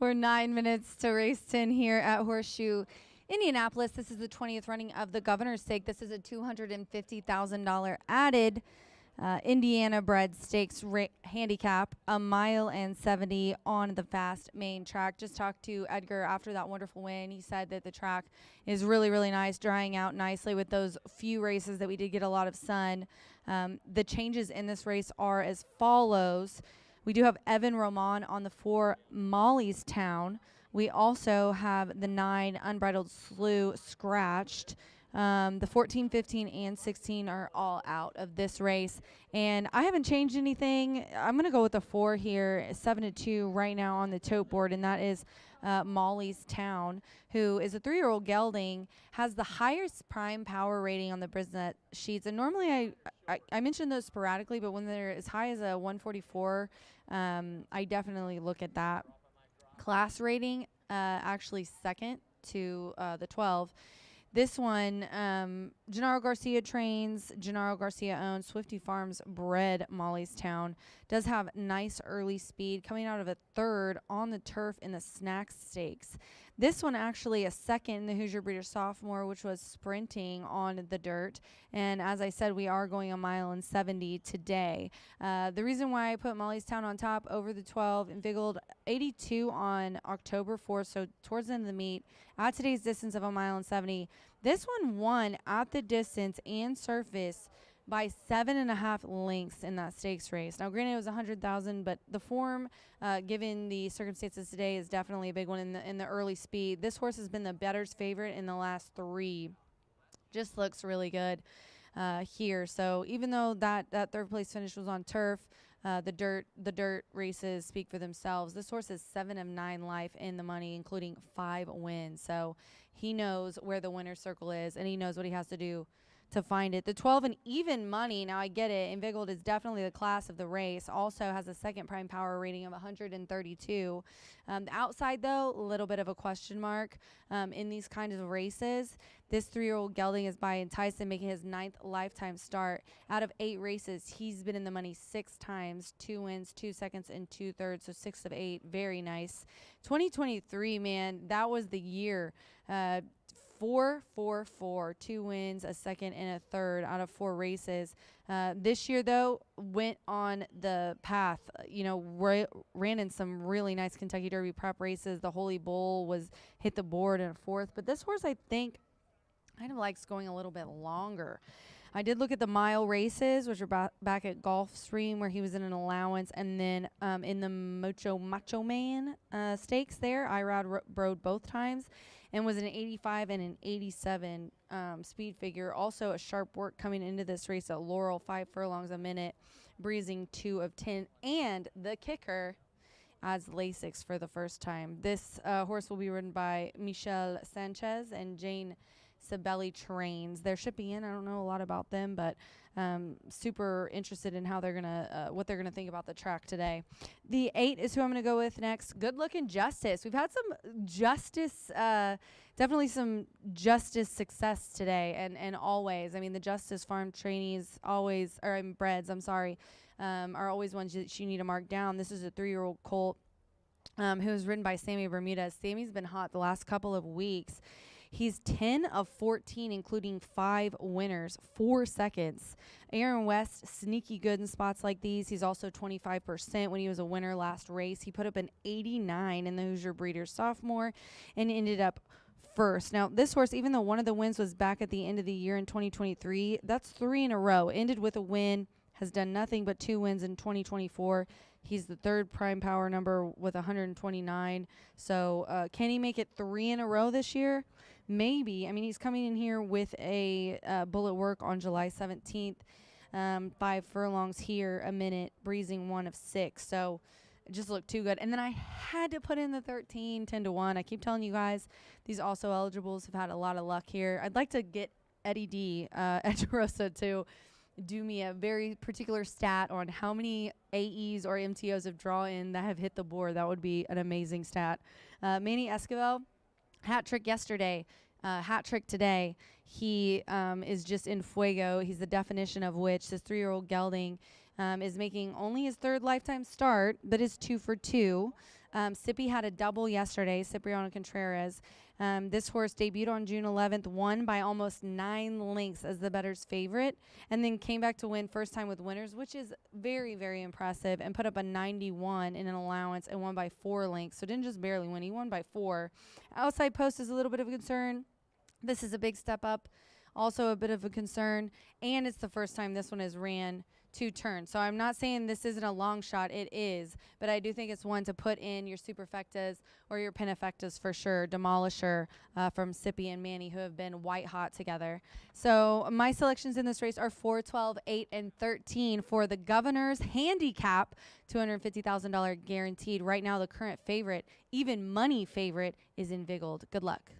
We're 9 minutes to race 10 here at Horseshoe Indianapolis. This is the 20th running of the Governor's Stake. This is a $250,000 added Indiana bred stakes handicap, a mile and 70 on the fast main track. Just talked to Edgar after that wonderful win. He said that the track is really, really nice, drying out nicely with those few races that we did get a lot of sun. The changes in this race are as follows. We do have Evan Roman on the 4 Molly's Town. We also have the 9 Unbridled Slew scratched. The 14, 15, and 16 are all out of this race. And I haven't changed anything. I'm going to go with the 4 here, 7-2 right now on the tote board, and that is Molly's Town, who is a 3-year-old gelding, has the highest prime power rating on the Brisnet sheets. And normally I mention those sporadically, but when they're as high as a 144, I definitely look at that. Class rating, actually second to the 12. This one, Gennaro Garcia trains, Gennaro Garcia owns, Swifty Farms bred Molly's Town. Does have nice early speed, coming out of a 3rd on the turf in the Snack Stakes. This one actually a 2nd in the Hoosier Breeder Sophomore, which was sprinting on the dirt. And as I said, we are going a mile and 70 today. The reason why I put Molly's Town on top over the 12, inveigled 82 on October 4th, so towards the end of the meet, at today's distance of a mile and 70. This one won at the distance and surface by 7.5 lengths in that stakes race. Now, granted, it was 100,000, but the form, given the circumstances today, is definitely a big one in the early speed. This horse has been the bettor's favorite in the last 3. Just looks really good here. So even though that 3rd place finish was on turf, the dirt races speak for themselves. This horse is 7 of 9 life in the money, including 5 wins. So he knows where the winner's circle is, and he knows what he has to do to find it. The 12 and even money, now I get it, Inveigled is definitely the class of the race, also has a 2nd prime power rating of 132. The outside, though, a little bit of a question mark in these kinds of races. This 3-year-old gelding is by Tyson, making his 9th lifetime start. Out of 8 races, he's been in the money 6 times, 2 wins, 2 seconds, and 2 thirds, so 6 of 8. Very nice. 2023, man, that was the year. 4, 4, 4, 2 wins, a 2nd, and a 3rd out of 4 races. This year, though, went on the path. Ran in some really nice Kentucky Derby prep races. The Holy Bull hit the board in a 4th. But this horse, I think, kind of likes going a little bit longer. I did look at the mile races, which are back at Gulfstream, where he was in an allowance, and then in the Macho Man stakes there, Irod rode both times and was an 85 and an 87 speed figure. Also a sharp work coming into this race at Laurel, 5 furlongs a minute, breezing 2 of 10, and the kicker adds Lasix for the first time. This horse will be ridden by Michelle Sanchez and Jane Sabelli trains. They're shipping in. I don't know a lot about them, but super interested in how they're gonna what they're gonna think about the track today. The 8 is who I'm gonna go with next. Good looking Justice. We've had some Justice, definitely some Justice success today, and always. I mean, the Justice Farm trainees always, or breds, I'm sorry, are always ones that you need to mark down. This is a 3-year-old colt who was ridden by Sammy Bermudez. Sammy's been hot the last couple of weeks. He's 10 of 14, including 5 winners, 4 seconds. Aaron West, sneaky good in spots like these. He's also 25% when he was a winner last race. He put up an 89 in the Hoosier Breeder Sophomore and ended up first. Now, this horse, even though one of the wins was back at the end of the year in 2023, that's 3 in a row. Ended with a win, has done nothing but 2 wins in 2024. He's the 3rd prime power number with 129. So can he make it 3 in a row this year? Maybe. I mean, he's coming in here with a bullet work on July 17th. 5 furlongs here, a minute, breezing 1 of 6. So it just looked too good. And then I had to put in the 13, 10-1. I keep telling you guys, these also eligibles have had a lot of luck here. I'd like to get Eddie D. Edgerosa to do me a very particular stat on how many AEs or MTOs have drawn in that have hit the board. That would be an amazing stat. Manny Esquivel, hat trick yesterday, hat trick today. He is just in fuego. He's the definition of which this 3-year-old gelding is making only his 3rd lifetime start, but is 2 for 2. Sippy had a double yesterday, Cipriano Contreras. This horse debuted on June 11th, won by almost 9 lengths as the bettor's favorite, and then came back to win first time with winners, which is very, very impressive, and put up a 91 in an allowance and won by 4 lengths. So didn't just barely win, he won by 4. Outside post is a little bit of a concern. This is a big step up, also a bit of a concern, and it's the first time this one has ran 2 turns. So I'm not saying this isn't a long shot. It is, but I do think it's one to put in your superfectas or your pinafectas for sure. Demolisher from Sippy and Manny, who have been white hot together. So my selections in this race are 4, 12, 8, and 13 for the Governor's handicap, $250,000 guaranteed. Right now, the current favorite, even money favorite, is Invigiled. Good luck.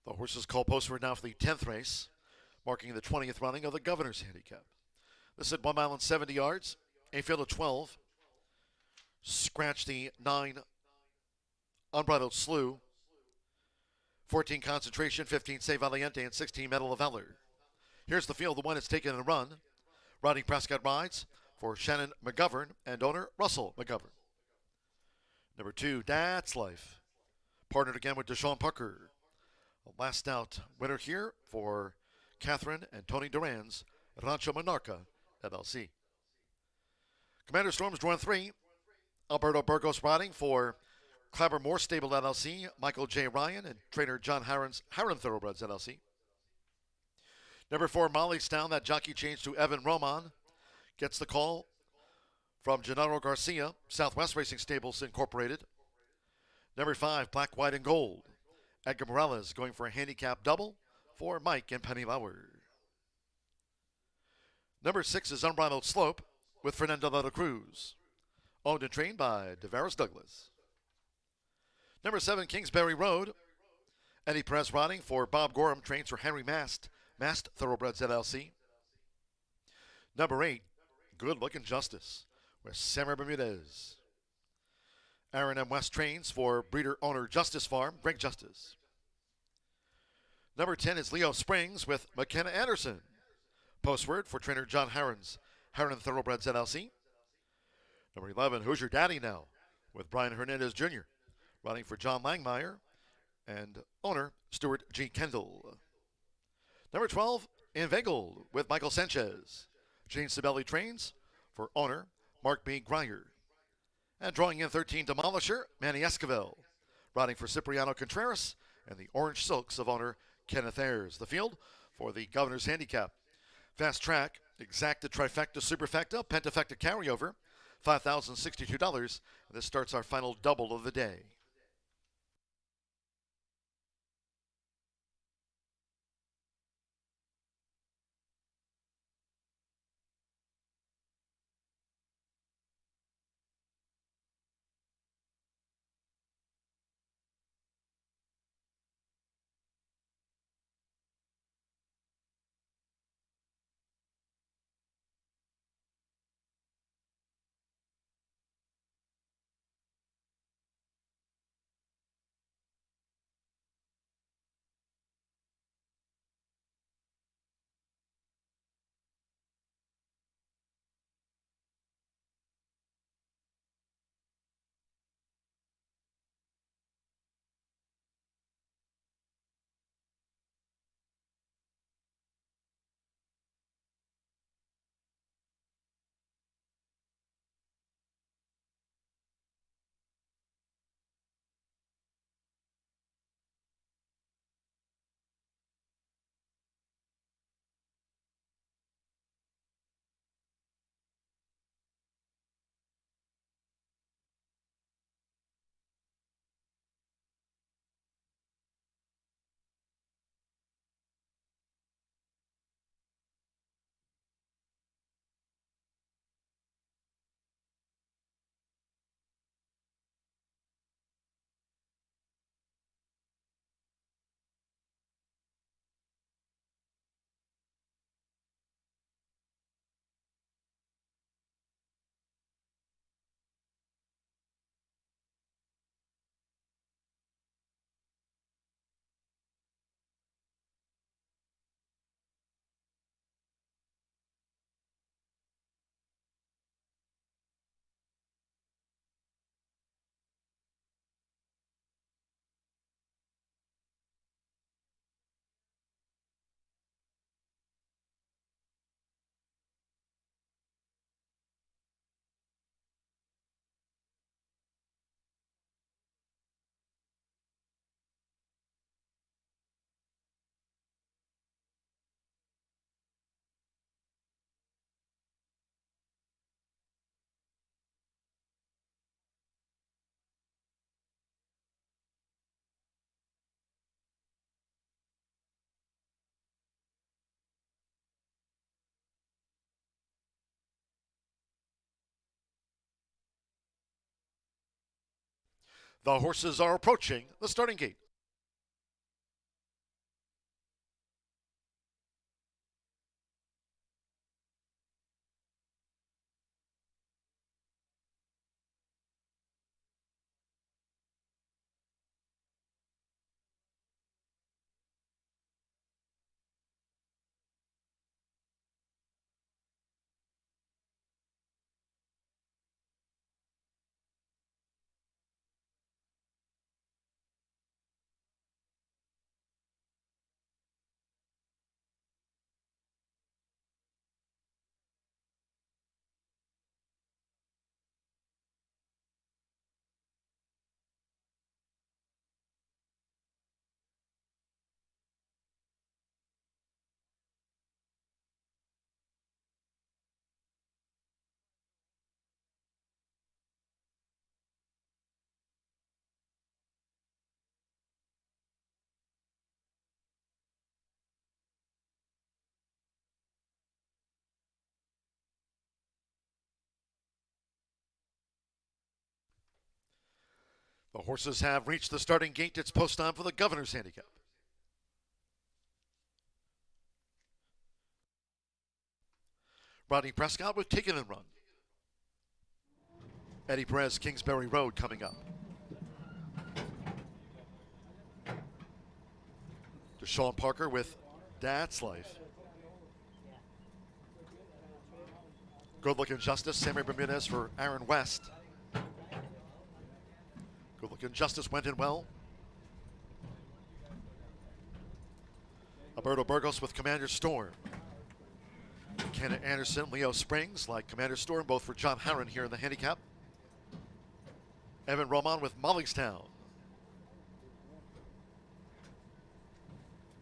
The horses call posted now for the 10th race, marking the 20th running of the Governor's Handicap. This at 1 mile and 70 yards, a field of 12. Scratch the 9 Unbridled Slew, 14 Concentration, 15 Se Valiente, and 16 Medal of Valor. Here's the field, the one that's taken a run. Rodney Prescott rides for Shannon McGovern and owner Russell McGovern. Number 2, That's Life, partnered again with Deshaun Parker. A last out winner here for Catherine and Tony Duran's Rancho Monarca LLC. Commander Storms drawn 3. Alberto Burgos riding for Clabber Moore Stable LLC, Michael J. Ryan and trainer John Harron's Harron Thoroughbreds LLC. Number 4, Molly's Town, that jockey changed to Evan Roman, gets the call from Gennaro Garcia, Southwest Racing Stables Incorporated. Number 5, Black, White, and Gold, Edgar Morales going for a handicap double for Mike and Penny Lauer. Number 6 is Unbridled Slope with Fernando de la Cruz, owned and trained by Devaris Douglas. Number 7, Kingsbury Road, Eddie Perez riding for Bob Gorham, trains for Henry Mast Masked Thoroughbreds LLC. Number 8, Good Looking Justice with Samar Bermudez. Aaron M. West trains for breeder owner Justice Farm, Greg Justice. Number 10 is Leo Springs with McKenna Anderson. Postword for trainer John Herons, Heron Thoroughbreds LLC. Number 11, Who's Your Daddy Now? With Brian Hernandez Jr., running for John Langmeyer and owner Stuart G. Kendall. Number 12, Inveigled with Michael Sanchez. Gene Sibeli trains for owner Mark B. Grier. And drawing in 13, Demolisher, Manny Esquivel, riding for Cipriano Contreras and the Orange Silks of owner Kenneth Ayers. The field for the Governor's Handicap. Fast Track, Exacta Trifecta Superfecta Pentafecta Carryover, $5,062. This starts our final double of the day. The horses are approaching the starting gate. The horses have reached the starting gate. It's post time for the Governor's Handicap. Rodney Prescott with Take It and Run. Eddie Perez, Kingsbury Road coming up. Deshaun Parker with Dad's Life. Good Looking Justice, Sammy Bermudez for Aaron West. Good Looking Justice went in well. Alberto Burgos with Commander Storm. Kenna Anderson, Leo Springs, like Commander Storm, both for John Harron here in the handicap. Evan Roman with Mollystown.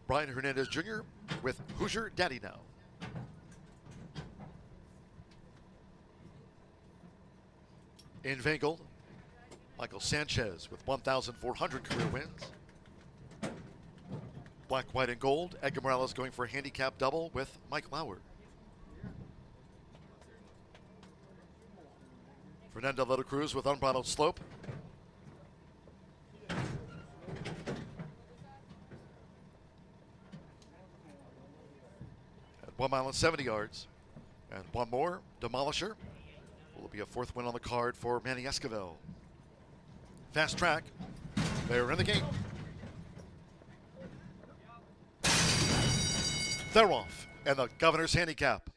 Brian Hernandez Jr. with Hoosier Daddy Now. Inveigled, Michael Sanchez with 1,400 career wins. Black, White, and Gold, Edgar Morales going for a handicap double with Mike Lauer. Fernando Little Cruz with Unbridled Slope. At 1 mile and 70 yards. And one more, Demolisher. Will be a fourth win on the card for Manny Esquivel. Fast Track. They're in the game. They're off. And the Governor's Handicap.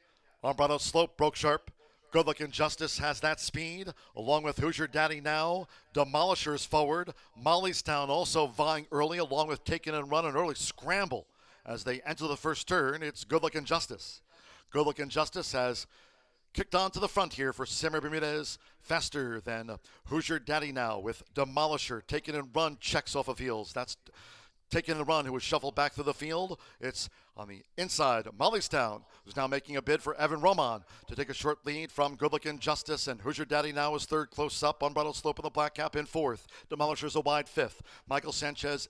Unbridled Slope broke sharp. Good Looking Justice has that speed, along with Hoosier Daddy Now. Demolishers forward. Mollystown also vying early, along with Taking and Run, an early scramble. As they enter the first turn, it's Good Looking Justice. Good Looking Justice has kicked on to the front here for Sammy Bermudez. Faster than Hoosier Daddy Now with Demolisher. Taking and Run checks off of heels. That's Taking and Run, who was shuffled back through the field. It's on the inside, Mollystown, who's now making a bid for Evan Roman to take a short lead from Good Looking Justice, and Hoosier Daddy Now is third, close up. Unbridled Slope in the black cap in fourth. Demolisher's a wide fifth. Michael Sanchez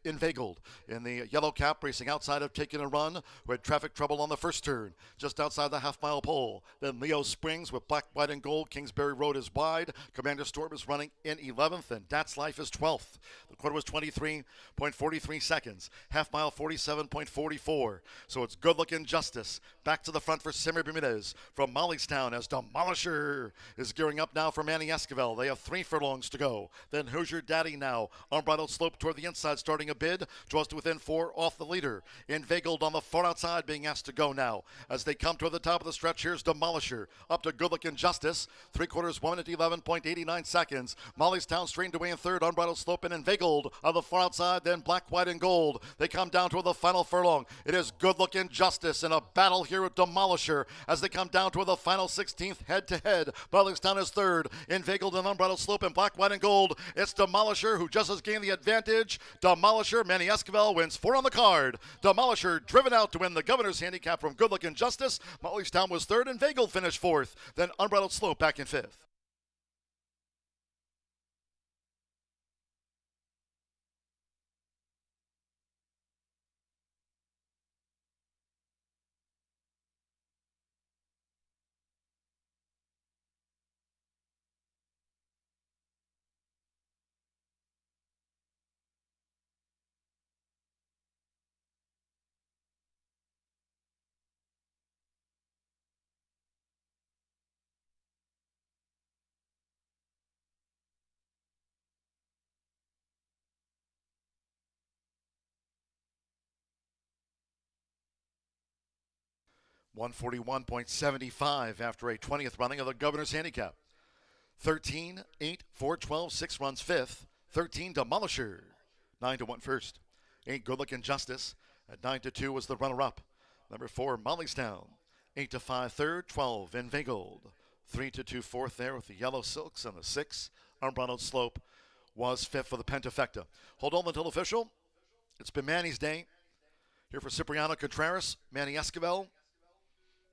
inveigled in the yellow cap, racing outside of Taking a Run, who had traffic trouble on the first turn, just outside the half-mile pole. Then Leo Springs with Black, White, and Gold. Kingsbury Road is wide. Commander Storm is running in 11th, and That's Life is 12th. The quarter was 23.43 seconds. Half-mile 47.44. So it's Good Looking Justice back to the front for Sammy Bermudez from Mollystown, as Demolisher is gearing up now for Manny Esquivel. They have 3 furlongs to go. Then Hoosier Daddy Now. Unbridled Slope toward the inside, starting a bid, draws to within 4 off the leader. Inveigled on the far outside, being asked to go now. As they come toward the top of the stretch, here's Demolisher up to Good Looking Justice. 3/4, 1 minute 11.89 seconds. Mollystown straightened away in third. Unbridled Slope and Inveigled on the far outside. Then Black, White, and Gold. They come down toward the final furlong. It is Good Looking Justice in a battle here with Demolisher as they come down toward the final 16th head to head. Mollystown is third. Inveigled and Unbridled Slope and Black, White, and Gold. It's Demolisher who just has gained the advantage. Demolisher, Manny Esquivel wins 4 on the card. Demolisher driven out to win the Governor's Handicap from Good Looking Justice. Mollystown was third, and Inveigled finished fourth. Then Unbridled Slope back in fifth. $141.75 after a 20th running of the Governor's Handicap. 13, 8, 4, 12, 6 runs fifth. 13, Demolisher. 9-1 first. 8, Good Looking Justice. At 9-2 was the runner-up. Number 4, Mollystown. 8-5 third. 12, Inveigled. 3-2 fourth there with the Yellow Silks, and the 6, Unbridled Slope, was fifth for the Pentafecta. Hold on until official. It's been Manny's day. Here for Cipriano Contreras, Manny Esquivel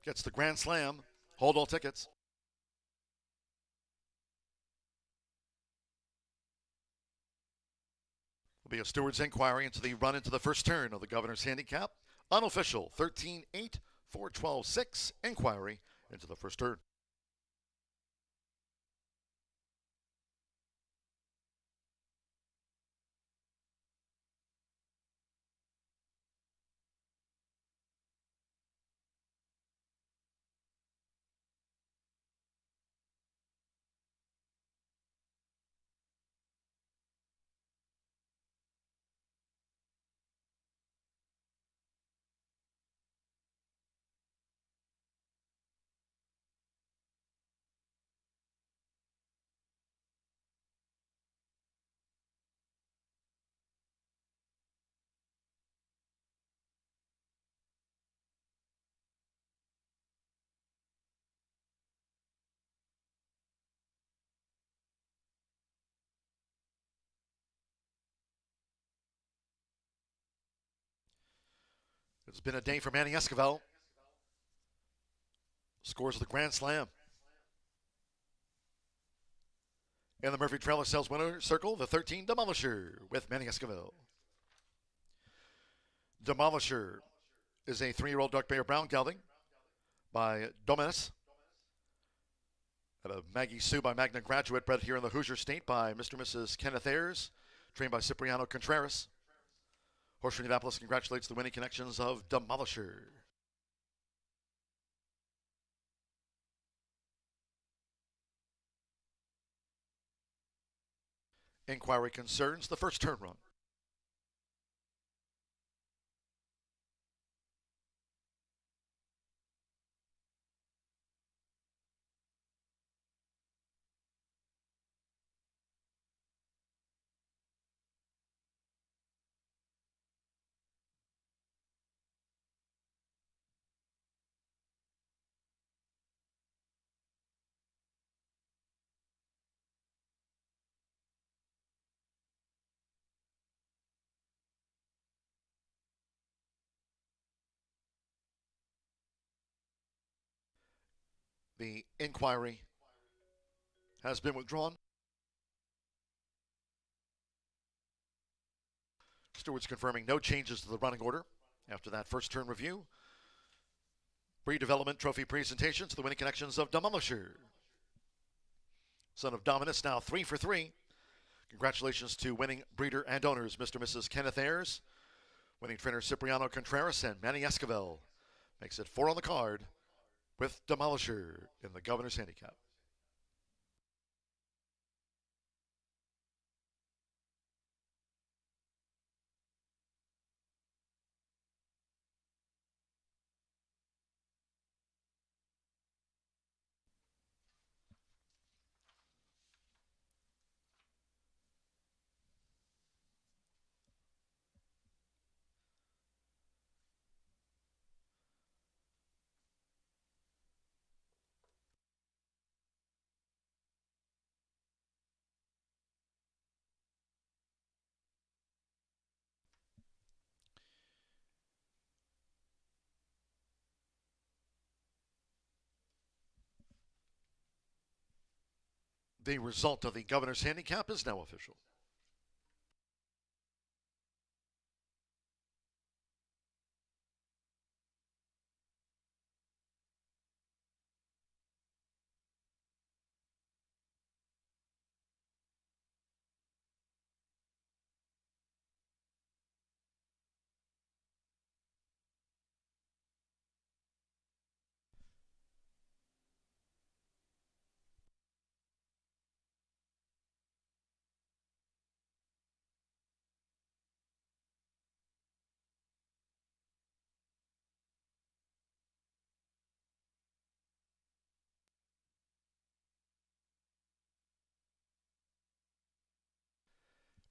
gets the Grand Slam. Hold all tickets. Will be a steward's inquiry into the run into the first turn of the Governor's Handicap. Unofficial 13-8, 4-12-6 inquiry into the first turn. It's been a day for Manny Esquivel. Scores the Grand Slam. In the Murphy Trailer Sales Winner Circle, the 13 Demolisher with Manny Esquivel. Demolisher is a 3-year-old dark Bear Brown gelding by Dominus. And a Maggie Sue by Magna graduate, bred here in the Hoosier State by Mr. and Mrs. Kenneth Ayers, trained by Cipriano Contreras. Horseshoe Indianapolis congratulates the winning connections of Demolisher. Inquiry concerns the first turn run. The inquiry has been withdrawn. Stewards confirming no changes to the running order after that first turn review. Breed development trophy presentation to the winning connections of Demolisher. Son of Dominus, now 3 for 3. Congratulations to winning breeder and owners, Mr. and Mrs. Kenneth Ayers. Winning trainer Cipriano Contreras and Manny Esquivel. Makes it 4 on the card with Demolisher in the Governor's Handicap. The result of the Governor's Handicap is now official.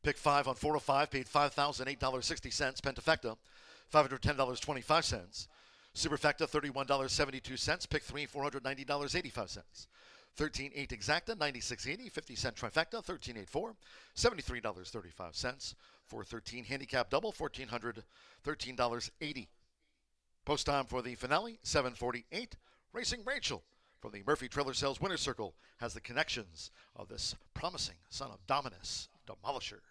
Pick 5 on 4 of 5, paid $5,008.60. Pentafecta, $510.25. Superfecta, $31.72. Pick 3, $490.85. 13.8 exacta, $96.80. 50-cent trifecta, $13.84. $73.35. 413 handicap double, $1,413.80. Post time for the finale, 7:48. Racing Rachel from the Murphy Trailer Sales Winner's Circle has the connections of this promising son of Dominus, Demolisher.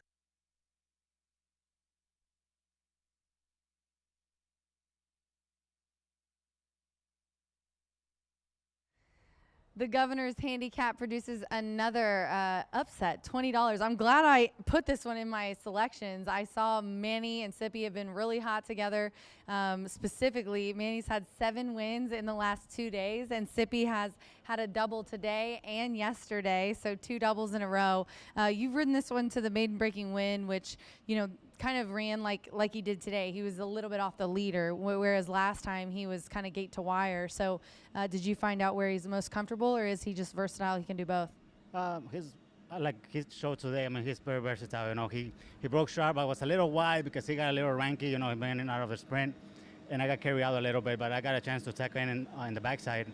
The Governor's Handicap produces another upset, $20. I'm glad I put this one in my selections. I saw Manny and Sippy have been really hot together. Specifically, Manny's had 7 wins in the last 2 days, and Sippy has had a double today and yesterday, so 2 doubles in a row. You've ridden this one to the maiden breaking win, which, you know, kind of ran like he did today. He was a little bit off the leader, whereas last time he was kind of gate to wire. So did you find out where he's most comfortable, or is he just versatile? He can do both? He's like his show today. I mean, he's very versatile. You know, he broke sharp. I was a little wide because he got a little ranky. You know, in and out of the sprint, and I got carried out a little bit. But I got a chance to tackle in the backside,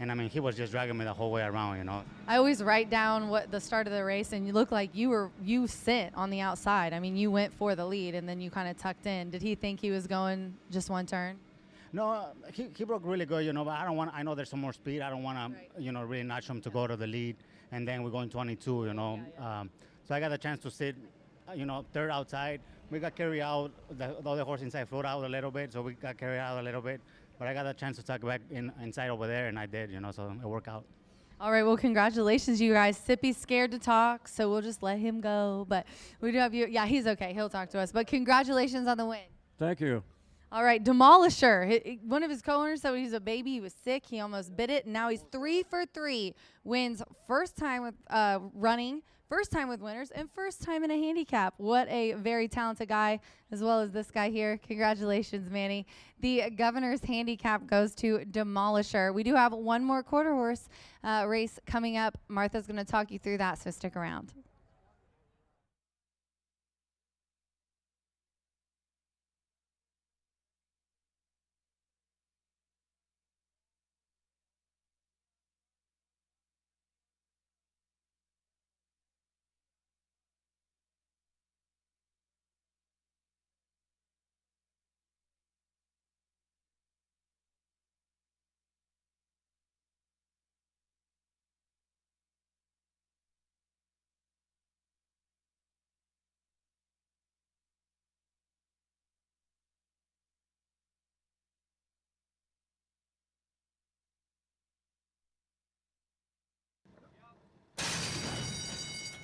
And I mean, he was just dragging me the whole way around, you know. I always write down what the start of the race, and you look like you sit on the outside. I mean, you went for the lead, and then you kind of tucked in. Did he think he was going just one turn? No, he broke really good, you know, but I know there's some more speed. I don't want to, you know, really notch him to go to the lead, and then we're going 22, you know. So I got a chance to sit, you know, third outside. We got carried out, the other horse inside float out a little bit, so we got carried out a little bit. But I got a chance to tuck back inside over there, and I did, you know, so it worked out. All right, well, congratulations, you guys. Sippy's scared to talk, so we'll just let him go. But we do have you. Yeah, he's okay. He'll talk to us. But congratulations on the win. Thank you. All right, Demolisher. One of his co-owners said he's a baby. He was sick. He almost bit it. And now he's 3 for 3. Wins first time with running, first time with winners, and first time in a handicap. What a very talented guy, as well as this guy here. Congratulations, Manny. The governor's handicap goes to Demolisher. We do have one more quarter horse race coming up. Martha's going to talk you through that, so stick around.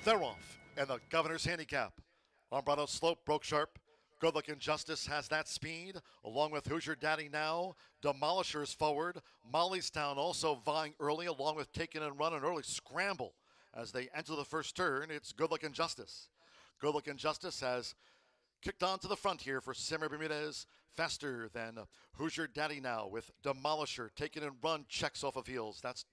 They're off, and the governor's handicap. Armbrado Slope broke sharp. Good Looking Justice has that speed, along with Who's Your Daddy Now. Demolishers forward. Mollystown also vying early, along with Taking and Run, an early scramble. As they enter the first turn, it's Good Looking Justice. Good Looking Justice has kicked on to the front here for Simmer Bermudez. Faster than Who's Your Daddy Now, with Demolisher. Taking and Run checks off of heels. That's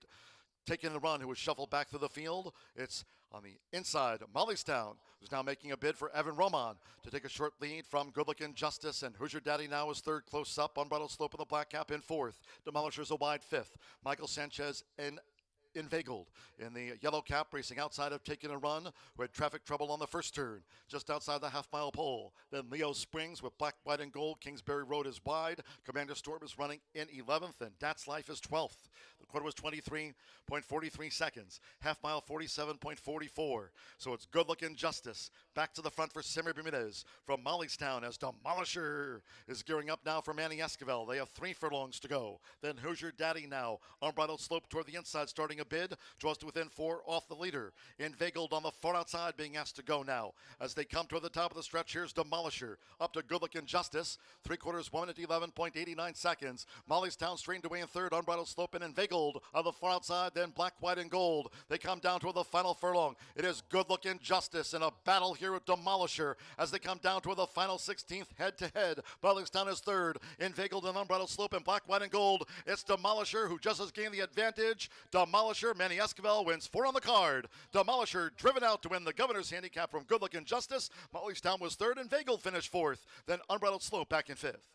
Taking and Run, who was shuffled back through the field. It's on the inside, Mollystown, who's now making a bid for Evan Roman to take a short lead from Good Looking Justice. And Who's Your Daddy Now is third, close up. Unbridled Slope of the Black Cap in fourth. Demolisher's a wide fifth. Michael Sanchez inveigled in the yellow cap, racing outside of Taking a Run, who had traffic trouble on the first turn, just outside the half-mile pole. Then Leo Springs with black, white, and gold. Kingsbury Road is wide. Commander Storm is running in 11th, and Dat's Life is 12th. The quarter was 23.43 seconds. Half-mile 47.44. So it's Good Looking Justice back to the front for Simmer Bermudez from Mollystown, as Demolisher is gearing up now for Manny Esquivel. They have 3 furlongs to go. Then Who's Your Daddy Now? Unbridled Slope toward the inside, starting a bid, draws to within 4 off the leader. Inveigled on the far outside, being asked to go now. As they come toward the top of the stretch, here's Demolisher up to Good Looking Justice. 3/4, 1 minute 11.89 seconds. Mollystown straightened away in third. Unbridled Slope and Inveigled on the far outside, then black, white, and gold. They come down toward the final furlong. It is Good Looking Justice in a battle here with Demolisher as they come down toward the final 16th head to head. Mollystown is third. Inveigled and Unbridled Slope and black, white, and gold. It's Demolisher who just has gained the advantage. Demolisher, Manny Esquivel wins 4 on the card. Demolisher driven out to win the governor's handicap from Good Looking Justice. Mollystown was third, and Inveigled finished fourth. Then Unbridled Slope back in fifth.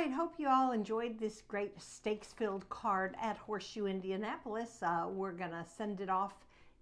right, hope you all enjoyed this great stakes-filled card at Horseshoe Indianapolis. We're going to send it off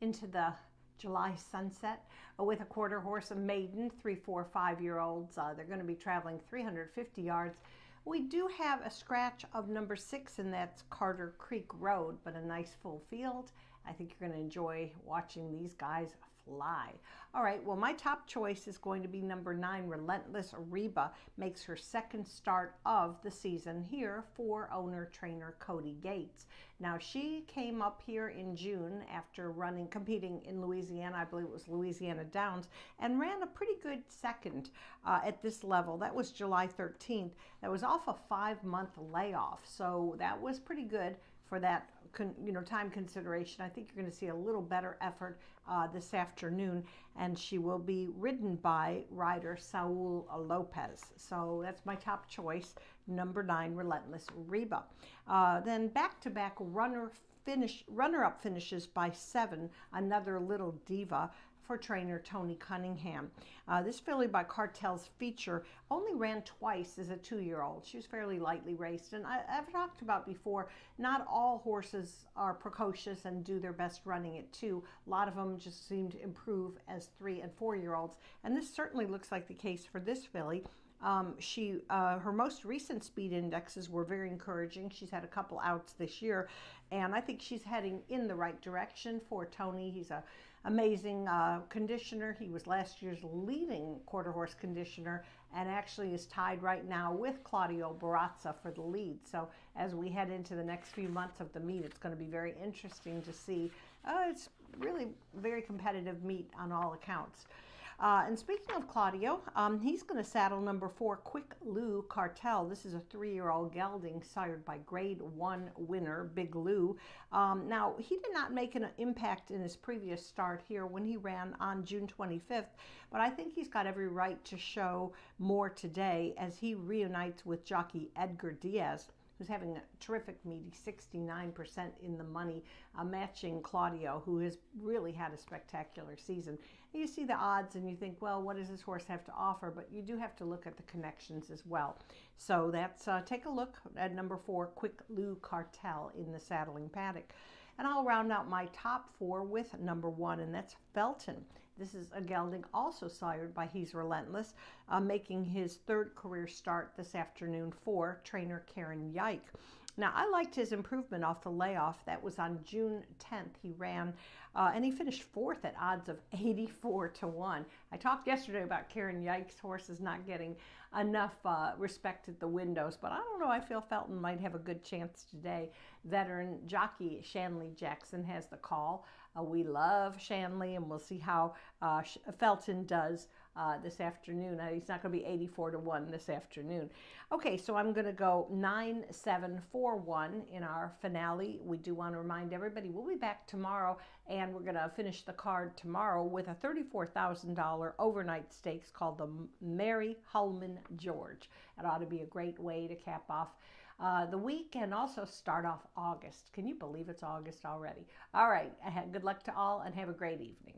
into the July sunset with a quarter horse, a maiden, 3, 4, 5-year-olds. They're going to be traveling 350 yards. We do have a scratch of number 6, and that's Carter Creek Road, but a nice full field. I think you're going to enjoy watching these guys fly. All right, well, my top choice is going to be number 9, Relentless Reba. Makes her second start of the season here for owner-trainer Cody Gates. Now, she came up here in June after competing in Louisiana, I believe it was Louisiana Downs, and ran a pretty good second at this level. That was July 13th. That was off a 5-month layoff, so that was pretty good for that time consideration. I think you're going to see a little better effort this afternoon, and she will be ridden by rider Saul Lopez. So that's my top choice, number 9, Relentless Reba. Then back-to-back runner-up finishes by 7, another Little Diva for trainer Tony Cunningham. This filly by Cartel's Feature only ran twice as a 2-year-old. She was fairly lightly raced, and I've talked about before, not all horses are precocious and do their best running at 2. A lot of them just seem to improve as 3 and 4-year-olds, and this certainly looks like the case for this filly. Her most recent speed indexes were very encouraging. She's had a couple outs this year, and I think she's heading in the right direction for Tony. He's a amazing conditioner. He was last year's leading quarter horse conditioner and actually is tied right now with Claudio Barazza for the lead. So as we head into the next few months of the meet, it's going to be very interesting to see. It's really very competitive meet on all accounts. And speaking of Claudio, he's going to saddle number 4, Quick Lou Cartel. This is a 3-year-old gelding sired by Grade 1 winner, Big Lou. Now, he did not make an impact in his previous start here when he ran on June 25th, but I think he's got every right to show more today as he reunites with jockey Edgar Diaz, who's having a terrific meet. He's 69% in the money, matching Claudio, who has really had a spectacular season. And you see the odds and you think, well, what does this horse have to offer? But you do have to look at the connections as well. So that's take a look at number 4, Quick Lou Cartel in the saddling paddock. And I'll round out my top 4 with number 1, and that's Felton. This is a gelding also sired by He's Relentless, making his 3rd career start this afternoon for trainer Karen Yike. Now, I liked his improvement off the layoff. That was on June 10th. He ran, and he finished 4th at odds of 84 to 1. I talked yesterday about Karen Yike's horses not getting enough respect at the windows, but I don't know. I feel Felton might have a good chance today. Veteran jockey Shanley Jackson has the call. We love Shanley, and we'll see how Felton does this afternoon. He's not going to be 84 to 1 this afternoon. Okay, so I'm going to go 9-7-4-1 in our finale. We do want to remind everybody we'll be back tomorrow, and we're going to finish the card tomorrow with a $34,000 overnight stakes called the Mary Hullman George. It ought to be a great way to cap off the week and also start off August. Can you believe it's August already? All right, good luck to all and have a great evening.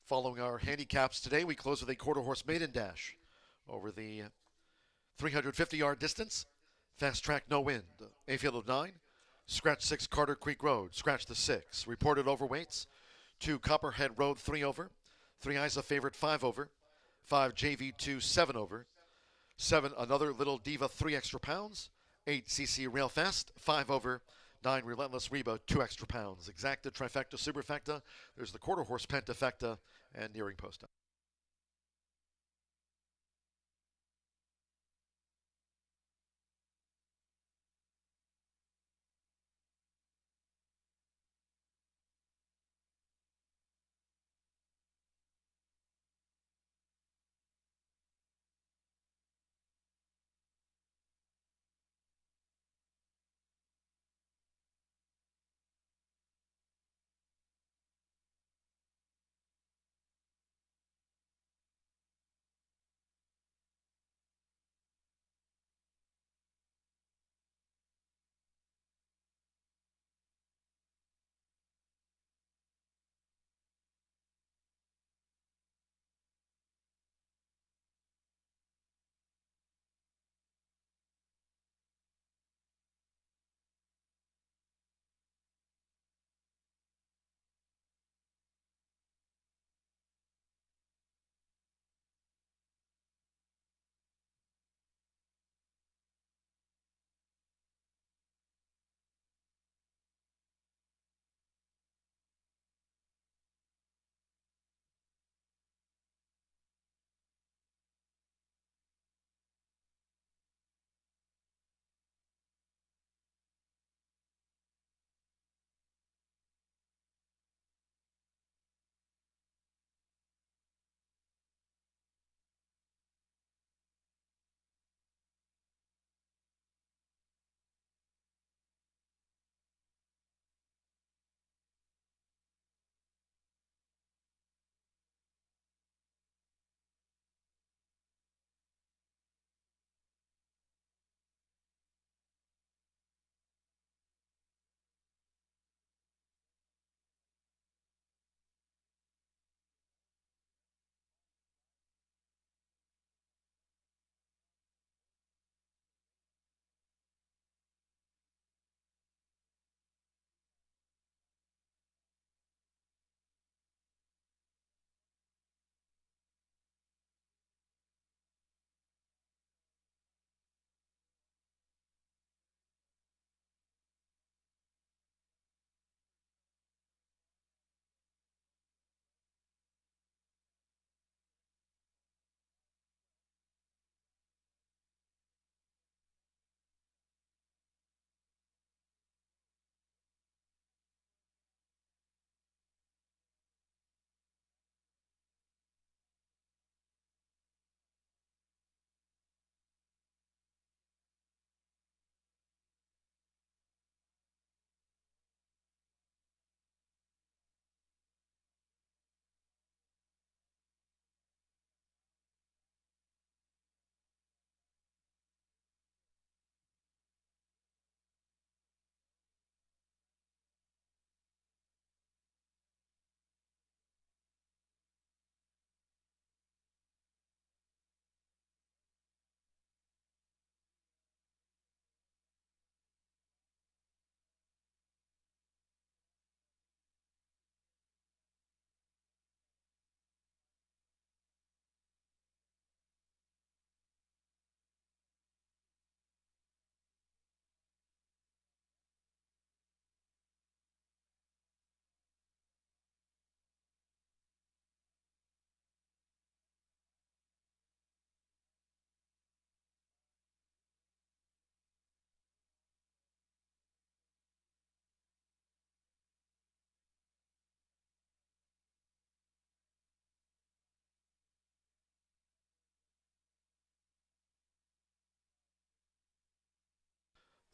Following our handicaps today, we close with a quarter horse maiden dash over the 350-yard distance. Fast track, no wind. A field of 9. Scratch 6, Carter Creek Road. Scratch the 6. Reported overweights. 2, Copperhead Road, 3 over. 3, Isa Favorite, 5 over. 5, JV2, 7 over. 7, Another Little Diva, 3 extra pounds. 8, CC Rail Fast, 5 over. 9, Relentless Reba, 2 extra pounds. Exacta, Trifecta, Superfecta. There's the quarter horse Pentafecta and nearing post.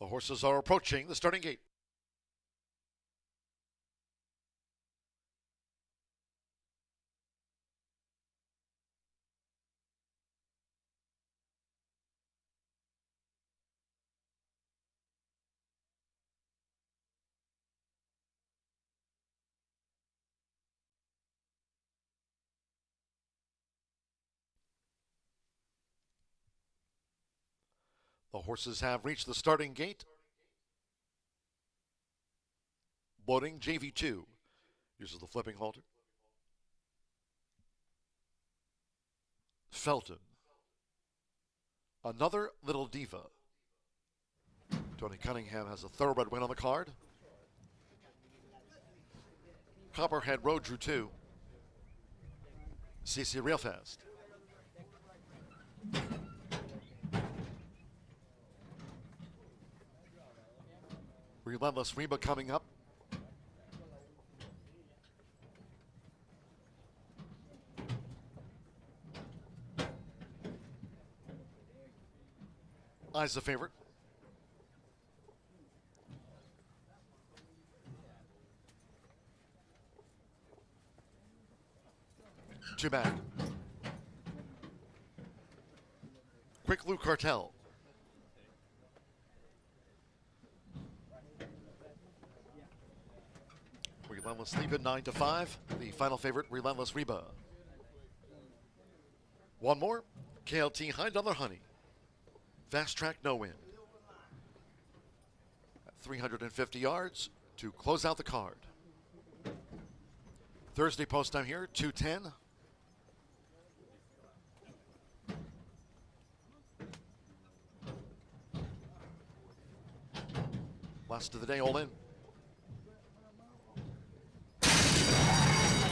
The horses are approaching the starting gate. The horses have reached the starting gate. Loading JV2 uses the flipping halter. Felton. Another Little Diva. Tony Cunningham has a thoroughbred win on the card. Copperhead Road drew 2. CC Real Fast. Relentless Reba coming up. Eyes the favorite. Two back. Quick Lou Cartel. Relentless Reba 9-5. The final favorite, Relentless Reba. One more. KLT High Dollar Honey. Fast track no win. At 350 yards to close out the card. Thursday post time here, 2:10. Last of the day, all in.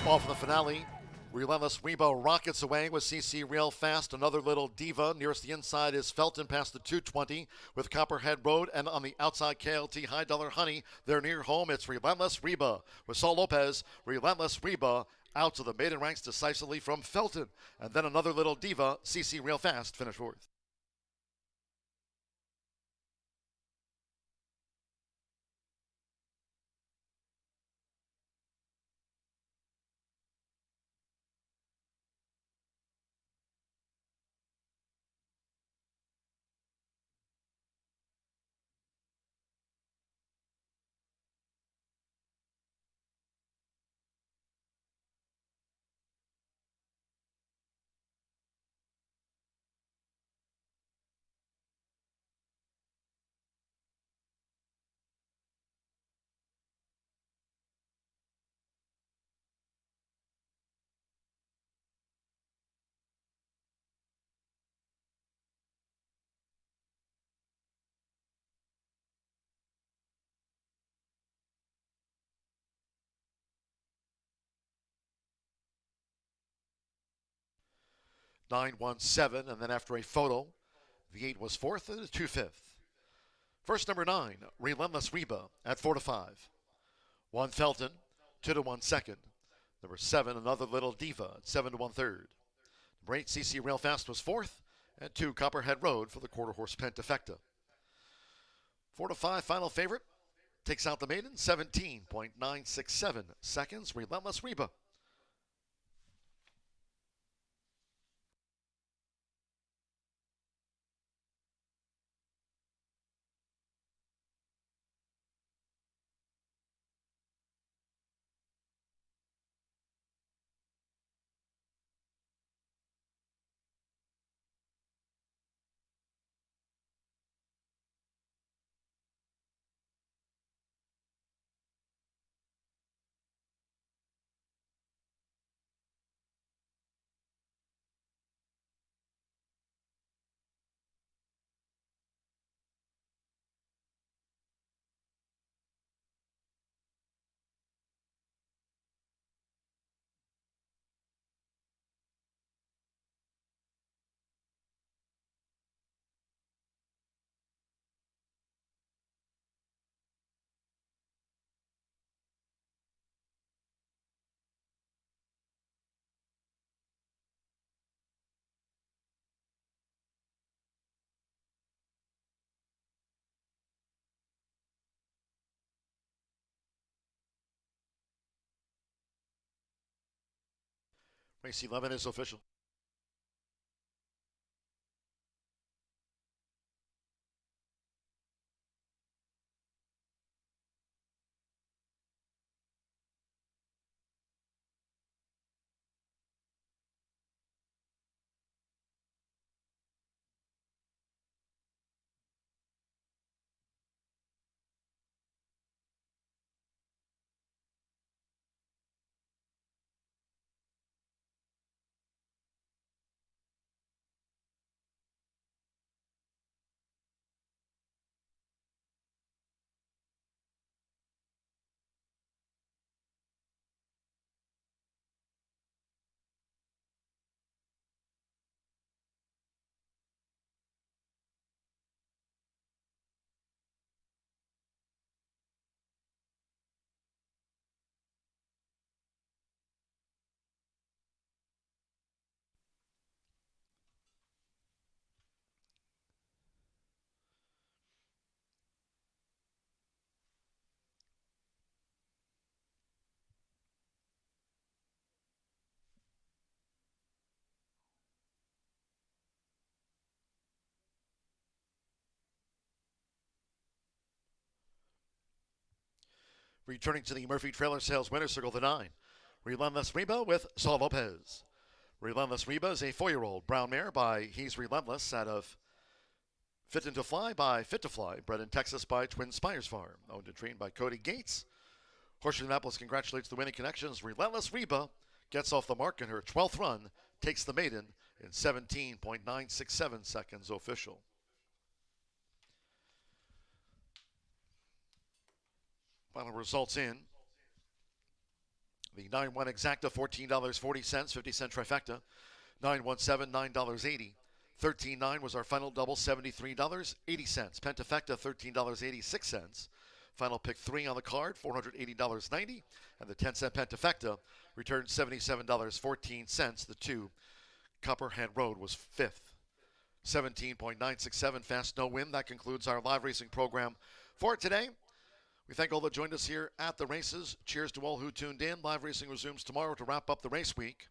Off in the finale, Relentless Reba rockets away with CC Real Fast. Another Little Diva. Nearest the inside is Felton past the 220 with Copperhead Road. And on the outside, KLT High Dollar Honey. They're near home. It's Relentless Reba with Saul Lopez. Relentless Reba out to the maiden ranks decisively from Felton. And then another Little Diva, CC Real Fast, finished fourth. Nine, 1, 7, and then after a photo, the 8 was fourth and the 2 fifth. First number 9, Relentless Reba at 4-5. 1 Felton, 2-1 second. Number 7, Another Little Diva at 7-1 third. Number 8, CC Real Fast was fourth, and 2 Copperhead Road for the quarter horse Pentafecta. 4-5 final favorite takes out the maiden, 17.967 seconds. Relentless Reba. Race 11 is official. Returning to the Murphy Trailer Sales Winner Circle, the 9. Relentless Reba with Saul Lopez. Relentless Reba is a 4-year-old brown mare by He's Relentless out of Fit to Fly by Fit to Fly, bred in Texas by Twin Spires Farm, owned and trained by Cody Gates. Horseshoe Indianapolis congratulates the winning connections. Relentless Reba gets off the mark in her 12th run, takes the maiden in 17.967 seconds official. Final results in. The 9-1 exacta, $14.40, 50-cent trifecta. 9-1-7, $9.80. 13-9 was our final double, $73.80. Pentafecta, $13.86. Final pick 3 on the card, $480.90. And the 10-cent Pentafecta returned $77.14. The 2, Copperhead Road, was 5th. 17.967 fast, no win. That concludes our live racing program for today. We thank all that joined us here at the races. Cheers to all who tuned in. Live racing resumes tomorrow to wrap up the race week.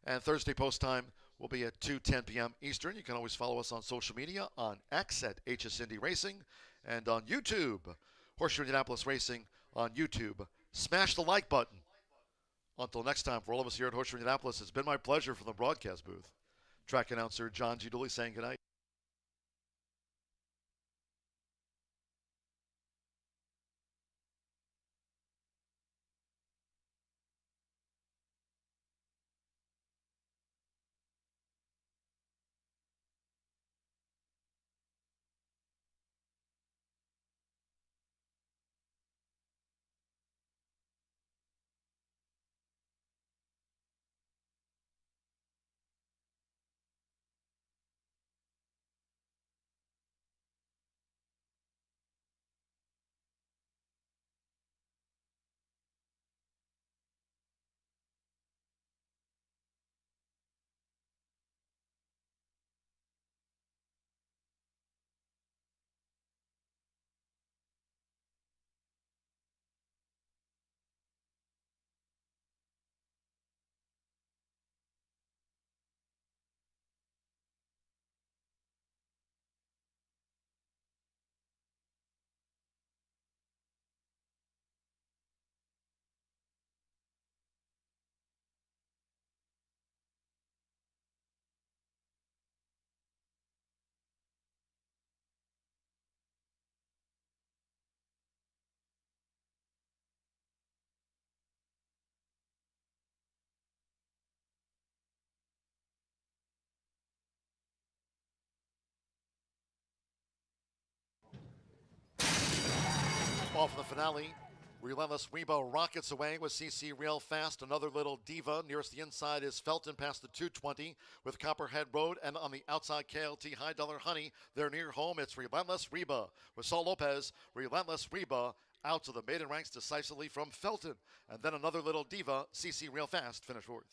And Thursday post time will be at 2:10 p.m. Eastern. You can always follow us on social media, on X at HS Indy Racing, and on YouTube, Horseshoe Indianapolis Racing on YouTube. Smash the like button. Until next time, for all of us here at Horseshoe Indianapolis, it's been my pleasure from the broadcast booth. Track announcer John G. Dooley saying goodnight. Off in the finale, Relentless Reba rockets away with CC Real Fast. Another little diva. Nearest the inside is Felton past the 220 with Copperhead Road. And on the outside, KLT High Dollar Honey. They're near home. It's Relentless Reba with Saul Lopez. Relentless Reba out to the maiden ranks decisively from Felton. And then another little diva, CC Real Fast, finished fourth.